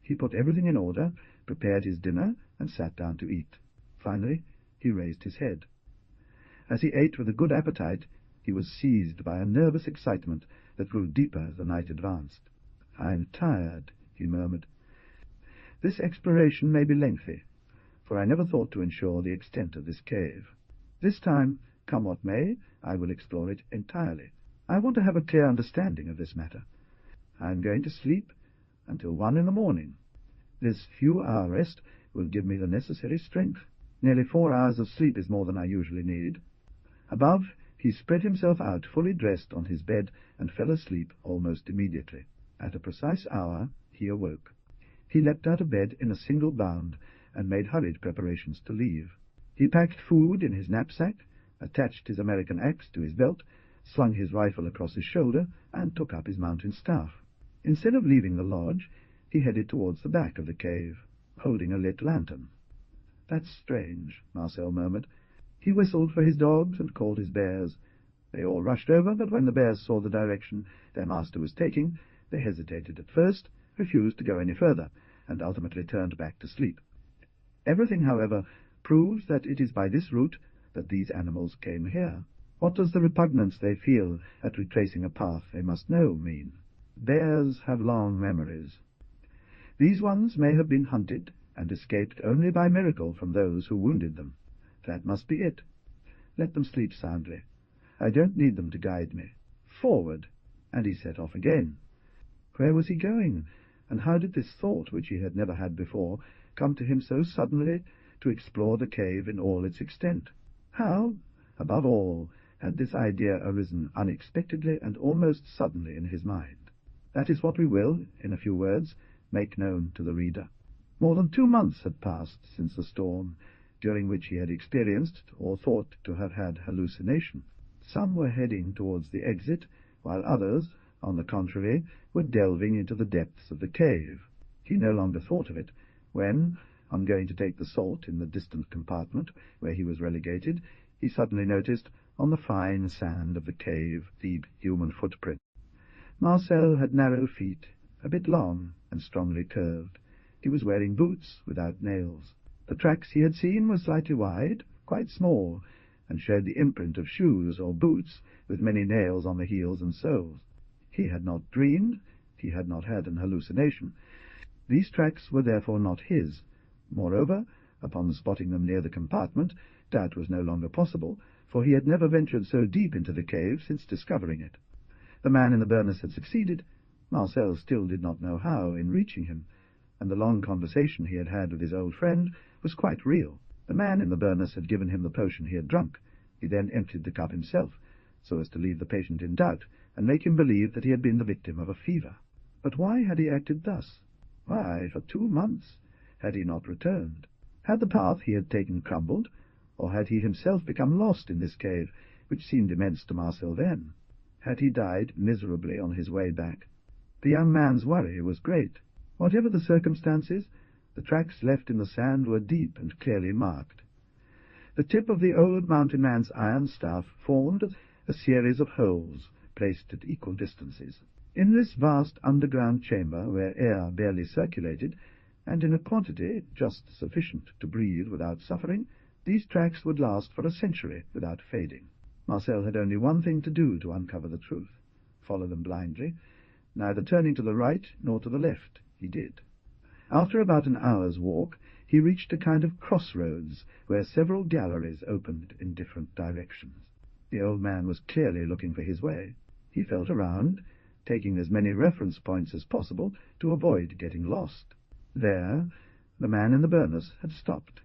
Speaker 1: He put everything in order, prepared his dinner, and sat down to eat. Finally he raised his head. As he ate with a good appetite, he was seized by a nervous excitement that grew deeper as the night advanced. "I'm tired," he murmured. "This exploration may be lengthy, for I never thought to ensure the extent of this cave. This time, come what may, I will explore it entirely. I want to have a clear understanding of this matter. I am going to sleep until 1 in the morning. This few-hour rest will give me the necessary strength. Nearly 4 hours of sleep is more than I usually need." Above, he spread himself out fully dressed on his bed and fell asleep almost immediately. At a precise hour he awoke. He leapt out of bed in a single bound and made hurried preparations to leave. He packed food in his knapsack, attached his American axe to his belt, slung his rifle across his shoulder, and took up his mountain staff. Instead of leaving the lodge, he headed towards the back of the cave, holding a lit lantern. "That's strange," Marcel murmured. He whistled for his dogs and called his bears. They all rushed over, but when the bears saw the direction their master was taking, they hesitated at first, refused to go any further, and ultimately turned back to sleep. Everything, however, proves that it is by this route that these animals came here. What does the repugnance they feel at retracing a path they must know mean? Bears have long memories. These ones may have been hunted and escaped only by miracle from those who wounded them. That must be it. Let them sleep soundly. I don't need them to guide me. Forward!" And he set off again. Where was he going, and how did this thought, which he had never had before, come to him so suddenly, to explore the cave in all its extent? How, above all, had this idea arisen unexpectedly and almost suddenly in his mind? That is what we will, in a few words, make known to the reader. More than 2 months had passed since the storm, during which he had experienced, or thought to have had, hallucination. Some were heading towards the exit, while others, on the contrary, were delving into the depths of the cave. He no longer thought of it, when, on going to take the salt in the distant compartment where he was relegated, he suddenly noticed, on the fine sand of the cave, the human footprint. Marcel had narrow feet, a bit long and strongly curved. He was wearing boots without nails. The tracks he had seen were slightly wide, quite small, and showed the imprint of shoes or boots with many nails on the heels and soles. He had not dreamed, he had not had an hallucination. These tracks were therefore not his. Moreover, upon spotting them near the compartment, doubt was no longer possible, for he had never ventured so deep into the cave since discovering it. The man in the burnous had succeeded. Marcel still did not know how in reaching him, and the long conversation he had had with his old friend was quite real. The man in the burnous had given him the potion he had drunk. He then emptied the cup himself, so as to leave the patient in doubt, and make him believe that he had been the victim of a fever. But why had he acted thus? Why, for 2 months had he not returned? Had the path he had taken crumbled, or had he himself become lost in this cave, which seemed immense to Marcel then? Had he died miserably on his way back? The young man's worry was great. Whatever the circumstances, the tracks left in the sand were deep and clearly marked. The tip of the old mountain man's iron staff formed a series of holes, placed at equal distances. In this vast underground chamber, where air barely circulated, and in a quantity just sufficient to breathe without suffering, these tracks would last for a century without fading. Marcel had only one thing to do to uncover the truth: follow them blindly, neither turning to the right nor to the left. He did. After about an hour's walk, he reached a kind of crossroads, where several galleries opened in different directions. The old man was clearly looking for his way. He felt around, taking as many reference points as possible to avoid getting lost. There, the man in the burnous had stopped.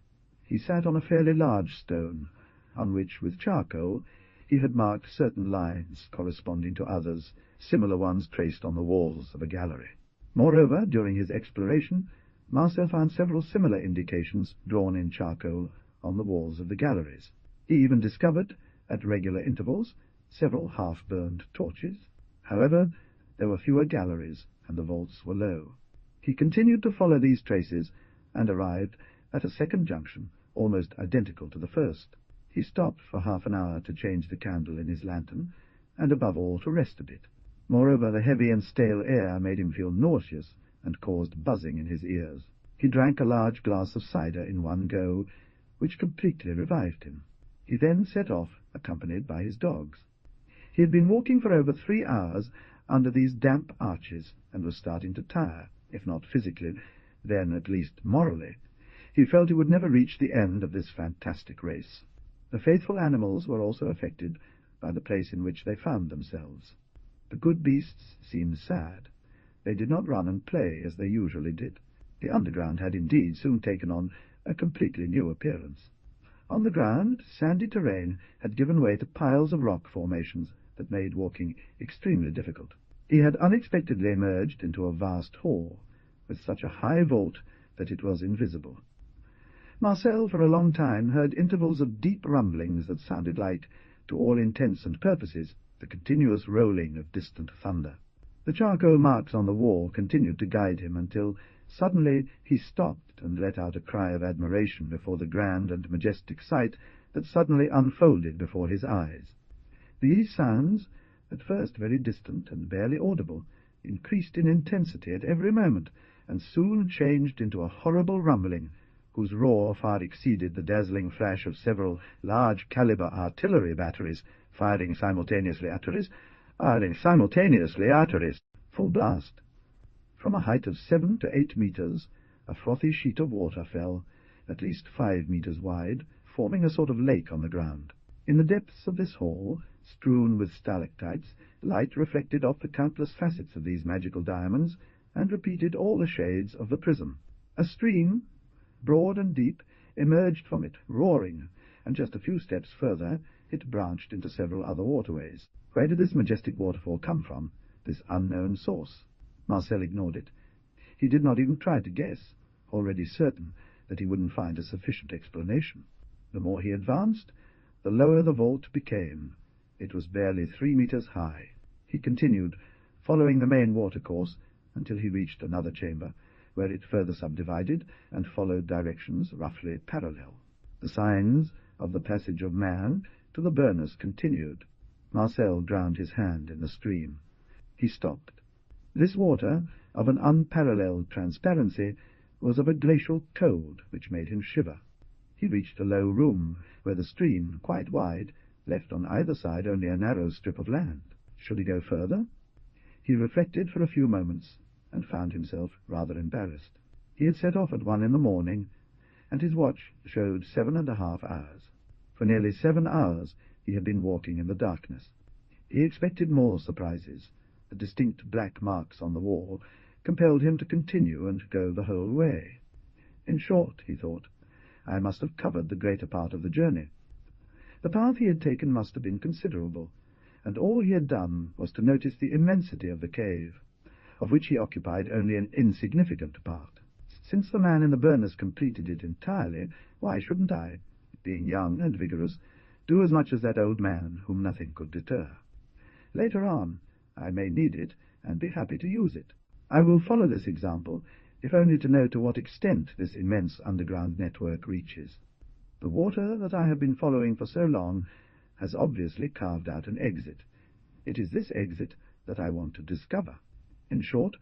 Speaker 1: He sat on a fairly large stone, on which, with charcoal, he had marked certain lines corresponding to others, similar ones traced on the walls of a gallery. Moreover, during his exploration, Marcel found several similar indications drawn in charcoal on the walls of the galleries. He even discovered, at regular intervals, several half-burned torches. However, there were fewer galleries, and the vaults were low. He continued to follow these traces, and arrived at a second junction, almost identical to the first. He stopped for half an hour to change the candle in his lantern, and above all to rest a bit. Moreover, the heavy and stale air made him feel nauseous, and caused buzzing in his ears. He drank a large glass of cider in one go, which completely revived him. He then set off, accompanied by his dogs. He had been walking for over 3 hours under these damp arches, and was starting to tire, if not physically, then at least morally. He felt he would never reach the end of this fantastic race. The faithful animals were also affected by the place in which they found themselves. The good beasts seemed sad. They did not run and play as they usually did. The underground had indeed soon taken on a completely new appearance. On the ground, sandy terrain had given way to piles of rock formations that made walking extremely difficult. He had unexpectedly emerged into a vast hall, with such a high vault that it was invisible. Marcel for a long time heard intervals of deep rumblings that sounded like, to all intents and purposes, the continuous rolling of distant thunder. The charcoal marks on the wall continued to guide him until suddenly he stopped and let out a cry of admiration before the grand and majestic sight that suddenly unfolded before his eyes. These sounds, at first very distant and barely audible, increased in intensity at every moment, and soon changed into a horrible rumbling, whose roar far exceeded the dazzling flash of several large-caliber artillery batteries firing simultaneously full blast. From a height of 7 to 8 meters, a frothy sheet of water fell, at least 5 meters wide, forming a sort of lake on the ground. In the depths of this hall, strewn with stalactites, light reflected off the countless facets of these magical diamonds, and repeated all the shades of the prism. A stream, broad and deep, emerged from it, roaring, and just a few steps further it branched into several other waterways. Where did this majestic waterfall come from, this unknown source? Marcel ignored it. He did not even try to guess, already certain that he wouldn't find a sufficient explanation. The more he advanced, the lower the vault became. It was barely 3 meters high. He continued, following the main watercourse, until he reached another chamber, where it further subdivided and followed directions roughly parallel. The signs of the passage of man to the burners continued. Marcel drowned his hand in the stream. He stopped. This water, of an unparalleled transparency, was of a glacial cold which made him shiver. He reached a low room, where the stream, quite wide, left on either side only a narrow strip of land. Should he go further? He reflected for a few moments, and found himself rather embarrassed. He had set off at 1 in the morning, and his watch showed 7½ hours. For nearly 7 hours he had been walking in the darkness. He expected more surprises. The distinct black marks on the wall compelled him to continue and go the whole way. In short, he thought, I must have covered the greater part of the journey. The path he had taken must have been considerable, and all he had done was to notice the immensity of the cave, of which he occupied only an insignificant part. Since the man in the burners completed it entirely, why shouldn't I, being young and vigorous, do as much as that old man whom nothing could deter? Later on, I may need it, and be happy to use it. I will follow this example, if only to know to what extent this immense underground network reaches. The water that I have been following for so long has obviously carved out an exit. It is this exit that I want to discover. In short,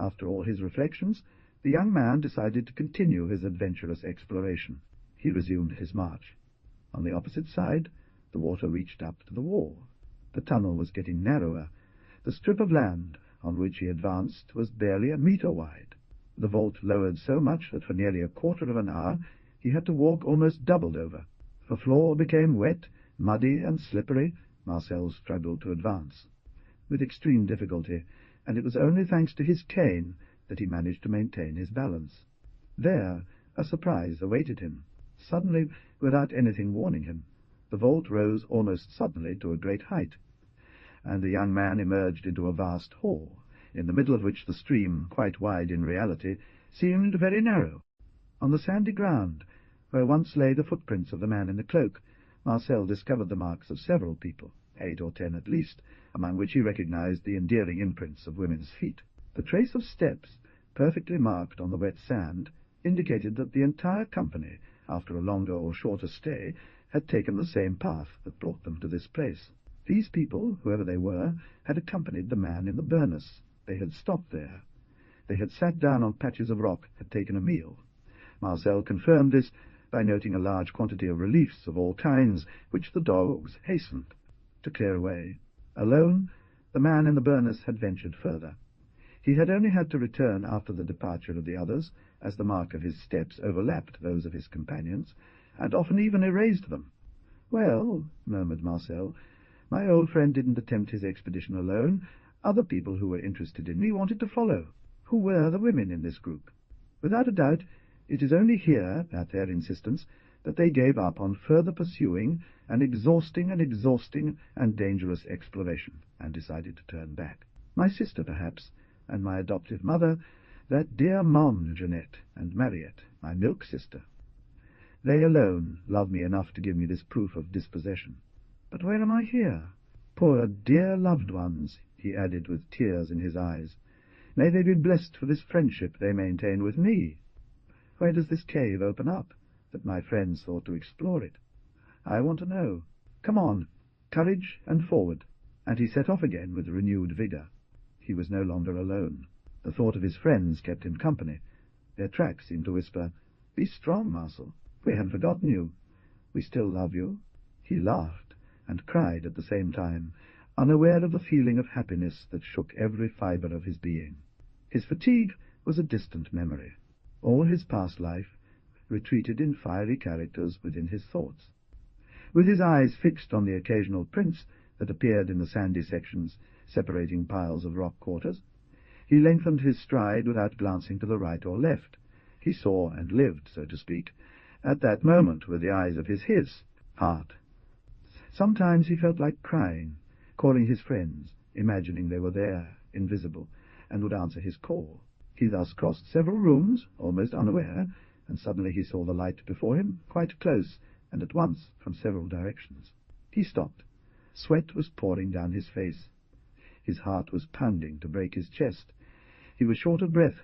Speaker 1: after all his reflections, the young man decided to continue his adventurous exploration. He resumed his march. On the opposite side, the water reached up to the wall. The tunnel was getting narrower. The strip of land on which he advanced was barely a meter wide. The vault lowered so much that for nearly a quarter of an hour he had to walk almost doubled over. The floor became wet, muddy, and slippery. Marcel struggled to advance with extreme difficulty, and it was only thanks to his cane that he managed to maintain his balance. There, a surprise awaited him. Suddenly, without anything warning him, the vault rose almost suddenly to a great height, and the young man emerged into a vast hall, in the middle of which the stream, quite wide in reality, seemed very narrow. On the sandy ground, where once lay the footprints of the man in the cloak, Marcel discovered the marks of several people, 8 or 10 at least, among which he recognized the endearing imprints of women's feet. The trace of steps, perfectly marked on the wet sand, indicated that the entire company, after a longer or shorter stay, had taken the same path that brought them to this place. These people, whoever they were, had accompanied the man in the burnous. They had stopped there. They had sat down on patches of rock, had taken a meal. Marcel confirmed this by noting a large quantity of reliefs of all kinds, which the dogs hastened to clear away. Alone, the man in the burnous had ventured further. He had only had to return after the departure of the others, as the mark of his steps overlapped those of his companions, and often even erased them. "Well," murmured Marcel, "my old friend didn't attempt his expedition alone. Other people who were interested in me wanted to follow. Who were the women in this group? Without a doubt, it is only here, at their insistence, that they gave up on further pursuing an exhausting and dangerous exploration, and decided to turn back. My sister, perhaps, and my adoptive mother, that dear Mom Jeanette and Mariette, my milk sister. They alone love me enough to give me this proof of dispossession. But where am I here? Poor dear loved ones," he added with tears in his eyes. "May they be blessed for this friendship they maintain with me. Where does this cave open up, that my friends thought to explore it? I want to know. Come on, courage and forward." And he set off again with renewed vigor. He was no longer alone. The thought of his friends kept him company. Their tracks seemed to whisper, "Be strong, Marcel. We haven't forgotten you. We still love you." He laughed and cried at the same time, unaware of the feeling of happiness that shook every fibre of his being. His fatigue was a distant memory. All his past life retreated in fiery characters within his thoughts. With his eyes fixed on the occasional prints that appeared in the sandy sections separating piles of rock quarters, he lengthened his stride without glancing to the right or left. He saw and lived, so to speak, at that moment with the eyes of his heart. Sometimes he felt like crying, calling his friends, imagining they were there, invisible, and would answer his call. He thus crossed several rooms, almost unaware, and suddenly he saw the light before him, quite close, and at once from several directions. He stopped. Sweat was pouring down his face. His heart was pounding to break his chest. He was short of breath.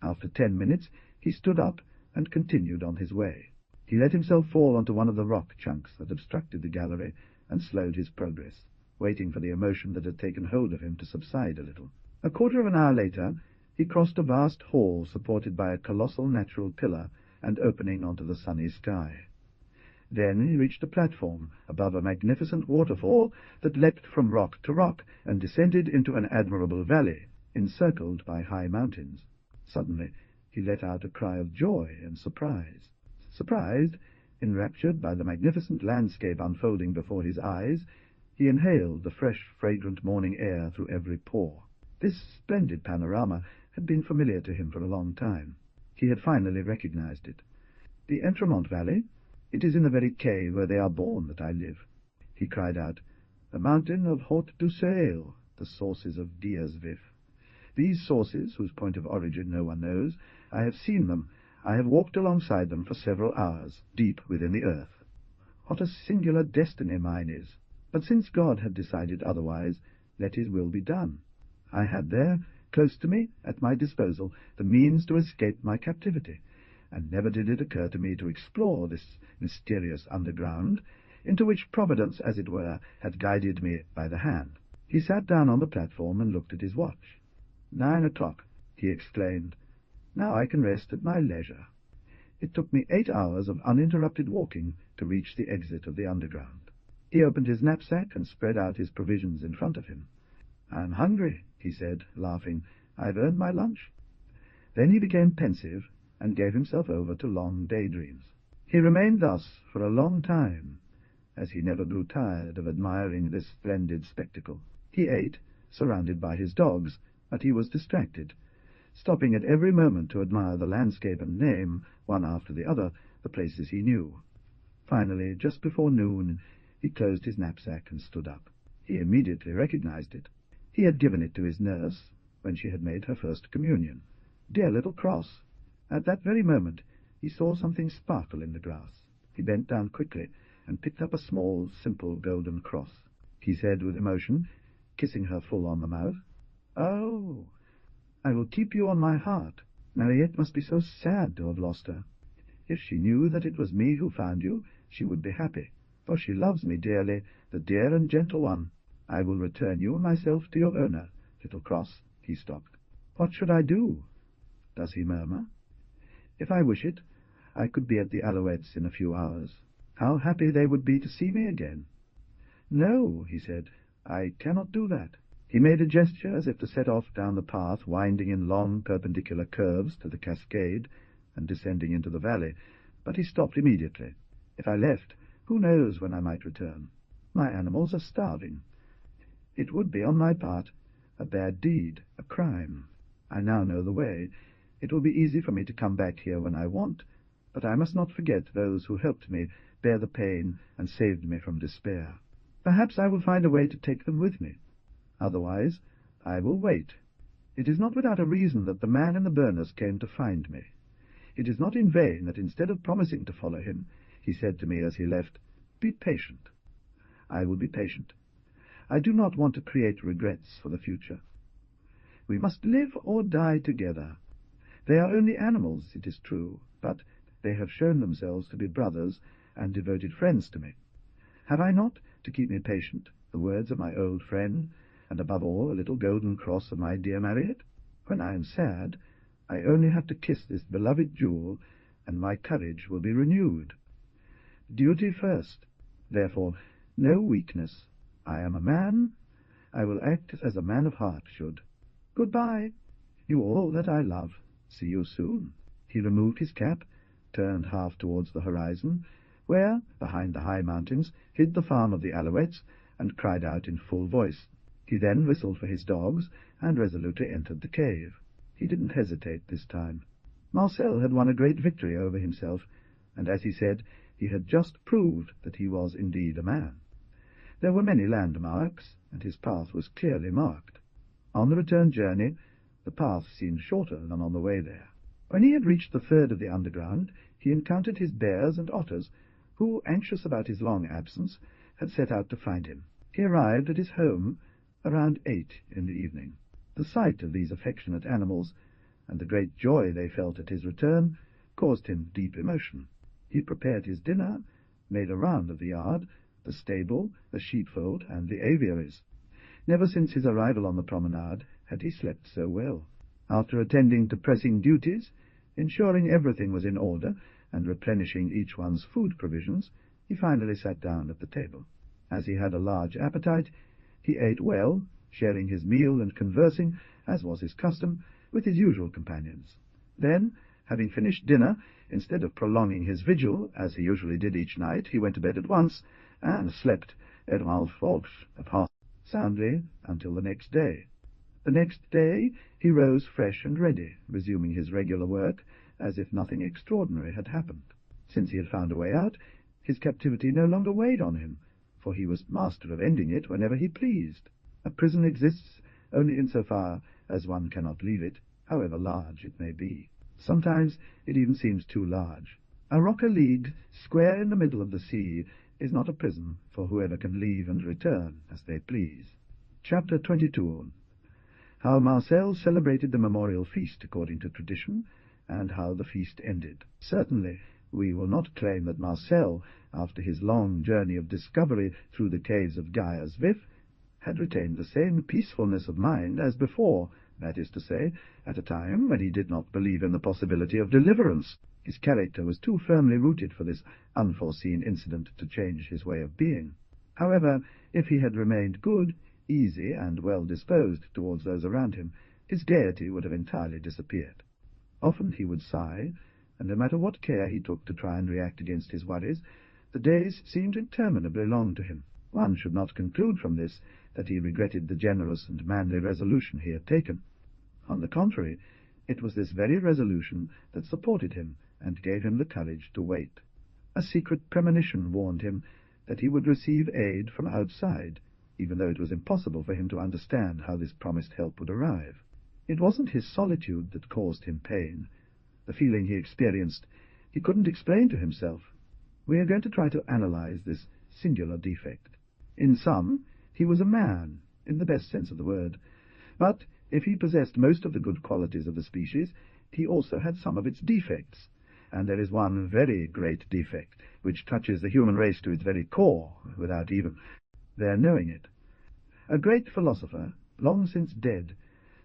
Speaker 1: After 10 minutes he stood up and continued on his way. He let himself fall onto one of the rock chunks that obstructed the gallery and slowed his progress, waiting for the emotion that had taken hold of him to subside a little. A quarter of an hour later he crossed a vast hall supported by a colossal natural pillar and opening onto the sunny sky. Then he reached a platform above a magnificent waterfall that leapt from rock to rock and descended into an admirable valley, encircled by high mountains. Suddenly he let out a cry of joy and surprise. Surprised, enraptured by the magnificent landscape unfolding before his eyes, he inhaled the fresh, fragrant morning air through every pore. This splendid panorama had been familiar to him for a long time. He had finally recognized it. "The Entremont Valley? It is in the very cave where they are born that I live," he cried out. "The mountain of Haute Duceil, the sources of Diersvif. These sources, whose point of origin no one knows, I have seen them. I have walked alongside them for several hours, deep within the earth. What a singular destiny mine is! But since God had decided otherwise, let his will be done. I had there, close to me, at my disposal, the means to escape my captivity, and never did it occur to me to explore this mysterious underground, into which Providence, as it were, had guided me by the hand." He sat down on the platform and looked at his watch. 9 o'clock, he exclaimed. "Now I can rest at my leisure." It took me 8 hours of uninterrupted walking to reach the exit of the underground. He opened his knapsack and spread out his provisions in front of him. "I am hungry," he said, laughing. "I've earned my lunch." Then he became pensive and gave himself over to long daydreams. He remained thus for a long time, as he never grew tired of admiring this splendid spectacle. He ate, surrounded by his dogs, but he was distracted, stopping at every moment to admire the landscape and name, one after the other, the places he knew. Finally, just before noon, he closed his knapsack and stood up. He immediately recognized it. He had given it to his nurse when she had made her first communion. Dear little cross! At that very moment he saw something sparkle in the grass. He bent down quickly and picked up a small, simple golden cross. He said with emotion, kissing her full on the mouth, "Oh, I will keep you on my heart. Mariette must be so sad to have lost her. If she knew that it was me who found you, she would be happy, for she loves me dearly, the dear and gentle one. I will return you myself to your owner, little cross." He stopped. "What should I do?" does he murmur. "If I wish it, I could be at the Alouettes in a few hours. How happy they would be to see me again." "No," he said, "I cannot do that." He made a gesture as if to set off down the path winding in long perpendicular curves to the cascade and descending into the valley, but he stopped immediately. "If I left, who knows when I might return? My animals are starving. It would be, on my part, a bad deed, a crime. I now know the way. It will be easy for me to come back here when I want, but I must not forget those who helped me bear the pain and saved me from despair. Perhaps I will find a way to take them with me. Otherwise, I will wait. It is not without a reason that the man in the burnous came to find me. It is not in vain that instead of promising to follow him, he said to me as he left, 'Be patient.' I will be patient. I do not want to create regrets for the future. We must live or die together. They are only animals, it is true, but they have shown themselves to be brothers and devoted friends to me. Have I not, to keep me patient, the words of my old friend, and above all a little golden cross of my dear Mariette? When I am sad, I only have to kiss this beloved jewel, and my courage will be renewed. Duty first, therefore no weakness. I am a man. I will act as a man of heart should. Goodbye, you all that I love. See you soon." He removed his cap, turned half towards the horizon, where, behind the high mountains, hid the farm of the Alouettes, and cried out in full voice. He then whistled for his dogs, and resolutely entered the cave. He didn't hesitate this time. Marcel had won a great victory over himself, and, as he said, he had just proved that he was indeed a man. There were many landmarks, and his path was clearly marked. On the return journey, The path seemed shorter than on the way there. When he had reached the third of the underground, he encountered his bears and otters, who, anxious about his long absence, had set out to find him. He arrived at his home around 8 in the evening. The sight of these affectionate animals, and the great joy they felt at his return, caused him deep emotion. He prepared his dinner, made a round of the yard, the stable, the sheepfold, and the aviaries. Never since his arrival on the promenade had he slept so well. After attending to pressing duties, ensuring everything was in order, and replenishing each one's food provisions, he finally sat down at the table. As he had a large appetite, he ate well, sharing his meal and conversing, as was his custom, with his usual companions. Then, having finished dinner, instead of prolonging his vigil, as he usually did each night, he went to bed at once, and slept soundly until the next day. The next day he rose fresh and ready, resuming his regular work, as if nothing extraordinary had happened. Since he had found a way out, his captivity no longer weighed on him, for he was master of ending it whenever he pleased. A prison exists only in so far as one cannot leave it, however large it may be. Sometimes it even seems too large. A rocker leagued square in the middle of the sea is not a prison for whoever can leave and return as they please. Chapter 22. How Marcel celebrated the memorial feast according to tradition, and how the feast ended. Certainly, we will not claim that Marcel, after his long journey of discovery through the caves of Gaia's Vif, had retained the same peacefulness of mind as before, that is to say, at a time when he did not believe in the possibility of deliverance. His character was too firmly rooted for this unforeseen incident to change his way of being. However, if he had remained good, easy, and well-disposed towards those around him, his gaiety would have entirely disappeared. Often he would sigh, and no matter what care he took to try and react against his worries, the days seemed interminably long to him. One should not conclude from this that he regretted the generous and manly resolution he had taken. On the contrary, it was this very resolution that supported him and gave him the courage to wait. A secret premonition warned him that he would receive aid from outside, even though it was impossible for him to understand how this promised help would arrive. It wasn't his solitude that caused him pain. The feeling he experienced he couldn't explain to himself. We are going to try to analyze this singular defect. In sum, he was a man, in the best sense of the word, but if he possessed most of the good qualities of the species, he also had some of its defects, and there is one very great defect which touches the human race to its very core, without even their knowing it. A great philosopher, long since dead,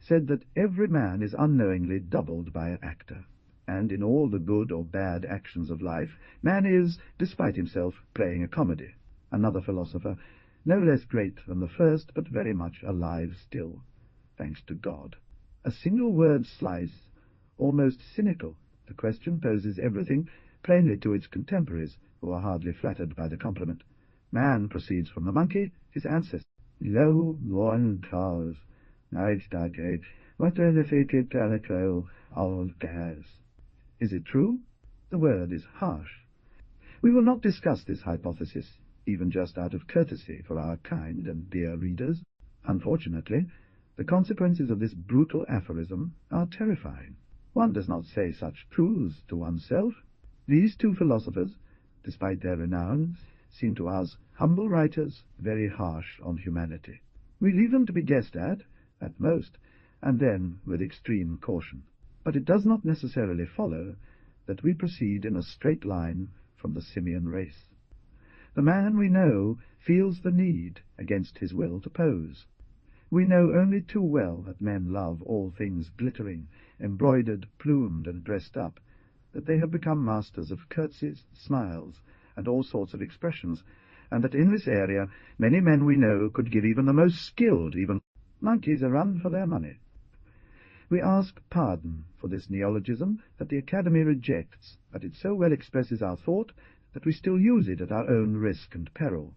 Speaker 1: said that every man is unknowingly doubled by an actor, and in all the good or bad actions of life, man is, despite himself, playing a comedy. Another philosopher, no less great than the first, but very much alive still, thanks to God. A single word slice, almost cynical, the question poses everything plainly to its contemporaries, who are hardly flattered by the compliment. Man proceeds from the monkey, his ancestor. Lo, one cause, night stargate, what are the fated calico, old gas? Is it true? The word is harsh. We will not discuss this hypothesis, even just out of courtesy for our kind and dear readers. Unfortunately, the consequences of this brutal aphorism are terrifying. One does not say such truths to oneself. These two philosophers, despite their renown, seem to us, humble writers, very harsh on humanity. We leave them to be guessed at most, and then with extreme caution. But it does not necessarily follow that we proceed in a straight line from the simian race. The man we know feels the need, against his will, to pose. We know only too well that men love all things glittering, embroidered, plumed, and dressed up, that they have become masters of curtsies, smiles, and all sorts of expressions, and that in this area many men we know could give even the most skilled, even monkeys, a run for their money. We ask pardon for this neologism that the Academy rejects, but it so well expresses our thought that we still use it at our own risk and peril.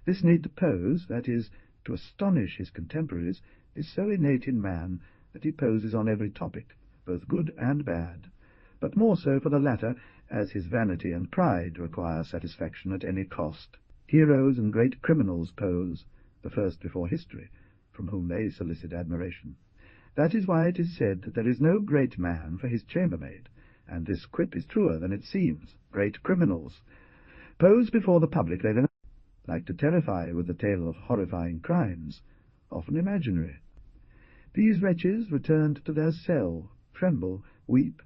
Speaker 1: This need to pose, that is, to astonish his contemporaries, is so innate in man that he poses on every topic, both good and bad, but more so for the latter, as his vanity and pride require satisfaction at any cost. Heroes and great criminals pose, the first before history, from whom they solicit admiration. That is why it is said that there is no great man for his chambermaid, and this quip is truer than it seems. Great criminals pose before the public they then like to terrify with the tale of horrifying crimes, often imaginary. These wretches returned to their cell, tremble, weep,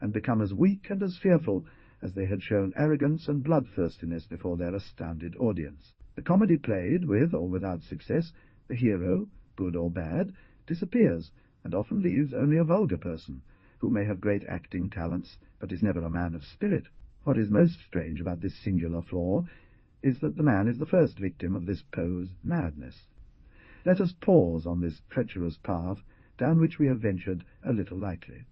Speaker 1: and become as weak and as fearful as they had shown arrogance and bloodthirstiness before their astounded audience. The comedy played, with or without success, the hero, good or bad, disappears, and often leaves only a vulgar person, who may have great acting talents, but is never a man of spirit. What is most strange about this singular flaw is that the man is the first victim of this pose madness. Let us pause on this treacherous path, down which we have ventured a little lightly.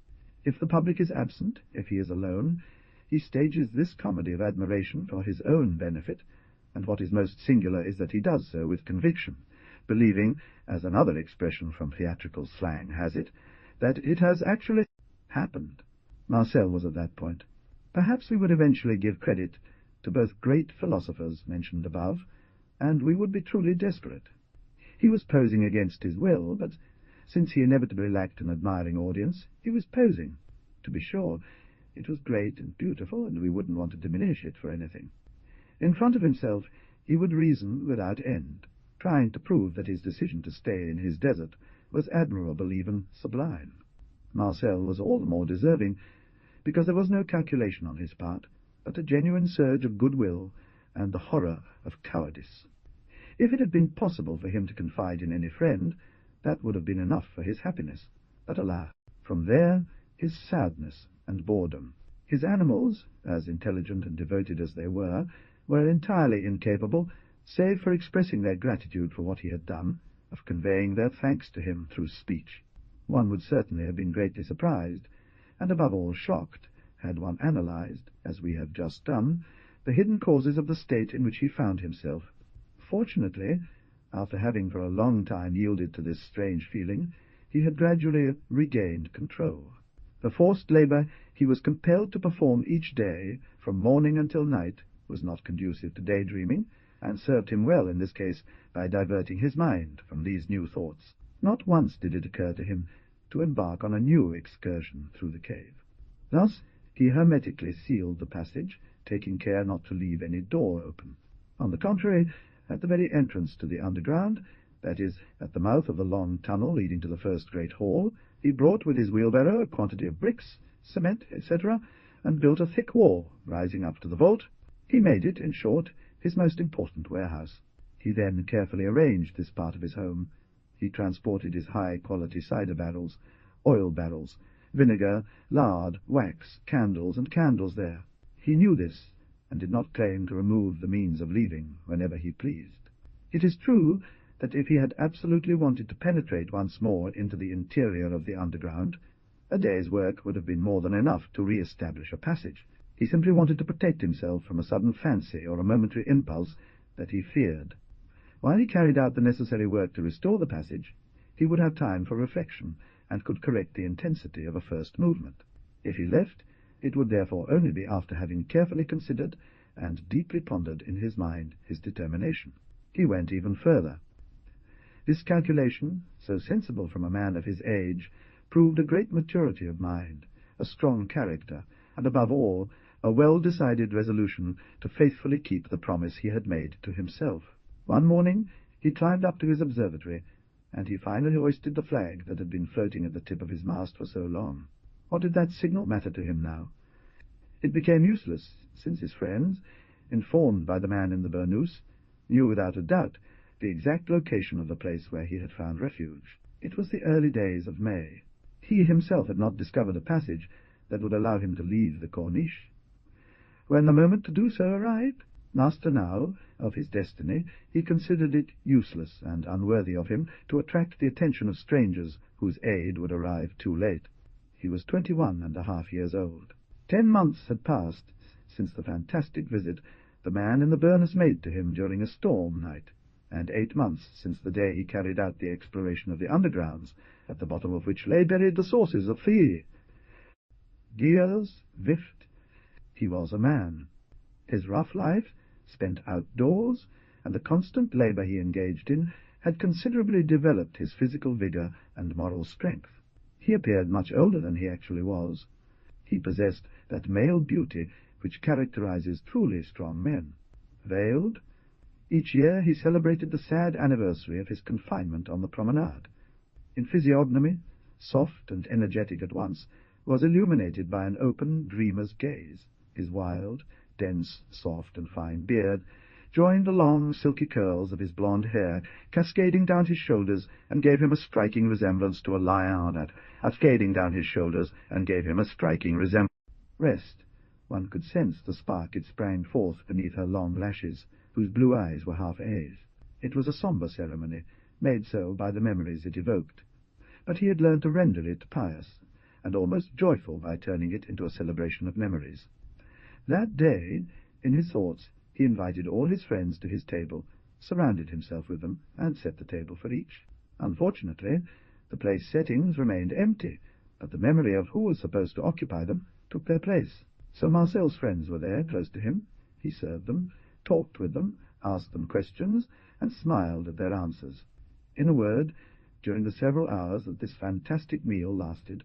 Speaker 1: If the public is absent, if he is alone, he stages this comedy of admiration for his own benefit, and what is most singular is that he does so with conviction, believing, as another expression from theatrical slang has it, that it has actually happened. Marcel was at that point. Perhaps we would eventually give credit to both great philosophers mentioned above, and we would be truly desperate. He was posing against his will, but since he inevitably lacked an admiring audience, he was posing. To be sure, it was great and beautiful, and we wouldn't want to diminish it for anything. In front of himself he would reason without end, trying to prove that his decision to stay in his desert was admirable, even sublime. Marcel was all the more deserving because there was no calculation on his part, but a genuine surge of goodwill and the horror of cowardice. If it had been possible for him to confide in any friend, that would have been enough for his happiness. But alas, from there his sadness and boredom. His animals, as intelligent and devoted as they were entirely incapable, save for expressing their gratitude for what he had done, of conveying their thanks to him through speech. One would certainly have been greatly surprised, and above all shocked, had one analyzed, as we have just done, the hidden causes of the state in which he found himself. Fortunately, after having for a long time yielded to this strange feeling, he had gradually regained control. The forced labor he was compelled to perform each day, from morning until night, was not conducive to daydreaming, and served him well in this case by diverting his mind from these new thoughts. Not once did it occur to him to embark on a new excursion through the cave. Thus he hermetically sealed the passage, taking care not to leave any door open. On the contrary, at the very entrance to the underground, that is, at the mouth of the long tunnel leading to the first great hall, he brought with his wheelbarrow a quantity of bricks, cement, etc., and built a thick wall rising up to the vault. He made it, in short, his most important warehouse. He then carefully arranged this part of his home. He transported his high-quality cider barrels, oil barrels, vinegar, lard, wax, candles, and candles there. He knew this, and did not claim to remove the means of leaving whenever he pleased. It is true that if he had absolutely wanted to penetrate once more into the interior of the underground, a day's work would have been more than enough to re-establish a passage. He simply wanted to protect himself from a sudden fancy or a momentary impulse that he feared. While he carried out the necessary work to restore the passage, he would have time for reflection, and could correct the intensity of a first movement. If he left, it would therefore only be after having carefully considered and deeply pondered in his mind his determination. He went even further. This calculation, so sensible from a man of his age, proved a great maturity of mind, a strong character, and above all, a well-decided resolution to faithfully keep the promise he had made to himself. One morning he climbed up to his observatory, and he finally hoisted the flag that had been floating at the tip of his mast for so long. What did that signal matter to him now? It became useless, since his friends, informed by the man in the burnous, knew without a doubt the exact location of the place where he had found refuge. It was the early days of May. He himself had not discovered a passage that would allow him to leave the Corniche. When the moment to do so arrived, master now of his destiny, he considered it useless and unworthy of him to attract the attention of strangers whose aid would arrive too late. He was 21.5 years old. 10 months had passed since the fantastic visit the man in the burnous made to him during a storm night, and 8 months since the day he carried out the exploration of the undergrounds, at the bottom of which lay buried the sources of Fee. Diers Vift. He was a man. His rough life, spent outdoors, and the constant labor he engaged in, had considerably developed his physical vigor and moral strength. He appeared much older than he actually was. He possessed that male beauty which characterizes truly strong men. Veiled, each year he celebrated the sad anniversary of his confinement on the promenade. In physiognomy, soft and energetic at once, was illuminated by an open dreamer's gaze. His wild, dense, soft, and fine beard joined the long, silky curls of his blonde hair, cascading down his shoulders, and gave him a striking resemblance to a lion cascading down his shoulders, and gave him a striking resemblance. Rest. One could sense the spark it sprang forth beneath her long lashes, whose blue eyes were half A's. It was a sombre ceremony, made so by the memories it evoked. But he had learned to render it pious, and almost joyful by turning it into a celebration of memories. That day, in his thoughts, he invited all his friends to his table, surrounded himself with them, and set the table for each. Unfortunately, the place settings remained empty, but the memory of who was supposed to occupy them took their place. So Marcel's friends were there, close to him. He served them, talked with them, asked them questions, and smiled at their answers. In a word, during the several hours that this fantastic meal lasted,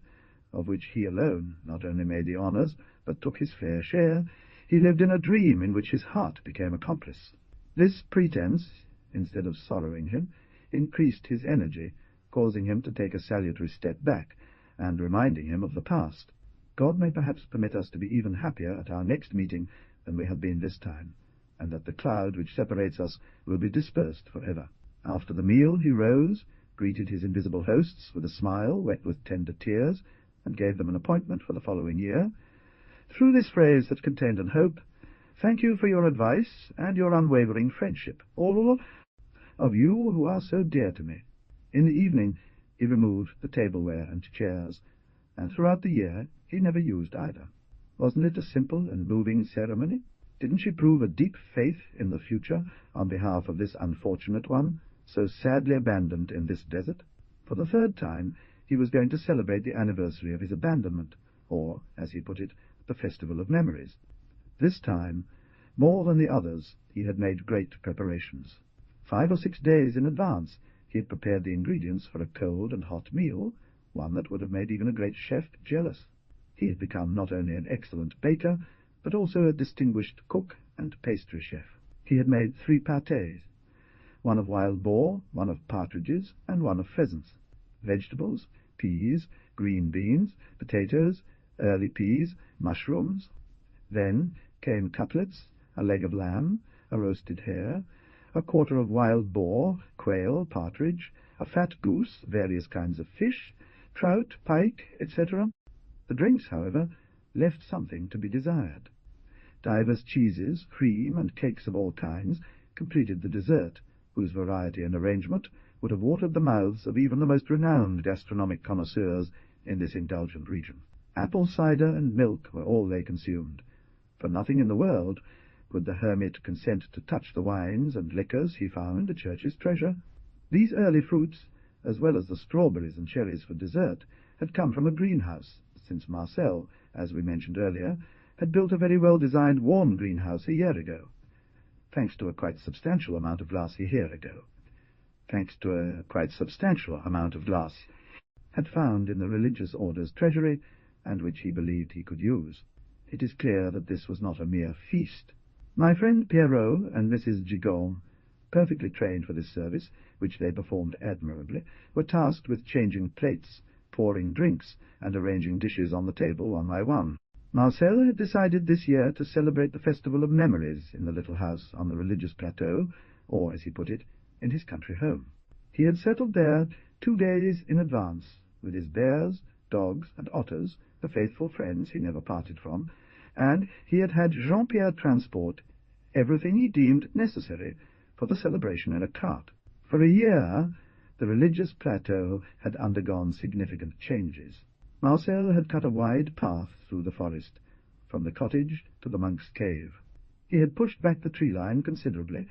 Speaker 1: of which he alone not only made the honours, but took his fair share, he lived in a dream in which his heart became accomplice. This pretence, instead of sorrowing him, increased his energy, causing him to take a salutary step back, and reminding him of the past. God may perhaps permit us to be even happier at our next meeting than we have been this time, and that the cloud which separates us will be dispersed forever. After the meal he rose, greeted his invisible hosts with a smile wet with tender tears, and gave them an appointment for the following year. Through this phrase that contained an hope, "Thank you for your advice and your unwavering friendship, all of you who are so dear to me." In the evening he removed the tableware and chairs, and throughout the year he never used either. Wasn't it a simple and moving ceremony? Didn't she prove a deep faith in the future on behalf of this unfortunate one, so sadly abandoned in this desert? For the third time he was going to celebrate the anniversary of his abandonment, or, as he put it, the Festival of Memories. This time, more than the others, he had made great preparations. 5 or 6 days in advance he had prepared the ingredients for a cold and hot meal, one that would have made even a great chef jealous. He had become not only an excellent baker, but also a distinguished cook and pastry chef. He had made 3 pâtés, one of wild boar, one of partridges, and one of pheasants. Vegetables, peas, green beans, potatoes, early peas, mushrooms. Then came cutlets, a leg of lamb, a roasted hare, a quarter of wild boar, quail, partridge, a fat goose, various kinds of fish, trout, pike, etc. The drinks, however, left something to be desired. Divers cheeses, cream, and cakes of all kinds completed the dessert, whose variety and arrangement would have watered the mouths of even the most renowned gastronomic connoisseurs in this indulgent region. Apple cider and milk were all they consumed. For nothing in the world would the hermit consent to touch the wines and liquors he found the church's treasure. These early fruits, as well as the strawberries and cherries for dessert, had come from a greenhouse, since Marcel, as we mentioned earlier, had built a very well-designed warm greenhouse a year ago, thanks to a quite substantial amount of glass had found in the religious order's treasury, and which he believed he could use. It is clear that this was not a mere feast. My friend Pierrot and Mrs. Gigon, perfectly trained for this service, which they performed admirably, were tasked with changing plates, pouring drinks, and arranging dishes on the table one by one. Marcel had decided this year to celebrate the Festival of Memories in the little house on the religious plateau, or, as he put it, in his country home. He had settled there 2 days in advance, with his bears, dogs, and otters, the faithful friends he never parted from, and he had had Jean-Pierre transport everything he deemed necessary for the celebration in a cart. For a year the religious plateau had undergone significant changes. Marcel had cut a wide path through the forest, from the cottage to the monk's cave. He had pushed back the tree line considerably,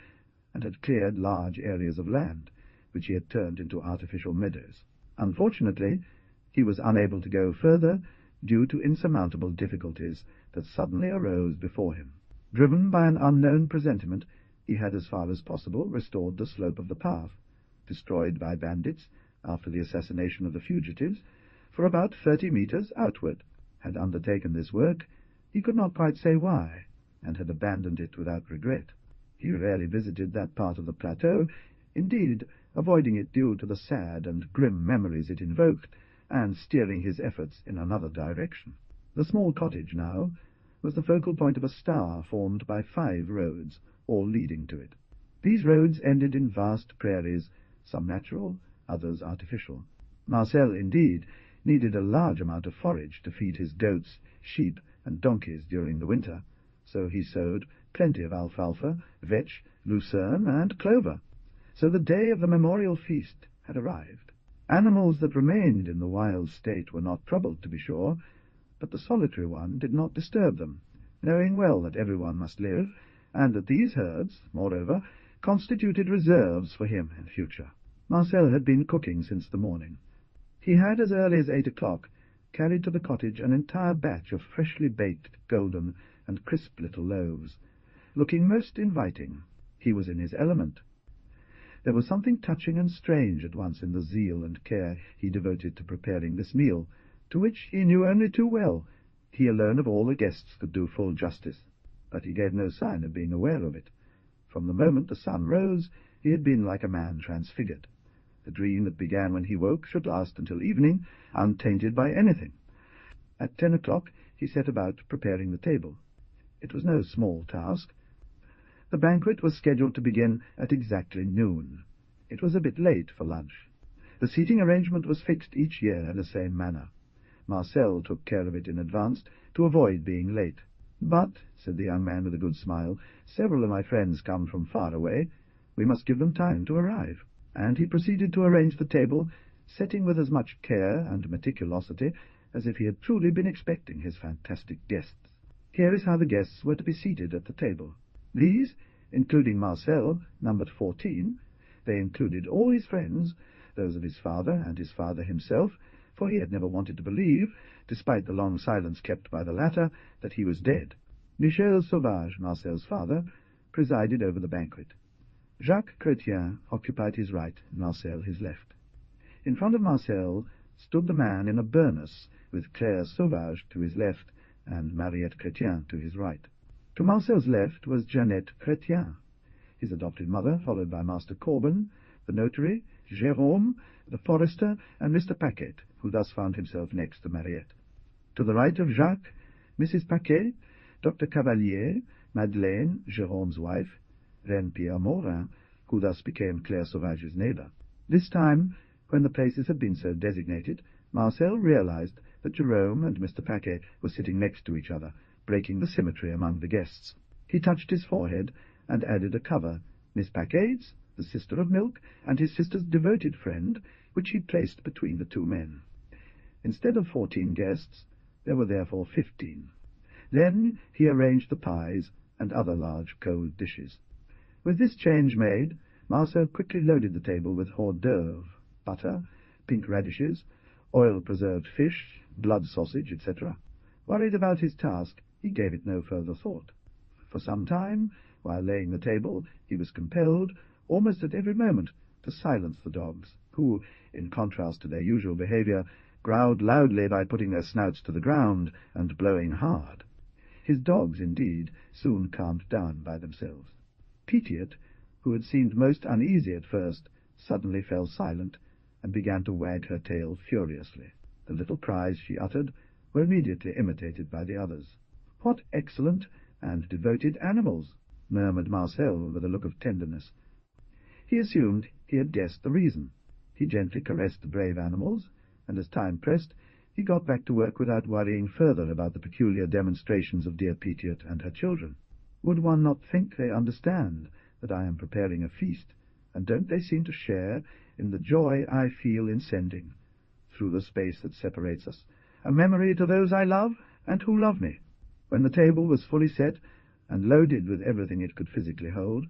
Speaker 1: and had cleared large areas of land, which he had turned into artificial meadows. Unfortunately, he was unable to go further due to insurmountable difficulties that suddenly arose before him. Driven by an unknown presentiment, he had as far as possible restored the slope of the path, destroyed by bandits after the assassination of the fugitives, for about 30 meters outward, had undertaken this work, he could not quite say why, and had abandoned it without regret. He rarely visited that part of the plateau, indeed avoiding it due to the sad and grim memories it invoked, and steering his efforts in another direction. The small cottage now was the focal point of a star formed by 5 roads, all leading to it. These roads ended in vast prairies, some natural, others artificial. Marcel, indeed, needed a large amount of forage to feed his goats, sheep, and donkeys during the winter, so he sowed plenty of alfalfa, vetch, lucerne, and clover. So the day of the memorial feast had arrived. Animals that remained in the wild state were not troubled, to be sure, but the solitary one did not disturb them, knowing well that everyone must live, and that these herds, moreover, constituted reserves for him in future. Marcel had been cooking since the morning. He had, as early as 8 o'clock, carried to the cottage an entire batch of freshly baked, golden, and crisp little loaves, looking most inviting. He was in his element. There was something touching and strange at once in the zeal and care he devoted to preparing this meal, to which he knew only too well he alone of all the guests could do full justice, but he gave no sign of being aware of it. From the moment the sun rose, he had been like a man transfigured. The dream that began when he woke should last until evening, untainted by anything. At 10 o'clock he set about preparing the table. It was no small task. The banquet was scheduled to begin at exactly noon. It was a bit late for lunch. The seating arrangement was fixed each year in the same manner. Marcel took care of it in advance to avoid being late. "But," said the young man with a good smile, "several of my friends come from far away. We must give them time to arrive." And he proceeded to arrange the table, setting with as much care and meticulosity as if he had truly been expecting his fantastic guests. Here is how the guests were to be seated at the table. These, including Marcel, numbered 14. They included all his friends, those of his father and his father himself, for he had never wanted to believe, despite the long silence kept by the latter, that he was dead. Michel Sauvage, Marcel's father, presided over the banquet. Jacques Chrétien occupied his right, Marcel his left. In front of Marcel stood the man in a burnous, with Claire Sauvage to his left and Mariette Chrétien to his right. To Marcel's left was Jeannette Chrétien, his adopted mother, followed by Master Corbin, the notary, Jérôme, the forester, and Mr. Paquet, who thus found himself next to Mariette. To the right of Jacques, Mrs. Paquet, Dr. Cavalier, Madeleine, Jérôme's wife, Reine Pierre Morin, who thus became Claire Sauvage's neighbor. This time, when the places had been so designated, Marcel realized that Jérôme and Mr. Paquet were sitting next to each other, breaking the symmetry among the guests. He touched his forehead and added a cover, Miss Paquet's, the sister of Milk, and his sister's devoted friend, which he placed between the two men. Instead of 14 guests, there were therefore 15. Then he arranged the pies and other large cold dishes. With this change made, Marcel quickly loaded the table with hors d'oeuvre, butter, pink radishes, oil-preserved fish, blood sausage, etc. Worried about his task, he gave it no further thought. For some time, while laying the table, he was compelled, almost at every moment, to silence the dogs, who, in contrast to their usual behavior, growled loudly by putting their snouts to the ground and blowing hard. His dogs, indeed, soon calmed down by themselves. Petiot, who had seemed most uneasy at first, suddenly fell silent and began to wag her tail furiously. The little cries she uttered were immediately imitated by the others. "What excellent and devoted animals!" murmured Marcel with a look of tenderness. He assumed he had guessed the reason. He gently caressed the brave animals, and as time pressed, he got back to work without worrying further about the peculiar demonstrations of dear Petiot and her children. "Would one not think they understand that I am preparing a feast, and don't they seem to share in the joy I feel in sending, through the space that separates us, a memory to those I love and who love me?" When the table was fully set and loaded with everything it could physically hold,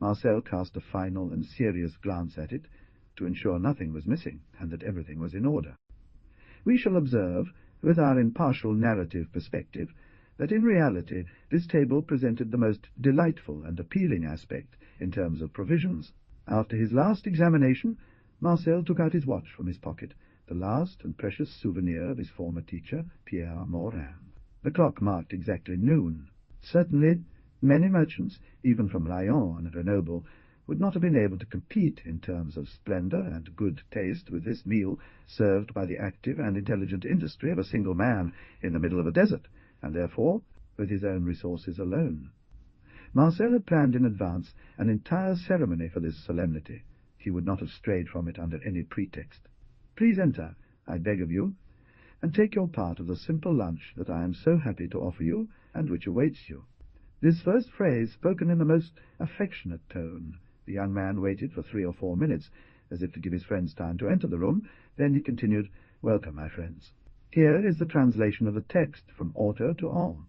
Speaker 1: Marcel cast a final and serious glance at it to ensure nothing was missing and that everything was in order. We shall observe, with our impartial narrative perspective, that in reality this table presented the most delightful and appealing aspect in terms of provisions. After his last examination, Marcel took out his watch from his pocket, the last and precious souvenir of his former teacher, Pierre Morin. The clock marked exactly noon. Certainly, many merchants, even from Lyon and Grenoble, would not have been able to compete in terms of splendor and good taste with this meal served by the active and intelligent industry of a single man in the middle of a desert, and therefore with his own resources alone. Marcel had planned in advance an entire ceremony for this solemnity. He would not have strayed from it under any pretext. "Please enter, I beg of you, and take your part of the simple lunch that I am so happy to offer you, and which awaits you." This first phrase, spoken in the most affectionate tone. The young man waited for 3 or 4 minutes, as if to give his friends time to enter the room. Then he continued, "Welcome, my friends. Here is the translation of the text from auteur to on."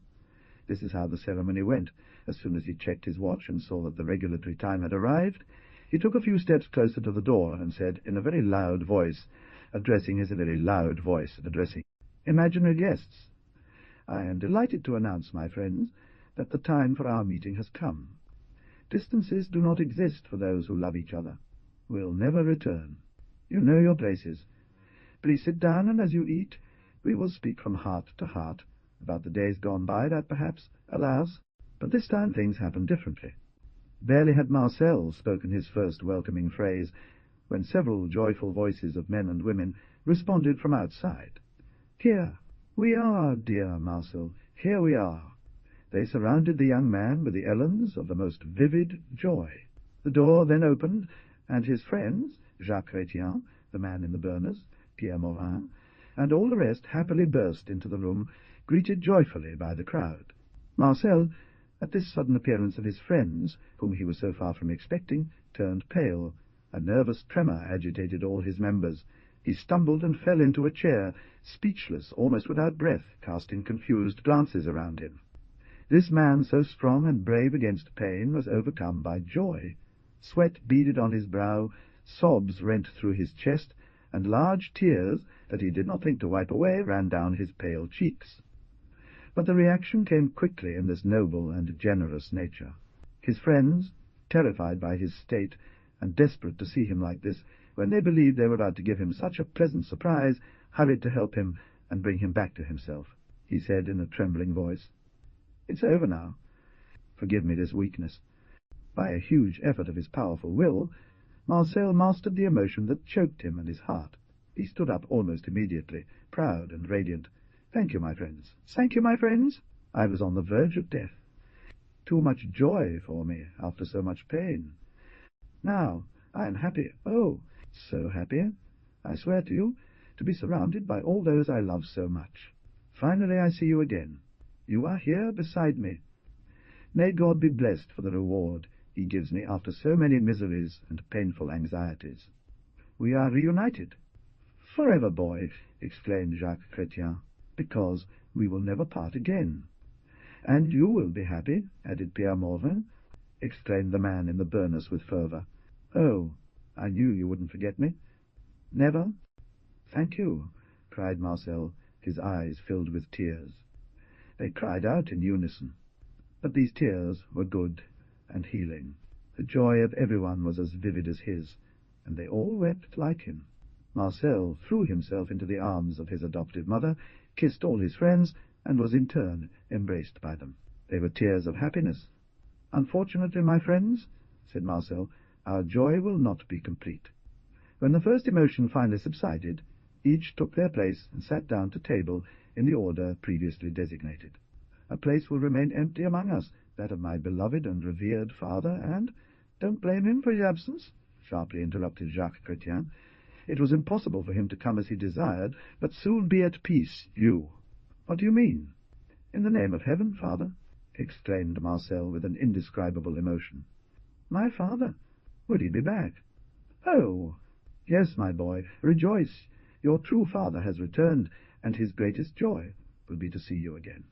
Speaker 1: This is how the ceremony went. As soon as he checked his watch and saw that the regulatory time had arrived, he took a few steps closer to the door and said in a very loud voice, addressing imaginary guests, "I am delighted to announce, my friends, that the time for our meeting has come. Distances do not exist for those who love each other. We'll never return. You know your places. Please sit down, and as you eat, we will speak from heart to heart about the days gone by that perhaps, alas, but this time things happened differently." Barely had Marcel spoken his first welcoming phrase, when several joyful voices of men and women responded from outside. "Here we are, dear Marcel, here we are." They surrounded the young man with the élans of the most vivid joy. The door then opened, and his friends, Jacques Chrétien, the man in the burnous, Pierre Morin, and all the rest happily burst into the room, greeted joyfully by the crowd. Marcel, at this sudden appearance of his friends, whom he was so far from expecting, turned pale. A nervous tremor agitated all his members. He stumbled and fell into a chair, speechless, almost without breath, casting confused glances around him. This man, so strong and brave against pain, was overcome by joy. Sweat beaded on his brow, sobs rent through his chest, and large tears, that he did not think to wipe away, ran down his pale cheeks. But the reaction came quickly in this noble and generous nature. His friends, terrified by his state, and desperate to see him like this, when they believed they were about to give him such a pleasant surprise, hurried to help him and bring him back to himself. He said in a trembling voice, "It's over now. Forgive me this weakness." By a huge effort of his powerful will, Marcel mastered the emotion that choked him and his heart. He stood up almost immediately, proud and radiant. "Thank you, my friends. Thank you, my friends. I was on the verge of death. Too much joy for me after so much pain. Now I am happy, oh, so happy, I swear to you, to be surrounded by all those I love so much. Finally I see you again. You are here beside me. May God be blessed for the reward he gives me after so many miseries and painful anxieties. We are reunited." "Forever, boy," exclaimed Jacques Chrétien, "because we will never part again." "And you will be happy," added Pierre Morin, exclaimed the man in the burnous with fervour. "Oh, I knew you wouldn't forget me." "Never?" "Thank you," cried Marcel, his eyes filled with tears. They cried out in unison. But these tears were good and healing. The joy of everyone was as vivid as his, and they all wept like him. Marcel threw himself into the arms of his adoptive mother, kissed all his friends, and was in turn embraced by them. They were tears of happiness. "Unfortunately, my friends," said Marcel, "our joy will not be complete." When the first emotion finally subsided, each took their place and sat down to table in the order previously designated. "A place will remain empty among us, that of my beloved and revered father, and—" "Don't blame him for his absence," sharply interrupted Jacques Chrétien. "It was impossible for him to come as he desired, but soon be at peace, you." "What do you mean?" "In the name of heaven, father," exclaimed Marcel with an indescribable emotion. "My father? Would he be back?" "Oh, yes, my boy, rejoice. Your true father has returned, and his greatest joy will be to see you again."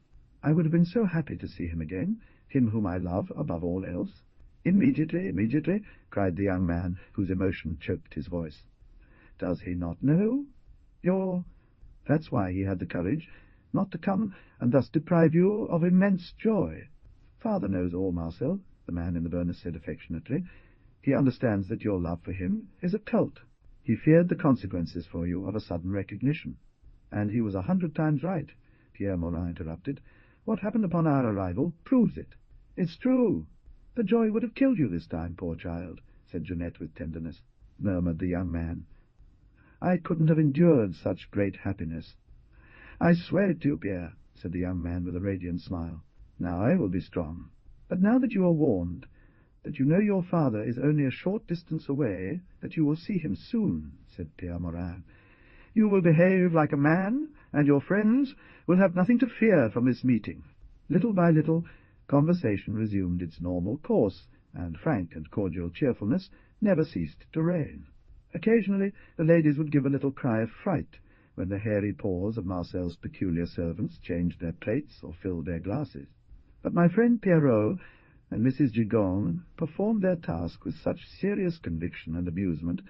Speaker 1: "I would have been so happy to see him again, him whom I love above all else." "Immediately, immediately," cried the young man, whose emotion choked his voice. "Does he not know? That's why he had the courage not to come and thus deprive you of immense joy." "Father knows all, Marcel," the man in the burnous said affectionately. "He understands that your love for him is a cult." He feared the consequences for you of a sudden recognition. And he was 100 times right, Pierre Morin interrupted. What happened upon our arrival proves it. It's true. The joy would have killed you this time, poor child, said Jeanette with tenderness, murmured the young man. I couldn't have endured such great happiness. I swear it to you, Pierre, said the young man with a radiant smile. Now I will be strong. But now that you are warned, that you know your father is only a short distance away, that you will see him soon, said Pierre Morin. You will behave like a man, and your friends will have nothing to fear from this meeting. Little by little, conversation resumed its normal course, and frank and cordial cheerfulness never ceased to reign. Occasionally the ladies would give a little cry of fright when the hairy paws of Marcel's peculiar servants changed their plates or filled their glasses. But my friend Pierrot and Mrs. Gigon performed their task with such serious conviction and amusement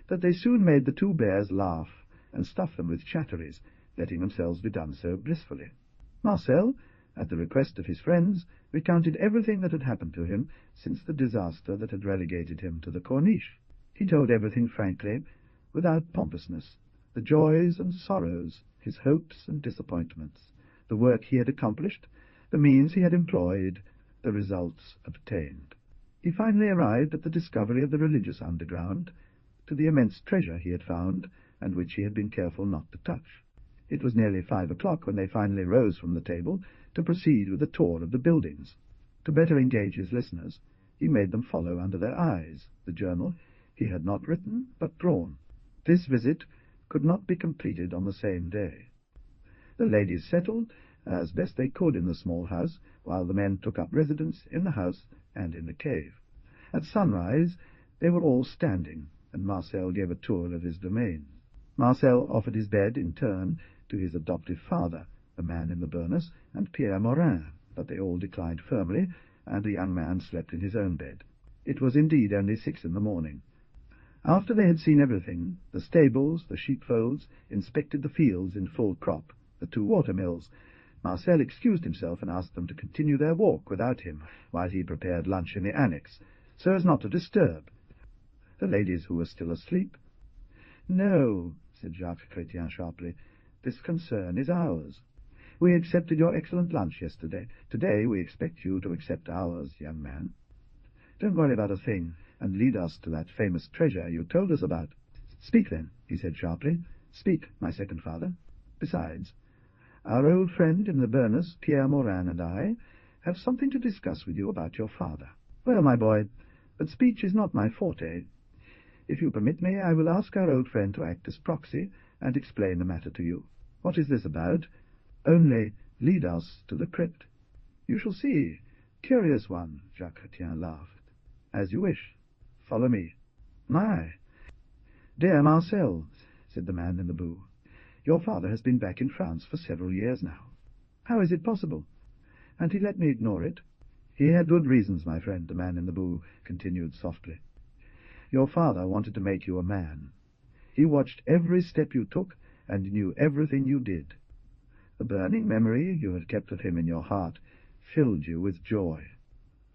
Speaker 1: that they soon made the two bears laugh and stuff them with chatteries, letting themselves be done so blissfully. Marcel, at the request of his friends, recounted everything that had happened to him since the disaster that had relegated him to the Corniche. He told everything frankly, without pompousness, the joys and sorrows, his hopes and disappointments, the work he had accomplished, the means he had employed, the results obtained. He finally arrived at the discovery of the religious underground, to the immense treasure he had found, and which he had been careful not to touch. It was nearly 5 o'clock when they finally rose from the table to proceed with a tour of the buildings. To better engage his listeners, he made them follow under their eyes the journal he had not written but drawn. This visit could not be completed on the same day. The ladies settled as best they could in the small house, while the men took up residence in the house and in the cave. At sunrise they were all standing, and Marcel gave a tour of his domain. Marcel offered his bed in turn to his adoptive father, the man in the burnous, and Pierre Morin, but they all declined firmly, and the young man slept in his own bed. It was indeed only 6 in the morning. After they had seen everything, the stables, the sheepfolds, inspected the fields in full crop, the 2 water-mills, Marcel excused himself and asked them to continue their walk without him, while he prepared lunch in the annex, so as not to disturb the ladies who were still asleep. "No," said Jacques Chrétien sharply, "this concern is ours. We accepted your excellent lunch yesterday. Today we expect you to accept ours, young man. Don't worry about a thing, and lead us to that famous treasure you told us about." "Speak, then," he said sharply. "Speak, my second father. Besides, our old friend in the burnous, Pierre Morin, and I have something to discuss with you about your father." "Well, my boy, but speech is not my forte. If you permit me, I will ask our old friend to act as proxy and explain the matter to you. What is this about? Only lead us to the crypt." "You shall see. Curious one," Jacques Chrétien laughed. "As you wish. Follow me." "My! Dear Marcel," said the man in the boo, "your father has been back in France for several years now. How is it possible? And he let me ignore it." "He had good reasons, my friend," the man in the boo continued softly. "Your father wanted to make you a man. He watched every step you took and knew everything you did. The burning memory you had kept of him in your heart filled you with joy.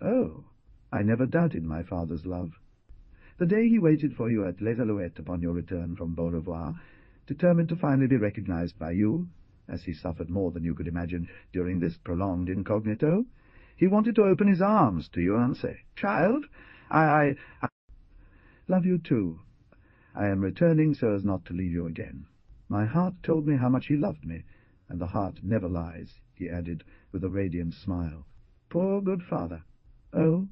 Speaker 1: Oh, I never doubted my father's love. The day he waited for you at Les Alouettes upon your return from Beaurevoir, determined to finally be recognized by you, as he suffered more than you could imagine during this prolonged incognito, he wanted to open his arms to you and say, 'Child, I love you too. I am returning so as not to leave you again.' My heart told me how much he loved me, and the heart never lies," he added with a radiant smile. "Poor good father! Oh,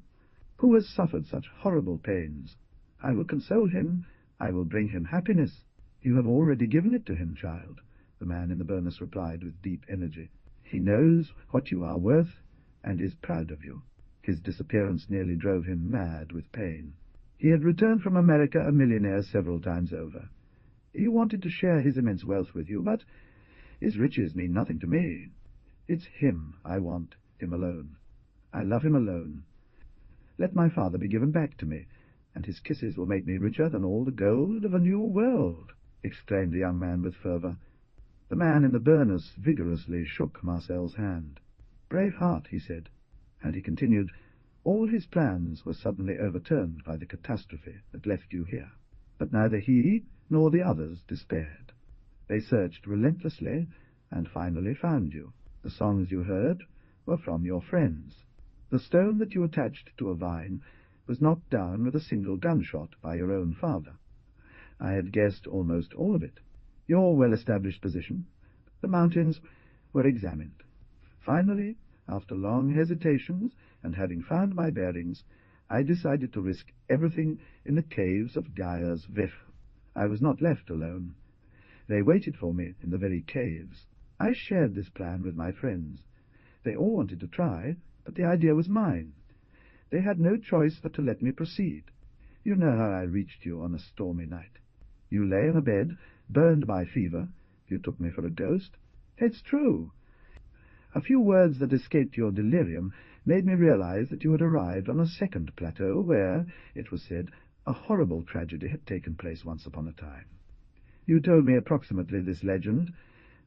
Speaker 1: who has suffered such horrible pains? I will console him. I will bring him happiness." "You have already given it to him, child," the man in the burnous replied with deep energy. "He knows what you are worth, and is proud of you." His disappearance nearly drove him mad with pain. He had returned from America a millionaire several times over. He wanted to share his immense wealth with you, but his riches mean nothing to me. It's him I want, him alone. I love him alone. Let my father be given back to me, and his kisses will make me richer than all the gold of a new world," exclaimed the young man with fervour. The man in the burnous vigorously shook Marcel's hand. "Brave heart," he said, and he continued, "all his plans were suddenly overturned by the catastrophe that left you here. But neither he nor the others despaired. They searched relentlessly, and finally found you. The songs you heard were from your friends. The stone that you attached to a vine was knocked down with a single gunshot by your own father. I had guessed almost all of it. Your well-established position, the mountains, were examined. Finally, after long hesitations, and having found my bearings, I decided to risk everything in the caves of Gaia's Vif. I was not left alone. They waited for me in the very caves. I shared this plan with my friends. They all wanted to try, but the idea was mine. They had no choice but to let me proceed. You know how I reached you on a stormy night. You lay in a bed, burned by fever. You took me for a ghost. It's true. A few words that escaped your delirium made me realize that you had arrived on a second plateau where, it was said, a horrible tragedy had taken place once upon a time. You told me approximately this legend,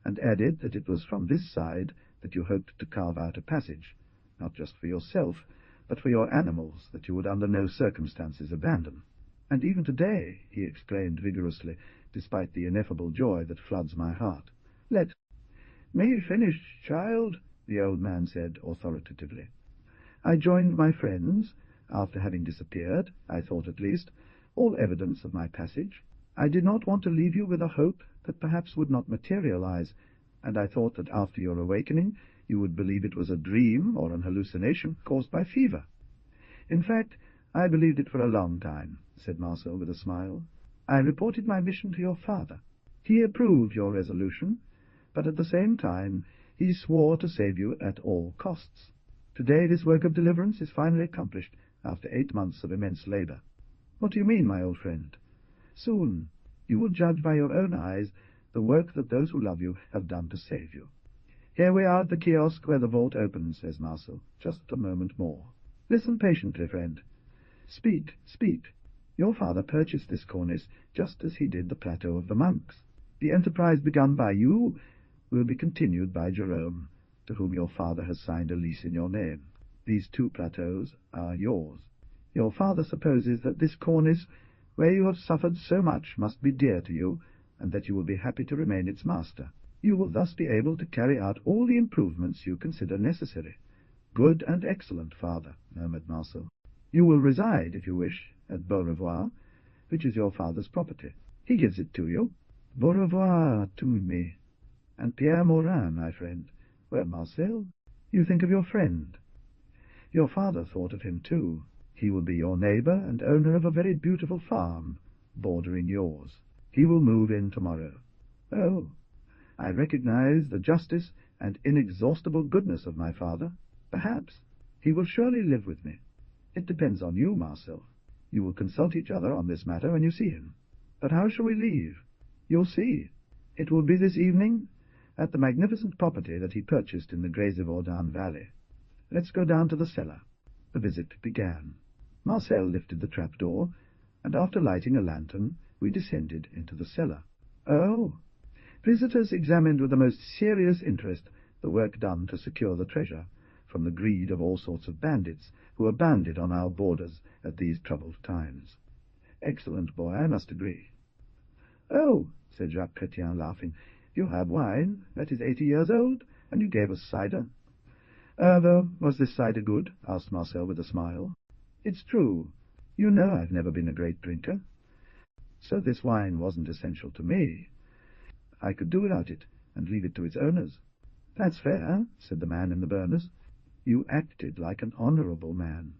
Speaker 1: and added that it was from this side that you hoped to carve out a passage, not just for yourself, but for your animals that you would under no circumstances abandon. And even today, he exclaimed vigorously, despite the ineffable joy that floods my heart. Let me finish, child, the old man said authoritatively. I joined my friends, after having disappeared, I thought at least, all evidence of my passage. I did not want to leave you with a hope that perhaps would not materialize, and I thought that after your awakening you would believe it was a dream or an hallucination caused by fever. In fact, I believed it for a long time, said Marcel with a smile. I reported my mission to your father. He approved your resolution, but at the same time he swore to save you at all costs. Today this work of deliverance is finally accomplished after 8 months of immense labor. What do you mean, my old friend? Soon you will judge by your own eyes the work that those who love you have done to save you. Here we are at the kiosk where the vault opens, says Marcel. Just a moment more. Listen patiently, friend. Speak, speak. Your father purchased this cornice just as he did the plateau of the monks. The enterprise begun by you will be continued by Jerome, to whom your father has signed a lease in your name. These 2 plateaus are yours. Your father supposes that this cornice, where you have suffered so much, must be dear to you, and that you will be happy to remain its master. You will thus be able to carry out all the improvements you consider necessary. Good and excellent, father, murmured Marcel. You will reside, if you wish, at Beaurevoir, which is your father's property. He gives it to you. Beaurevoir to me. And Pierre Morin, my friend. Well, Marcel, you think of your friend. Your father thought of him, too. He will be your neighbor and owner of a very beautiful farm, bordering yours. He will move in tomorrow. Oh, I recognize the justice and inexhaustible goodness of my father. Perhaps he will surely live with me. It depends on you, Marcel. You will consult each other on this matter when you see him. But how shall we leave? You'll see. It will be this evening at the magnificent property that he purchased in the Grès-Vaudan valley. Let's go down to the cellar. The visit began. Marcel lifted the trapdoor, and after lighting a lantern, we descended into the cellar. Oh! Visitors examined with the most serious interest the work done to secure the treasure from the greed of all sorts of bandits who abounded on our borders at these troubled times. Excellent boy, I must agree. Oh, said Jacques Chrétien, laughing, you have wine that is 80 years old, and you gave us cider. Though, was this cider good? Asked Marcel with a smile. It's true. You know I've never been a great drinker. So this wine wasn't essential to me. I could do without it, and leave it to its owners. That's fair, said the man in the burnous. You acted like an honourable man.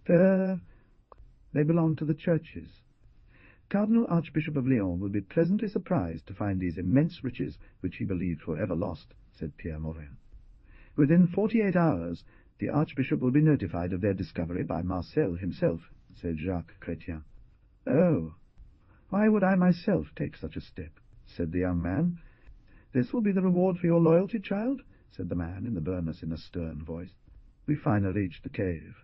Speaker 1: They belong to the churches. Cardinal Archbishop of Lyon will be pleasantly surprised to find these immense riches which he believed for ever lost, said Pierre Morin. Within 48 hours the Archbishop will be notified of their discovery by Marcel himself, said Jacques Chrétien. Oh, why would I myself take such a step? Said the young man. This will be the reward for your loyalty, child, said the man in the burnous in a stern voice. We finally reached the cave.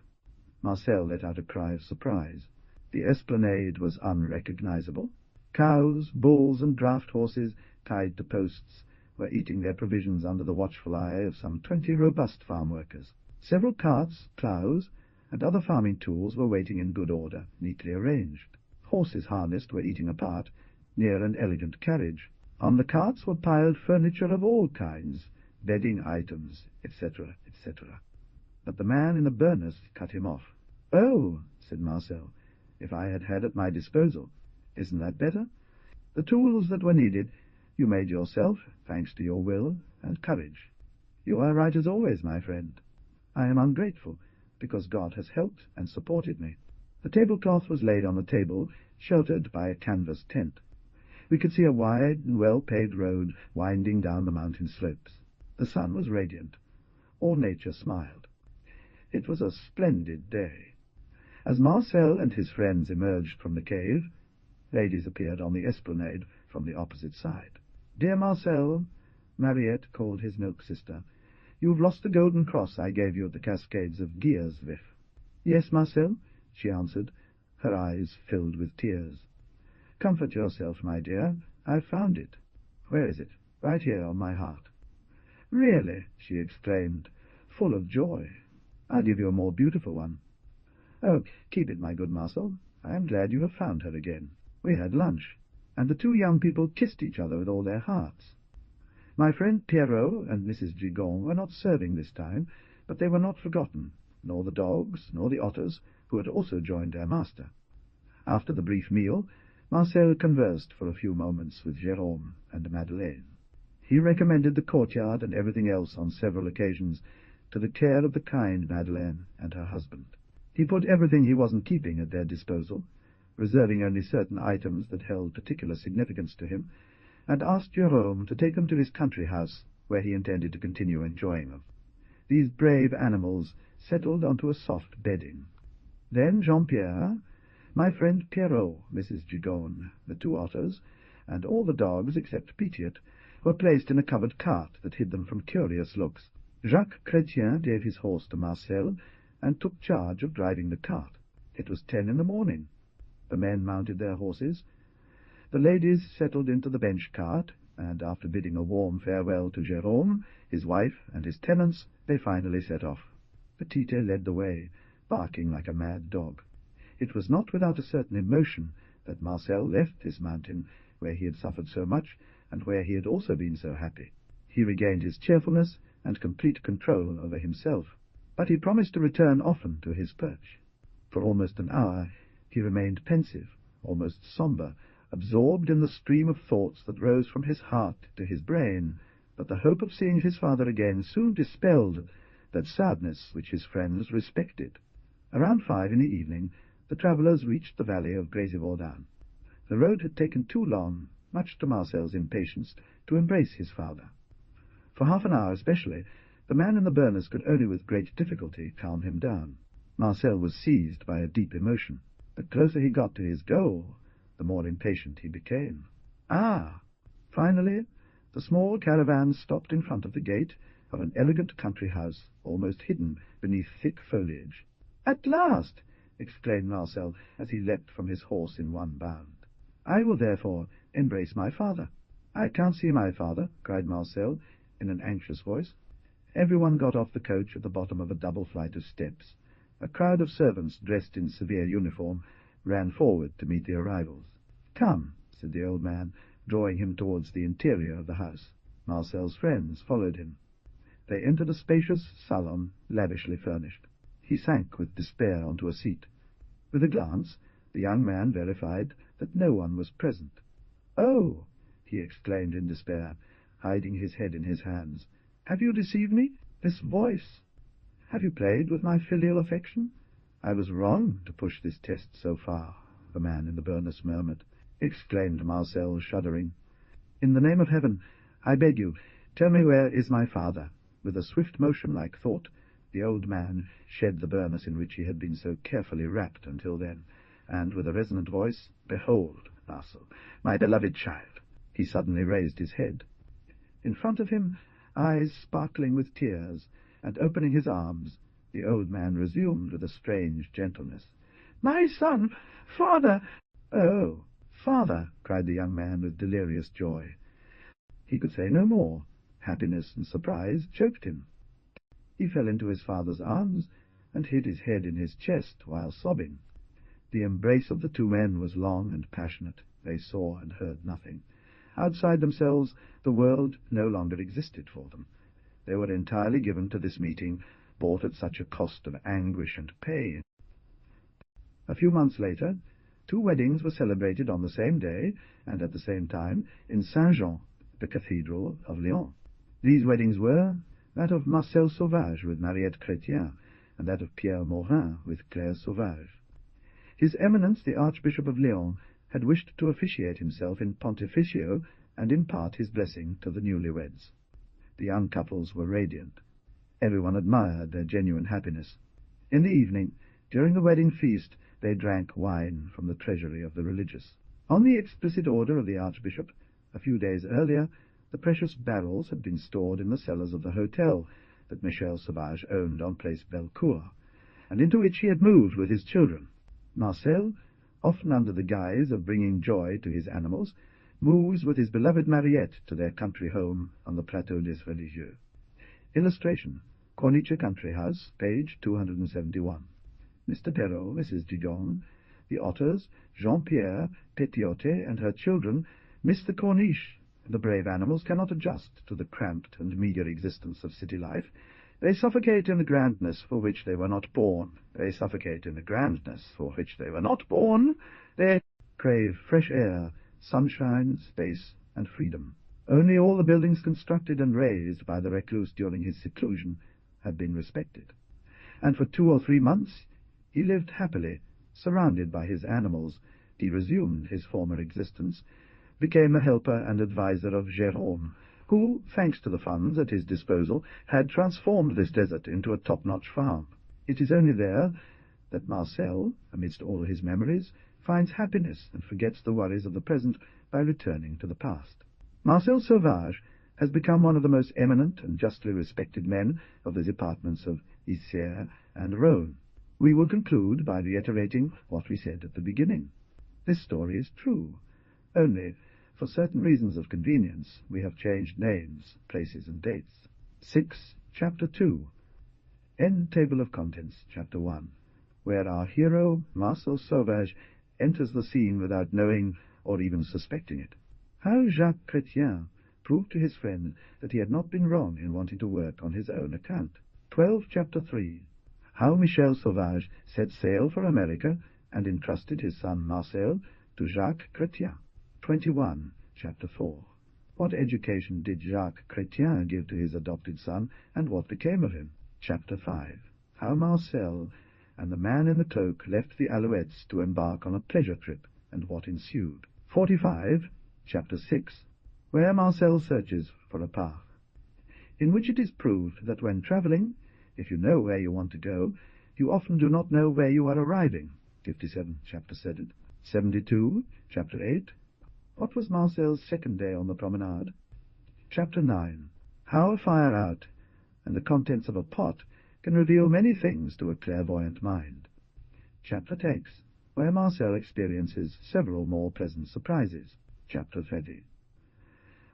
Speaker 1: Marcel let out a cry of surprise. The esplanade was unrecognizable. Cows, bulls, and draught horses, tied to posts, were eating their provisions under the watchful eye of some 20 robust farm workers. Several carts, ploughs, and other farming tools were waiting in good order, neatly arranged. Horses harnessed were eating apart, near an elegant carriage. On the carts were piled furniture of all kinds, bedding items, etc., etc. But the man in the burnous cut him off. "Oh," said Marcel, "if I had had at my disposal. Isn't that better? The tools that were needed you made yourself, thanks to your will and courage. You are right as always, my friend. I am ungrateful, because God has helped and supported me." The tablecloth was laid on the table, sheltered by a canvas tent. We could see a wide and well-paved road winding down the mountain slopes. The sun was radiant. All nature smiled. It was a splendid day. As Marcel and his friends emerged from the cave, ladies appeared on the esplanade from the opposite side. "Dear Marcel," Mariette called his milk-sister, "you've lost the golden cross I gave you at the cascades of Gierswif." "Yes, Marcel," she answered, her eyes filled with tears. "Comfort yourself, my dear. I've found it." "Where is it?" "Right here on my heart." "Really?" she exclaimed, full of joy. "I'll give you a more beautiful one." "Oh, keep it, my good Marcel. I am glad you have found her again." We had lunch, and the two young people kissed each other with all their hearts. My friend Pierrot and Mrs. Gigon were not serving this time, but they were not forgotten, nor the dogs, nor the otters, who had also joined their master. After the brief meal, Marcel conversed for a few moments with Jérôme and Madeleine. He recommended the courtyard and everything else on several occasions to the care of the kind Madeleine and her husband. He put everything he wasn't keeping at their disposal, reserving only certain items that held particular significance to him, and asked Jérôme to take them to his country house, where he intended to continue enjoying them. These brave animals settled onto a soft bedding. Then Jean-Pierre, my friend Pierrot, Mrs. Gigon, the two otters, and all the dogs except Petiot, were placed in a covered cart that hid them from curious looks. Jacques Chrétien gave his horse to Marcel, and took charge of driving the cart. It was 10 in the morning. The men mounted their horses. The ladies settled into the bench cart, and after bidding a warm farewell to Jérôme, his wife, and his tenants, they finally set off. Petite led the way, barking like a mad dog. It was not without a certain emotion that Marcel left this mountain, where he had suffered so much, and where he had also been so happy. He regained his cheerfulness and complete control over himself, but he promised to return often to his perch. For almost an hour he remained pensive, almost sombre, absorbed in the stream of thoughts that rose from his heart to his brain, but the hope of seeing his father again soon dispelled that sadness which his friends respected. Around 5 in the evening the travellers reached the valley of Grésivaudan. The road had taken too long, much to Marcel's impatience, to embrace his father. For half an hour especially, the man in the burnous could only with great difficulty calm him down. Marcel was seized by a deep emotion. The closer he got to his goal, the more impatient he became. Finally, the small caravan stopped in front of the gate of an elegant country house, almost hidden beneath thick foliage. "At last!" exclaimed Marcel, as he leapt from his horse in one bound. "I will therefore embrace my father." "I can't see my father," cried Marcel, in an anxious voice. Everyone got off the coach at the bottom of a double flight of steps. A crowd of servants dressed in severe uniform ran forward to meet the arrivals. "Come," said the old man, drawing him towards the interior of the house. Marcel's friends followed him. They entered a spacious salon, lavishly furnished. He sank with despair onto a seat. With a glance, the young man verified that no one was present. "Oh!" he exclaimed in despair, hiding his head in his hands. "Have you deceived me? This voice! Have you played with my filial affection? I was wrong to push this test so far," the man in the burnous murmured. Exclaimed Marcel, shuddering. "In the name of heaven, I beg you, tell me where is my father." With a swift motion like thought, the old man shed the burnous in which he had been so carefully wrapped until then, and with a resonant voice, "Behold, Marcel, my beloved child." He suddenly raised his head. In front of him, eyes sparkling with tears, and opening his arms, the old man resumed with a strange gentleness. "My son! Father!" "Oh, father!" cried the young man with delirious joy. He could say no more. Happiness and surprise choked him. He fell into his father's arms and hid his head in his chest while sobbing. The embrace of the two men was long and passionate. They saw and heard nothing. Outside themselves, the world no longer existed for them. They were entirely given to this meeting, bought at such a cost of anguish and pain. A few months later, 2 weddings were celebrated on the same day and at the same time in Saint-Jean, the cathedral of Lyons. These weddings were that of Marcel Sauvage with Mariette Chrétien, and that of Pierre Morin with Claire Sauvage. His Eminence the Archbishop of Lyons had wished to officiate himself in pontificio and impart his blessing to the newlyweds. The young couples were radiant. Everyone admired their genuine happiness. In the evening, during the wedding feast, they drank wine from the treasury of the religious. On the explicit order of the Archbishop, a few days earlier, the precious barrels had been stored in the cellars of the hotel that Michel Sauvage owned on Place Bellecour, and into which he had moved with his children. Marcel, often under the guise of bringing joy to his animals, moves with his beloved Mariette to their country home on the Plateau des Religieux. Illustration: Corniche Country House, page 271. Mr. Perrault, Mrs. Dudon, the otters, Jean-Pierre, Pétiote, and her children miss the Corniche. The brave animals cannot adjust to the cramped and meagre existence of city life. They suffocate in the grandness for which they were not born. They suffocate in the grandness for which they were not born. They crave fresh air, sunshine, space, and freedom. Only all the buildings constructed and raised by the recluse during his seclusion have been respected. And for 2 or 3 months he lived happily, surrounded by his animals. He resumed his former existence, became a helper and adviser of Jérôme, who, thanks to the funds at his disposal, had transformed this desert into a top-notch farm. It is only there that Marcel, amidst all his memories, finds happiness and forgets the worries of the present by returning to the past. Marcel Sauvage has become one of the most eminent and justly respected men of the departments of Isère and Rhône. We will conclude by reiterating what we said at the beginning. This story is true. Only, for certain reasons of convenience, we have changed names, places, and dates. 6. Chapter 2. End table of contents, Chapter 1, where our hero, Marcel Sauvage, enters the scene without knowing or even suspecting it. How Jacques Chrétien proved to his friend that he had not been wrong in wanting to work on his own account. 12. Chapter 3. How Michel Sauvage set sail for America and entrusted his son Marcel to Jacques Chrétien. 21. Chapter 4. What education did Jacques Chrétien give to his adopted son, and what became of him? Chapter 5. How Marcel and the man in the cloak left the Alouettes to embark on a pleasure trip, and what ensued. 45. Chapter 6. Where Marcel searches for a path, in which it is proved that when travelling, if you know where you want to go, you often do not know where you are arriving. 57. Chapter 7. 72. Chapter 8. What was Marcel's second day on the promenade? Chapter 9. How a fire out and the contents of a pot can reveal many things to a clairvoyant mind. Chapter 10, where Marcel experiences several more pleasant surprises. Chapter 30.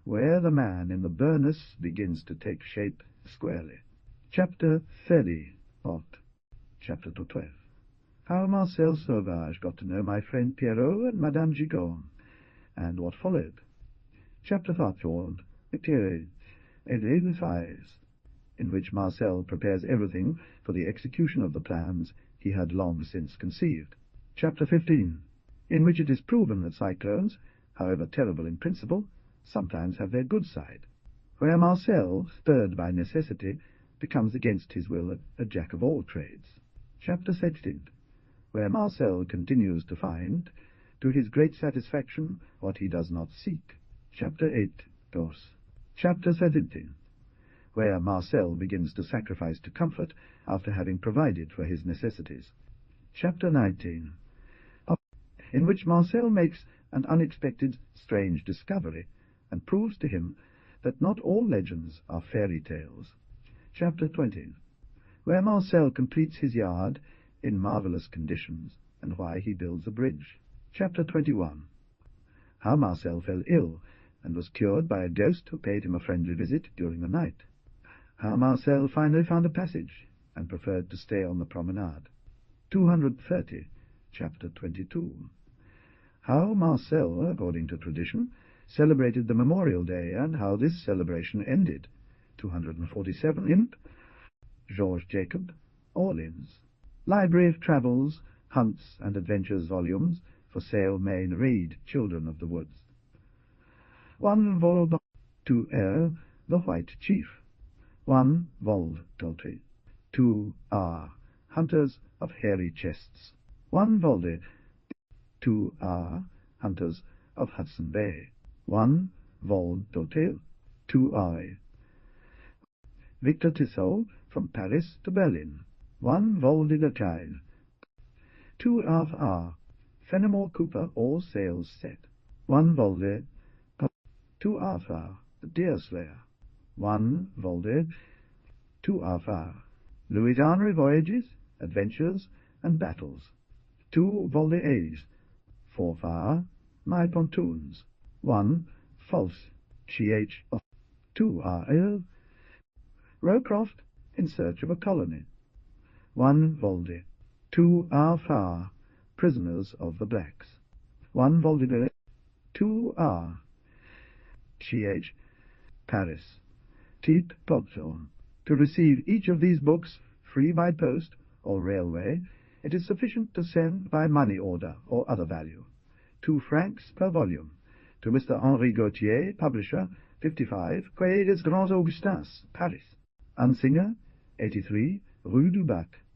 Speaker 1: Where the man in the burnous begins to take shape squarely. Chapter 30. Plot. Chapter 12. How Marcel Sauvage got to know my friend Pierrot and Madame Gigon, and what followed. Chapter 13. In which Marcel prepares everything for the execution of the plans he had long since conceived. Chapter 15. In which it is proven that cyclones, however terrible in principle, sometimes have their good side, where Marcel, spurred by necessity, becomes against his will a jack-of-all-trades. Chapter 16. Where Marcel continues to find, to his great satisfaction, what he does not seek. Chapter 8. Chapter 17. Where Marcel begins to sacrifice to comfort after having provided for his necessities. Chapter 19. In which Marcel makes an unexpected, strange discovery, and proves to him that not all legends are fairy tales. Chapter 20. Where Marcel completes his yard in marvelous conditions, and why he builds a bridge. Chapter 21. How Marcel fell ill, and was cured by a ghost who paid him a friendly visit during the night. How Marcel finally found a passage, and preferred to stay on the promenade. 230. Chapter 22. How Marcel, according to tradition, celebrated the Memorial Day, and how this celebration ended. 247 in George Jacob, Orleans. Library of Travels, Hunts and Adventures volumes, for sale. Main Read, Children of the Woods. 1 vol. 2 The White Chief. 1 vol. Daltrey. 2 Hunters of Hairy Chests. 1 Volde. 2 Hunters of Hudson Bay. 1 vol. d'Hôtel. 2 Victor Tissot, From Paris to Berlin. 1 vol. de la Child. 2 Fenimore Cooper All Sales Set. 1 vol. de 2 The Deer Slayer. 1 vol. de 2 Louisiana Voyages, Adventures and Battles. 2 vol. de 4 My Pontoons. 1 False Ch. 2 Rowcroft in Search of a Colony. 1 vol. de 2 Prisoners of the Blacks. 1 vol. de 2 Ch. Paris. Tite Podthorn. To receive each of these books free by post or railway, it is sufficient to send by money order or other value, 2 francs per volume, to Mr. Henri Gautier, publisher, 55, Quai des Grands Augustins, Paris. Unsinger, 83, Rue du Bac,